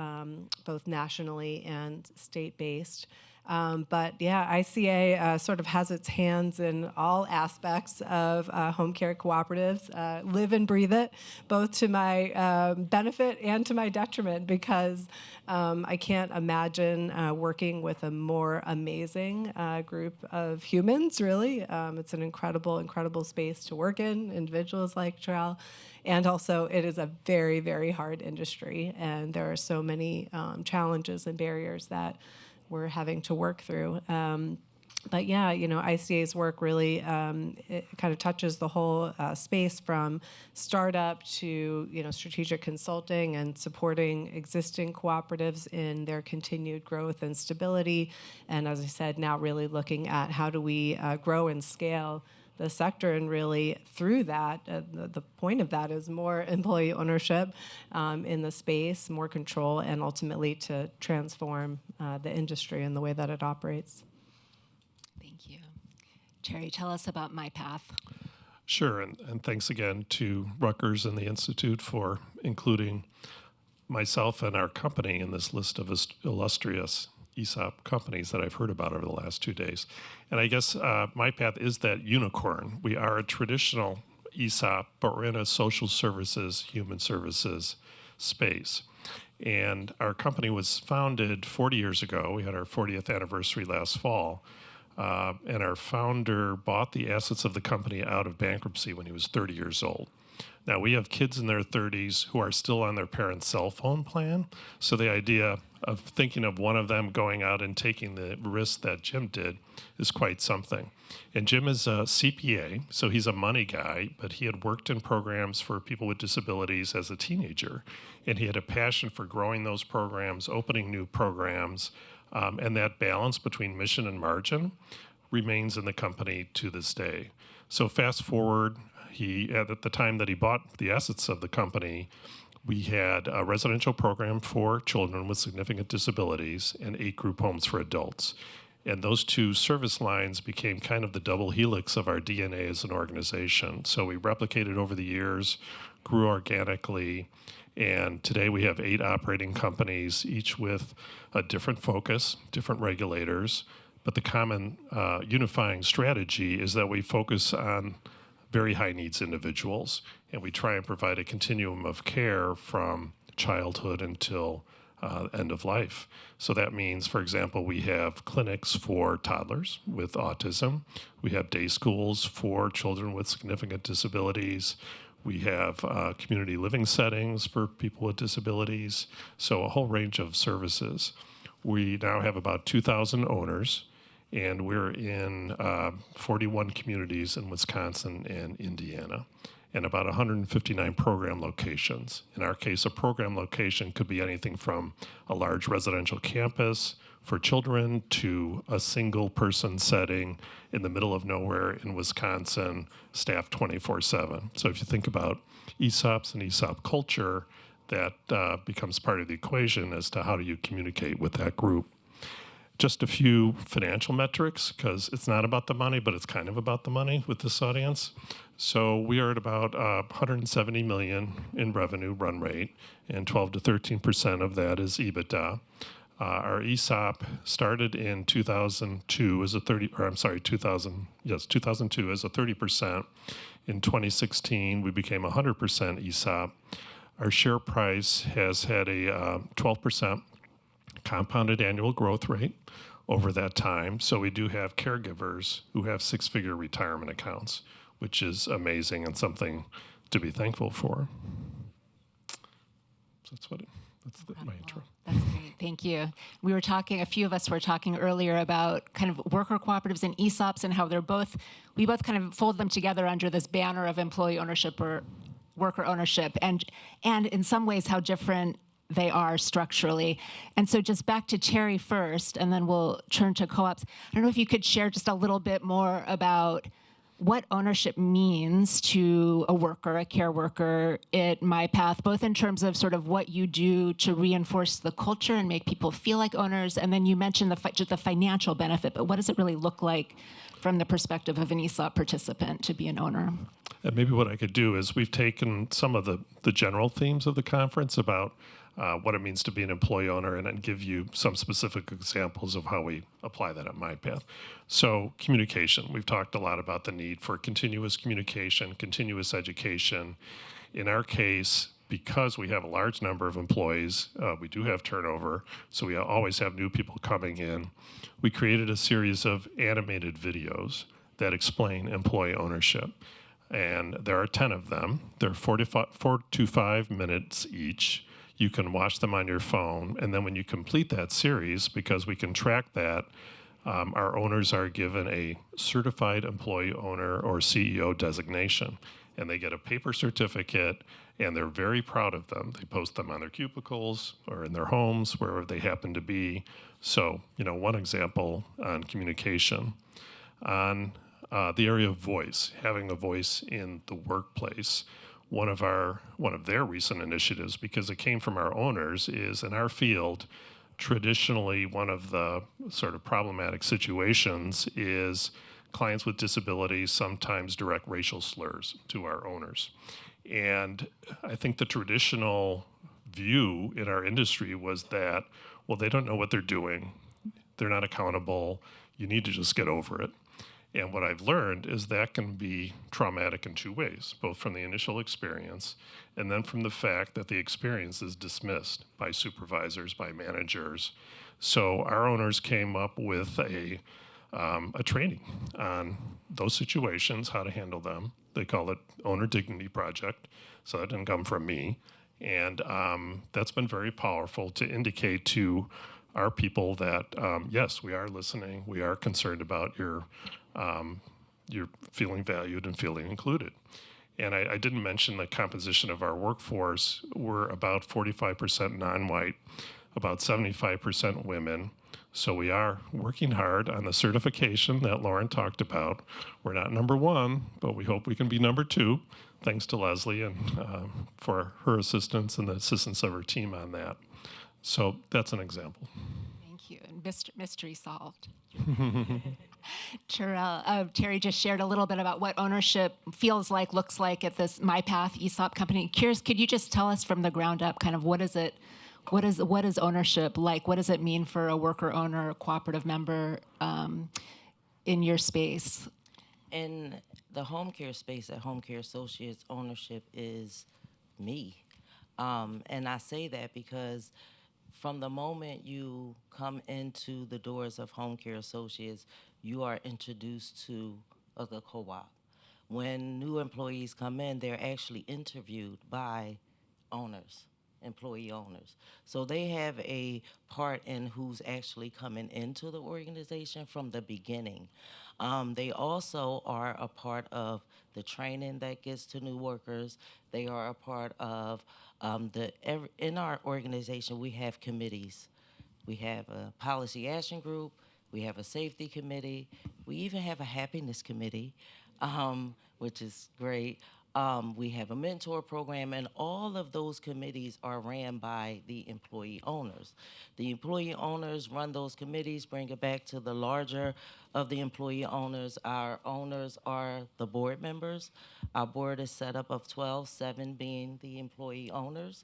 both nationally and state-based. But yeah, ICA sort of has its hands in all aspects of home care cooperatives, live and breathe it, both to my benefit and to my detriment, because I can't imagine working with a more amazing group of humans, really. It's an incredible, incredible space to work in, individuals like Terrell. And also, it is a very, very hard industry, and there are so many challenges and barriers that we're having to work through. But yeah, ICA's work really it kind of touches the whole space, from startup to strategic consulting and supporting existing cooperatives in their continued growth and stability. And as I said, now really looking at how do we grow and scale the sector, and really through that, the point of that is more employee ownership in the space, more control, and ultimately to transform the industry and the way that it operates. Thank you. Terry, tell us about My Path. Sure, and thanks again to Rutgers and the Institute for including myself and our company in this list of illustrious ESOP companies that I've heard about over the last 2 days. And I guess My Path is that unicorn. We are a traditional ESOP, but we're in a social services, human services space. And our company was founded 40 years ago. We had our 40th anniversary last fall. And our founder bought the assets of the company out of bankruptcy when he was 30 years old. Now, we have kids in their 30s who are still on their parents' cell phone plan. So the idea of thinking of one of them going out and taking the risk that Jim did is quite something. And Jim is a CPA, so he's a money guy, but he had worked in programs for people with disabilities as a teenager. And he had a passion for growing those programs, opening new programs, and that balance between mission and margin remains in the company to this day. So fast forward, at the time that he bought the assets of the company, we had a residential program for children with significant disabilities and 8 group homes for adults. And those 2 service lines became kind of the double helix of our DNA as an organization. So we replicated over the years, grew organically, and today we have 8 operating companies, each with a different focus, different regulators. But the common unifying strategy is that we focus on very high needs individuals, and we try and provide a continuum of care from childhood until end of life. So that means, for example, we have clinics for toddlers with autism. We have day schools for children with significant disabilities. We have community living settings for people with disabilities. So a whole range of services. We now have about 2,000 owners, and we're in 41 communities in Wisconsin and Indiana, and about 159 program locations. In our case, a program location could be anything from a large residential campus for children to a single person setting in the middle of nowhere in Wisconsin, staffed 24/7. So if you think about ESOPs and ESOP culture, that becomes part of the equation as to how do you communicate with that group. Just a few financial metrics, because it's not about the money, but it's kind of about the money with this audience. So we are at about 170 million in revenue run rate, and 12 to 13% of that is EBITDA. Our ESOP started in 2002 as a 2002 as a 30%. In 2016, we became 100% ESOP. Our share price has had a 12% compounded annual growth rate over that time. So we do have caregivers who have 6-figure retirement accounts, which is amazing and something to be thankful for. So that's my intro. That's great. Thank you. A few of us were talking earlier about kind of worker cooperatives and ESOPs and how we both kind of fold them together under this banner of employee ownership or worker ownership, and in some ways how different they are structurally. And so just back to Terry first, and then we'll turn to co-ops. I don't know if you could share just a little bit more about what ownership means to a worker, a care worker at MyPath, both in terms of sort of what you do to reinforce the culture and make people feel like owners. And then you mentioned just the financial benefit, but what does it really look like from the perspective of an ESOP participant to be an owner? And maybe what I could do is we've taken some of the general themes of the conference about what it means to be an employee owner and then give you some specific examples of how we apply that at MyPath. So communication, we've talked a lot about the need for continuous communication, continuous education. In our case, because we have a large number of employees, we do have turnover, so we always have new people coming in. We created a series of animated videos that explain employee ownership. And there are 10 of them. They're 4 to 5 minutes each. You can watch them on your phone. And then when you complete that series, because we can track that, our owners are given a certified employee owner or CEO designation. And they get a paper certificate, and they're very proud of them. They post them on their cubicles or in their homes, wherever they happen to be. So, one example on communication. On the area of voice, having a voice in the workplace. One of their recent initiatives, because it came from our owners, is in our field, traditionally one of the sort of problematic situations is clients with disabilities sometimes direct racial slurs to our owners. And I think the traditional view in our industry was that, well, they don't know what they're doing. They're not accountable. You need to just get over it. And what I've learned is that can be traumatic in two ways, both from the initial experience and then from the fact that the experience is dismissed by supervisors, by managers. So our owners came up with a training on those situations, how to handle them. They call it Owner Dignity Project, so that didn't come from me. And that's been very powerful to indicate to our people that, yes, we are listening, we are concerned about your feeling valued and feeling included. And I didn't mention the composition of our workforce. We're about 45% non-white, about 75% women. So we are working hard on the certification that Loren talked about. We're not number one, but we hope we can be number two, thanks to Leslie and for her assistance and the assistance of her team on that. So that's an example. Thank you. And mystery solved. Terry just shared a little bit about what ownership feels like, looks like at this MyPath ESOP company. Curious, could you just tell us from the ground up kind of what is ownership like? What does it mean for a worker owner, a cooperative member in your space? In the home care space at Home Care Associates, ownership is me. And I say that because from the moment you come into the doors of Home Care Associates, you are introduced to the co-op. When new employees come in, they're actually interviewed by owners, employee owners. So they have a part in who's actually coming into the organization from the beginning. They also are a part of the training that gets to new workers. They are a part of in our organization, we have committees. We have a policy action group. We have a safety committee. We even have a happiness committee, which is great. We have a mentor program, and all of those committees are ran by the employee owners. The employee owners run those committees, bring it back to the larger of the employee owners. Our owners are the board members. Our board is set up of 12, 7 being the employee owners.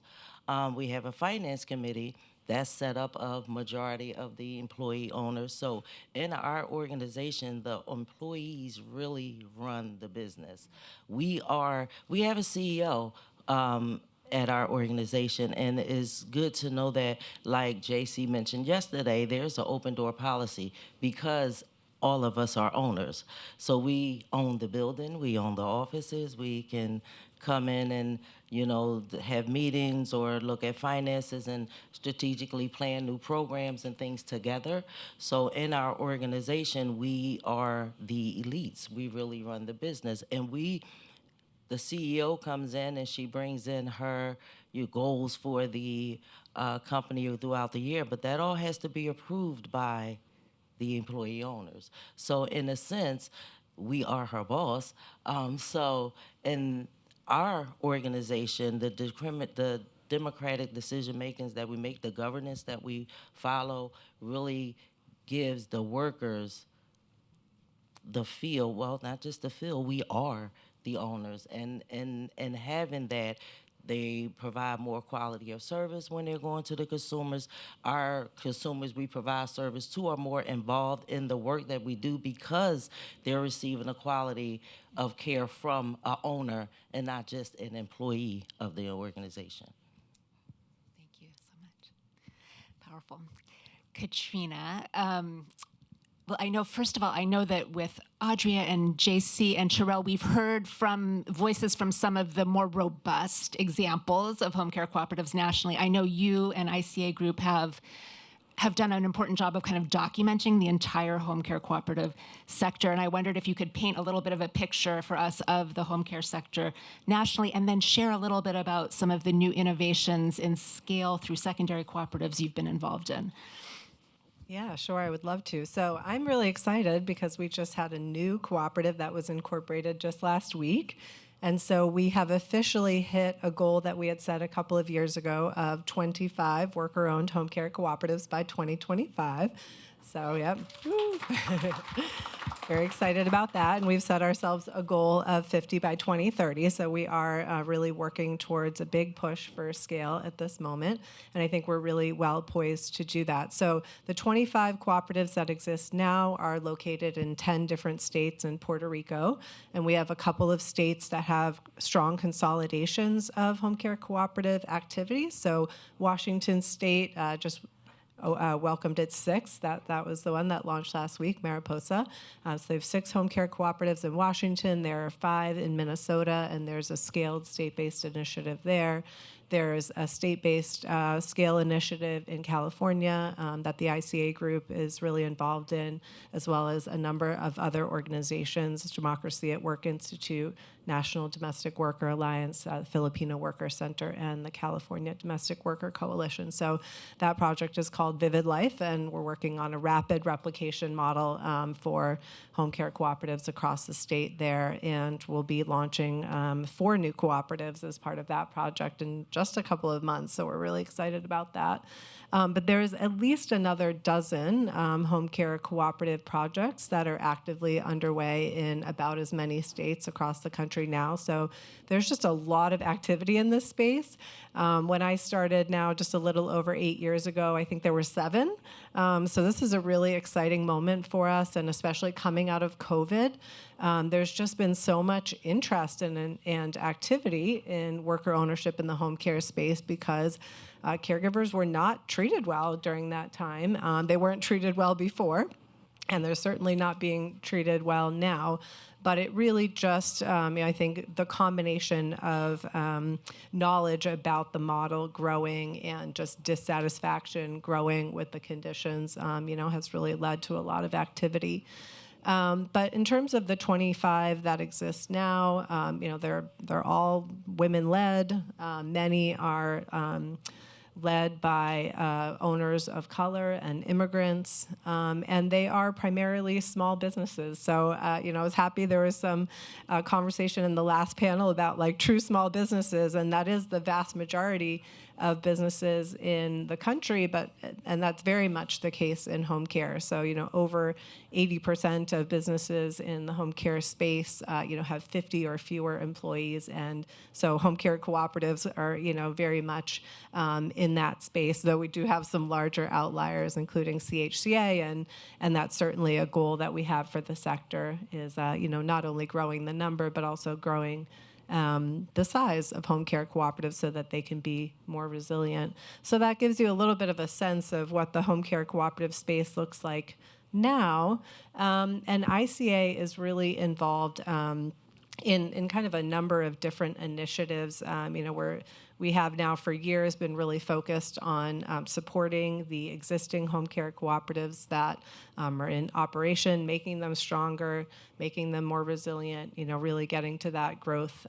We have a finance committee that's set up of majority of the employee owners. So in our organization, the employees really run the business. We have a CEO at our organization, and it's good to know that, like JC mentioned yesterday, there's an open door policy because all of us are owners. So we own the building, we own the offices, we can come in and have meetings or look at finances and strategically plan new programs and things together. So in our organization, we are the elites. We really run the business. And we the CEO comes in and she brings in her goals for the company throughout the year, but that all has to be approved by the employee owners. So in a sense, we are her boss. So in our organization, the democratic decision makings that we make, the governance that we follow really gives the workers the feel, well, not just the feel, we are the owners. And having that, they provide more quality of service when they're going to the consumers. Our consumers we provide service to are more involved in the work that we do because they're receiving a quality of care from an owner and not just an employee of the organization. Thank you so much. Powerful. Katrina, well, I know, first of all, I know that with Audria and JC and Terrell, we've heard from voices from some of the more robust examples of home care cooperatives nationally. I know you and ICA Group have done an important job of kind of documenting the entire home care cooperative sector, and I wondered if you could paint a little bit of a picture for us of the home care sector nationally, and then share a little bit about some of the new innovations in scale through secondary cooperatives you've been involved in. Yeah, sure, I would love to. So I'm really excited because we just had a new cooperative that was incorporated just last week. And so we have officially hit a goal that we had set a couple of years ago of 25 worker-owned home care cooperatives by 2025. So, yep. Very excited about that. And we've set ourselves a goal of 50 by 2030. So we are really working towards a big push for scale at this moment. And I think we're really well poised to do that. So the 25 cooperatives that exist now are located in 10 different states and Puerto Rico. And we have a couple of states that have strong consolidations of home care cooperative activities. So Washington State just welcomed its sixth. That was the one that launched last week, Mariposa. So they have 6 home care cooperatives in Washington. There are 5 in Minnesota, and there's a scaled state-based initiative there. There's a state-based scale initiative in California that the ICA Group is really involved in, as well as a number of other organizations, Democracy at Work Institute, National Domestic Worker Alliance, Filipino Worker Center, and the California Domestic Worker Coalition. So that project is called Vivid Life, and we're working on a rapid replication model for home care cooperatives across the state there, and we'll be launching 4 new cooperatives as part of that project in just a couple of months, so we're really excited about that. But there's at least another dozen home care cooperative projects that are actively underway in about as many states across the country now. So there's just a lot of activity in this space. When I started now just a little over 8 years ago, I think there were 7. So this is a really exciting moment for us, and especially coming out of COVID. There's just been so much interest and activity in worker ownership in the home care space because caregivers were not treated well during that time. They weren't treated well before, and they're certainly not being treated well now. But it really just, I think the combination of knowledge about the model growing and just dissatisfaction growing with the conditions, has really led to a lot of activity. But in terms of the 25 that exist now, they're all women-led. Many are led by owners of color and immigrants, and they are primarily small businesses. So, I was happy there was some conversation in the last panel about true small businesses, and that is the vast majority of businesses in the country, and that's very much the case in home care. So, over 80% of businesses in the home care space, have 50 or fewer employees, and so home care cooperatives are, very much in that space, though we do have some larger outliers, including CHCA, and that's certainly a goal that we have for the sector is, not only growing the number, but also growing the size of home care cooperatives so that they can be more resilient. So that gives you a little bit of a sense of what the home care cooperative space looks like now. And ICA is really involved in kind of a number of different initiatives. We have now for years been really focused on supporting the existing home care cooperatives that are in operation, making them stronger, making them more resilient, really getting to that growth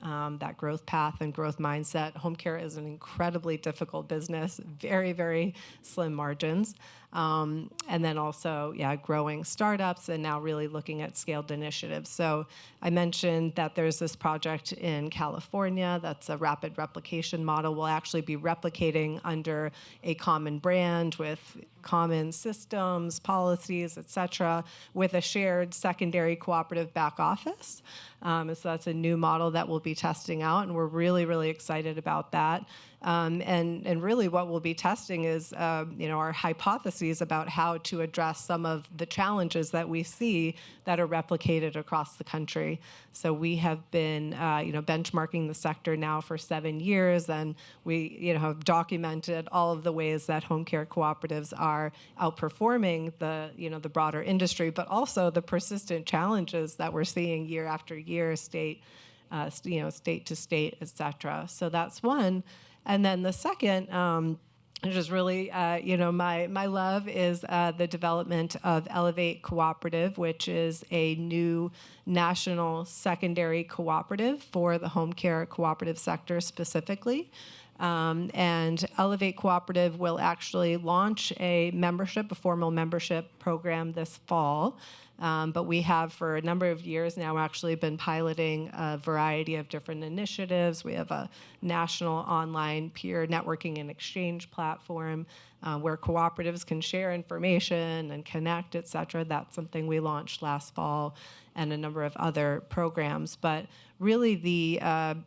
path and growth mindset. Home care is an incredibly difficult business, very, very slim margins. And then also, growing startups and now really looking at scaled initiatives. So I mentioned that there's this project in California that's a rapid replication model. We'll actually be replicating under a common brand with common systems, policies, et cetera, with a shared secondary cooperative back office. So that's a new model that we'll be testing out, and we're really, really excited about that. And really what we'll be testing is, our hypotheses about how to address some of the challenges that we see that are replicated across the country. So we have been, benchmarking the sector now for 7 years, and we, have documented all of the ways that home care cooperatives are outperforming the broader industry, but also the persistent challenges that we're seeing year after year, state to state, et cetera. So that's one. And then the second, which is really, my love is the development of Elevate Cooperative, which is a new national secondary cooperative for the home care cooperative sector specifically. And Elevate Cooperative will actually launch a formal membership program this fall. But we have, for a number of years now, actually been piloting a variety of different initiatives. We have a national online peer networking and exchange platform where cooperatives can share information and connect, et cetera. That's something we launched last fall, and a number of other programs. But really the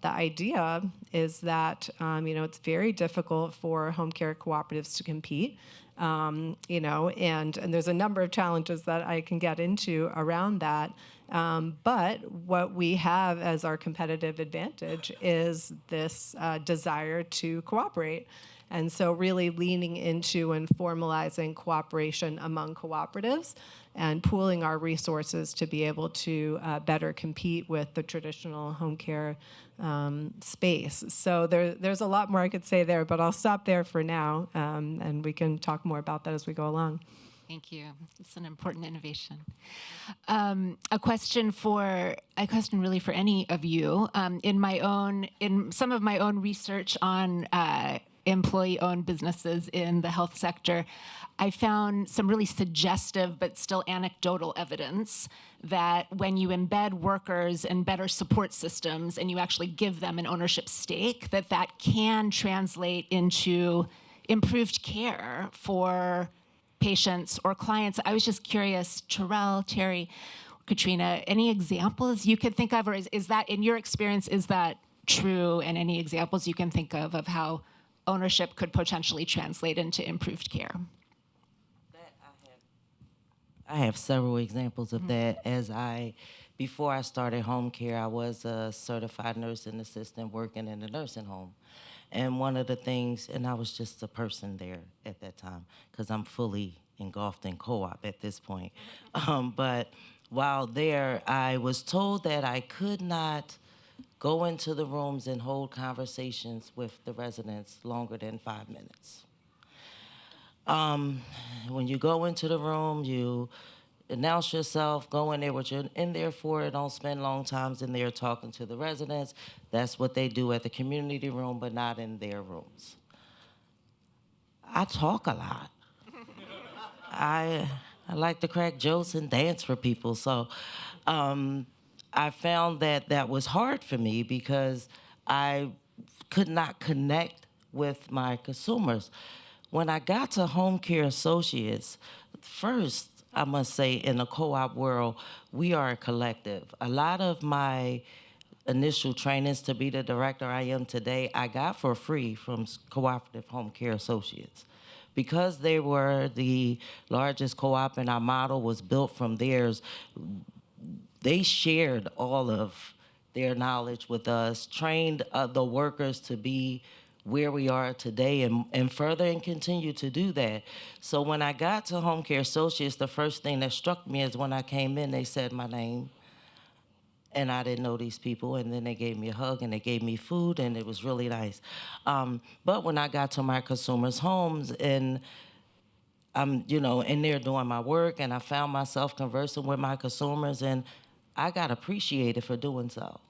idea is that, it's very difficult for home care cooperatives to compete. And there's a number of challenges that I can get into around that. But what we have as our competitive advantage is this desire to cooperate. And so really leaning into and formalizing cooperation among cooperatives and pooling our resources to be able to better compete with the traditional home care space. So there's a lot more I could say there, but I'll stop there for now, and we can talk more about that as we go along. Thank you. It's an important innovation. A question really for any of you. In some of my own research on employee-owned businesses in the health sector, I found some really suggestive but still anecdotal evidence that when you embed workers in better support systems and you actually give them an ownership stake, that can translate into improved care for patients or clients. I was just curious, Terrell, Terry, Katrina, any examples you could think of, or is that, in your experience, is that true? And any examples you can think of how ownership could potentially translate into improved care? I have several examples of that. Before I started home care, I was a certified nursing assistant working in a nursing home. And one of the things, and I was just a person there at that time, because I'm fully engulfed in co-op at this point. But while there, I was told that I could not go into the rooms and hold conversations with the residents longer than 5 minutes. When you go into the room, you announce yourself, go in there, what you're in there for. Don't spend long times in there talking to the residents. That's what they do at the community room, but not in their rooms. I talk a lot. I like to crack jokes and dance for people. So I found that was hard for me because I could not connect with my consumers. When I got to Home Care Associates, first, I must say, in the co-op world, we are a collective. A lot of my initial trainings to be the director I am today, I got for free from Cooperative Home Care Associates. Because they were the largest co-op and our model was built from theirs, they shared all of their knowledge with us, trained the workers to be where we are today and further and continue to do that. So when I got to Home Care Associates, the first thing that struck me is when I came in, they said my name. and I didn't know these people, and then they gave me a hug, and they gave me food, and it was really nice. But when I got to my consumers' homes, and I'm, in there doing my work, and I found myself conversing with my consumers, and I got appreciated for doing so.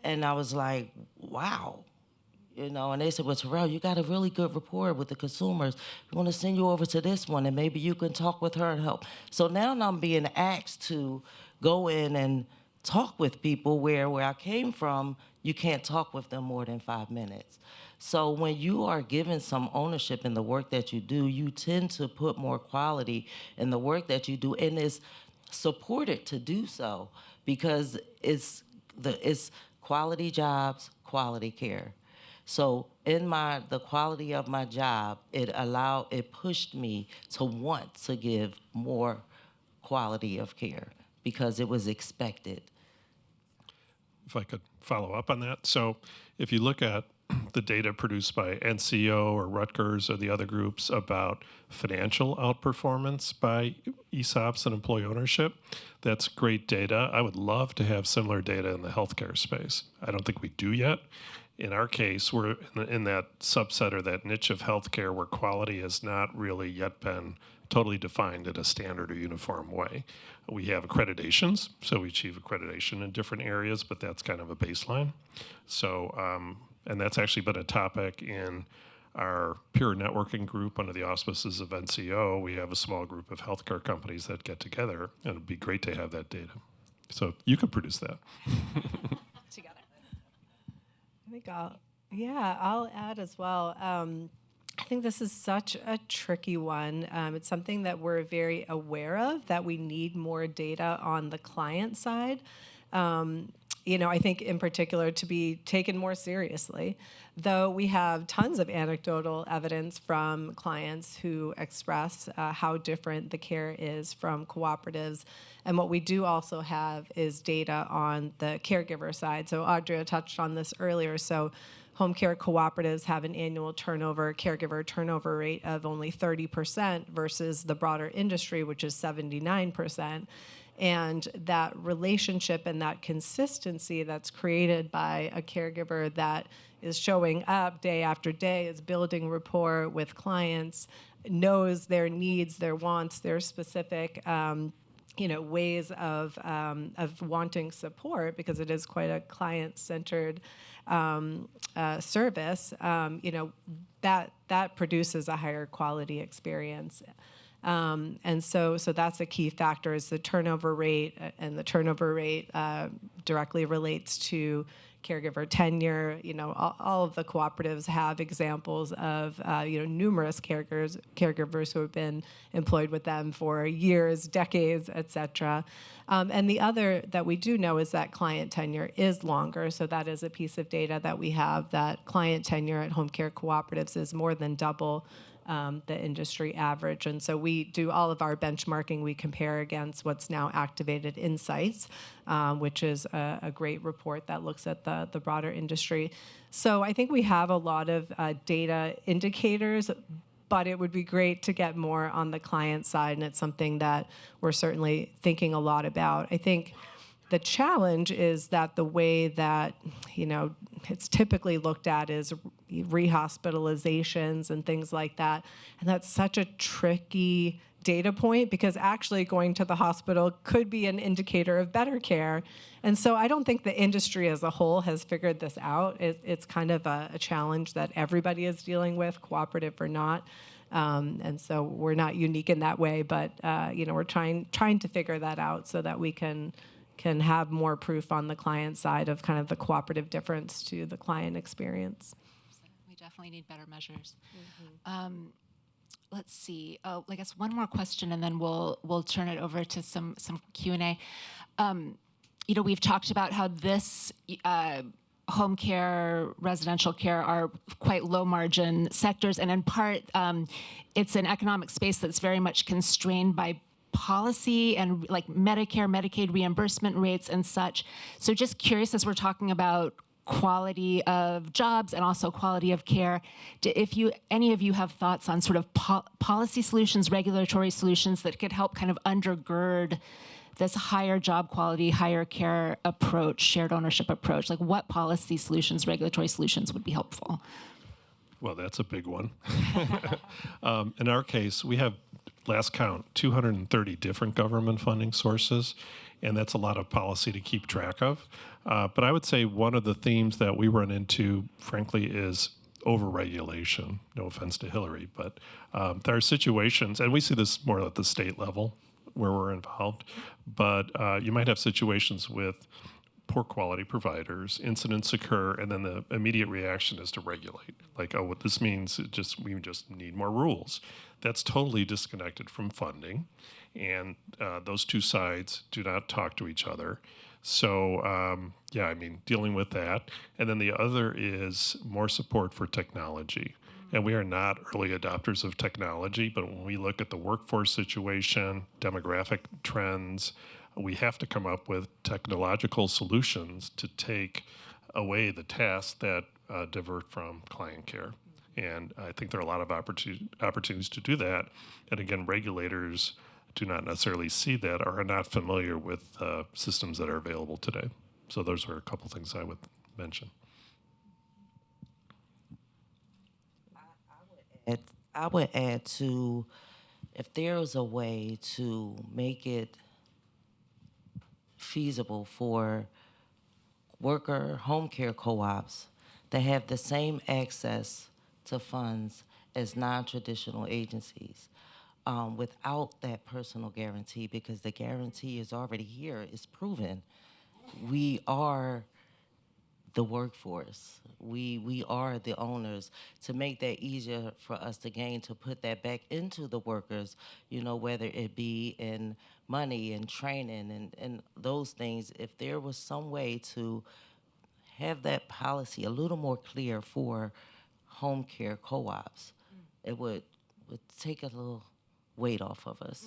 And I was like, wow. And they said, well, Terrell, you got a really good rapport with the consumers. We want to send you over to this one, and maybe you can talk with her and help. So now I'm being asked to go in and talk with people where I came from, you can't talk with them more than 5 minutes. So when you are given some ownership in the work that you do, you tend to put more quality in the work that you do, and is supported to do so, because it's quality jobs, quality care. So in the quality of my job, it pushed me to want to give more quality of care because it was expected. If I could follow up on that. So if you look at the data produced by NCEO or Rutgers or the other groups about financial outperformance by ESOPs and employee ownership, that's great data. I would love to have similar data in the healthcare space. I don't think we do yet. In our case, we're in that subset or that niche of healthcare where quality has not really yet been totally defined in a standard or uniform way. We have accreditations, so we achieve accreditation in different areas, but that's kind of a baseline. So, and that's actually been a topic in our peer networking group under the auspices of NCO. We have a small group of healthcare companies that get together, and it'd be great to have that data. So you could produce that. Together. I think I'll add as well. I think this is such a tricky one. It's something that we're very aware of, that we need more data on the client side. I think in particular to be taken more seriously, though we have tons of anecdotal evidence from clients who express how different the care is from cooperatives. And what we do also have is data on the caregiver side. So Audrey touched on this earlier. So home care cooperatives have an annual caregiver turnover rate of only 30% versus the broader industry, which is 79%. And that relationship and that consistency that's created by a caregiver that is showing up day after day, is building rapport with clients, knows their needs, their wants, their specific ways of wanting support, because it is quite a client-centered service, that produces a higher quality experience. And so that's a key factor, is the turnover rate, and the turnover rate directly relates to caregiver tenure. All of the cooperatives have examples of numerous caregivers who have been employed with them for years, decades, et cetera. And the other that we do know is that client tenure is longer. So that is a piece of data that we have, that client tenure at home care cooperatives is more than double the industry average. And so we do all of our benchmarking. We compare against what's now Activated Insights, which is a great report that looks at the broader industry. So I think we have a lot of data indicators, but it would be great to get more on the client side, and it's something that we're certainly thinking a lot about. I think the challenge is that the way that, it's typically looked at is rehospitalizations and things like that. And that's such a tricky data point, because actually going to the hospital could be an indicator of better care. And so I don't think the industry as a whole has figured this out. It's kind of a challenge that everybody is dealing with, cooperative or not. And so we're not unique in that way, but we're trying to figure that out so that we can have more proof on the client side of kind of the cooperative difference to the client experience. We definitely need better measures. Mm-hmm. Let's see. Oh, I guess one more question, and then we'll turn it over to some Q&A. We've talked about how this home care, residential care are quite low margin sectors, and in part, it's an economic space that's very much constrained by policy and like Medicare, Medicaid reimbursement rates and such. So just curious, as we're talking about quality of jobs and also quality of care, if any of you have thoughts on sort of policy solutions, regulatory solutions that could help kind of undergird this higher job quality, higher care approach, shared ownership approach? Like what policy solutions, regulatory solutions would be helpful? Well, that's a big one. In our case, we have, last count, 230 different government funding sources, and that's a lot of policy to keep track of. But I would say one of the themes that we run into, frankly, is overregulation. No offense to Hillary, but there are situations, and we see this more at the state level where we're involved, but you might have situations with poor quality providers, incidents occur, and then the immediate reaction is to regulate. Like, oh, what this means, we just need more rules. That's totally disconnected from funding, and those two sides do not talk to each other. So, yeah, I mean, dealing with that. And then the other is more support for technology. And we are not early adopters of technology, but when we look at the workforce situation, demographic trends, we have to come up with technological solutions to take away the tasks that divert from client care. And I think there are a lot of opportunities to do that. And again, regulators do not necessarily see that or are not familiar with systems that are available today. So those are a couple things I would mention. I would add to, if there was a way to make it feasible for worker home care co-ops to have the same access to funds as non-traditional agencies without that personal guarantee, because the guarantee is already here, it's proven. We are the workforce. We are the owners. To make that easier for us to gain, to put that back into the workers, you know, whether it be in money and training and those things, if there was some way to have that policy a little more clear for home care co-ops, it would take a little weight off of us.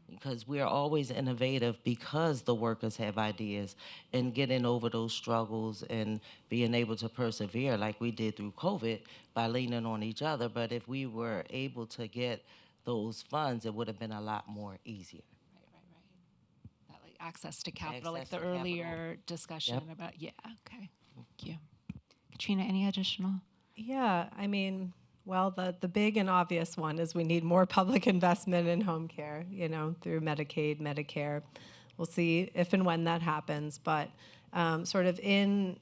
Because we're always innovative because the workers have ideas, and getting over those struggles and being able to persevere like we did through COVID by leaning on each other. But if we were able to get those funds, it would have been a lot more easier. That, like, access to capital, Access like to the capital. earlier discussion Yep. about, yeah, okay, thank you. Katrina, any additional? Yeah, I mean, well, the big and obvious one is we need more public investment in home care, you know, through Medicaid, Medicare. We'll see if and when that happens, but sort of in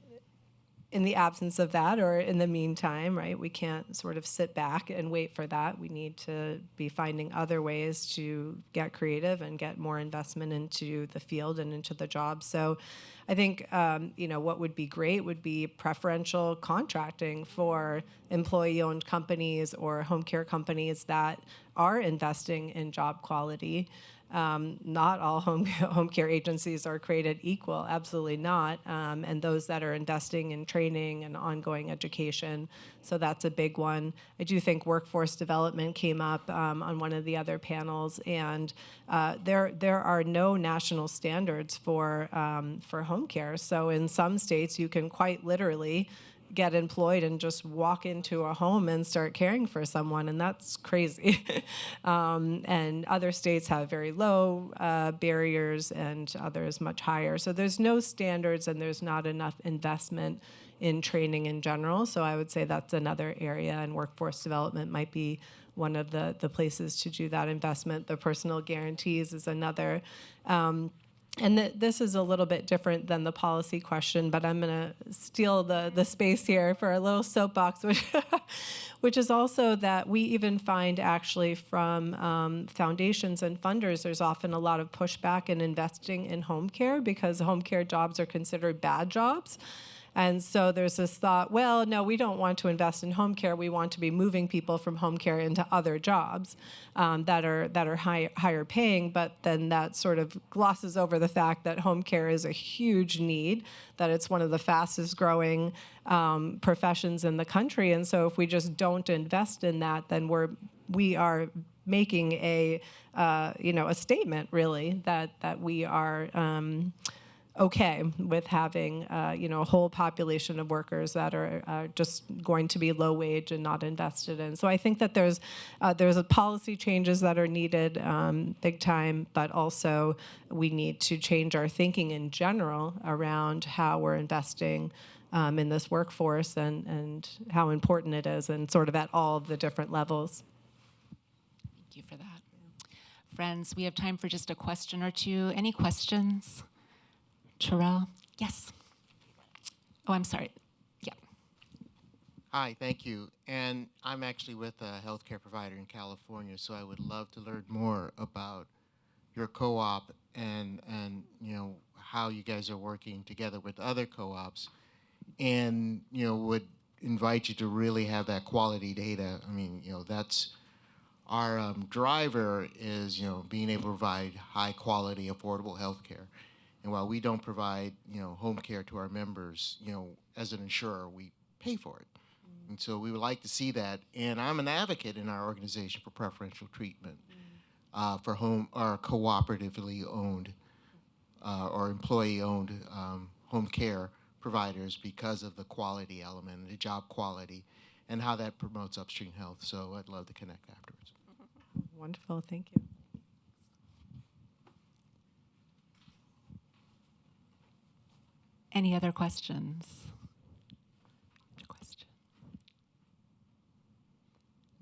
the absence of that, or in the meantime, right, we can't sort of sit back and wait for that. We need to be finding other ways to get creative and get more investment into the field and into the job. So I think, you know, what would be great would be preferential contracting for employee-owned companies or home care companies that are investing in job quality. Not all home care agencies are created equal, absolutely not. And those that are investing in training and ongoing education, so that's a big one. I do think workforce development came up on one of the other panels, and there are no national standards for home care. So in some states, you can quite literally get employed and just walk into a home and start caring for someone, and that's crazy. And other states have very low barriers and others much higher. So there's no standards and there's not enough investment in training in general. So I would say that's another area, and workforce development might be one of the places to do that investment. The personal guarantees is another. And this is a little bit different than the policy question, but I'm going to steal the space here for a little soapbox, which is also that we even find actually from foundations and funders, there's often a lot of pushback in investing in home care because home care jobs are considered bad jobs. And so there's this thought, well, no, we don't want to invest in home care. We want to be moving people from home care into other jobs that are higher paying. But then that sort of glosses over the fact that home care is a huge need, that it's one of the fastest growing professions in the country. And so if we just don't invest in that, then we are making a statement really that we are okay with having a whole population of workers that are just going to be low wage and not invested in. So I think that there's a policy changes that are needed big time, but also we need to change our thinking in general around how we're investing in this workforce and how important it is, and sort of at all of the different levels. Thank you for that. Friends, we have time for just a question or two. Any questions? Terrell? Yes. Oh, I'm sorry. Yeah. Hi, thank you. And I'm actually with a healthcare provider in California, so I would love to learn more about your co-op and how you guys are working together with other co-ops, and would invite you to really have that quality data. I mean, that's our driver is being able to provide high quality, affordable healthcare. And while we don't provide, home care to our members, as an insurer, we pay for it. And so we would like to see that. And I'm an advocate in our organization for preferential treatment for home or cooperatively owned or employee-owned home care providers because of the quality element, the job quality, and how that promotes upstream health. So I'd love to connect afterwards. Wonderful, thank you. Any other questions?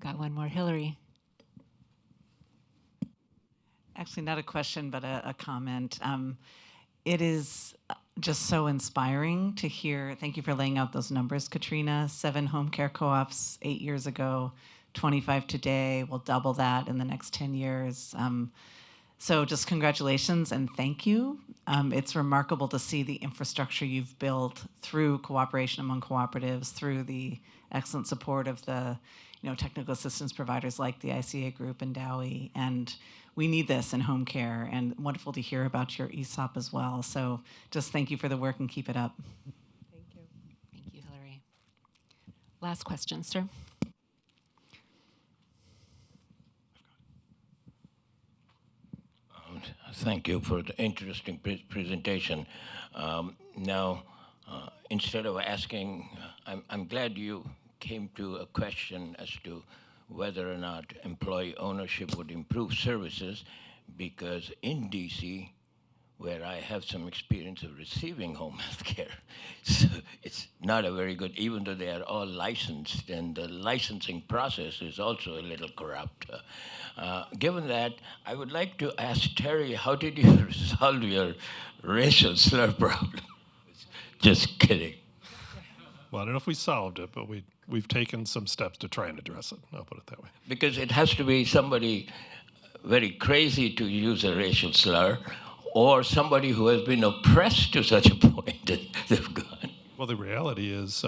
Got one more. Hillary. Actually, not a question, but a comment. It is just so inspiring to hear. Thank you for laying out those numbers, Katrina. 7 home care co-ops 8 years ago, 25 today. We'll double that in the next 10 years. So just congratulations and thank you. It's remarkable to see the infrastructure you've built through cooperation among cooperatives, through the excellent support of the technical assistance providers like the ICA group and Dowie. And we need this in home care, and wonderful to hear about your ESOP as well. So just thank you for the work and keep it up. Thank you. Thank you, Hillary. Last question, sir. Thank you for the interesting presentation. Instead of asking, I'm glad you came to a question as to whether or not employee ownership would improve services, because in DC, where I have some experience of receiving home health care, so it's not a very good, even though they are all licensed, and the licensing process is also a little corrupt. Given that, I would like to ask Terry, how did you resolve your racial slur problem? Just kidding. Well, I don't know if we solved it, but we've taken some steps to try and address it. I'll put it that way. Because it has to be somebody very crazy to use a racial slur, or somebody who has been oppressed to such a point that they've gone. Well, the reality is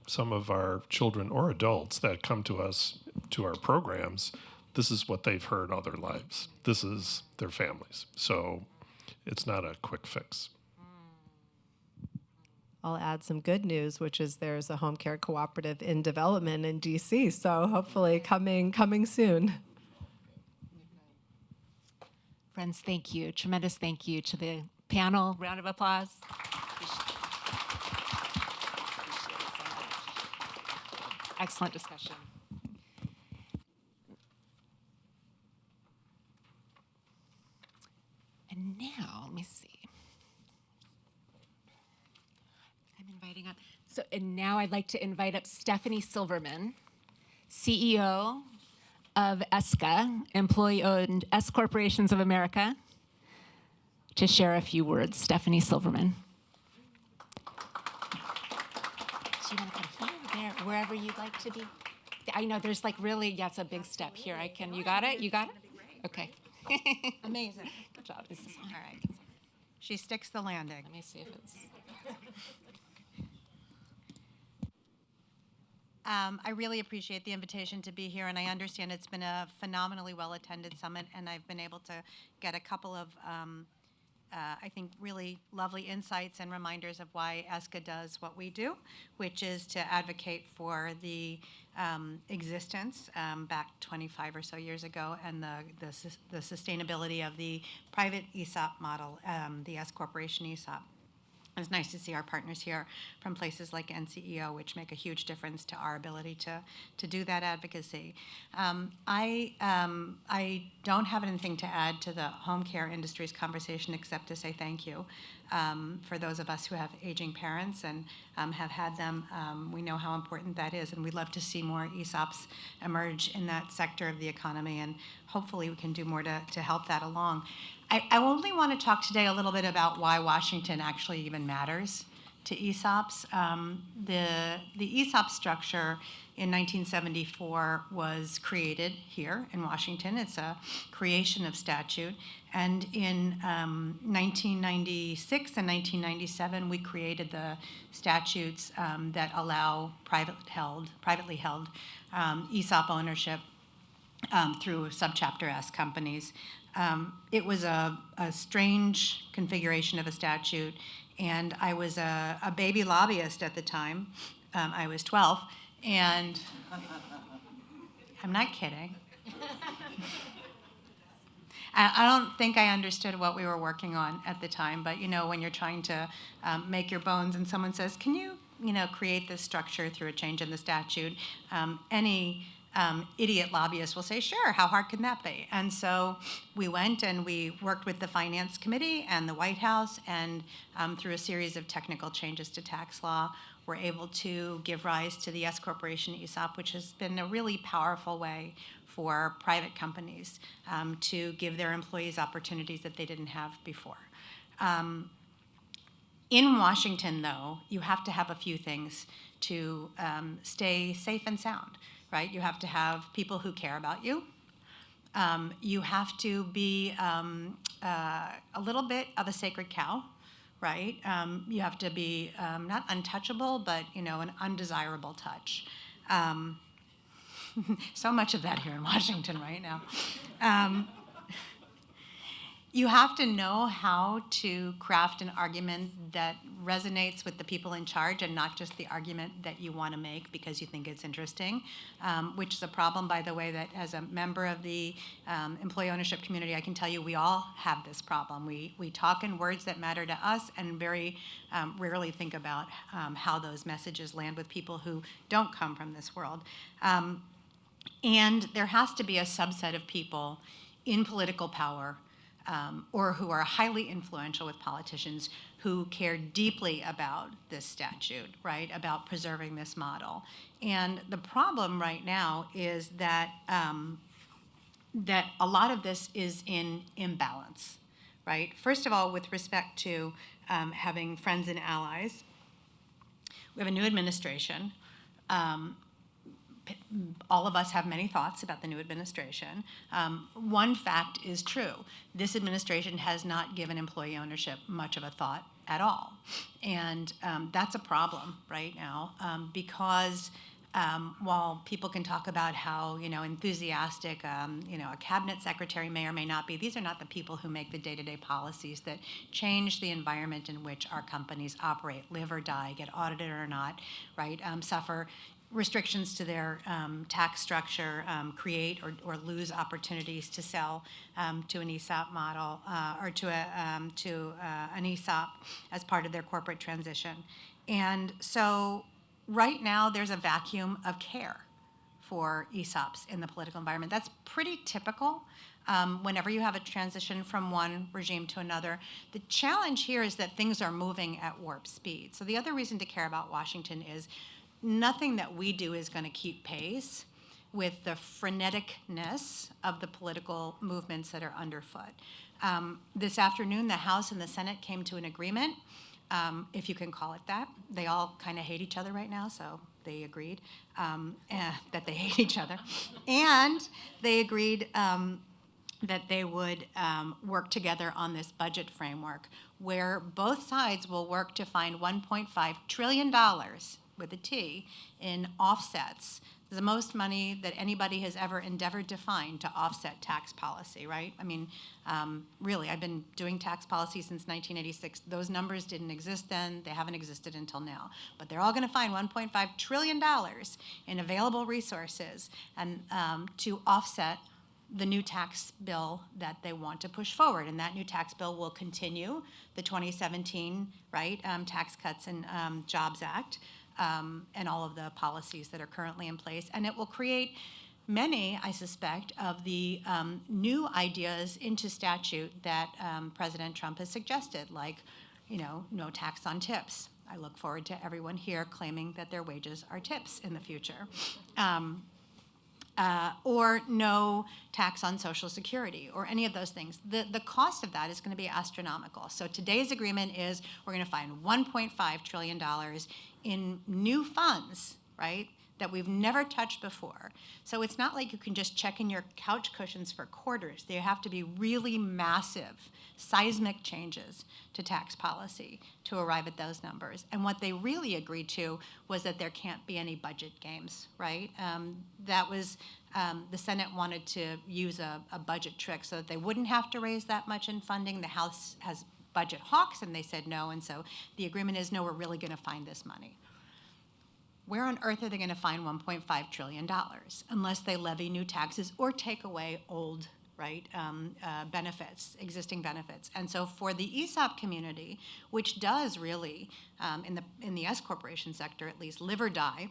some of our children or adults that come to us, to our programs, this is what they've heard all their lives. This is their families. So it's not a quick fix. I'll add some good news, which is there's a home care cooperative in development in DC. So hopefully coming soon. Friends, thank you. Tremendous thank you to the panel. Round of applause. Excellent discussion. And now, let me see. I'm inviting up. So, and now I'd like to invite up Stephanie Silverman, CEO of ESCA, Employee-Owned S Corporations of America, to share a few words. Stephanie Silverman. Do you want to come here, there, wherever you'd like to be? I know there's like really, yeah, it's a big step here. You got it? You got it? Okay. Amazing. Good job. This is on. All right. She sticks the landing. Let me see if it's... I really appreciate the invitation to be here, and I understand it's been a phenomenally well-attended summit, and I've been able to get a couple of, I think, really lovely insights and reminders of why ESCA does what we do, which is to advocate for the existence back 25 or so years ago, and the sustainability of the private ESOP model, the S Corporation ESOP. It's nice to see our partners here from places like NCEO, which make a huge difference to our ability to do that advocacy. I don't have anything to add to the home care industry's conversation except to say thank you. For those of us who have aging parents and have had them, we know how important that is, and we'd love to see more ESOPs emerge in that sector of the economy, and hopefully we can do more to help that along. I only want to talk today a little bit about why Washington actually even matters to ESOPs. The ESOP structure in 1974 was created here in Washington. It's a creation of statute. And in 1996 and 1997, we created the statutes that allow privately held ESOP ownership through subchapter S companies. It was a strange configuration of a statute, and I was a baby lobbyist at the time. I was 12, and I'm not kidding. I don't think I understood what we were working on at the time, but when you're trying to make your bones and someone says, can you create this structure through a change in the statute, any idiot lobbyist will say, sure, how hard can that be? And so we went and we worked with the Finance Committee and the White House, and through a series of technical changes to tax law, we're able to give rise to the S Corporation ESOP, which has been a really powerful way for private companies to give their employees opportunities that they didn't have before. In Washington, though, you have to have a few things to stay safe and sound. Right? You have to have people who care about you. You have to be a little bit of a sacred cow, right? You have to be not untouchable, but an undesirable touch. So much of that here in Washington right now. You have to know how to craft an argument that resonates with the people in charge and not just the argument that you want to make because you think it's interesting, which is a problem, by the way, that as a member of the employee ownership community, I can tell you we all have this problem. We talk in words that matter to us and very rarely think about how those messages land with people who don't come from this world. And there has to be a subset of people in political power or who are highly influential with politicians who care deeply about this statute, right, about preserving this model. And the problem right now is that that a lot of this is in imbalance, right? First of all, with respect to having friends and allies, we have a new administration. All of us have many thoughts about the new administration. One fact is true. This administration has not given employee ownership much of a thought at all. And that's a problem right now because while people can talk about how enthusiastic a cabinet secretary may or may not be, these are not the people who make the day-to-day policies that change the environment in which our companies operate, live or die, get audited or not, right, suffer restrictions to their tax structure, create or lose opportunities to sell to an ESOP model or to an ESOP as part of their corporate transition. And so right now there's a vacuum of care for ESOPs in the political environment. That's pretty typical whenever you have a transition from one regime to another. The challenge here is that things are moving at warp speed. So the other reason to care about Washington is nothing that we do is going to keep pace with the freneticness of the political movements that are underfoot. This afternoon, the House and the Senate came to an agreement, if you can call it that. They all kind of hate each other right now, so they agreed that they hate each other. And they agreed that they would work together on this budget framework where both sides will work to find $1.5 trillion with a T, in offsets. The most money that anybody has ever endeavored to find to offset tax policy, right? I mean, really, I've been doing tax policy since 1986. Those numbers didn't exist then. They haven't existed until now. But they're all going to find $1.5 trillion in available resources and to offset the new tax bill that they want to push forward. And that new tax bill will continue the 2017, right, Tax Cuts and Jobs Act and all of the policies that are currently in place. And it will create many, I suspect, of the new ideas into statute that President Trump has suggested, like, no tax on tips. I look forward to everyone here claiming that their wages are tips in the future. Or no tax on Social Security, or any of those things. The cost of that is going to be astronomical. So today's agreement is we're going to find $1.5 trillion in new funds, right, that we've never touched before. So it's not like you can just check in your couch cushions for quarters. There have to be really massive, seismic changes to tax policy to arrive at those numbers. And what they really agreed to was that there can't be any budget games, right? That was, the Senate wanted to use a budget trick so that they wouldn't have to raise that much in funding. The House has budget hawks, and they said no. And so the agreement is, no, we're really going to find this money. Where on earth are they going to find $1.5 trillion unless they levy new taxes or take away old, right, benefits, existing benefits? And so for the ESOP community, which does really, in the S corporation sector at least, live or die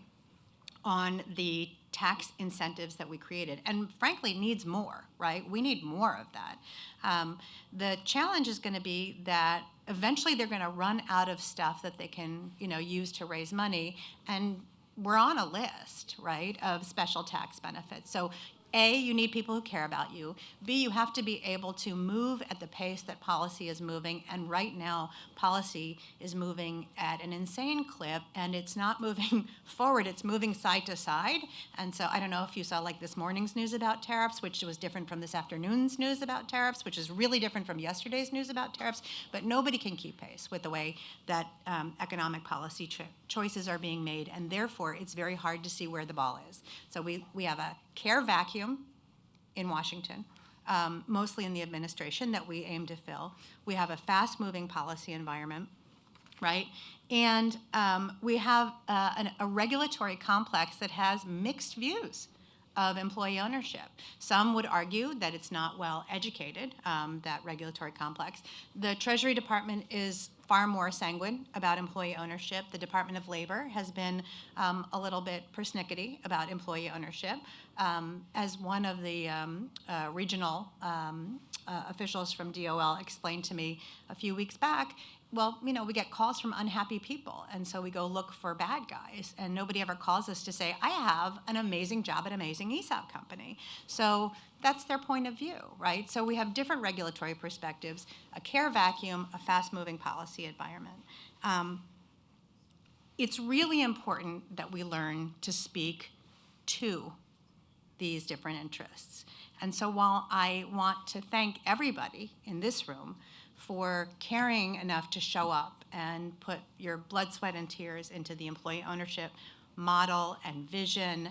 on the tax incentives that we created, and frankly needs more, right? We need more of that. The challenge is going to be that eventually they're going to run out of stuff that they can, use to raise money, and we're on a list, right, of special tax benefits. So A, you need people who care about you. B, you have to be able to move at the pace that policy is moving. And right now, policy is moving at an insane clip, and it's not moving forward, it's moving side to side. And so I don't know if you saw like this morning's news about tariffs, which was different from this afternoon's news about tariffs, which is really different from yesterday's news about tariffs. But nobody can keep pace with the way that economic policy choices are being made, and therefore it's very hard to see where the ball is. So we have a care vacuum in Washington, mostly in the administration, that we aim to fill. We have a fast-moving policy environment, right? And we have a regulatory complex that has mixed views of employee ownership. Some would argue that it's not well educated, that regulatory complex. The Treasury Department is far more sanguine about employee ownership. The Department of Labor has been a little bit persnickety about employee ownership. As one of the regional officials from DOL explained to me a few weeks back, well, we get calls from unhappy people, and so we go look for bad guys, and nobody ever calls us to say, I have an amazing job at an amazing ESOP company. So that's their point of view, right? So we have different regulatory perspectives, a care vacuum, a fast-moving policy environment. It's really important that we learn to speak to these different interests. And so while I want to thank everybody in this room for caring enough to show up and put your blood, sweat, and tears into the employee ownership model and vision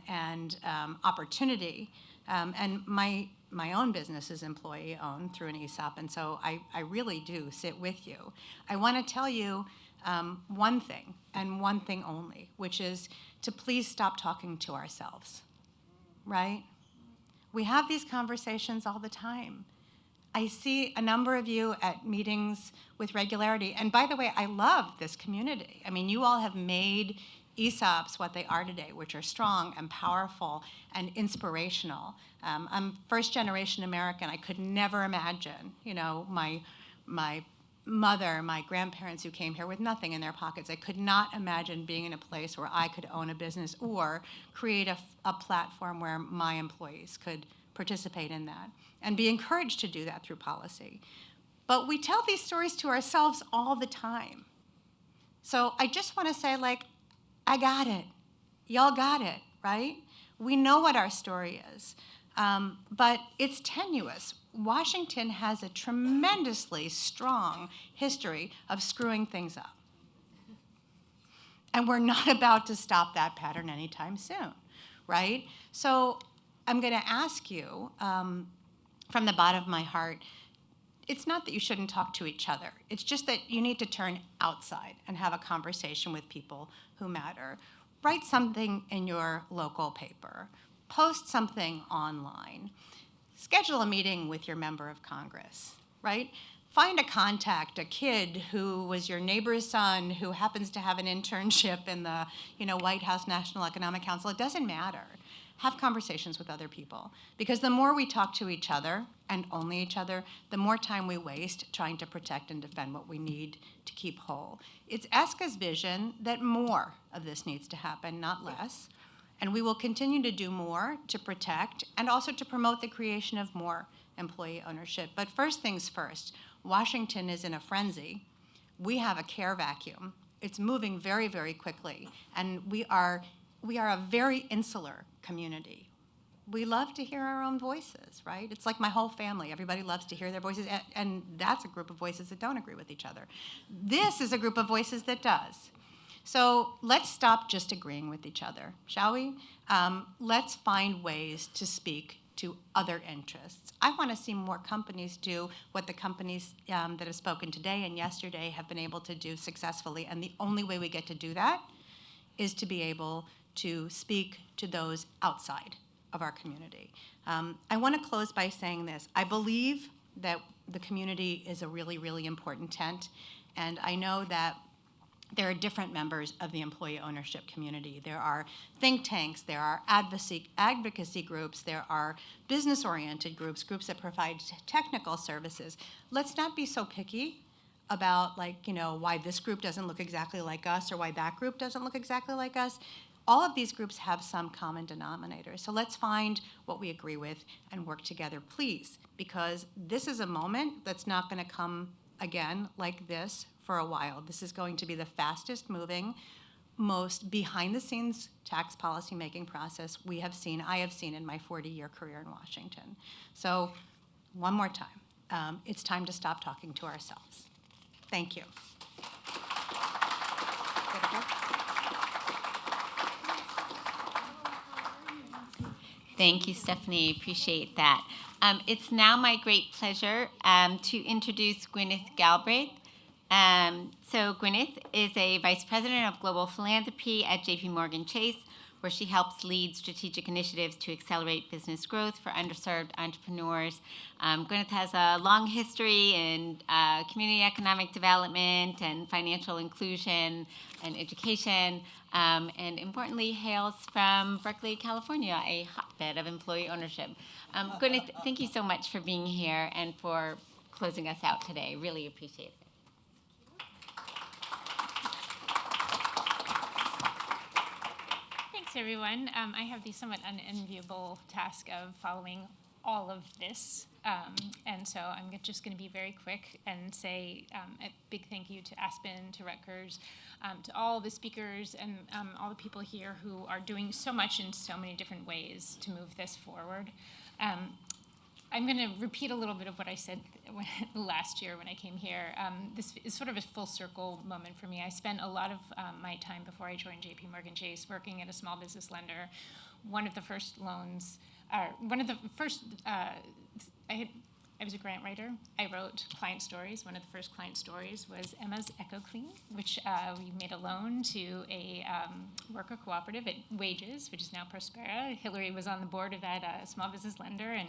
and opportunity. And my own business is employee-owned through an ESOP, and so I really do sit with you. I want to tell you one thing, and one thing only, which is to please stop talking to ourselves, right? We have these conversations all the time. I see a number of you at meetings with regularity. And by the way, I love this community. I mean, you all have made ESOPs what they are today, which are strong and powerful and inspirational. I'm first-generation American. I could never imagine, my mother, my grandparents who came here with nothing in their pockets. I could not imagine being in a place where I could own a business or create a platform where my employees could participate in that and be encouraged to do that through policy. But we tell these stories to ourselves all the time. So I just want to say, I got it. Y'all got it, right? We know what our story is, but it's tenuous. Washington has a tremendously strong history of screwing things up. And we're not about to stop that pattern anytime soon, right? So I'm going to ask you, from the bottom of my heart, it's not that you shouldn't talk to each other. It's just that you need to turn outside and have a conversation with people who matter. Write something in your local paper. Post something online. schedule a meeting with your member of Congress, right? Find a contact, a kid who was your neighbor's son who happens to have an internship in the White House National Economic Council. It doesn't matter. Have conversations with other people. Because the more we talk to each other, and only each other, the more time we waste trying to protect and defend what we need to keep whole. It's ESCA's vision that more of this needs to happen, not less. And we will continue to do more to protect and also to promote the creation of more employee ownership. But first things first, Washington is in a frenzy. We have a care vacuum. It's moving very, very quickly. And we are a very insular community. We love to hear our own voices, right? It's like my whole family. Everybody loves to hear their voices, and that's a group of voices that don't agree with each other. This is a group of voices that does. So let's stop just agreeing with each other, shall we? Let's find ways to speak to other interests. I want to see more companies do what the companies that have spoken today and yesterday have been able to do successfully, and the only way we get to do that is to be able to speak to those outside of our community. I want to close by saying this. I believe that the community is a really, really important tent, and I know that there are different members of the employee ownership community. There are think tanks, there are advocacy groups, there are business-oriented groups, groups that provide technical services. Let's not be so picky about why this group doesn't look exactly like us or why that group doesn't look exactly like us. All of these groups have some common denominator. So let's find what we agree with and work together, please, because this is a moment that's not going to come again like this for a while. This is going to be the fastest moving, most behind-the-scenes tax policy making process I have seen in my 40-year career in Washington. So one more time, it's time to stop talking to ourselves. Thank you. Thank you, Stephanie. Appreciate that. It's now my great pleasure to introduce Gwyneth Galbraith. So Gwyneth is a Vice President of Global Philanthropy at JPMorgan Chase, where she helps lead strategic initiatives to accelerate business growth for underserved entrepreneurs. Gwyneth has a long history in community economic development and financial inclusion and education, and importantly hails from Berkeley, California, a hotbed of employee ownership. Gwyneth, thank you so much for being here and for closing us out today. Really appreciate it. Thanks, everyone. I have the somewhat unenviable task of following all of this, and so I'm just going to be very quick and say a big thank you to Aspen, to Rutgers, to all the speakers and all the people here who are doing so much in so many different ways to move this forward. I'm going to repeat a little bit of what I said last year when I came here. This is sort of a full circle moment for me. I spent a lot of my time before I joined JPMorgan Chase working at a small business lender. One of the first loans, I was a grant writer. I wrote client stories. One of the first client stories was Emma's Echo Clean, which we made a loan to a worker cooperative at Wages, which is now Prospera. Hillary was on the board of that small business lender, and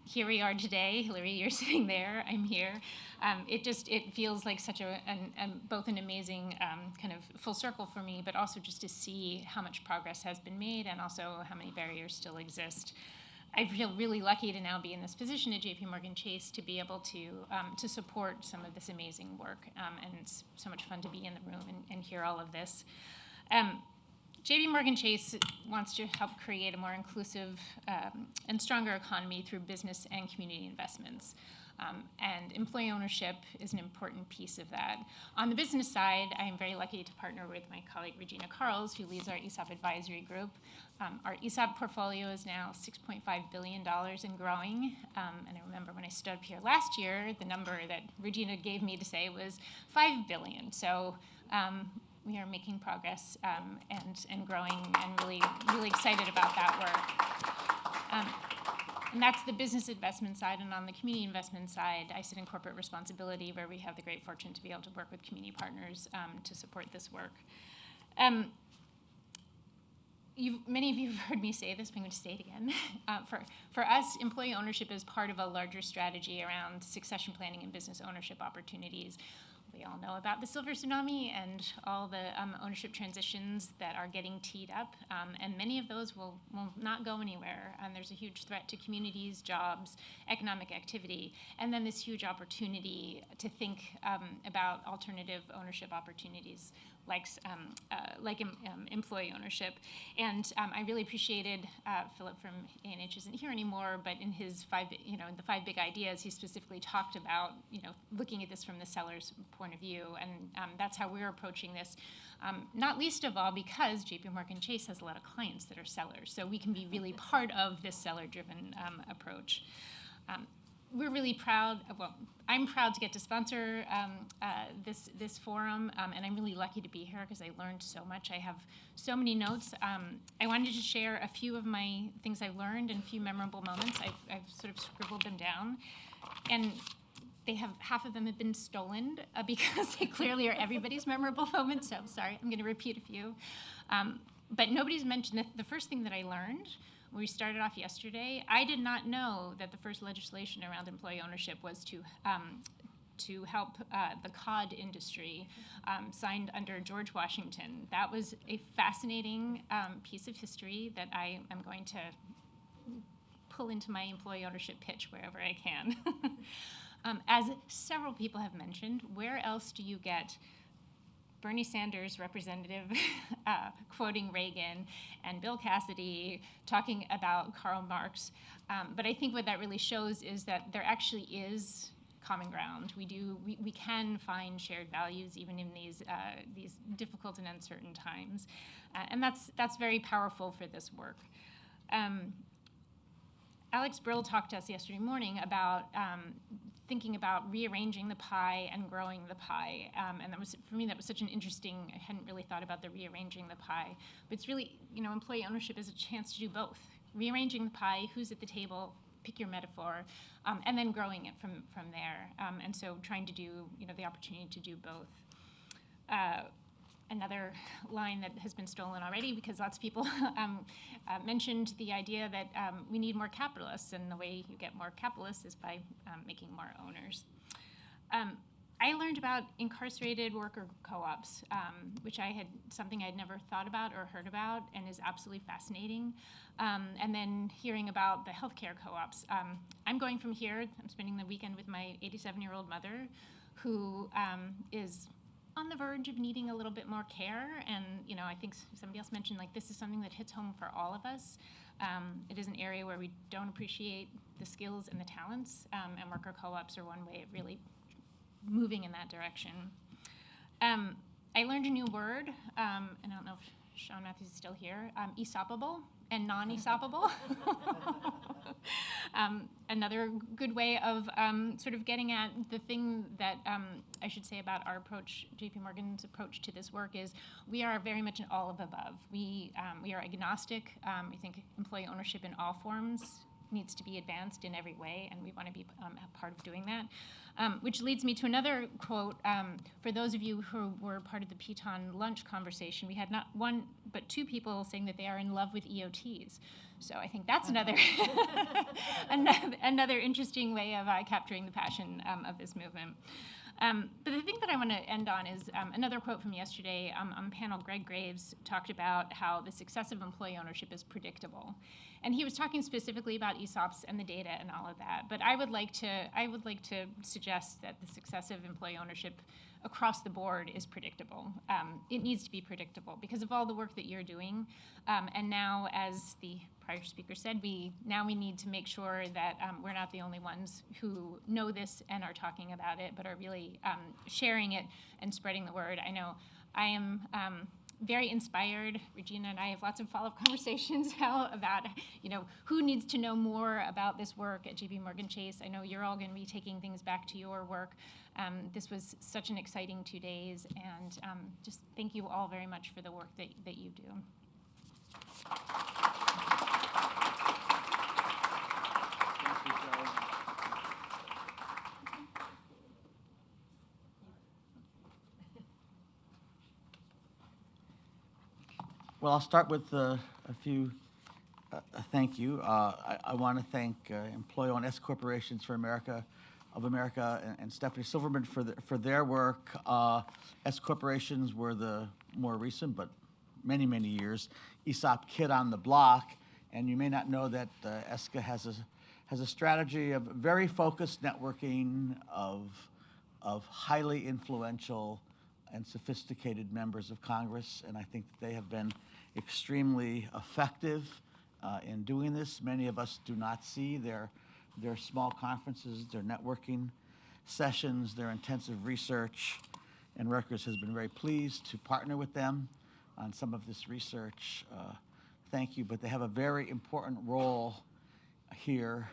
here we are today. Hillary, you're sitting there. I'm here. It feels like such both an amazing kind of full circle for me, but also just to see how much progress has been made and also how many barriers still exist. I feel really lucky to now be in this position at JPMorgan Chase to be able to support some of this amazing work, and it's so much fun to be in the room and hear all of this. JPMorgan Chase wants to help create a more inclusive and stronger economy through business and community investments. And employee ownership is an important piece of that. On the business side, I am very lucky to partner with my colleague Regina Carls, who leads our ESOP advisory group. Our ESOP portfolio is now $6.5 billion and growing. And I remember when I stood up here last year, the number that Regina gave me to say was $5 billion. So we are making progress and growing, and really excited about that work. And that's the business investment side. And on the community investment side, I sit in corporate responsibility, where we have the great fortune to be able to work with community partners to support this work. many of you have heard me say this, but I'm going to say it again. For us, employee ownership is part of a larger strategy around succession planning and business ownership opportunities. We all know about the silver tsunami and all the ownership transitions that are getting teed up, and many of those will not go anywhere. And there's a huge threat to communities, jobs, economic activity, and then this huge opportunity to think about alternative ownership opportunities like employee ownership. And I really appreciated Philip from A&H isn't here anymore, but in his in the 5 big ideas, he specifically talked about looking at this from the seller's point of view, and that's how we're approaching this. Not least of all because JPMorgan Chase has a lot of clients that are sellers, so we can be really part of this seller-driven approach. We're really proud, well, I'm proud to get to sponsor this forum, and I'm really lucky to be here because I learned so much. I have so many notes. I wanted to share a few of my things I've learned and a few memorable moments. I've sort of scribbled them down, and half of them have been stolen because they clearly are everybody's memorable moments, so sorry, I'm gonna repeat a few. But nobody's mentioned the first thing that I learned when we started off yesterday. I did not know that the first legislation around employee ownership was to help the cod industry, signed under George Washington. That was a fascinating piece of history that I am going to pull into my employee ownership pitch wherever I can. As several people have mentioned, where else do you get Bernie Sanders representative quoting Reagan and Bill Cassidy talking about Karl Marx? But I think what that really shows is that there actually is common ground. We can find shared values even in these difficult and uncertain times, and that's very powerful for this work. Alex Brill talked to us yesterday morning about thinking about rearranging the pie and growing the pie, and that was, for me, that was such an interesting, I hadn't really thought about the rearranging the pie, but it's really, employee ownership is a chance to do both. Rearranging the pie, who's at the table, pick your metaphor, and then growing it from there, and so trying to do, the opportunity to do both. Another line that has been stolen already because lots of people mentioned the idea that we need more capitalists, and the way you get more capitalists is by making more owners. I learned about incarcerated worker co-ops, which something I'd never thought about or heard about, and is absolutely fascinating. And then hearing about the healthcare co-ops. I'm going from here, I'm spending the weekend with my 87-year-old mother, who is on the verge of needing a little bit more care, and I think somebody else mentioned this is something that hits home for all of us. It is an area where we don't appreciate the skills and the talents, and worker co-ops are one way of really moving in that direction. I learned a new word, and I don't know if Sean Matthews is still here, ESOPable and non-ESOPable. Another good way of sort of getting at the thing that I should say about our approach, JPMorgan's approach to this work, is we are very much an all of above. We are agnostic. We think employee ownership in all forms needs to be advanced in every way, and we want to be a part of doing that. Which leads me to another quote. For those of you who were part of the Piton lunch conversation, we had not one but two people saying that they are in love with EOTs. So I think that's another another interesting way of capturing the passion of this movement. But the thing that I want to end on is another quote from yesterday. On the panel, Greg Graves talked about how the success of employee ownership is predictable. And he was talking specifically about ESOPs and the data and all of that. But I would like to suggest that the success of employee ownership across the board is predictable. It needs to be predictable because of all the work that you're doing. And now, as the prior speaker said, we need to make sure that we're not the only ones who know this and are talking about it, but are really sharing it and spreading the word. I know I am very inspired. Regina and I have lots of follow-up conversations now about, who needs to know more about this work at JPMorgan Chase. I know you're all going to be taking things back to your work. This was such an exciting 2 days, and just thank you all very much for the work that you do. Well, I'll start with Thank you. I want to thank employee-owned S Corporations for America, of America, and Stephanie Silverman for their work. S Corporations were the more recent, but many, many years, ESOP kid on the block. And you may not know that ESCA has a strategy of very focused networking of highly influential and sophisticated members of Congress, and I think that they have been extremely effective in doing this. Many of us do not see their small conferences, their networking sessions, their intensive research, and Rutgers has been very pleased to partner with them on some of this research. Thank you, but they have a very important role here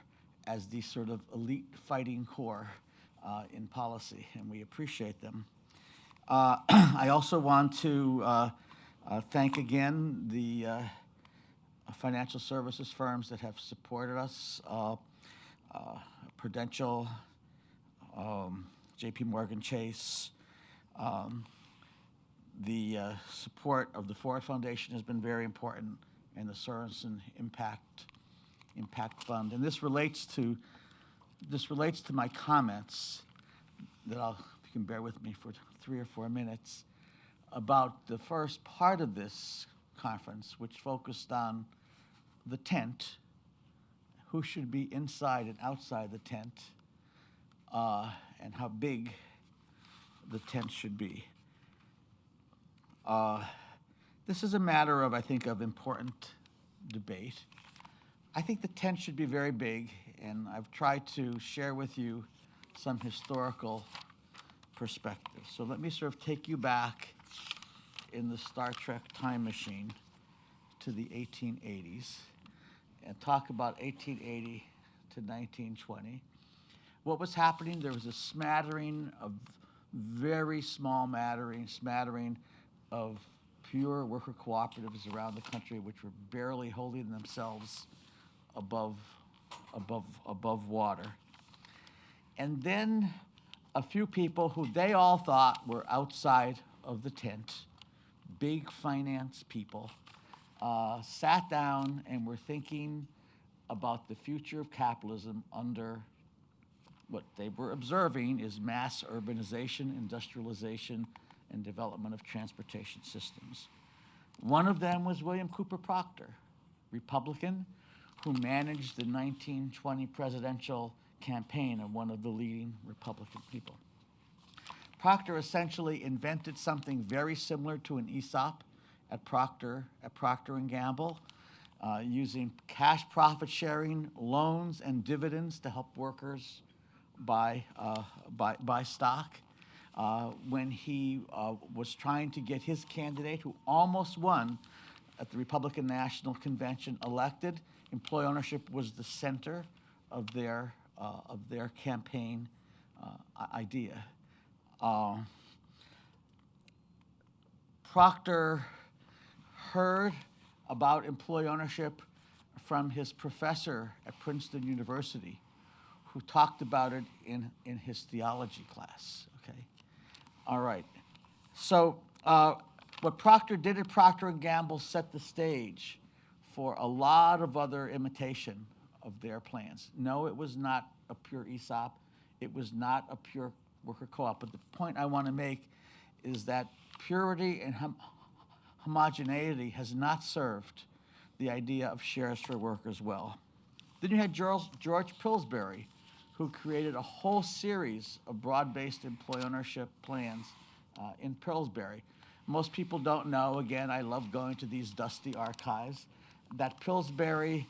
as the sort of elite fighting corps in policy, and we appreciate them. I also want to thank again the financial services firms that have supported us, Prudential, JPMorgan Chase. The support of the Ford Foundation has been very important, and the Sorensen Impact Fund. And this relates to my comments that if you can bear with me for 3 or 4 minutes, about the first part of this conference, which focused on the tent, who should be inside and outside the tent, and how big the tent should be. This is a matter of, I think, of important debate. I think the tent should be very big, and I've tried to share with you some historical perspective. So let me sort of take you back in the Star Trek time machine to the 1880s and talk about 1880 to 1920. What was happening? There was a smattering of very small smattering of pure worker cooperatives around the country, which were barely holding themselves above water. And then a few people who they all thought were outside of the tent, big finance people, sat down and were thinking about the future of capitalism under what they were observing is mass urbanization, industrialization, and development of transportation systems. One of them was William Cooper Proctor, Republican, who managed the 1920 presidential campaign of one of the leading Republican people. Proctor essentially invented something very similar to an ESOP at Procter & Gamble, using cash profit sharing, loans, and dividends to help workers buy stock. When he was trying to get his candidate, who almost won at the Republican National Convention, elected, employee ownership was the center of their campaign idea. Proctor heard about employee ownership from his professor at Princeton University, who talked about it in his theology class. Okay, all right. So what Proctor did at Procter & Gamble set the stage for a lot of other imitation of their plans. No, it was not a pure ESOP. It was not a pure worker co-op. But the point I want to make is that purity and homogeneity has not served the idea of shares for workers well. Then you had George Pillsbury, who created a whole series of broad-based employee ownership plans in Pillsbury. Most people don't know, again, I love going to these dusty archives, that Pillsbury,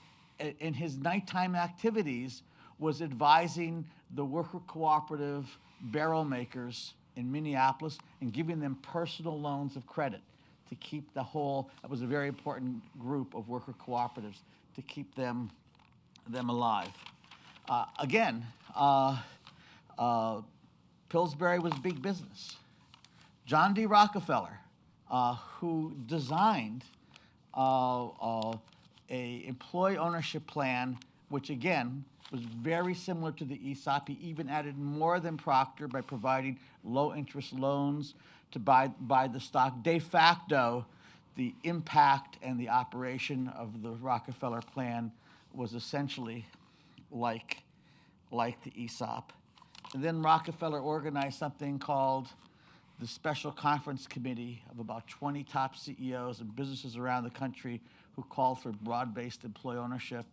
in his nighttime activities, was advising the worker cooperative barrel makers in Minneapolis and giving them personal loans of credit to keep the whole, that was a very important group of worker cooperatives, to keep them alive. Again, Pillsbury was big business. John D. Rockefeller, who designed a employee ownership plan, which again was very similar to the ESOP. He even added more than Proctor by providing low interest loans to buy the stock. De facto, the impact and the operation of the Rockefeller plan was essentially like the ESOP. And then Rockefeller organized something called the Special Conference Committee of about 20 top CEOs and businesses around the country who called for broad-based employee ownership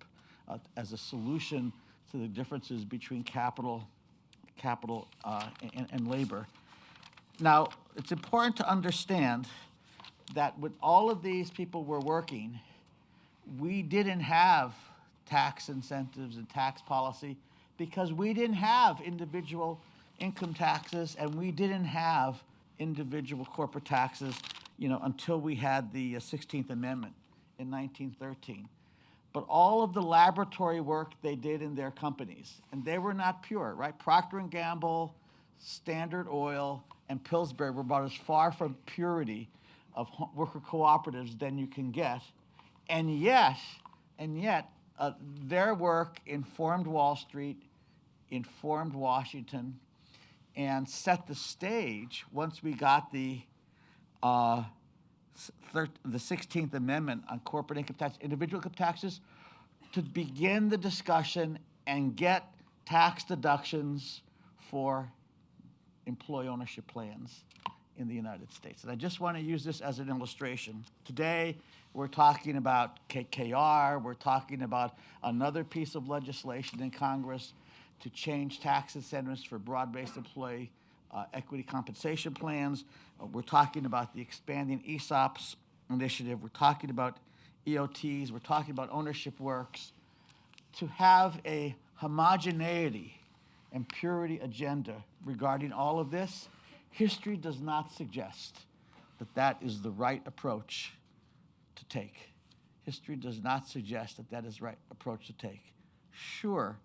as a solution to the differences between capital and labor. Now, it's important to understand that when all of these people were working, we didn't have tax incentives and tax policy because we didn't have individual income taxes and we didn't have individual corporate taxes, until we had the 16th Amendment in 1913. But all of the laboratory work they did in their companies, and they were not pure, right? Procter & Gamble, Standard Oil, and Pillsbury were about as far from purity of worker cooperatives than you can get. And yet, their work informed Wall Street, informed Washington, and set the stage once we got the 16th Amendment on corporate income tax, individual income taxes, to begin the discussion and get tax deductions for employee ownership plans in the United States. And I just want to use this as an illustration. Today, we're talking about KKR, we're talking about another piece of legislation in Congress to change tax incentives for broad-based employee equity compensation plans. We're talking about the expanding ESOPs initiative. We're talking about EOTs. We're talking about ownership works. To have a homogeneity and purity agenda regarding all of this, history does not suggest that that is the right approach to take. History does not suggest that that is the right approach to take. Sure,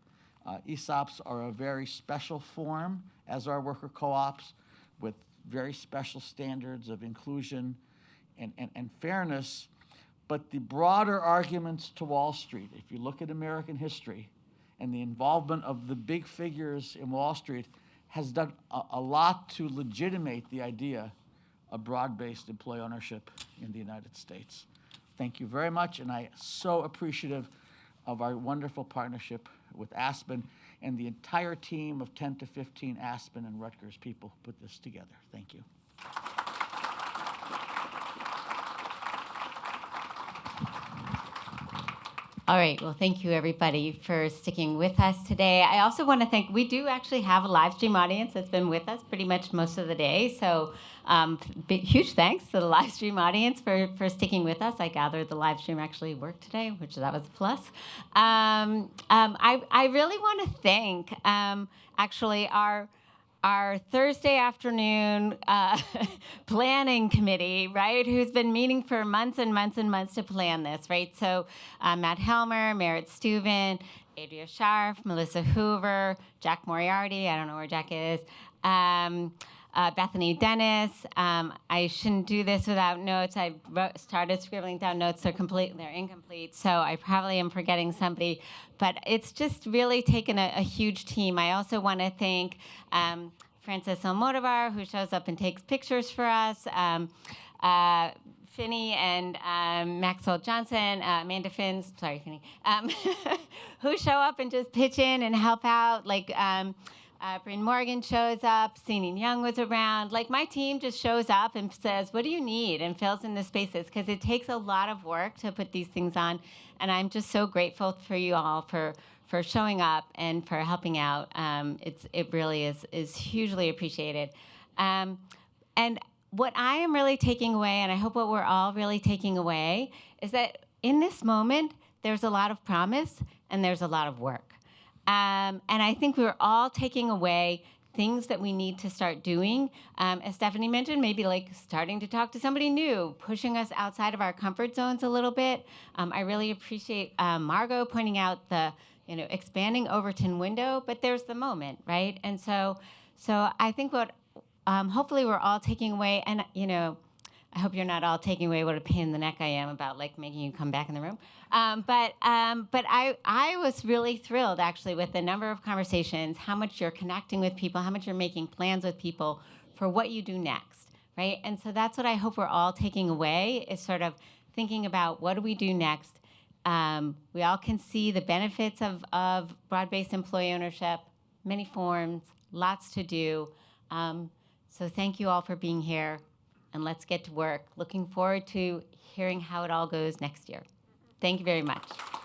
ESOPs are a very special form, as are worker co-ops, with very special standards of inclusion and fairness. But the broader arguments to Wall Street, if you look at American history and the involvement of the big figures in Wall Street, has done a lot to legitimate the idea of broad-based employee ownership in the United States. Thank you very much, and I'm so appreciative of our wonderful partnership with Aspen and the entire team of 10 to 15 Aspen and Rutgers people who put this together. Thank you. All right, well, thank you everybody for sticking with us today. I also want to thank, we do actually have a live stream audience that's been with us pretty much most of the day. So huge thanks to the live stream audience for sticking with us. I gather the live stream actually worked today, which that was a plus. I really want to thank actually our Thursday afternoon planning committee, right, who's been meeting for months and months and months to plan this, right? So Matt Helmer, Merritt Steuben, Adria Scharf, Melissa Hoover, Jack Moriarty, I don't know where Jack is, Bethany Dennis. I shouldn't do this without notes. I started scribbling down notes. They're incomplete, so I probably am forgetting somebody. But it's just really taken a huge team. I also want to thank Francis Almodovar, who shows up and takes pictures for us, Finney and Maxwell Johnson, Amanda Finns, sorry, Finney, who show up and just pitch in and help out, like Bryn Morgan shows up, Seaning Young was around. Like, my team just shows up and says, what do you need? And fills in the spaces, because it takes a lot of work to put these things on. And I'm just so grateful for you all for showing up and for helping out. It really is hugely appreciated. And what I am really taking away, and I hope what we're all really taking away, is that in this moment, there's a lot of promise and there's a lot of work. And I think we're all taking away things that we need to start doing. As Stephanie mentioned, maybe like starting to talk to somebody new, pushing us outside of our comfort zones a little bit. I really appreciate Margot pointing out the expanding Overton window, but there's the moment, right? And so I think what hopefully we're all taking away, and I hope you're not all taking away what a pain in the neck I am about like making you come back in the room. But I was really thrilled actually with the number of conversations, how much you're connecting with people, how much you're making plans with people for what you do next, right? And so that's what I hope we're all taking away, is sort of thinking about what do we do next. We all can see the benefits of broad-based employee ownership, many forms, lots to do. So thank you all for being here, and let's get to work. Looking forward to hearing how it all goes next year. Thank you very much.